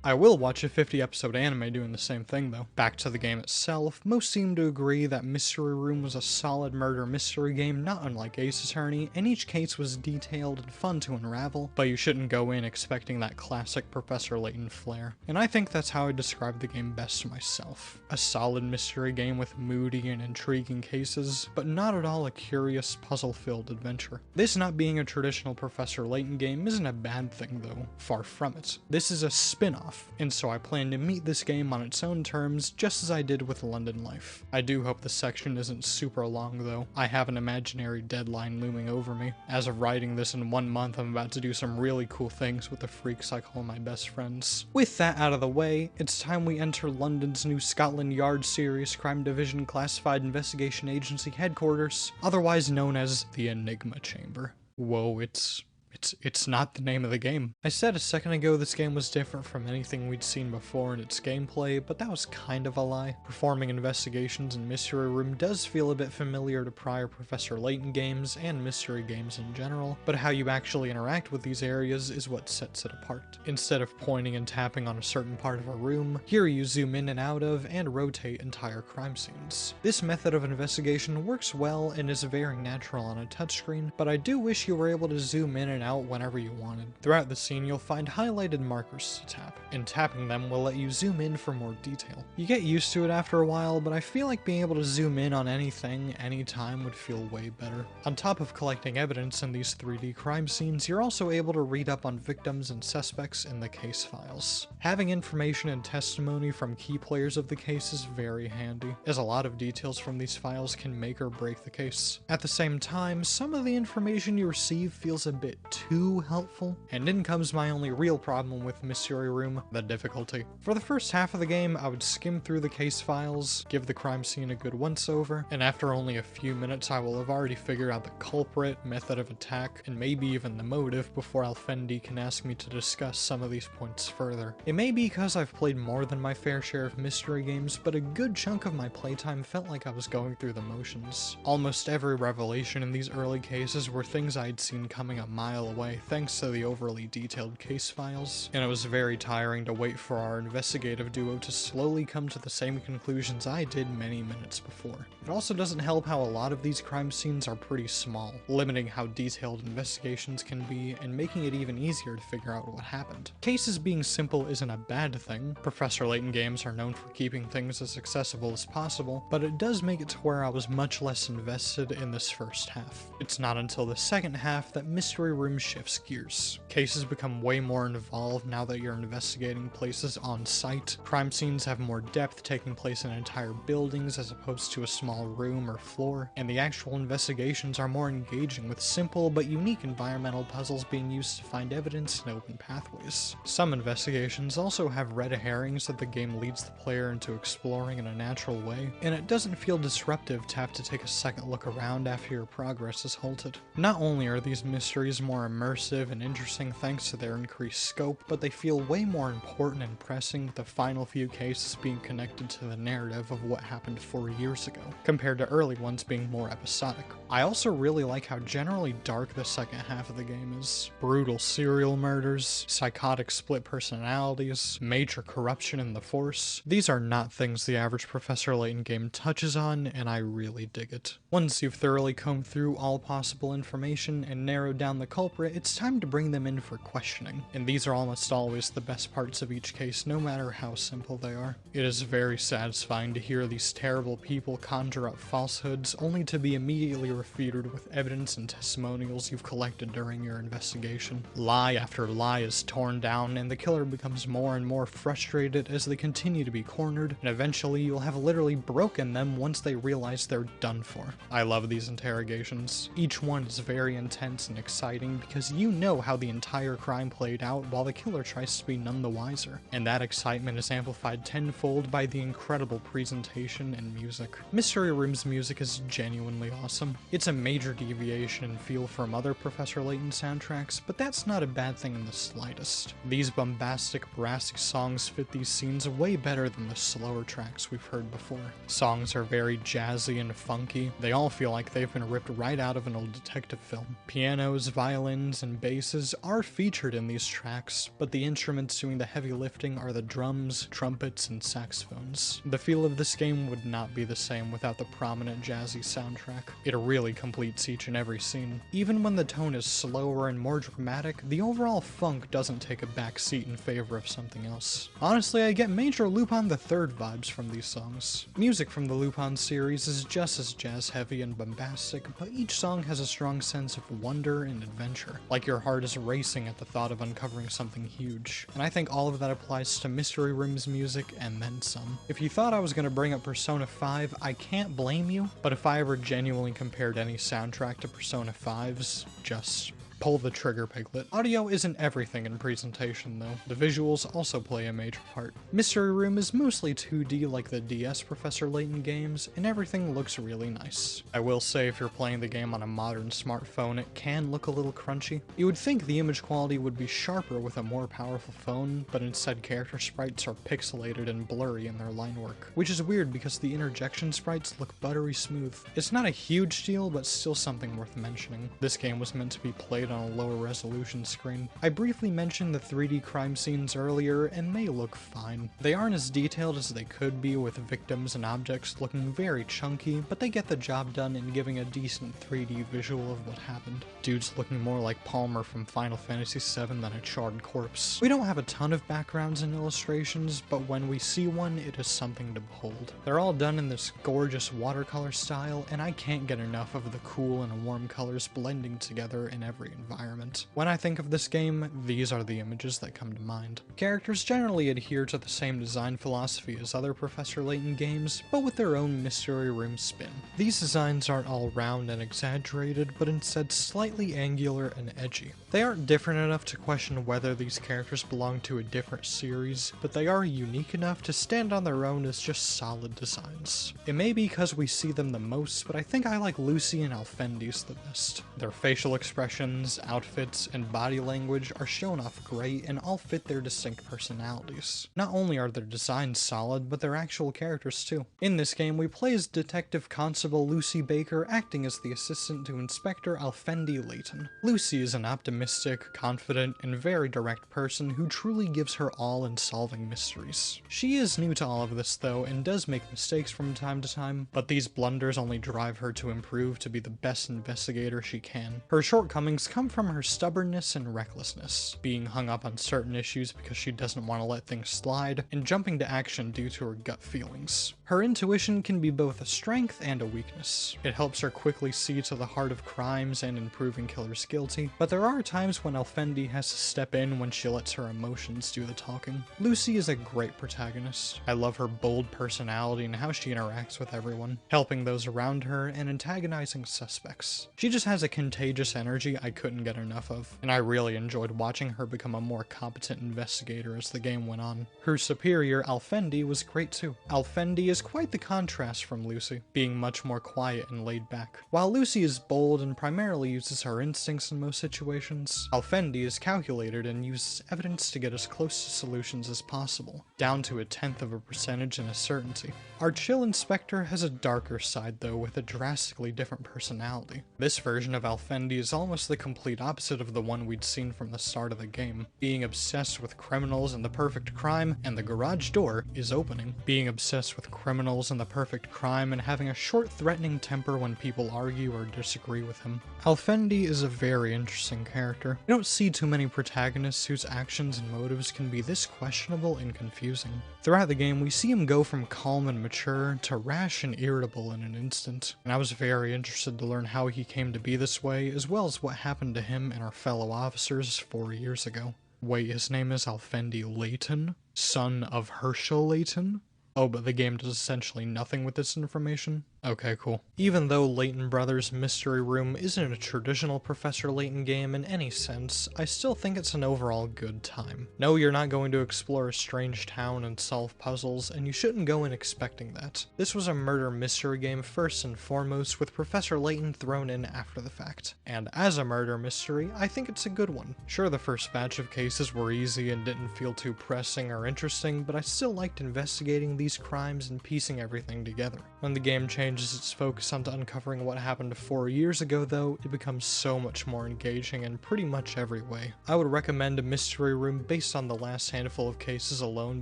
S1: I will watch a 50-episode anime doing the same thing though. Back to the game itself, most seem to agree that Mystery Room was a solid murder mystery game not unlike Ace Attorney, and each case was detailed and fun to unravel, but you shouldn't go in expecting that classic Professor Layton flair. And I think that's how I describe the game best to myself. A solid mystery game with moody and intriguing cases, but not at all a curious, puzzle-filled adventure. This not being a traditional Professor Layton game isn't a bad thing though, far from it. This is a spin-off, and so I plan to meet this game on its own terms, just as I did with London Life. I do hope the section isn't super long though. I have an imaginary deadline looming over me. As of writing this in 1 month, I'm about to do some really cool things with the freaks I call my best friends. With that out of the way, it's time we enter London's new Scotland Yard Serious Crime Division Classified Investigation Agency headquarters, otherwise known as the Enigma Chamber. Whoa, it's It's not the name of the game. I said a second ago this game was different from anything we'd seen before in its gameplay, but that was kind of a lie. Performing investigations in Mystery Room does feel a bit familiar to prior Professor Layton games and mystery games in general, but how you actually interact with these areas is what sets it apart. Instead of pointing and tapping on a certain part of a room, here you zoom in and out of and rotate entire crime scenes. This method of investigation works well and is very natural on a touchscreen, but I do wish you were able to zoom in and out whenever you wanted. Throughout the scene, you'll find highlighted markers to tap, and tapping them will let you zoom in for more detail. You get used to it after a while, but I feel like being able to zoom in on anything, anytime would feel way better. On top of collecting evidence in these 3D crime scenes, you're also able to read up on victims and suspects in the case files. Having information and testimony from key players of the case is very handy, as a lot of details from these files can make or break the case. At the same time, some of the information you receive feels a bit too helpful, and in comes my only real problem with Mystery Room, the difficulty. For the first half of the game, I would skim through the case files, give the crime scene a good once-over, and after only a few minutes I will have already figured out the culprit, method of attack, and maybe even the motive before Alfendi can ask me to discuss some of these points further. It may be because I've played more than my fair share of mystery games, but a good chunk of my playtime felt like I was going through the motions. Almost every revelation in these early cases were things I'd seen coming a mile away thanks to the overly detailed case files, and it was very tiring to wait for our investigative duo to slowly come to the same conclusions I did many minutes before. It also doesn't help how a lot of these crime scenes are pretty small, limiting how detailed investigations can be and making it even easier to figure out what happened. Cases being simple isn't a bad thing. Professor Layton games are known for keeping things as accessible as possible, but it does make it to where I was much less invested in this first half. It's not until the second half that Mystery Room shifts gears. Cases become way more involved now that you're investigating places on site. Crime scenes have more depth, taking place in entire buildings as opposed to a small room or floor, and the actual investigations are more engaging with simple but unique environmental puzzles being used to find evidence and open pathways. Some investigations also have red herrings that the game leads the player into exploring in a natural way, and it doesn't feel disruptive to have to take a second look around after your progress is halted. Not only are these mysteries more immersive and interesting thanks to their increased scope, but they feel way more important and pressing with the final few cases being connected to the narrative of what happened 4 years ago, compared to early ones being more episodic. I also really like how generally dark the second half of the game is. Brutal serial murders, psychotic split personalities, major corruption in the force. These are not things the average Professor Layton game touches on, and I really dig it. Once you've thoroughly combed through all possible information and narrowed down the culprit, it's time to bring them in for questioning, and these are almost always the best parts of each case, no matter how simple they are. It is very satisfying to hear these terrible people conjure up falsehoods, only to be immediately refuted with evidence and testimonials you've collected during your investigation. Lie after lie is torn down, and the killer becomes more and more frustrated as they continue to be cornered, and eventually you'll have literally broken them once they realize they're done for. I love these interrogations. Each one is very intense and exciting because you know how the entire crime played out while the killer tries to be none the wiser, and that excitement is amplified tenfold by the incredible presentation and music. Mystery Room's music is genuinely awesome. It's a major deviation in feel from other Professor Layton soundtracks, but that's not a bad thing in the slightest. These bombastic, brassy songs fit these scenes way better than the slower tracks we've heard before. Songs are very jazzy and funky. They all feel like they've been ripped right out of an old detective film. Pianos, violins, and basses are featured in these tracks, but the instruments doing the heavy lifting are the drums, trumpets, and saxophones. The feel of this game would not be the same without the prominent jazzy soundtrack. It really completes each and every scene. Even when the tone is slower and more dramatic, the overall funk doesn't take a back seat in favor of something else. Honestly, I get major Lupin the Third vibes from these songs. Music from the Lupin series is just as jazz-heavy and bombastic, but each song has a strong sense of wonder and adventure, like your heart is racing at the thought of uncovering something huge. And I think all of that applies to Mystery Room's music and then some. If you thought I was going to bring up Persona 5, I can't blame you, but if I ever genuinely compared any soundtrack to Persona 5's, just Pull the trigger, Piglet. Audio isn't everything in presentation though. The visuals also play a major part. Mystery Room is mostly 2D like the DS Professor Layton games, and everything looks really nice. I will say if you're playing the game on a modern smartphone, it can look a little crunchy. You would think the image quality would be sharper with a more powerful phone, but instead character sprites are pixelated and blurry in their line work, which is weird because the interjection sprites look buttery smooth. It's not a huge deal, but still something worth mentioning. This game was meant to be played on a lower resolution screen. I briefly mentioned the 3D crime scenes earlier, and they look fine. They aren't as detailed as they could be, with victims and objects looking very chunky, but they get the job done in giving a decent 3D visual of what happened. Dude's looking more like Palmer from Final Fantasy VII than a charred corpse. We don't have a ton of backgrounds and illustrations, but when we see one, it is something to behold. They're all done in this gorgeous watercolor style, and I can't get enough of the cool and warm colors blending together in every environment. When I think of this game, these are the images that come to mind. Characters generally adhere to the same design philosophy as other Professor Layton games, but with their own Mystery Room spin. These designs aren't all round and exaggerated, but instead slightly angular and edgy. They aren't different enough to question whether these characters belong to a different series, but they are unique enough to stand on their own as just solid designs. It may be because we see them the most, but I think I like Lucy and Alfendi's the best. Their facial expressions, outfits, and body language are shown off great and all fit their distinct personalities. Not only are their designs solid, but their actual characters too. In this game, we play as Detective Constable Lucy Baker acting as the assistant to Inspector Alfendi Layton. Lucy is an optimistic, confident, and very direct person who truly gives her all in solving mysteries. She is new to all of this though, and does make mistakes from time to time, but these blunders only drive her to improve to be the best investigator she can. Her shortcomings come from her stubbornness and recklessness, being hung up on certain issues because she doesn't want to let things slide, and jumping to action due to her gut feelings. Her intuition can be both a strength and a weakness. It helps her quickly see to the heart of crimes and in proving killers guilty, but there are times when Alfendi has to step in when she lets her emotions do the talking. Lucy is a great protagonist. I love her bold personality and how she interacts with everyone, helping those around her and antagonizing suspects. She just has a contagious energy I couldn't get enough of, and I really enjoyed watching her become a more competent investigator as the game went on. Her superior, Alfendi, was great too. Alfendi is quite the contrast from Lucy, being much more quiet and laid back. While Lucy is bold and primarily uses her instincts in most situations, Alfendi is calculated and uses evidence to get as close to solutions as possible, down to 0.1% and a certainty. Our chill Inspector has a darker side though, with a drastically different personality. This version of Alfendi is almost the complete opposite of the one we'd seen from the start of the game, being obsessed with criminals and the perfect crime, and the garage door is opening. Being obsessed with criminals and the perfect crime and having a short, threatening temper when people argue or disagree with him. Alfendi is a very interesting character. You don't see too many protagonists whose actions and motives can be this questionable and confusing. Throughout the game, we see him go from calm and mature to rash and irritable in an instant, and I was very interested to learn how he came to be this way, as well as what happened to him and our fellow officers 4 years ago. Wait, his name is Alfendi Layton? Son of Herschel Layton? Oh, but the game does essentially nothing with this information? Okay, cool. Even though Layton Brothers Mystery Room isn't a traditional Professor Layton game in any sense, I still think it's an overall good time. No, you're not going to explore a strange town and solve puzzles, and you shouldn't go in expecting that. This was a murder mystery game first and foremost, with Professor Layton thrown in after the fact. And as a murder mystery, I think it's a good one. Sure, the first batch of cases were easy and didn't feel too pressing or interesting, but I still liked investigating these crimes and piecing everything together. When the game changes its focus onto uncovering what happened 4 years ago though, it becomes so much more engaging in pretty much every way. I would recommend a Mystery Room based on the last handful of cases alone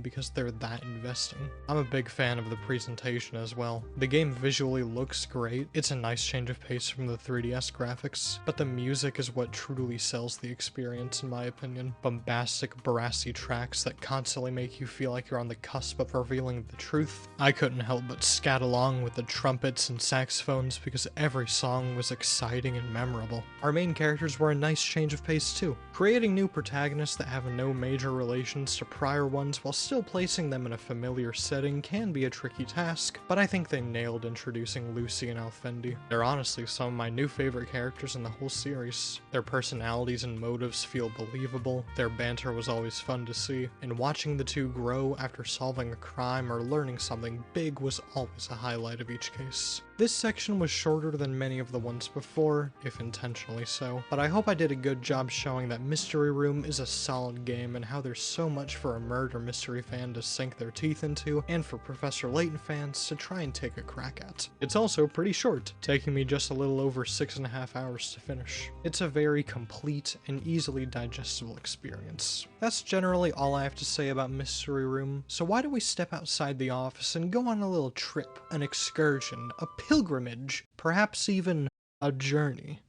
S1: because they're that investing. I'm a big fan of the presentation as well. The game visually looks great, it's a nice change of pace from the 3DS graphics, but the music is what truly sells the experience in my opinion. Bombastic, brassy tracks that constantly make you feel like you're on the cusp of revealing the truth. I couldn't help but scat along with the trumpet trumpets and saxophones because every song was exciting and memorable. Our main characters were a nice change of pace too, creating new protagonists that have no major relations to prior ones while still placing them in a familiar setting can be a tricky task, but I think they nailed introducing Lucy and Alfendi. They're honestly some of my new favorite characters in the whole series. Their personalities and motives feel believable, their banter was always fun to see, and watching the two grow after solving a crime or learning something big was always a highlight of each case. This section was shorter than many of the ones before, if intentionally so, but I hope I did a good job showing that Mystery Room is a solid game and how there's so much for a murder mystery fan to sink their teeth into, and for Professor Layton fans to try and take a crack at. It's also pretty short, taking me just a little over 6.5 hours to finish. It's a very complete and easily digestible experience. That's generally all I have to say about Mystery Room, so why don't we step outside the office and go on a little trip, an excursion, a pilgrimage, perhaps even a journey.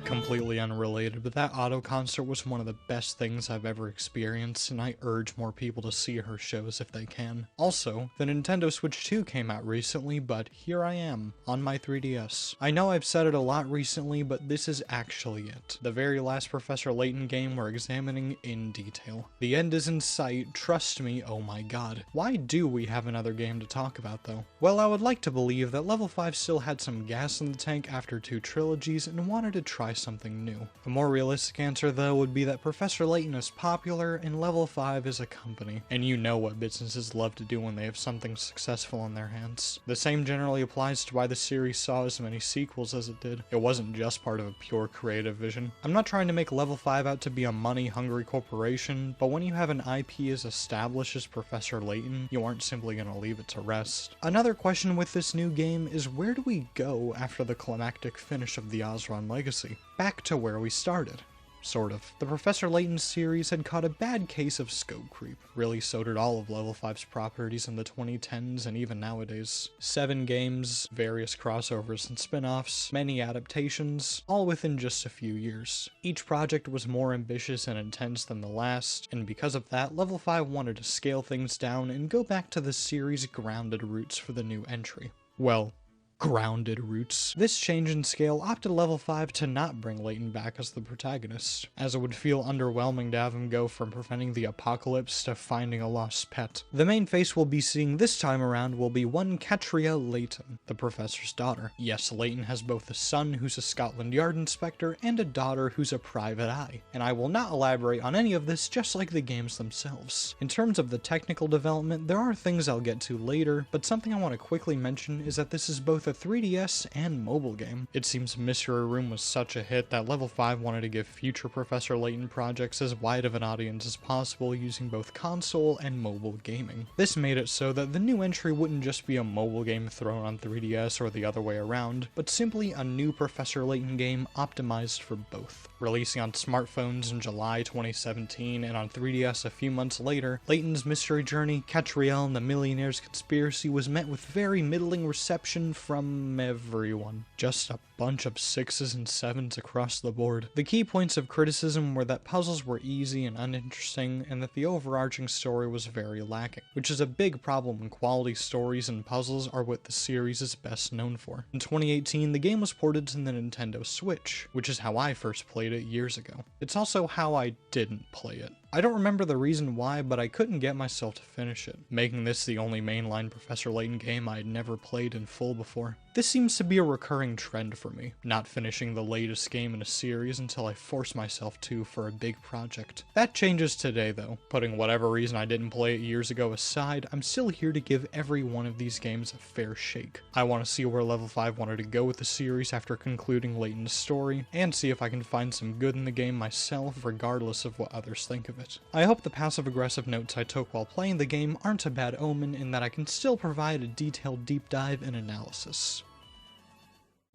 S1: Completely unrelated, but that auto concert was one of the best things I've ever experienced, and I urge more people to see her shows if they can. Also, the Nintendo Switch 2 came out recently, but here I am, on my 3DS. I know I've said it a lot recently, but this is actually it. The very last Professor Layton game we're examining in detail. The end is in sight, trust me, oh my god. Why do we have another game to talk about though? Well, I would like to believe that Level 5 still had some gas in the tank after 2 trilogies and wanted to try something new. A more realistic answer though would be that Professor Layton is popular and Level 5 is a company, and you know what businesses love to do when they have something successful in their hands. The same generally applies to why the series saw as many sequels as it did. It wasn't just part of a pure creative vision. I'm not trying to make Level 5 out to be a money-hungry corporation, but when you have an IP as established as Professor Layton, you aren't simply gonna leave it to rest. Another question with this new game is where do we go after the climactic finish of the Azran Legacy? Back to where we started. Sort of. The Professor Layton series had caught a bad case of scope creep. Really, so did all of Level 5's properties in the 2010s and even nowadays. 7 games, various crossovers and spin-offs, many adaptations, all within just a few years. Each project was more ambitious and intense than the last, and because of that, Level 5 wanted to scale things down and go back to the series' grounded roots for the new entry. Well, grounded roots. This change in scale opted Level 5 to not bring Layton back as the protagonist, as it would feel underwhelming to have him go from preventing the apocalypse to finding a lost pet. The main face we'll be seeing this time around will be one Cheerful Layton, the professor's daughter. Yes, Layton has both a son who's a Scotland Yard inspector and a daughter who's a private eye, and I will not elaborate on any of this just like the games themselves. In terms of the technical development, there are things I'll get to later, but something I want to quickly mention is that this is both a 3DS and mobile game. It seems Mystery Room was such a hit that Level 5 wanted to give future Professor Layton projects as wide of an audience as possible using both console and mobile gaming. This made it so that the new entry wouldn't just be a mobile game thrown on 3DS or the other way around, but simply a new Professor Layton game optimized for both. Releasing on smartphones in July 2017 and on 3DS a few months later, Layton's mystery journey, Catriel and the Millionaire's Conspiracy was met with very middling reception from everyone. Just a bunch of 6s and 7s across the board. The key points of criticism were that puzzles were easy and uninteresting, and that the overarching story was very lacking, which is a big problem when quality stories and puzzles are what the series is best known for. In 2018, the game was ported to the Nintendo Switch, which is how I first played it years ago. It's also how I didn't play it. I don't remember the reason why, but I couldn't get myself to finish it, making this the only mainline Professor Layton game I had never played in full before. This seems to be a recurring trend for me, not finishing the latest game in a series until I force myself to for a big project. That changes today though. Putting whatever reason I didn't play it years ago aside, I'm still here to give every one of these games a fair shake. I want to see where Level 5 wanted to go with the series after concluding Layton's story, and see if I can find some good in the game myself regardless of what others think of it. I hope the passive-aggressive notes I took while playing the game aren't a bad omen in that I can still provide a detailed deep dive and analysis.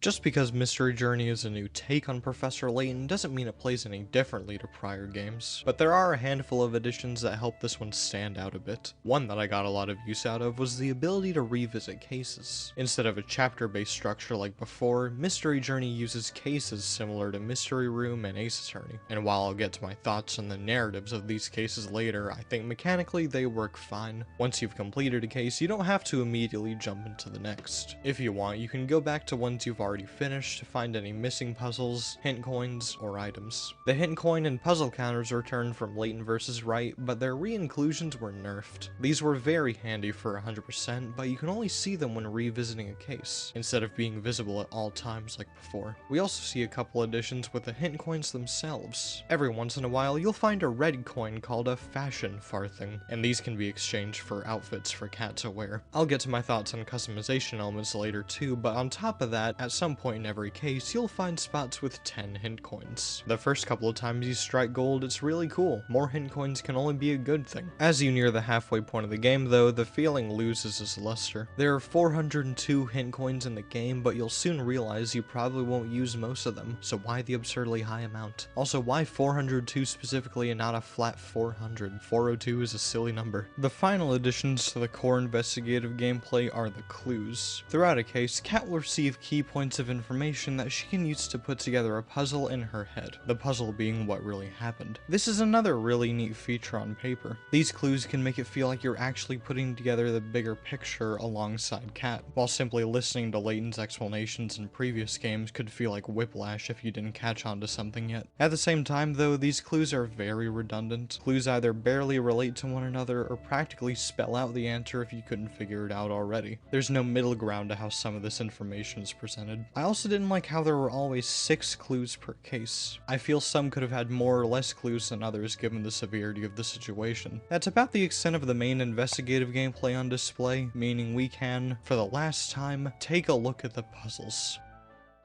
S2: Just because Mystery Journey is a new take on Professor Layton doesn't mean it plays any differently to prior games, but there are a handful of additions that help this one stand out a bit. One that I got a lot of use out of was the ability to revisit cases. Instead of a chapter-based structure like before, Mystery Journey uses cases similar to Mystery Room and Ace Attorney, and while I'll get to my thoughts on the narratives of these cases later, I think mechanically they work fine. Once you've completed a case, you don't have to immediately jump into the next. If you want, you can go back to ones you've already finished to find any missing puzzles, hint coins, or items. The hint coin and puzzle counters returned from Layton vs. Wright, but their re-inclusions were nerfed. These were very handy for 100%, but you can only see them when revisiting a case, instead of being visible at all times like before. We also see a couple additions with the hint coins themselves. Every once in a while, you'll find a red coin called a fashion farthing, and these can be exchanged for outfits for Cat to wear. I'll get to my thoughts on customization elements later too, but on top of that, at some point in every case, you'll find spots with 10 hint coins. The first couple of times you strike gold, it's really cool. More hint coins can only be a good thing. As you near the halfway point of the game though, the feeling loses its luster. There are 402 hint coins in the game, but you'll soon realize you probably won't use most of them, so why the absurdly high amount? Also, why 402 specifically and not a flat 400? 402 is a silly number. The final additions to the core investigative gameplay are the clues. Throughout a case, Cat will receive key points of information that she can use to put together a puzzle in her head, the puzzle being what really happened. This is another really neat feature on paper. These clues can make it feel like you're actually putting together the bigger picture alongside Cat, while simply listening to Layton's explanations in previous games could feel like whiplash if you didn't catch on to something yet. At the same time though, these clues are very redundant. Clues either barely relate to one another or practically spell out the answer if you couldn't figure it out already. There's no middle ground to how some of this information is presented. I also didn't like how there were always 6 clues per case. I feel some could have had more or less clues than others given the severity of the situation. That's about the extent of the main investigative gameplay on display, meaning we can, for the last time, take a look at the puzzles.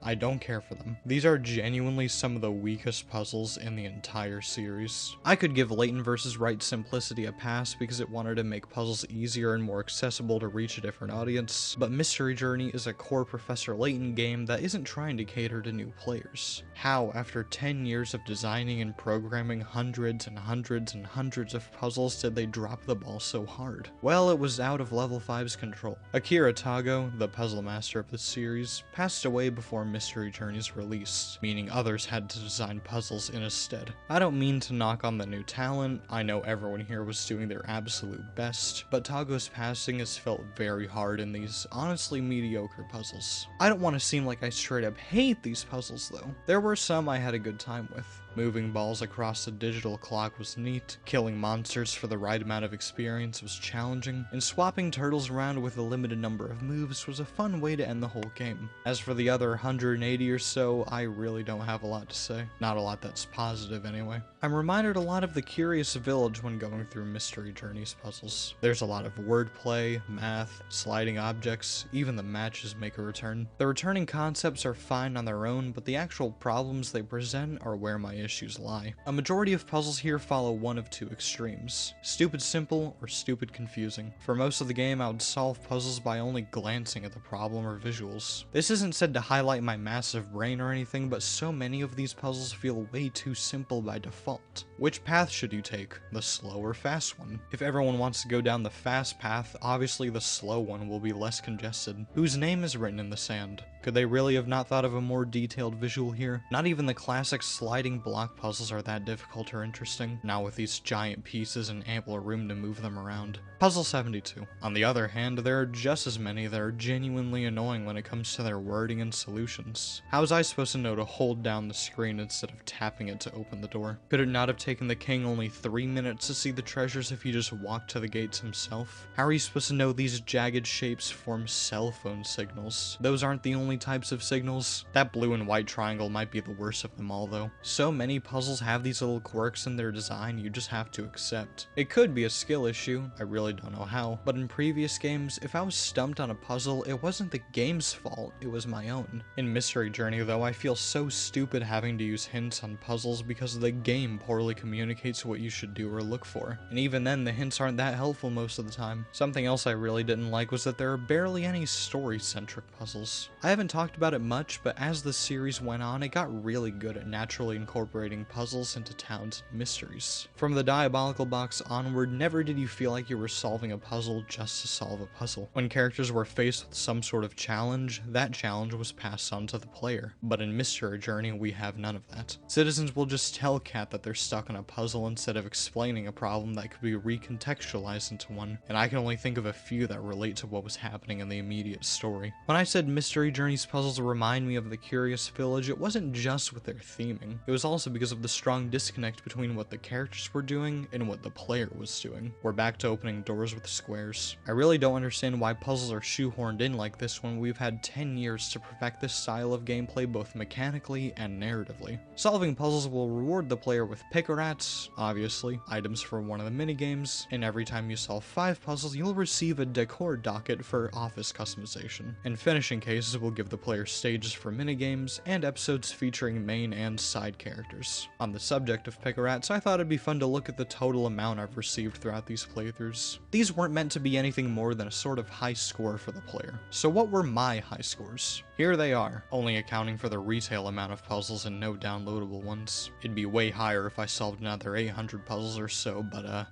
S2: I don't care for them. These are genuinely some of the weakest puzzles in the entire series. I could give Layton vs. Wright Simplicity a pass because it wanted to make puzzles easier and more accessible to reach a different audience, but Mystery Journey is a core Professor Layton game that isn't trying to cater to new players. How, after 10 years of designing and programming hundreds and hundreds and hundreds of puzzles, did they drop the ball so hard? Well, it was out of Level 5's control. Akira Tago, the puzzle master of the series, passed away before Mystery Journey's release, meaning others had to design puzzles in his stead. I don't mean to knock on the new talent, I know everyone here was doing their absolute best, but Tago's passing has felt very hard in these honestly mediocre puzzles. I don't want to seem like I straight up hate these puzzles though. There were some I had a good time with. Moving balls across the digital clock was neat, killing monsters for the right amount of experience was challenging, and swapping turtles around with a limited number of moves was a fun way to end the whole game. As for the other 180 or so, I really don't have a lot to say. Not a lot that's positive anyway. I'm reminded a lot of the Curious Village when going through Mystery Journey's puzzles. There's a lot of wordplay, math, sliding objects, even the matches make a return. The returning concepts are fine on their own, but the actual problems they present are where my issues lie. A majority of puzzles here follow one of two extremes: stupid simple or stupid confusing. For most of the game, I would solve puzzles by only glancing at the problem or visuals. This isn't said to highlight my massive brain or anything, but so many of these puzzles feel way too simple by default. Which path should you take? The slow or fast one? If everyone wants to go down the fast path, obviously the slow one will be less congested. Whose name is written in the sand? Could they really have not thought of a more detailed visual here? Not even the classic sliding block puzzles are that difficult or interesting, not with these giant pieces and ample room to move them around. Puzzle 72. On the other hand, there are just as many that are genuinely annoying when it comes to their wording and solutions. How was I supposed to know to hold down the screen instead of tapping it to open the door? Could it not have taken the king only 3 minutes to see the treasures if he just walked to the gates himself? How are you supposed to know these jagged shapes form cell phone signals? Those aren't the only types of signals. That blue and white triangle might be the worst of them all though. So many puzzles have these little quirks in their design you just have to accept. It could be a skill issue, I really don't know how, but in previous games, if I was stumped on a puzzle, it wasn't the game's fault, it was my own. In Mystery Journey though, I feel so stupid having to use hints on puzzles because the game poorly
S1: communicates what you should do or look for, and even then the hints aren't that helpful most of the time. Something else I really didn't like was that there are barely any story-centric puzzles. I haven't talked about it much, but as the series went on, it got really good at naturally incorporating puzzles into towns and mysteries. From the Diabolical Box onward, never did you feel like you were solving a puzzle just to solve a puzzle. When characters were faced with some sort of challenge, that challenge was passed on to the player. But in Mystery Journey, we have none of that. Citizens will just tell Cat that they're stuck on a puzzle instead of explaining a problem that could be recontextualized into one, and I can only think of a few that relate to what was happening in the immediate story. When I said Mystery Journey's puzzles remind me of the Curious Village, it wasn't just with their theming. It was also because of the strong disconnect between what the characters were doing and what the player was doing. We're back to opening doors with squares. I really don't understand why puzzles are shoehorned in like this when we've had 10 years to perfect this style of gameplay both mechanically and narratively. Solving puzzles will reward the player with pick-a-rats, obviously, items for one of the minigames, and every time you solve 5 puzzles, you'll receive a decor docket for office customization. And finishing cases will give the player stages for minigames, and episodes featuring main and side characters. On the subject of pick-a-rats, I thought it'd be fun to look at the total amount I've received throughout these playthroughs. These weren't meant to be anything more than a sort of high score for the player. So what were my high scores? Here they are, only accounting for the retail amount of puzzles and no downloadable ones. It'd be way higher if I solved another 800 puzzles or so, but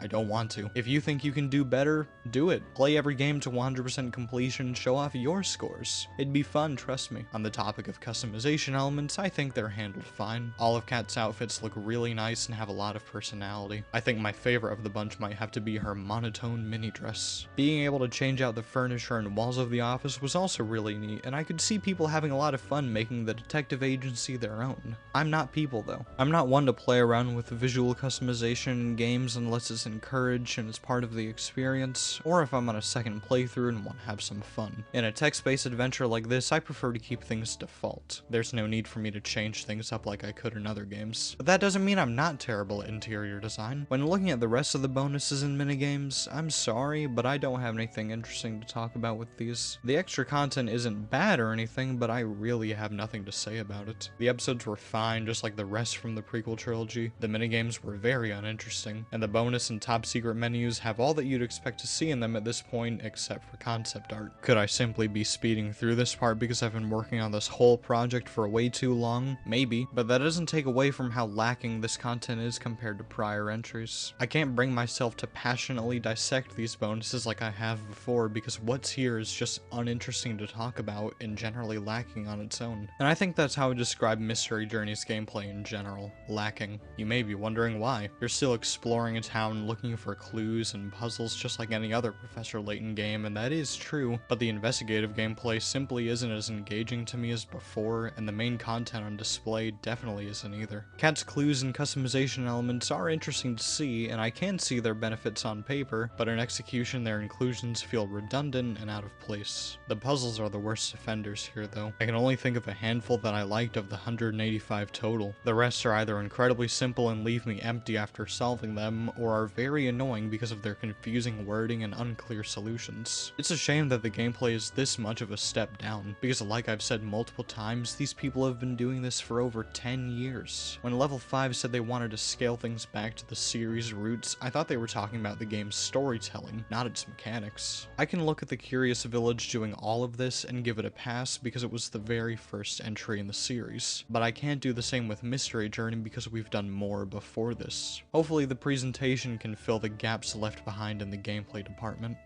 S1: I don't want to. If you think you can do better, do it. Play every game to 100% completion and show off your scores. It'd be fun, trust me. On the topic of customization elements, I think they're handled fine. All of Kat's outfits look really nice and have a lot of personality. I think my favorite of the bunch might have to be her monotone mini dress. Being able to change out the furniture and walls of the office was also really neat, and I could see people having a lot of fun making the detective agency their own. I'm not people though. I'm not one to play around with visual customization in games unless it's encouraged and is part of the experience, or if I'm on a second playthrough and want to have some fun. In a text-based adventure like this, I prefer to keep things default. There's no need for me to change things up like I could in other games. But that doesn't mean I'm not terrible at interior design. When looking at the rest of the bonuses and minigames, I'm sorry, but I don't have anything interesting to talk about with these. The extra content isn't bad or anything, but I really have nothing to say about it. The episodes were fine, just like the rest from the prequel trilogy. The minigames were very uninteresting, and the bonus and top secret menus have all that you'd expect to see in them at this point except for concept art. Could I simply be speeding through this part because I've been working on this whole project for way too long? Maybe, but that doesn't take away from how lacking this content is compared to prior entries. I can't bring myself to passionately dissect these bonuses like I have before because what's here is just uninteresting to talk about and generally lacking on its own. And I think that's how I describe Mystery Journey's gameplay in general. Lacking. You may be wondering why. You're still exploring a town looking for clues and puzzles just like any other Professor Layton game, and that is true, but the investigative gameplay simply isn't as engaging to me as before, and the main content on display definitely isn't either. Kat's clues and customization elements are interesting to see, and I can see their benefits on paper, but in execution their inclusions feel redundant and out of place. The puzzles are the worst offenders here though. I can only think of a handful that I liked of the 185 total. The rest are either incredibly simple and leave me empty after solving them, or are very annoying because of their confusing wording and unclear solutions. It's a shame that the gameplay is this much of a step down, because like I've said multiple times, these people have been doing this for over 10 years. When Level 5 said they wanted to scale things back to the series' roots, I thought they were talking about the game's storytelling, not its mechanics. I can look at the Curious Village doing all of this and give it a pass because it was the very first entry in the series, but I can't do the same with Mystery Journey because we've done more before this. Hopefully the presentation can fill the gaps left behind in the gameplay department.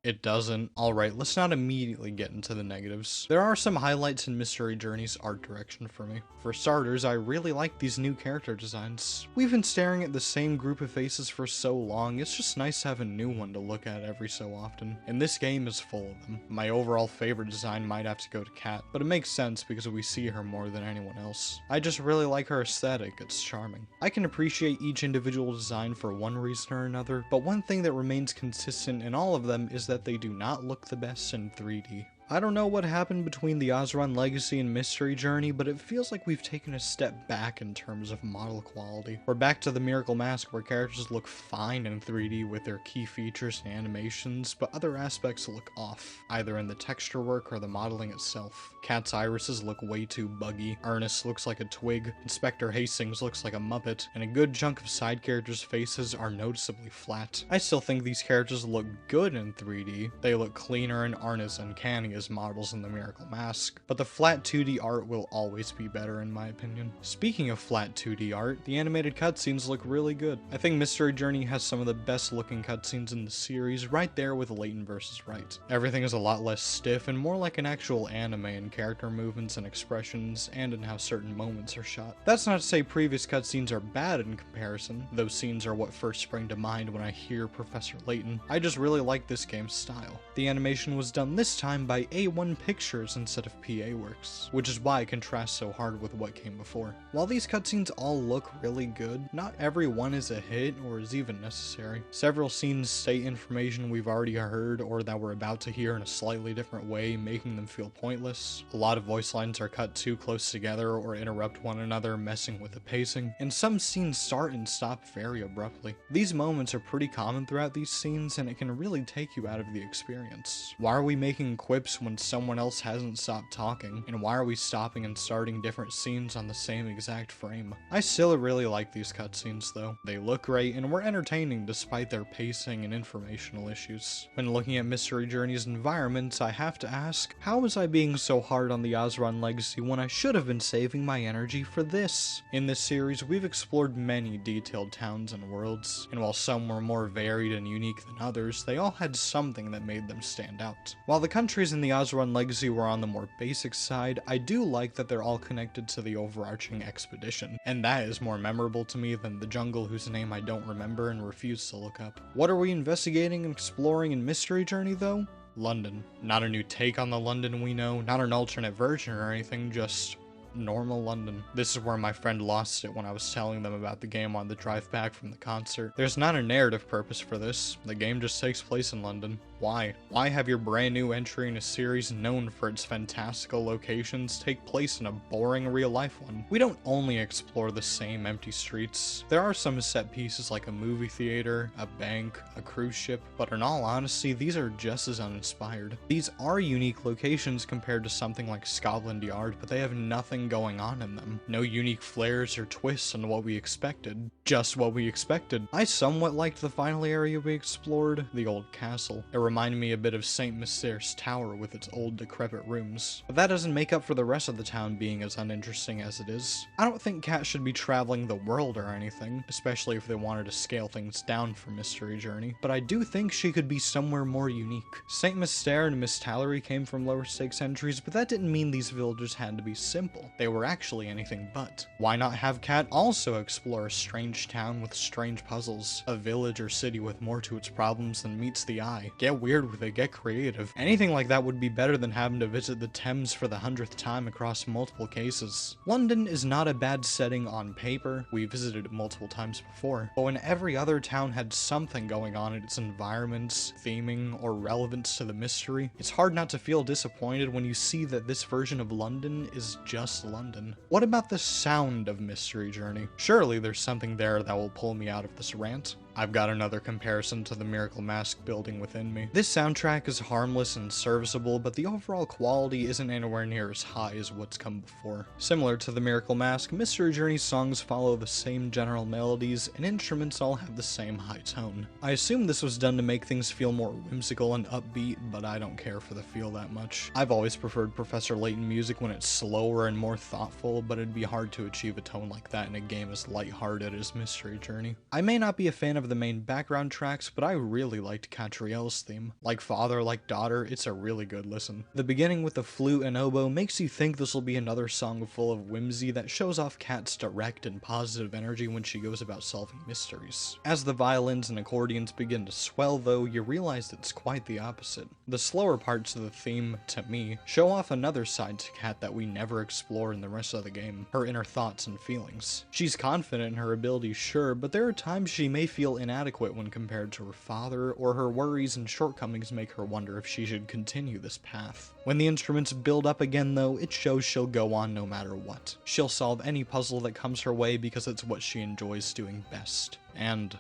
S1: It doesn't. Alright, let's not immediately get into the negatives. There are some highlights in Mystery Journey's art direction for me. For starters, I really like these new character designs. We've been staring at the same group of faces for so long, it's just nice to have a new one to look at every so often. And this game is full of them. My overall favorite design might have to go to Kat, but it makes sense because we see her more than anyone else. I just really like her aesthetic, it's charming. I can appreciate each individual design for one reason or another, but one thing that remains consistent in all of them is that they do not look the best in 3D.
S2: I don't know what happened between the Azran Legacy and Mystery Journey, but it feels like we've taken a step back in terms of model quality. We're back to the Miracle Mask where characters look fine in 3D with their key features and animations, but other aspects look off, either in the texture work or the modeling itself. Kat's irises look way too buggy, Ernest looks like a twig, Inspector Hastings looks like a Muppet, and a good chunk of side characters' faces are noticeably flat. I still think these characters look good in 3D, they look cleaner and aren't as uncanny as models in the Miracle Mask, but the flat 2D art will always be better in my opinion. Speaking of flat 2D art, the animated cutscenes look really good. I think Mystery Journey has some of the best looking cutscenes in the series, right there with Layton vs. Wright. Everything is a lot less stiff and more like an actual anime in character movements and expressions, and in how certain moments are shot. That's not to say previous cutscenes are bad in comparison. Those scenes are what first spring to mind when I hear Professor Layton. I just really like this game's style. The animation was done this time by A1 Pictures instead of PA Works, which is why it contrasts so hard with what came before. While these cutscenes all look really good, not every one is a hit or is even necessary. Several scenes state information we've already heard or that we're about to hear in a slightly different way, making them feel pointless. A lot of voice lines are cut too close together or interrupt one another, messing with the pacing, and some scenes start and stop very abruptly. These moments are pretty common throughout these scenes, and it can really take you out of the experience. Why are we making quips when someone else hasn't stopped talking, and why are we stopping and starting different scenes on the same exact frame? I still really like these cutscenes though. They look great and were entertaining despite their pacing and informational issues. When looking at Mystery Journey's environments, I have to ask, how was I being so hard on the Azran Legacy when I should have been saving my energy for this? In this series, we've explored many detailed towns and worlds, and while some were more varied and unique than others, they all had something that made them stand out. While the countries in the Azran Legacy were on the more basic side, I do like that they're all connected to the overarching expedition, and that is more memorable to me than the jungle whose name I don't remember and refuse to look up. What are we investigating and exploring in Mystery Journey though? London. Not a new take on the London we know, not an alternate version or anything, just normal London. This is where my friend lost it when I was telling them about the game on the drive back from the concert. There's not a narrative purpose for this. The game just takes place in London. Why? Why have your brand new entry in a series known for its fantastical locations take place in a boring real-life one? We don't only explore the same empty streets. There are some set pieces like a movie theater, a bank, a cruise ship, but in all honesty, these are just as uninspired. These are unique locations compared to something like Scotland Yard, but they have nothing going on in them. No unique flares or twists on what we expected. Just what we expected. I somewhat liked the final area we explored, the old castle. It reminded me a bit of St. Myster's Tower with its old decrepit rooms. But that doesn't make up for the rest of the town being as uninteresting as it is. I don't think Kat should be traveling the world or anything, especially if they wanted to scale things down for Mystery Journey, but I do think she could be somewhere more unique. St. Myster and Miss Tallery came from lower stakes entries, but that didn't mean these villagers had to be simple. They were actually anything but. Why not have Kat also explore a strange town with strange puzzles, a village or city with more to its problems than meets the eye? Get weird with it, get creative. Anything like that would be better than having to visit the Thames for the 100th time across multiple cases. London is not a bad setting on paper, we visited it multiple times before, but when every other town had something going on in its environments, theming, or relevance to the mystery, it's hard not to feel disappointed when you see that this version of London is just London. What about the sound of Mystery Journey? Surely there's something there that will pull me out of this rant. I've got another comparison to the Miracle Mask building within me. This soundtrack is harmless and serviceable, but the overall quality isn't anywhere near as high as what's come before. Similar to the Miracle Mask, Mystery Journey songs follow the same general melodies, and instruments all have the same high tone. I assume this was done to make things feel more whimsical and upbeat, but I don't care for the feel that much. I've always preferred Professor Layton music when it's slower and more thoughtful, but it'd be hard to achieve a tone like that in a game as lighthearted as Mystery Journey. I may not be a fan of the main background tracks, but I really liked Catriel's theme. Like father, like daughter, it's a really good listen. The beginning with the flute and oboe makes you think this will be another song full of whimsy that shows off Kat's direct and positive energy when she goes about solving mysteries. As the violins and accordions begin to swell though, you realize it's quite the opposite. The slower parts of the theme, to me, show off another side to Kat that we never explore in the rest of the game, her inner thoughts and feelings. She's confident in her abilities, sure, but there are times she may feel
S1: feel inadequate when compared to her father, or her worries and shortcomings make her wonder if she should continue this path. When the instruments build up again though, it shows she'll go on no matter what. She'll solve any puzzle that comes her way because it's what she enjoys doing best. And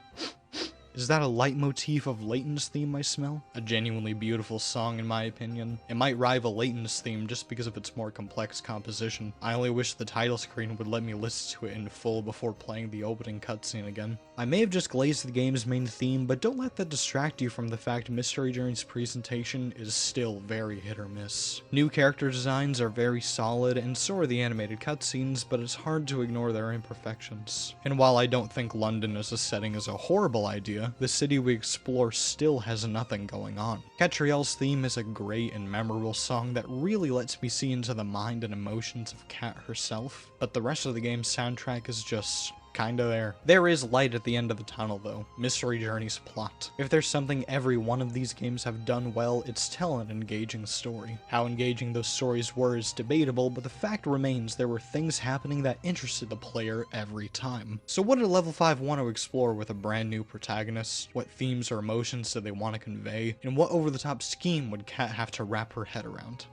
S1: is that a leitmotif of Layton's theme I smell? A genuinely beautiful song in my opinion. It might rival Layton's theme just because of its more complex composition. I only wish the title screen would let me listen to it in full before playing the opening cutscene again. I may have just glazed the game's main theme, but don't let that distract you from the fact Mystery Journey's presentation is still very hit or miss. New character designs are very solid, and so are the animated cutscenes, but it's hard to ignore their imperfections. And while I don't think London as a setting is a horrible idea, the city we explore still has nothing going on. Catriel's theme is a great and memorable song that really lets me see into the mind and emotions of Cat herself, but the rest of the game's soundtrack is just kinda there. There is light at the end of the tunnel though, Mystery Journey's plot. If there's something every one of these games have done well, it's tell an engaging story. How engaging those stories were is debatable, but the fact remains there were things happening that interested the player every time. So what did Level 5 want to explore with a brand new protagonist? What themes or emotions did they want to convey? And what over-the-top scheme would Cat have to wrap her head around?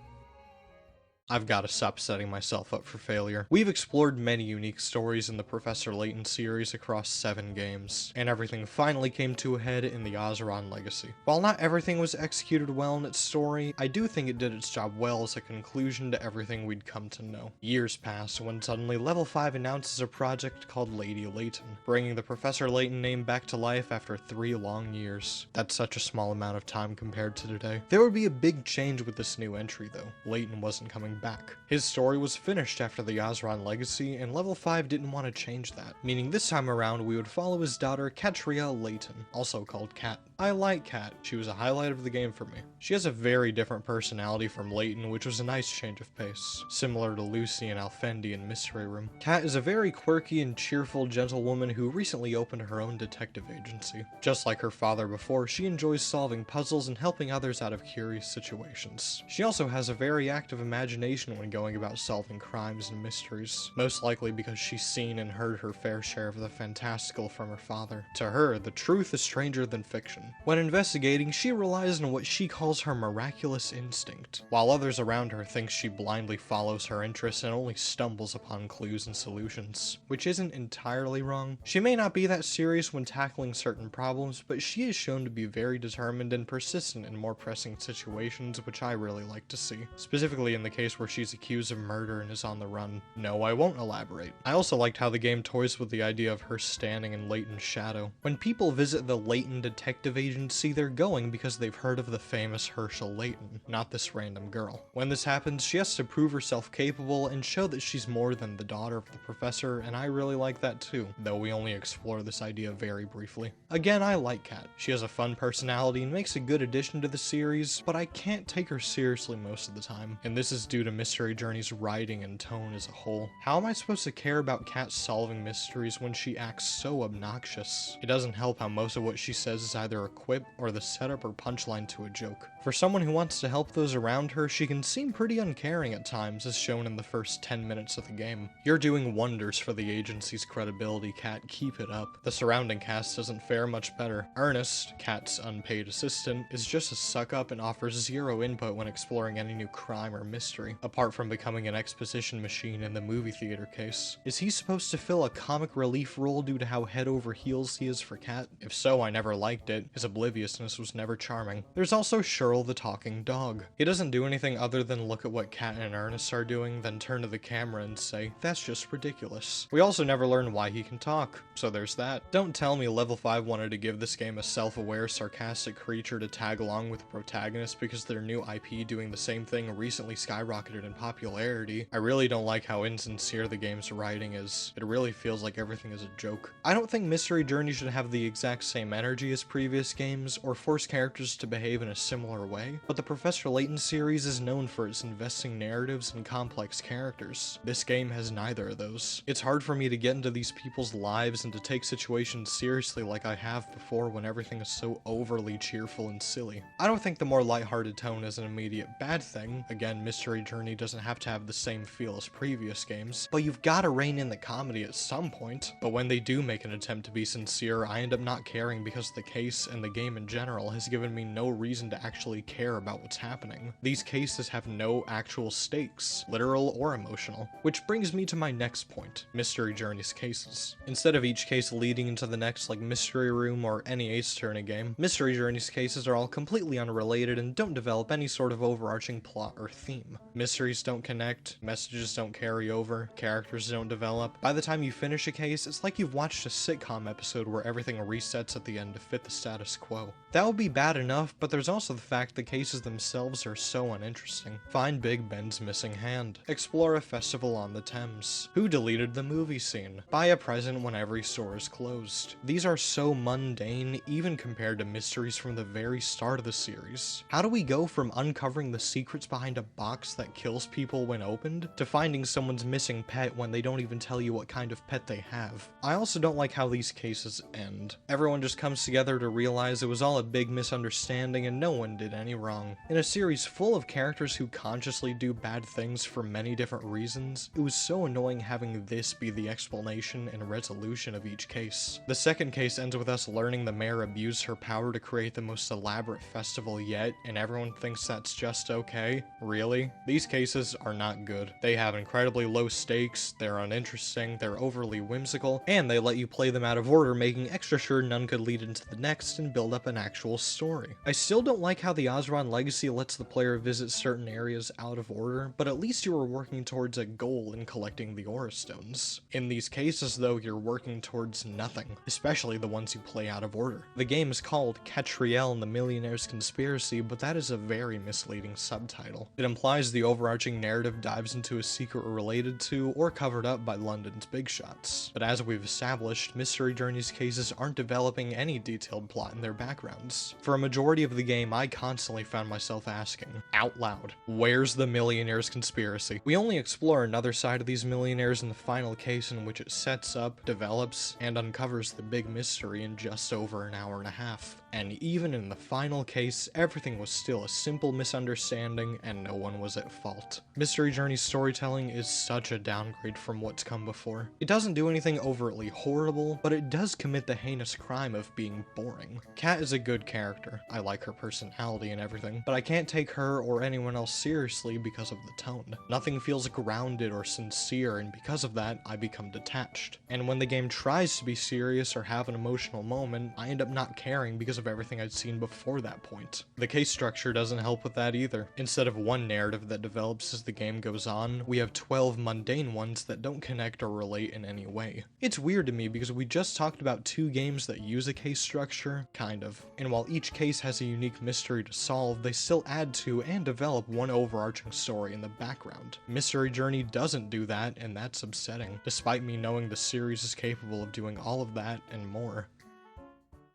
S1: I've got to stop setting myself up for failure. We've explored many unique stories in the Professor Layton series across 7 games, and everything finally came to a head in the Azran Legacy. While not everything was executed well in its story, I do think it did its job well as a conclusion to everything we'd come to know. Years pass when suddenly Level 5 announces a project called Lady Layton, bringing the Professor Layton name back to life after 3 long years. That's such a small amount of time compared to today. There would be a big change with this new entry though. Layton wasn't coming back. His story was finished after the Azran Legacy, and Level 5 didn't want to change that, meaning this time around we would follow his daughter Catriel Layton, also called Cat. I like Cat. She was a highlight of the game for me. She has a very different personality from Layton, which was a nice change of pace, similar to Lucy and Alfendi in Mystery Room. Cat is a very quirky and cheerful gentlewoman who recently opened her own detective agency. Just like her father before, she enjoys solving puzzles and helping others out of curious situations. She also has a very active imagination when going about solving crimes and mysteries, most likely because she's seen and heard her fair share of the fantastical from her father. To her, the truth is stranger than fiction. When investigating, she relies on what she calls her miraculous instinct, while others around her think she blindly follows her interests and only stumbles upon clues and solutions, which isn't entirely wrong. She may not be that serious when tackling certain problems, but she is shown to be very determined and persistent in more pressing situations, which I really like to see, specifically in the case where she's accused of murder and is on the run. No, I won't elaborate. I also liked how the game toys with the idea of her standing in Layton's shadow. When people visit the Layton Detective Agency, they're going because they've heard of the famous Herschel Layton, not this random girl. When this happens, she has to prove herself capable and show that she's more than the daughter of the professor, and I really like that too, though we only explore this idea very briefly. Again, I like Cat. She has a fun personality and makes a good addition to the series, but I can't take her seriously most of the time, and this is due to Mystery Journey's writing and tone as a whole. How am I supposed to care about Cat solving mysteries when she acts so obnoxious? It doesn't help how most of what she says is either a quip or the setup or punchline to a joke. For someone who wants to help those around her, she can seem pretty uncaring at times, as shown in the first 10 minutes of the game. You're doing wonders for the agency's credibility, Cat. Keep it up. The surrounding cast doesn't fare much better. Ernest, Cat's unpaid assistant, is just a suck-up and offers zero input when exploring any new crime or mystery, apart from becoming an exposition machine in the movie theater case. Is he supposed to fill a comic relief role due to how head over heels he is for Cat? If so, I never liked it. His obliviousness was never charming. There's also Cheryl the talking dog. He doesn't do anything other than look at what Cat and Ernest are doing, then turn to the camera and say, "That's just ridiculous." We also never learn why he can talk, so there's that. Don't tell me Level 5 wanted to give this game a self-aware, sarcastic creature to tag along with the protagonist because their new IP doing the same thing recently skyrocketed in popularity. I really don't like how insincere the game's writing is. It really feels like everything is a joke. I don't think Mystery Journey should have the exact same energy as previous previous games or force characters to behave in a similar way, but the Professor Layton series is known for its investing narratives and complex characters. This game has neither of those. It's hard for me to get into these people's lives and to take situations seriously like I have before when everything is so overly cheerful and silly. I don't think the more lighthearted tone is an immediate bad thing. Again, Mystery Journey doesn't have to have the same feel as previous games, but you've gotta rein in the comedy at some point. But when they do make an attempt to be sincere, I end up not caring because the case and the game in general has given me no reason to actually care about what's happening. These cases have no actual stakes, literal or emotional. Which brings me to my next point, Mystery Journey's cases. Instead of each case leading into the next like Mystery Room or any Ace Attorney game, Mystery Journey's cases are all completely unrelated and don't develop any sort of overarching plot or theme. Mysteries don't connect, messages don't carry over, characters don't develop. By the time you finish a case, it's like you've watched a sitcom episode where everything resets at the end to fit the status quo. That would be bad enough, but there's also the fact the cases themselves are so uninteresting. Find Big Ben's missing hand. Explore a festival on the Thames. Who deleted the movie scene? Buy a present when every store is closed. These are so mundane, even compared to mysteries from the very start of the series. How do we go from uncovering the secrets behind a box that kills people when opened, to finding someone's missing pet when they don't even tell you what kind of pet they have? I also don't like how these cases end. Everyone just comes together to realize it was all a big misunderstanding and no one did any wrong. In a series full of characters who consciously do bad things for many different reasons, it was so annoying having this be the explanation and resolution of each case. The second case ends with us learning the mayor abused her power to create the most elaborate festival yet, and everyone thinks that's just okay? Really? These cases are not good. They have incredibly low stakes, they're uninteresting, they're overly whimsical, and they let you play them out of order, making extra sure none could lead into the next and build up an actual story. I still don't like how the Azran Legacy lets the player visit certain areas out of order, but at least you are working towards a goal in collecting the Aura Stones. In these cases though, you're working towards nothing, especially the ones you play out of order. The game is called Catriel and the Millionaire's Conspiracy, but that is a very misleading subtitle. It implies the overarching narrative dives into a secret related to or covered up by London's big shots. But as we've established, Mystery Journey's cases aren't developing any detailed plot in their backgrounds. For a majority of the game, I constantly found myself asking, out loud, where's the Millionaire's Conspiracy? We only explore another side of these millionaires in the final case, in which it sets up, develops, and uncovers the big mystery in just over an hour and a half. And even in the final case, everything was still a simple misunderstanding and no one was at fault. Mystery Journey's storytelling is such a downgrade from what's come before. It doesn't do anything overtly horrible, but it does commit the heinous crime of being boring. Kat is a good character. I like her personality and everything, but I can't take her or anyone else seriously because of the tone. Nothing feels grounded or sincere, and because of that, I become detached. And when the game tries to be serious or have an emotional moment, I end up not caring because of everything I'd seen before that point. The case structure doesn't help with that either. Instead of one narrative that develops as the game goes on, we have 12 mundane ones that don't connect or relate in any way. It's weird to me because we just talked about 2 games that use a case structure, kind of. And while each case has a unique mystery to solve, they still add to and develop one overarching story in the background. Mystery Journey doesn't do that, and that's upsetting, despite me knowing the series is capable of doing all of that and more.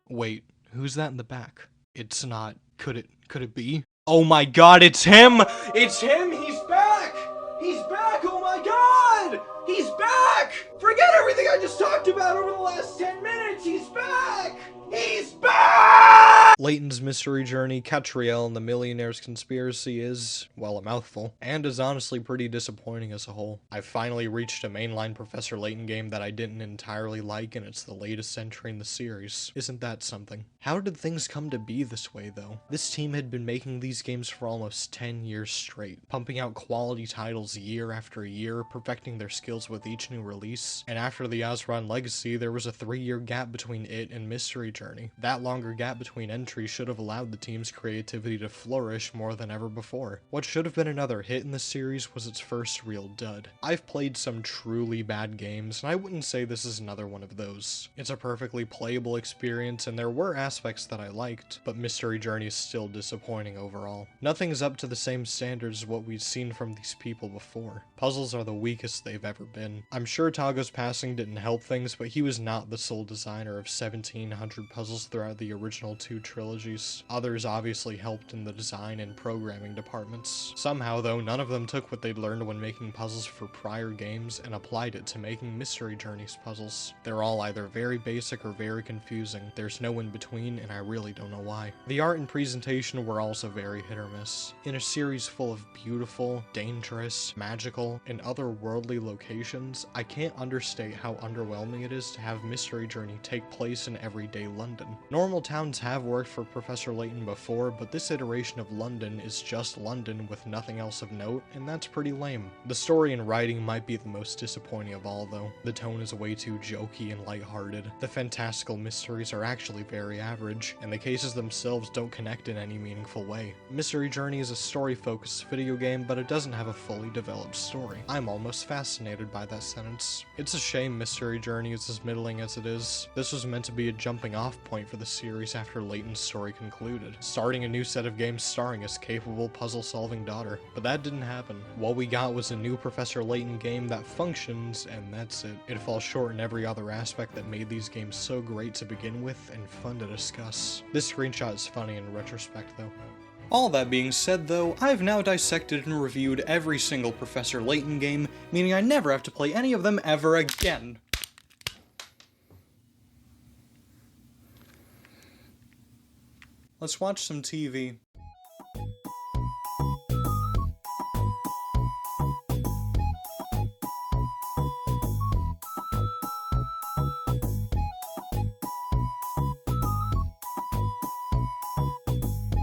S1: Wait, who's that in the back? It's not. Could it be? Oh my god, it's him! It's him! He's back! He's back! Oh my god! He's back! Forget everything I just talked about over the last 10 minutes! He's back! He's back! Layton's Mystery Journey, Catriel, and the Millionaire's Conspiracy is, well, a mouthful, and is honestly pretty disappointing as a whole. I've finally reached a mainline Professor Layton game that I didn't entirely like, and it's the latest entry in the series. Isn't that something? How did things come to be this way, though? This team had been making these games for almost 10 years straight, pumping out quality titles year after year, perfecting their skills with each new release, and after the Azran Legacy, there was a 3-year gap between it and Mystery Journey. That longer gap between entries entry should have allowed the team's creativity to flourish more than ever before. What should have been another hit in the series was its first real dud. I've played some truly bad games, and I wouldn't say this is another one of those. It's a perfectly playable experience, and there were aspects that I liked, but Mystery Journey is still disappointing overall. Nothing's up to the same standards as what we'd seen from these people before. Puzzles are the weakest they've ever been. I'm sure Tago's passing didn't help things, but he was not the sole designer of 1,700 puzzles throughout the original 2 trilogies. Others obviously helped in the design and programming departments. Somehow, though, none of them took what they'd learned when making puzzles for prior games and applied it to making Mystery Journey's puzzles. They're all either very basic or very confusing. There's no in between, and I really don't know why. The art and presentation were also very hit or miss. In a series full of beautiful, dangerous, magical, and otherworldly locations, I can't understate how underwhelming it is to have Mystery Journey take place in everyday London. Normal towns have worked for Professor Layton before, but this iteration of London is just London with nothing else of note, and that's pretty lame. The story and writing might be the most disappointing of all, though. The tone is way too jokey and lighthearted. The fantastical mysteries are actually very average, and the cases themselves don't connect in any meaningful way. Mystery Journey is a story-focused video game, but it doesn't have a fully developed story. I'm almost fascinated by that sentence. It's a shame Mystery Journey is as middling as it is. This was meant to be a jumping-off point for the series after Layton's story concluded, starting a new set of games starring his capable puzzle-solving daughter. But that didn't happen. What we got was a new Professor Layton game that functions, and that's it. It falls short in every other aspect that made these games so great to begin with and fun to discuss. This screenshot is funny in retrospect, though. All that being said, though, I've now dissected and reviewed every single Professor Layton game, meaning I never have to play any of them ever again. Let's watch some TV.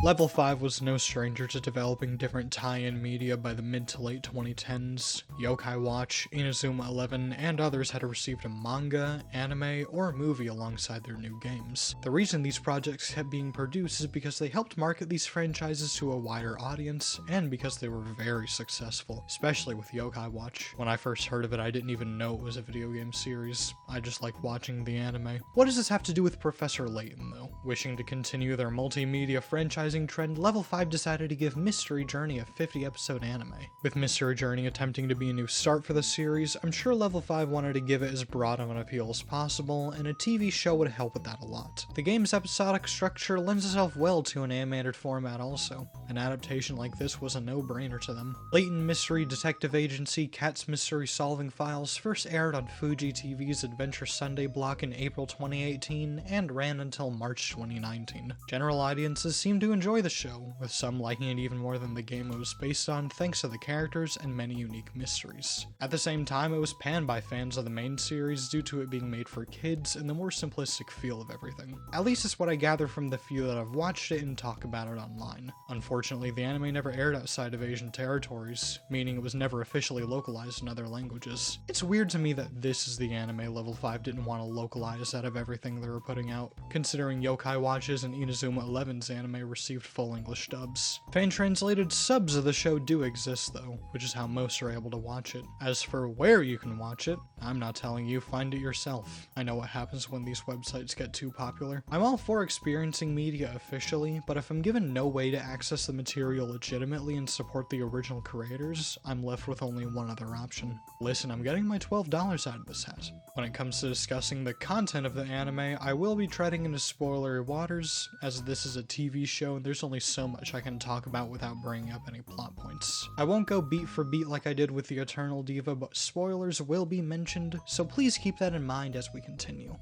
S1: Level 5 was no stranger to developing different tie-in media by the mid to late 2010s. Yokai Watch, Inazuma 11, and others had received a manga, anime, or movie alongside their new games. The reason these projects kept being produced is because they helped market these franchises to a wider audience, and because they were very successful, especially with Yokai Watch. When I first heard of it, I didn't even know it was a video game series. I just liked watching the anime. What does this have to do with Professor Layton, though? Wishing to continue their multimedia franchise trend, Level 5 decided to give Mystery Journey a 50-episode anime. With Mystery Journey attempting to be a new start for the series, I'm sure Level 5 wanted to give it as broad of an appeal as possible, and a TV show would help with that a lot. The game's episodic structure lends itself well to an animated format also. An adaptation like this was a no-brainer to them. Layton Mystery Detective Agency Cat's Mystery Solving Files first aired on Fuji TV's Adventure Sunday block in April 2018, and ran until March 2019. General audiences seem to enjoy the show, with some liking it even more than the game it was based on thanks to the characters and many unique mysteries. At the same time, it was panned by fans of the main series due to it being made for kids and the more simplistic feel of everything. At least it's what I gather from the few that I've watched it and talk about it online. Unfortunately, the anime never aired outside of Asian territories, meaning it was never officially localized in other languages. It's weird to me that this is the anime Level 5 didn't want to localize out of everything they were putting out, considering Yokai Watch's and Inazuma 11's anime received full English dubs. Fan-translated subs of the show do exist though, which is how most are able to watch it. As for where you can watch it, I'm not telling you, find it yourself. I know what happens when these websites get too popular. I'm all for experiencing media officially, but if I'm given no way to access the material legitimately and support the original creators, I'm left with only one other option. Listen, I'm getting my $12 out of this hat. When it comes to discussing the content of the anime, I will be treading into spoilery waters, as this is a TV show and there's only so much I can talk about without bringing up any plot points. I won't go beat for beat like I did with the Eternal Diva, but spoilers will be mentioned, so please keep that in mind as we continue.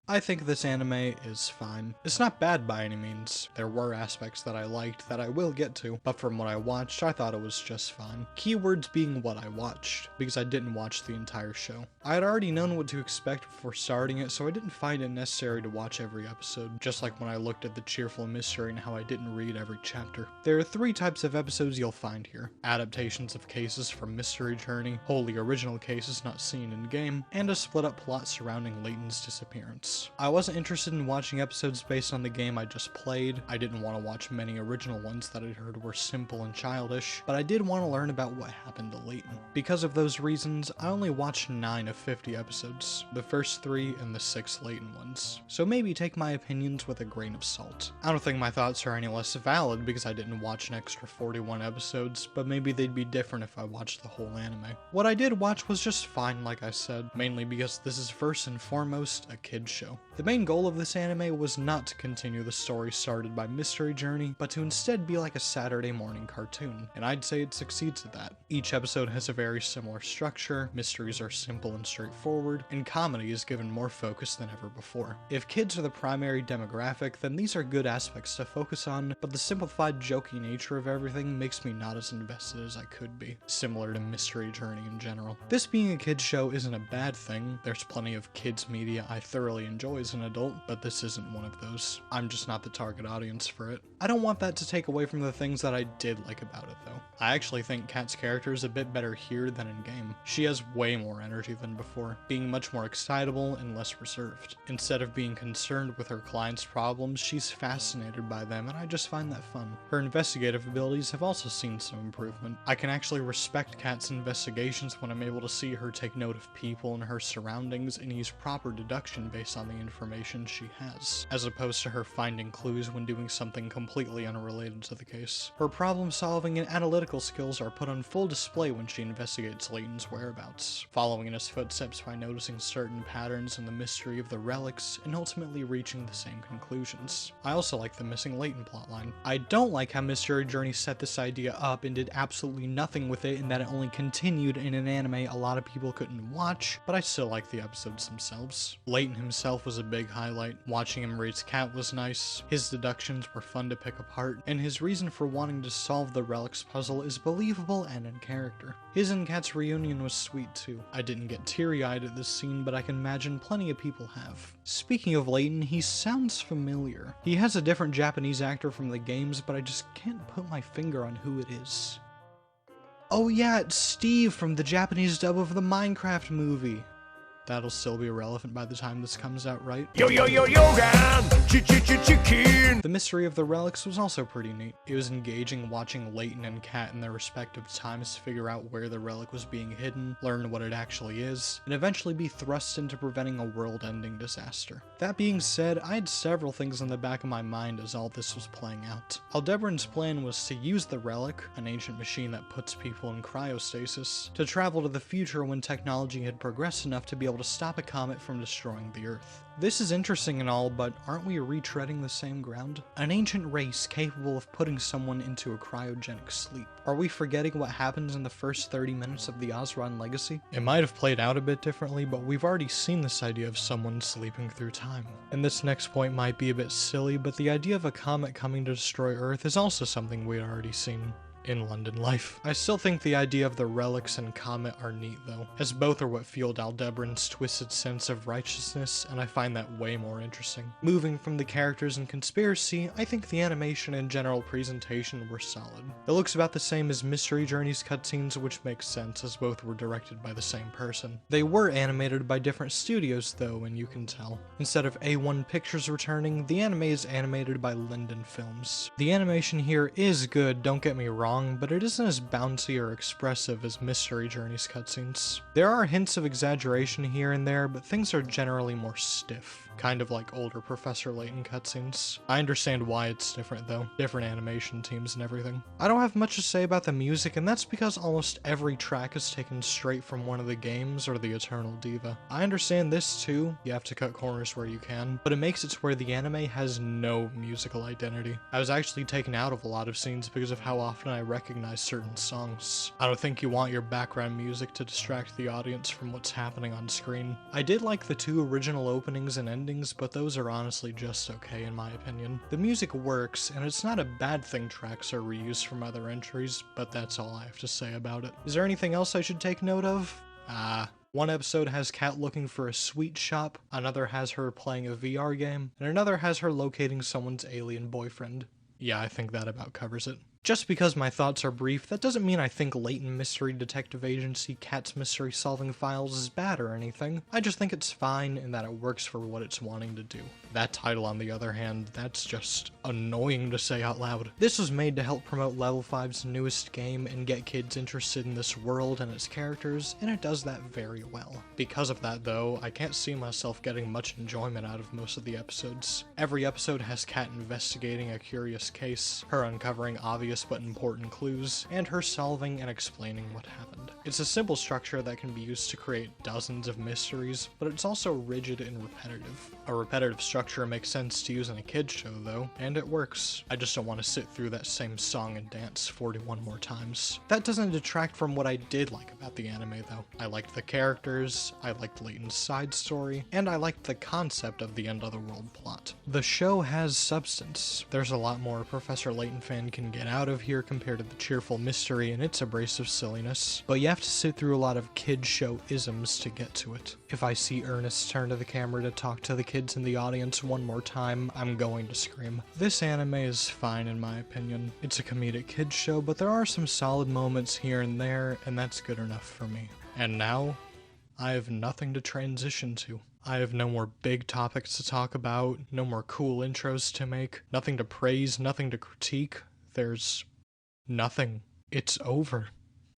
S1: I think this anime is fine. It's not bad by any means. There were aspects that I liked that I will get to, but from what I watched, I thought it was just fine. Keywords being what I watched, because I didn't watch the entire show. I had already known what to expect before starting it, so I didn't find it necessary to watch every episode, just like when I looked at the Cheerful Mystery and how I didn't read every chapter. There are 3 types of episodes you'll find here: adaptations of cases from Mystery Journey, wholly original cases not seen in-game, and a split-up plot surrounding Layton's disappearance. episodes. I wasn't interested in watching episodes based on the game I just played. I didn't want to watch many original ones that I'd heard were simple and childish, but I did want to learn about what happened to Layton. Because of those reasons, I only watched 9 of 50 episodes, the first 3 and the 6 Layton ones. So maybe take my opinions with a grain of salt. I don't think my thoughts are any less valid because I didn't watch an extra 41 episodes, but maybe they'd be different if I watched the whole anime. What I did watch was just fine, like I said, mainly because this is first and foremost a kid's show. The main goal of this anime was not to continue the story started by Mystery Journey, but to instead be like a Saturday morning cartoon, and I'd say it succeeds at that. Each episode has a very similar structure, mysteries are simple and straightforward, and comedy is given more focus than ever before. If kids are the primary demographic, then these are good aspects to focus on, but the simplified, jokey nature of everything makes me not as invested as I could be, similar to Mystery Journey in general. This being a kid's show isn't a bad thing. There's plenty of kids media I thoroughly enjoy as an adult, but this isn't one of those. I'm just not the target audience for it. I don't want that to take away from the things that I did like about it though. I actually think Kat's character is a bit better here than in game. She has way more energy than before, being much more excitable and less reserved. Instead of being concerned with her clients' problems, she's fascinated by them, and I just find that fun. Her investigative abilities have also seen some improvement. I can actually respect Kat's investigations when I'm able to see her take note of people and her surroundings and use proper deduction based on the information she has, as opposed to her finding clues when doing something completely unrelated to the case. Her problem solving and analytical skills are put on full display when she investigates Layton's whereabouts, following in his footsteps by noticing certain patterns in the mystery of the relics and ultimately reaching the same conclusions. I also like the missing Layton plotline. I don't like how Mystery Journey set this idea up and did absolutely nothing with it, and that it only continued in an anime a lot of people couldn't watch, but I still like the episodes themselves. Layton himself was a big highlight. Watching him raise Cat was nice, his deductions were fun to pick apart, and his reason for wanting to solve the relics puzzle is believable and in character. His and Kat's reunion was sweet too. I didn't get teary-eyed at this scene, but I can imagine plenty of people have. Speaking of Layton, he sounds familiar. He has a different Japanese actor from the games, but I just can't put my finger on who it is. Oh yeah, it's Steve from the Japanese dub of the Minecraft movie. That'll still be irrelevant by the time this comes out, right? The mystery of the relics was also pretty neat. It was engaging watching Layton and Kat in their respective times figure out where the relic was being hidden, learn what it actually is, and eventually be thrust into preventing a world-ending disaster. That being said, I had several things in the back of my mind as all this was playing out. Aldebaran's plan was to use the relic, an ancient machine that puts people in cryostasis, to travel to the future when technology had progressed enough to be able to stop a comet from destroying the Earth. This is interesting and all, but aren't we retreading the same ground? An ancient race capable of putting someone into a cryogenic sleep. Are we forgetting what happens in the first 30 minutes of the Azran Legacy? It might have played out a bit differently, but we've already seen this idea of someone sleeping through time. And this next point might be a bit silly, but the idea of a comet coming to destroy Earth is also something we'd already seen in London life. I still think the idea of the relics and comet are neat though, as both are what fueled Aldebaran's twisted sense of righteousness, and I find that way more interesting. Moving from the characters and conspiracy, I think the animation and general presentation were solid. It looks about the same as Mystery Journey's cutscenes, which makes sense as both were directed by the same person. They were animated by different studios though, and you can tell. Instead of A1 Pictures returning, the anime is animated by Linden Films. The animation here is good, don't get me wrong, but it isn't as bouncy or expressive as Mystery Journey's cutscenes. There are hints of exaggeration here and there, but things are generally more stiff, kind of like older Professor Layton cutscenes. I understand why it's different though, different animation teams and everything. I don't have much to say about the music, and that's because almost every track is taken straight from one of the games or the Eternal Diva. I understand this too, you have to cut corners where you can, but it makes it to where the anime has no musical identity. I was actually taken out of a lot of scenes because of how often I recognize certain songs. I don't think you want your background music to distract the audience from what's happening on screen. I did like the 2 original openings and endings, but those are honestly just okay in my opinion. The music works, and it's not a bad thing tracks are reused from other entries, but that's all I have to say about it. Is there anything else I should take note of? One episode has Kat looking for a sweet shop, another has her playing a VR game, and another has her locating someone's alien boyfriend. Yeah, I think that about covers it. Just because my thoughts are brief, that doesn't mean I think Layton Mystery Detective Agency Cat's Mystery Solving Files is bad or anything. I just think it's fine and that it works for what it's wanting to do. That title, on the other hand, that's just annoying to say out loud. This was made to help promote Level 5's newest game and get kids interested in this world and its characters, and it does that very well. Because of that though, I can't see myself getting much enjoyment out of most of the episodes. Every episode has Cat investigating a curious case, her uncovering obvious but important clues, and her solving and explaining what happened. It's a simple structure that can be used to create dozens of mysteries, but it's also rigid and repetitive. A repetitive structure makes sense to use in a kid's show though, and it works. I just don't want to sit through that same song and dance 41 more times. That doesn't detract from what I did like about the anime though. I liked the characters, I liked Layton's side story, and I liked the concept of the end of the world plot. The show has substance. There's a lot more a Professor Layton fan can get out of here compared to the Cheerful Mystery and its abrasive silliness, but you have to sit through a lot of kid show isms to get to it. If I see Ernest turn to the camera to talk to the kids in the audience one more time, I'm going to scream. This anime is fine in my opinion. It's a comedic kids show, but there are some solid moments here and there, and that's good enough for me. And now, I have nothing to transition to. I have no more big topics to talk about, no more cool intros to make, nothing to praise, nothing to critique. There's nothing. It's over.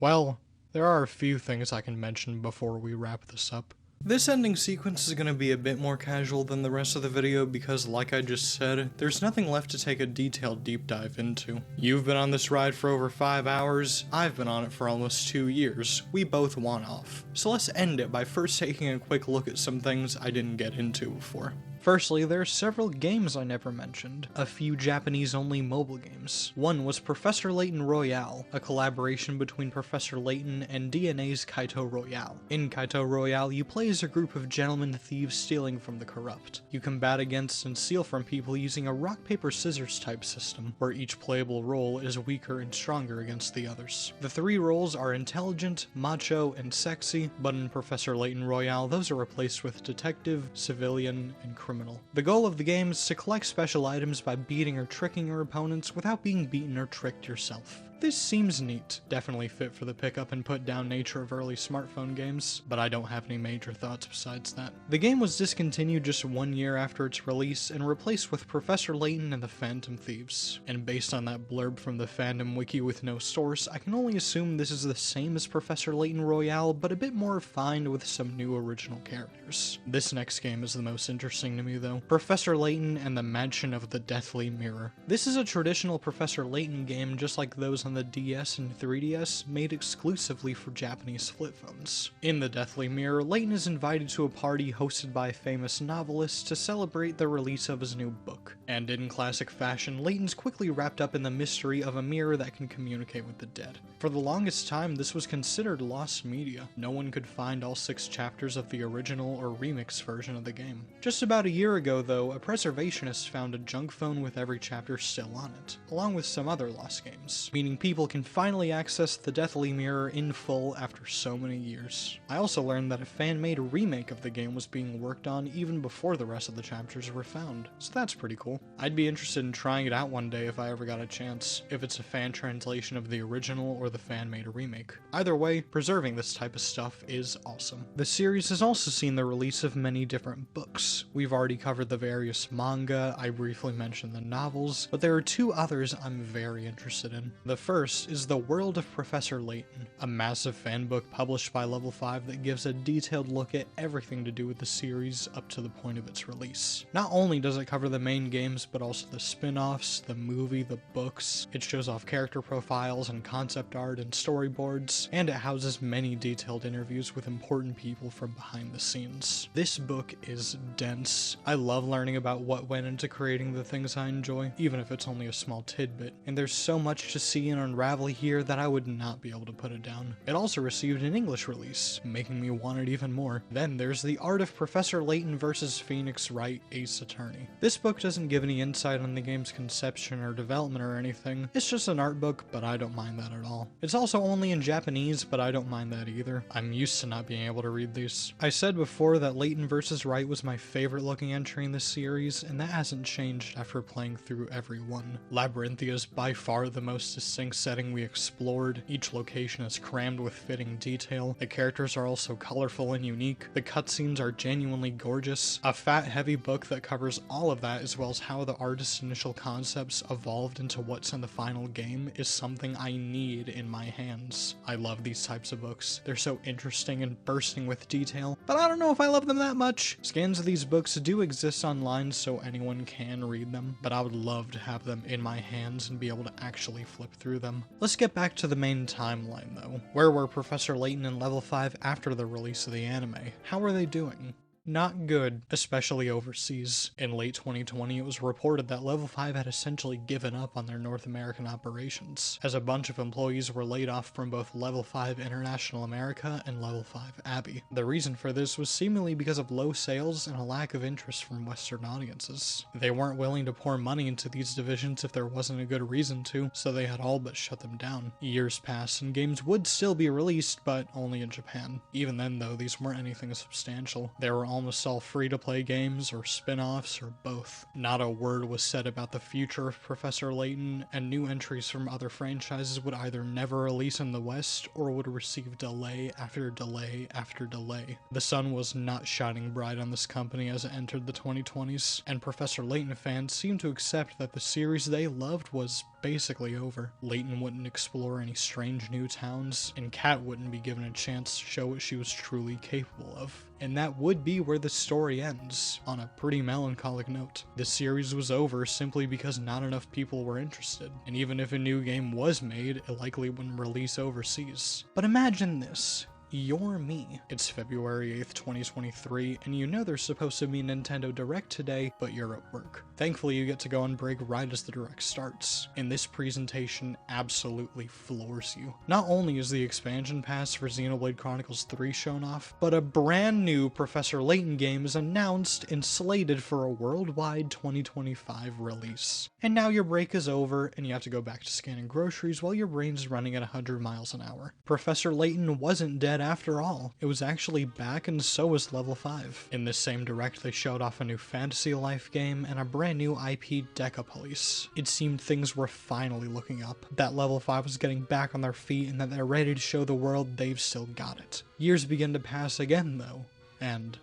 S1: Well, there are a few things I can mention before we wrap this up. This ending sequence is going to be a bit more casual than the rest of the video because, like I just said, there's nothing left to take a detailed deep dive into. You've been on this ride for over 5 hours, I've been on it for almost 2 years. We both want off. So let's end it by first taking a quick look at some things I didn't get into before. Firstly, there are several games I never mentioned, a few Japanese-only mobile games. One was Professor Layton Royale, a collaboration between Professor Layton and DNA's Kaito Royale. In Kaito Royale, you play as a group of gentlemen thieves stealing from the corrupt. You combat against and steal from people using a rock-paper-scissors type system, where each playable role is weaker and stronger against the others. The 3 roles are intelligent, macho, and sexy, but in Professor Layton Royale, those are replaced with detective, civilian, and criminal. The goal of the game is to collect special items by beating or tricking your opponents without being beaten or tricked yourself. This seems neat, definitely fit for the pick up and put down nature of early smartphone games, but I don't have any major thoughts besides that. The game was discontinued just 1 year after its release and replaced with Professor Layton and the Phantom Thieves. And based on that blurb from the fandom wiki with no source, I can only assume this is the same as Professor Layton Royale, but a bit more refined with some new original characters. This next game is the most interesting to me though. Professor Layton and the Mansion of the Deathly Mirror. This is a traditional Professor Layton game just like those on the DS and 3DS, made exclusively for Japanese flip phones. In the Deathly Mirror, Layton is invited to a party hosted by a famous novelist to celebrate the release of his new book. And in classic fashion, Layton's quickly wrapped up in the mystery of a mirror that can communicate with the dead. For the longest time, this was considered lost media. No one could find all 6 chapters of the original or remix version of the game. Just about a year ago, though, a preservationist found a junk phone with every chapter still on it, along with some other lost games, meaning people can finally access the Deathly Mirror in full after so many years. I also learned that a fan-made remake of the game was being worked on even before the rest of the chapters were found, so that's pretty cool. I'd be interested in trying it out one day if I ever got a chance, if it's a fan translation of the original or the fan-made remake. Either way, preserving this type of stuff is awesome. The series has also seen the release of many different books. We've already covered the various manga, I briefly mentioned the novels, but there are 2 others I'm very interested in. The first is The World of Professor Layton, a massive fan book published by Level 5 that gives a detailed look at everything to do with the series up to the point of its release. Not only does it cover the main games, but also the spin-offs, the movie, the books. It shows off character profiles and concept art and storyboards, and it houses many detailed interviews with important people from behind the scenes. This book is dense. I love learning about what went into creating the things I enjoy, even if it's only a small tidbit, and there's so much to see and unravel here that I would not be able to put it down. It also received an English release, making me want it even more. Then there's The Art of Professor Layton vs. Phoenix Wright, Ace Attorney. This book doesn't give any insight on the game's conception or development or anything. It's just an art book, but I don't mind that at all. It's also only in Japanese, but I don't mind that either. I'm used to not being able to read these. I said before that Layton vs. Wright was my favorite looking entry in this series, and that hasn't changed after playing through every one. Labyrinthia is by far the most distinct setting we explored. Each location is crammed with fitting detail. The characters are also colorful and unique. The cutscenes are genuinely gorgeous. A fat, heavy book that covers all of that, as well as how the artist's initial concepts evolved into what's in the final game, is something I need in my hands. I love these types of books. They're so interesting and bursting with detail, but I don't know if I love them that much. Scans of these books do exist online, so anyone can read them, but I would love to have them in my hands and be able to actually flip through them. Let's get back to the main timeline though. Where were Professor Layton and Level 5 after the release of the anime? How are they doing? Not good, especially overseas. In late 2020, it was reported that Level 5 had essentially given up on their North American operations, as a bunch of employees were laid off from both Level 5 International America and Level 5 Abby. The reason for this was seemingly because of low sales and a lack of interest from Western audiences. They weren't willing to pour money into these divisions if there wasn't a good reason to, so they had all but shut them down. Years passed and games would still be released, but only in Japan. Even then though, these weren't anything substantial. They were almost all free-to-play games or spin-offs or both. Not a word was said about the future of Professor Layton, and new entries from other franchises would either never release in the West or would receive delay after delay after delay. The sun was not shining bright on this company as it entered the 2020s, and Professor Layton fans seemed to accept that the series they loved was basically over. Layton wouldn't explore any strange new towns, and Kat wouldn't be given a chance to show what she was truly capable of. And that would be where the story ends, on a pretty melancholic note. The series was over simply because not enough people were interested, and even if a new game was made, it likely wouldn't release overseas. But imagine this. You're me. It's February 8th, 2023, and you know there's supposed to be a Nintendo Direct today, but you're at work. Thankfully, you get to go on break right as the Direct starts, and this presentation absolutely floors you. Not only is the expansion pass for Xenoblade Chronicles 3 shown off, but a brand new Professor Layton game is announced and slated for a worldwide 2025 release. And now your break is over, and you have to go back to scanning groceries while your brain's running at 100 miles an hour. Professor Layton wasn't dead after all. It was actually back, and so was Level 5. In this same Direct, they showed off a new Fantasy Life game and a brand new IP, Deca Police. It seemed things were finally looking up, that Level 5 was getting back on their feet, and that they're ready to show the world they've still got it. Years begin to pass again though, and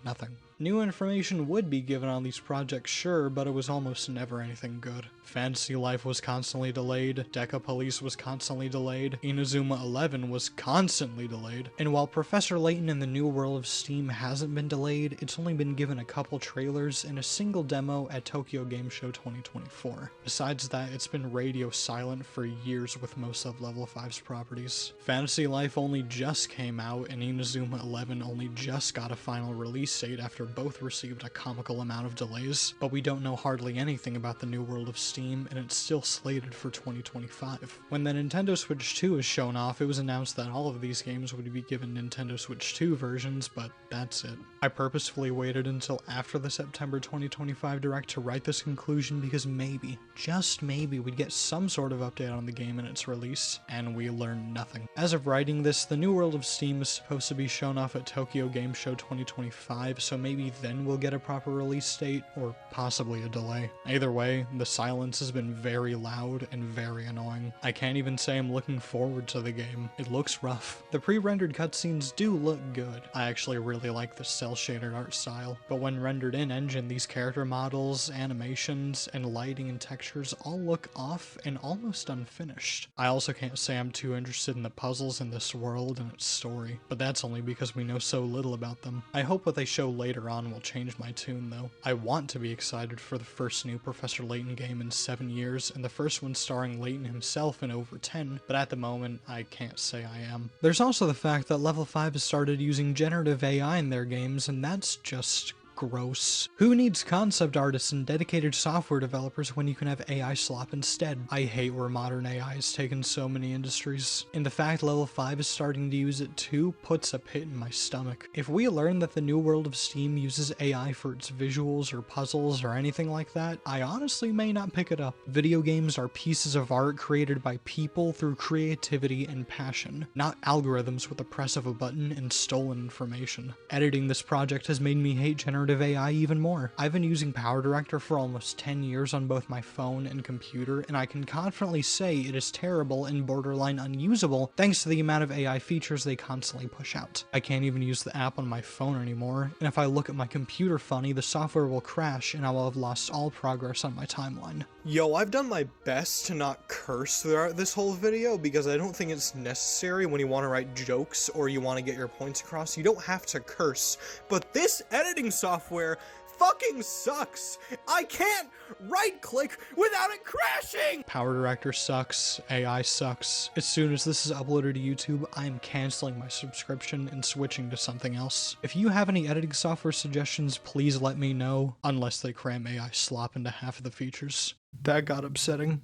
S1: nothing. New information would be given on these projects, sure, but it was almost never anything good. Fantasy Life was constantly delayed, Deca Police was constantly delayed, Inazuma 11 was constantly delayed, and while Professor Layton and the New World of Steam hasn't been delayed, it's only been given a couple trailers and a single demo at Tokyo Game Show 2024. Besides that, it's been radio silent for years with most of Level 5's properties. Fantasy Life only just came out, and Inazuma 11 only just got a final release date after both received a comical amount of delays, but we don't know hardly anything about the New World of Steam, and it's still slated for 2025. When the Nintendo Switch 2 was shown off, it was announced that all of these games would be given Nintendo Switch 2 versions, but that's it. I purposefully waited until after the September 2025 Direct to write this conclusion because maybe, just maybe, we'd get some sort of update on the game and its release, and we learned nothing. As of writing this, the New World of Steam is supposed to be shown off at Tokyo Game Show 2025, so maybe then we'll get a proper release date, or possibly a delay. Either way, the silence has been very loud and very annoying. I can't even say I'm looking forward to the game. It looks rough. The pre-rendered cutscenes do look good. I actually really like the cel-shaded art style, but when rendered in engine, these character models, animations, and lighting and textures all look off and almost unfinished. I also can't say I'm too interested in the puzzles in this world and its story, but that's only because we know so little about them. I hope what they show later on will change my tune though. I want to be excited for the first new Professor Layton game in 7 years, and the first one starring Layton himself in over 10, but at the moment, I can't say I am. There's also the fact that Level 5 has started using generative AI in their games, and that's just gross. Who needs concept artists and dedicated software developers when you can have AI slop instead? I hate where modern AI has taken so many industries, and the fact level 5 is starting to use it too puts a pit in my stomach. If we learn that the new world of Steam uses AI for its visuals or puzzles or anything like that, I honestly may not pick it up. Video games are pieces of art created by people through creativity and passion, not algorithms with the press of a button and stolen information. Editing this project has made me hate generative AI even more. I've been using PowerDirector for almost 10 years on both my phone and computer, and I can confidently say it is terrible and borderline unusable thanks to the amount of AI features they constantly push out. I can't even use the app on my phone anymore, and if I look at my computer funny, the software will crash and I will have lost all progress on my timeline.
S2: Yo, I've done my best to not curse throughout this whole video because I don't think it's necessary when you want to write jokes or you want to get your points across. You don't have to curse, but this editing software fucking sucks. I can't right-click without it crashing!
S1: PowerDirector sucks, AI sucks. As soon as this is uploaded to YouTube, I am canceling my subscription and switching to something else. If you have any editing software suggestions, please let me know, unless they cram AI slop into half of the features. That got upsetting.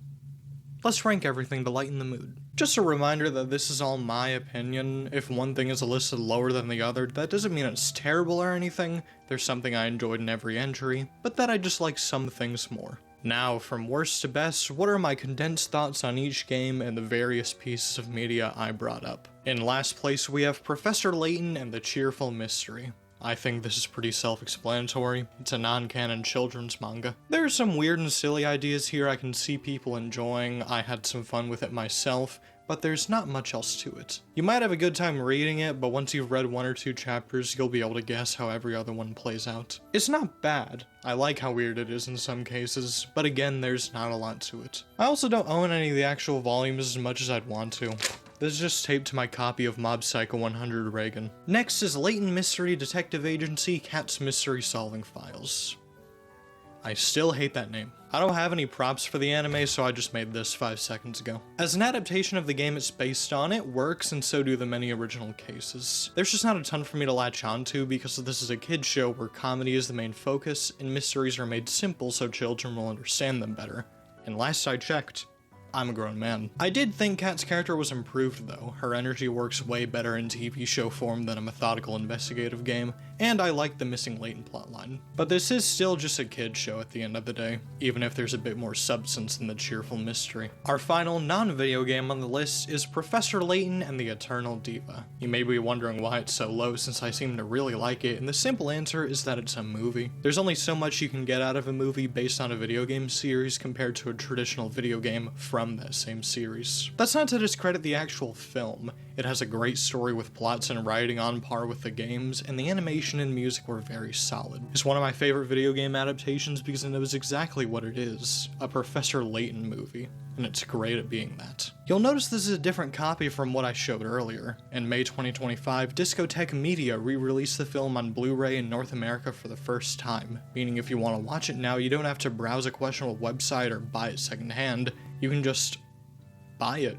S1: Let's rank everything to lighten the mood. Just a reminder that this is all my opinion. If one thing is listed lower than the other, that doesn't mean it's terrible or anything. There's something I enjoyed in every entry, but that I just like some things more. Now, from worst to best, what are my condensed thoughts on each game and the various pieces of media I brought up? In last place, we have Professor Layton and the Cheerful Mystery. I think this is pretty self-explanatory. It's a non-canon children's manga. There are some weird and silly ideas here I can see people enjoying. I had some fun with it myself, but there's not much else to it. You might have a good time reading it, but once you've read 1 or 2 chapters, you'll be able to guess how every other one plays out. It's not bad. I like how weird it is in some cases, but again, there's not a lot to it. I also don't own any of the actual volumes as much as I'd want to. This is just taped to my copy of Mob Psycho 100 Reagan. Next is Layton Mystery Detective Agency Cat's Mystery Solving Files. I still hate that name. I don't have any props for the anime, so I just made this 5 seconds ago. As an adaptation of the game it's based on, it works, and so do the many original cases. There's just not a ton for me to latch onto because this is a kid's show where comedy is the main focus, and mysteries are made simple so children will understand them better. And last I checked, I'm a grown man. I did think Kat's character was improved though. Her energy works way better in TV show form than a methodical investigative game, and I like the missing Layton plotline. But this is still just a kid's show at the end of the day, even if there's a bit more substance than the Cheerful Mystery. Our final non-video game on the list is Professor Layton and the Eternal Diva. You may be wondering why it's so low since I seem to really like it, and the simple answer is that it's a movie. There's only so much you can get out of a movie based on a video game series compared to a traditional video game from that same series. That's not to discredit the actual film. It has a great story with plots and writing on par with the games, and the animation and music were very solid. It's one of my favorite video game adaptations because it knows exactly what it is, a Professor Layton movie, and it's great at being that. You'll notice this is a different copy from what I showed earlier. In May 2025, Discotek Media re-released the film on Blu-ray in North America for the first time, meaning if you want to watch it now, you don't have to browse a questionable website or buy it secondhand. You can just buy it.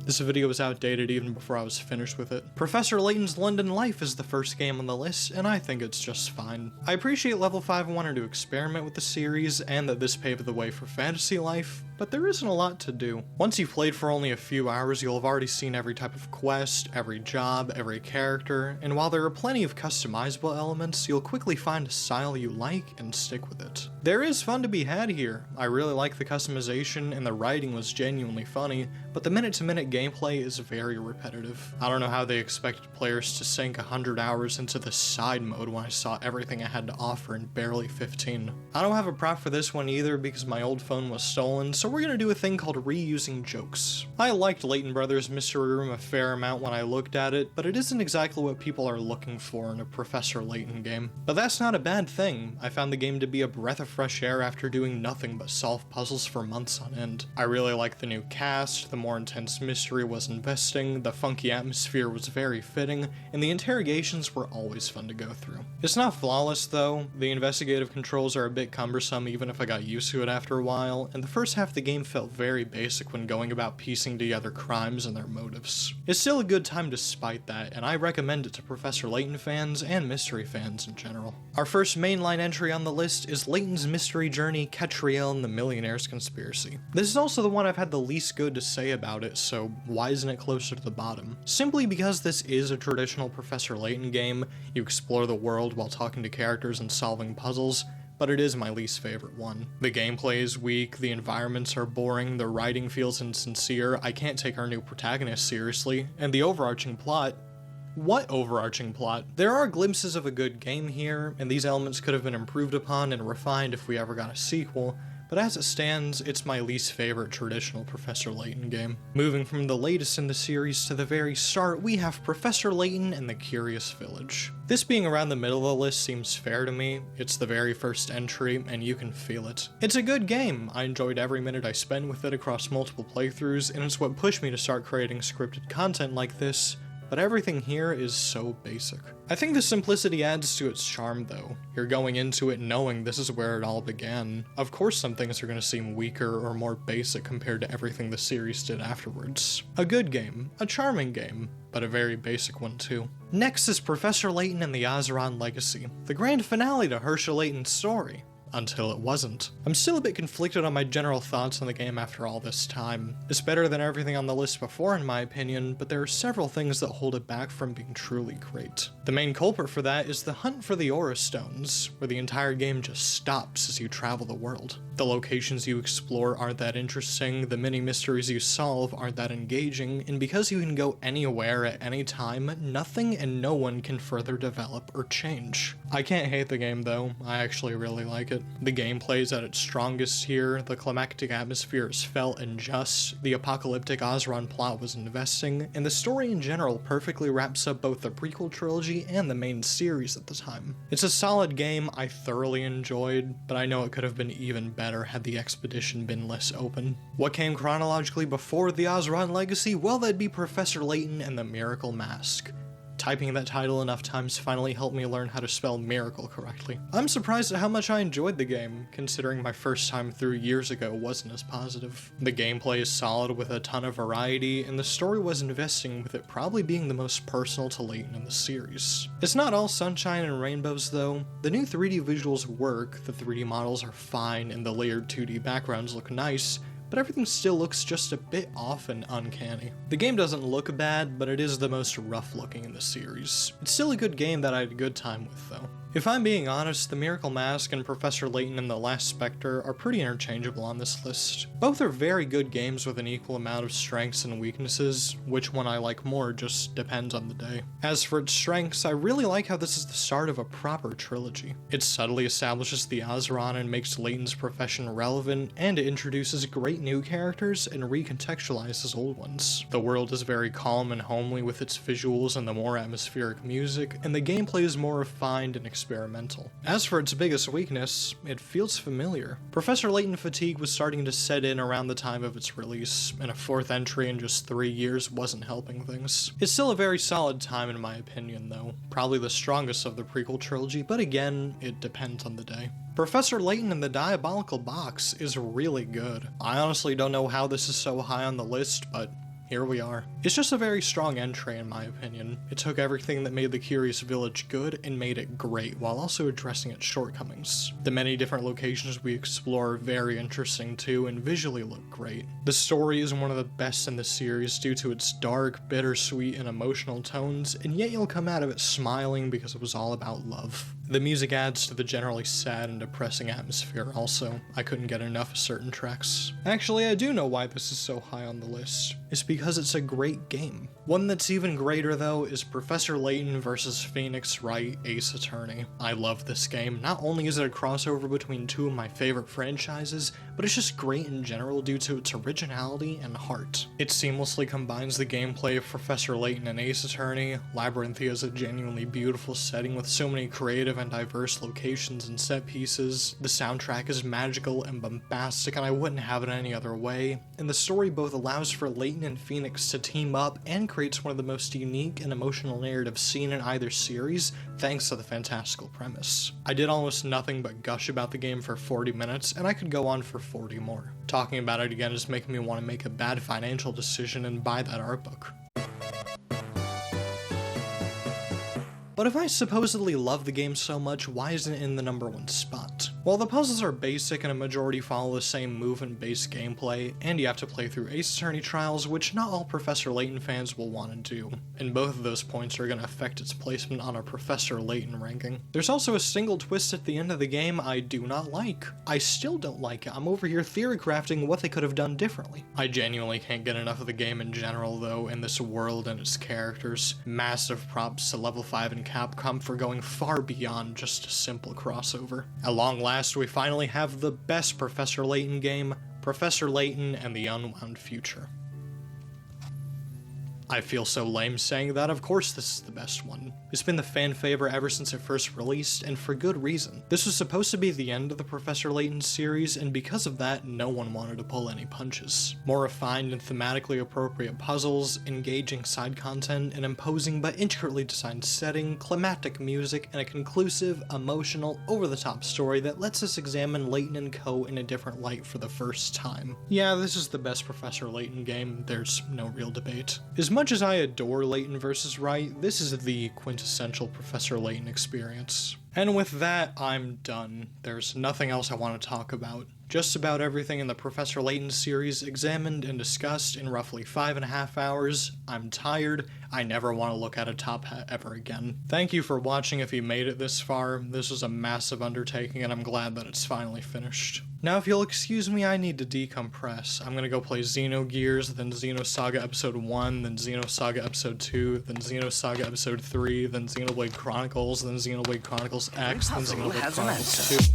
S1: This video was outdated even before I was finished with it. Professor Layton's London Life is the first game on the list, and I think it's just fine. I appreciate Level 5 wanted to experiment with the series, and that this paved the way for Fantasy Life, but there isn't a lot to do. Once you've played for only a few hours, you'll have already seen every type of quest, every job, every character, and while there are plenty of customizable elements, you'll quickly find a style you like and stick with it. There is fun to be had here. I really like the customization, and the writing was genuinely funny, but the minute-to-minute gameplay is very repetitive. I don't know how they expected players to sink 100 hours into the side mode when I saw everything I had to offer in barely 15. I don't have a prop for this one either because my old phone was stolen, so we're gonna do a thing called reusing jokes. I liked Layton Brothers Mystery Room a fair amount when I looked at it, but it isn't exactly what people are looking for in a Professor Layton game. But that's not a bad thing. I found the game to be a breath of fresh air after doing nothing but solve puzzles for months on end. I really liked the new cast, the more intense mystery was investing, the funky atmosphere was very fitting, and the interrogations were always fun to go through. It's not flawless though, the investigative controls are a bit cumbersome even if I got used to it after a while, and the first half of the game felt very basic when going about piecing together crimes and their motives. It's still a good time despite that, and I recommend it to Professor Layton fans and mystery fans in general. Our first mainline entry on the list is Layton's mystery journey, Catriel and the Millionaire's Conspiracy. This is also the one I've had the least good to say about it, so why isn't it closer to the bottom? Simply because this is a traditional Professor Layton game, you explore the world while talking to characters and solving puzzles, but it is my least favorite one. The gameplay is weak, the environments are boring, the writing feels insincere, I can't take our new protagonist seriously, and the overarching plot. What overarching plot? There are glimpses of a good game here, and these elements could have been improved upon and refined if we ever got a sequel, but as it stands, it's my least favorite traditional Professor Layton game. Moving from the latest in the series to the very start, we have Professor Layton and the Curious Village. This being around the middle of the list seems fair to me. It's the very first entry, and you can feel it. It's a good game. I enjoyed every minute I spent with it across multiple playthroughs, and it's what pushed me to start creating scripted content like this, but everything here is so basic. I think the simplicity adds to its charm though. You're going into it knowing this is where it all began. Of course some things are going to seem weaker or more basic compared to everything the series did afterwards. A good game, a charming game, but a very basic one too. Next is Professor Layton and the Azran Legacy, the grand finale to Herschel Layton's story. Until it wasn't. I'm still a bit conflicted on my general thoughts on the game after all this time. It's better than everything on the list before in my opinion, but there are several things that hold it back from being truly great. The main culprit for that is the hunt for the Aura Stones, where the entire game just stops as you travel the world. The locations you explore aren't that interesting, the mini mysteries you solve aren't that engaging, and because you can go anywhere at any time, nothing and no one can further develop or change. I can't hate the game though, I actually really like it. The gameplay is at its strongest here, the climactic atmosphere is felt and just, the apocalyptic Azran plot was investing, and the story in general perfectly wraps up both the prequel trilogy and the main series at the time. It's a solid game I thoroughly enjoyed, but I know it could have been even better had the expedition been less open. What came chronologically before the Azran Legacy? Well, that'd be Professor Layton and the Miracle Mask. Typing that title enough times finally helped me learn how to spell miracle correctly. I'm surprised at how much I enjoyed the game, considering my first time through years ago wasn't as positive. The gameplay is solid with a ton of variety, and the story was investing with it probably being the most personal to Layton in the series. It's not all sunshine and rainbows though. The new 3D visuals work, the 3D models are fine, and the layered 2D backgrounds look nice, but everything still looks just a bit off and uncanny. The game doesn't look bad, but it is the most rough looking in the series. It's still a good game that I had a good time with though. If I'm being honest, the Miracle Mask and Professor Layton and the Last Specter are pretty interchangeable on this list. Both are very good games with an equal amount of strengths and weaknesses, which one I like more just depends on the day. As for its strengths, I really like how this is the start of a proper trilogy. It subtly establishes the Azran and makes Layton's profession relevant, and it introduces great new characters and recontextualizes old ones. The world is very calm and homely with its visuals and the more atmospheric music, and the gameplay is more refined and experimental. As for its biggest weakness, it feels familiar. Professor Layton fatigue was starting to set in around the time of its release, and a fourth entry in just 3 years wasn't helping things. It's still a very solid time in my opinion though, probably the strongest of the prequel trilogy, but again, it depends on the day. Professor Layton and the Diabolical Box is really good. I honestly don't know how this is so high on the list, but here we are. It's just a very strong entry in my opinion. It took everything that made the Curious Village good and made it great, while also addressing its shortcomings. The many different locations we explore are very interesting too, and visually look great. The story is one of the best in the series due to its dark, bittersweet, and emotional tones, and yet you'll come out of it smiling because it was all about love. The music adds to the generally sad and depressing atmosphere also. I couldn't get enough of certain tracks. Actually, I do know why this is so high on the list. It's because it's a great game. One that's even greater though is Professor Layton vs. Phoenix Wright Ace Attorney. I love this game. Not only is it a crossover between two of my favorite franchises, but it's just great in general due to its originality and heart. It seamlessly combines the gameplay of Professor Layton and Ace Attorney. Labyrinthia is a genuinely beautiful setting with so many creative creative and diverse locations and set pieces, the soundtrack is magical and bombastic and I wouldn't have it any other way, and the story both allows for Layton and Phoenix to team up and creates one of the most unique and emotional narratives seen in either series, thanks to the fantastical premise. I did almost nothing but gush about the game for 40 minutes, and I could go on for 40 more. Talking about it again is making me want to make a bad financial decision and buy that art book. But if I supposedly love the game so much, why isn't it in the #1 spot? Well, the puzzles are basic and a majority follow the same movement-based gameplay, and you have to play through Ace Attorney trials, which not all Professor Layton fans will want to do, and both of those points are going to affect its placement on our Professor Layton ranking. There's also a single twist at the end of the game I do not like. I still don't like it. I'm over here theory crafting what they could have done differently. I genuinely can't get enough of the game in general, though, in this world and its characters. Massive props to Level 5 and Capcom for going far beyond just a simple crossover. At long last, we finally have the best Professor Layton game, Professor Layton and the Unwound Future. I feel so lame saying that, of course this is the best one. It's been the fan favorite ever since it first released, and for good reason. This was supposed to be the end of the Professor Layton series, and because of that, no one wanted to pull any punches. More refined and thematically appropriate puzzles, engaging side content, an imposing but intricately designed setting, climactic music, and a conclusive, emotional, over-the-top story that lets us examine Layton and Co. in a different light for the first time. Yeah, this is the best Professor Layton game, there's no real debate. As much as I adore Layton vs. Wright, this is the quintessential Professor Layton experience. And with that, I'm done. There's nothing else I want to talk about. Just about everything in the Professor Layton series examined and discussed in roughly 5.5 hours. I'm tired. I never want to look at a top hat ever again. Thank you for watching if you made it this far. This was a massive undertaking and I'm glad that it's finally finished. Now if you'll excuse me, I need to decompress. I'm gonna go play Xenogears, then Xenosaga Episode 1, then Xenosaga Episode 2, then Xenosaga Episode 3, then Xenoblade Chronicles, then Xenoblade Chronicles X, then Xenoblade Chronicles 2.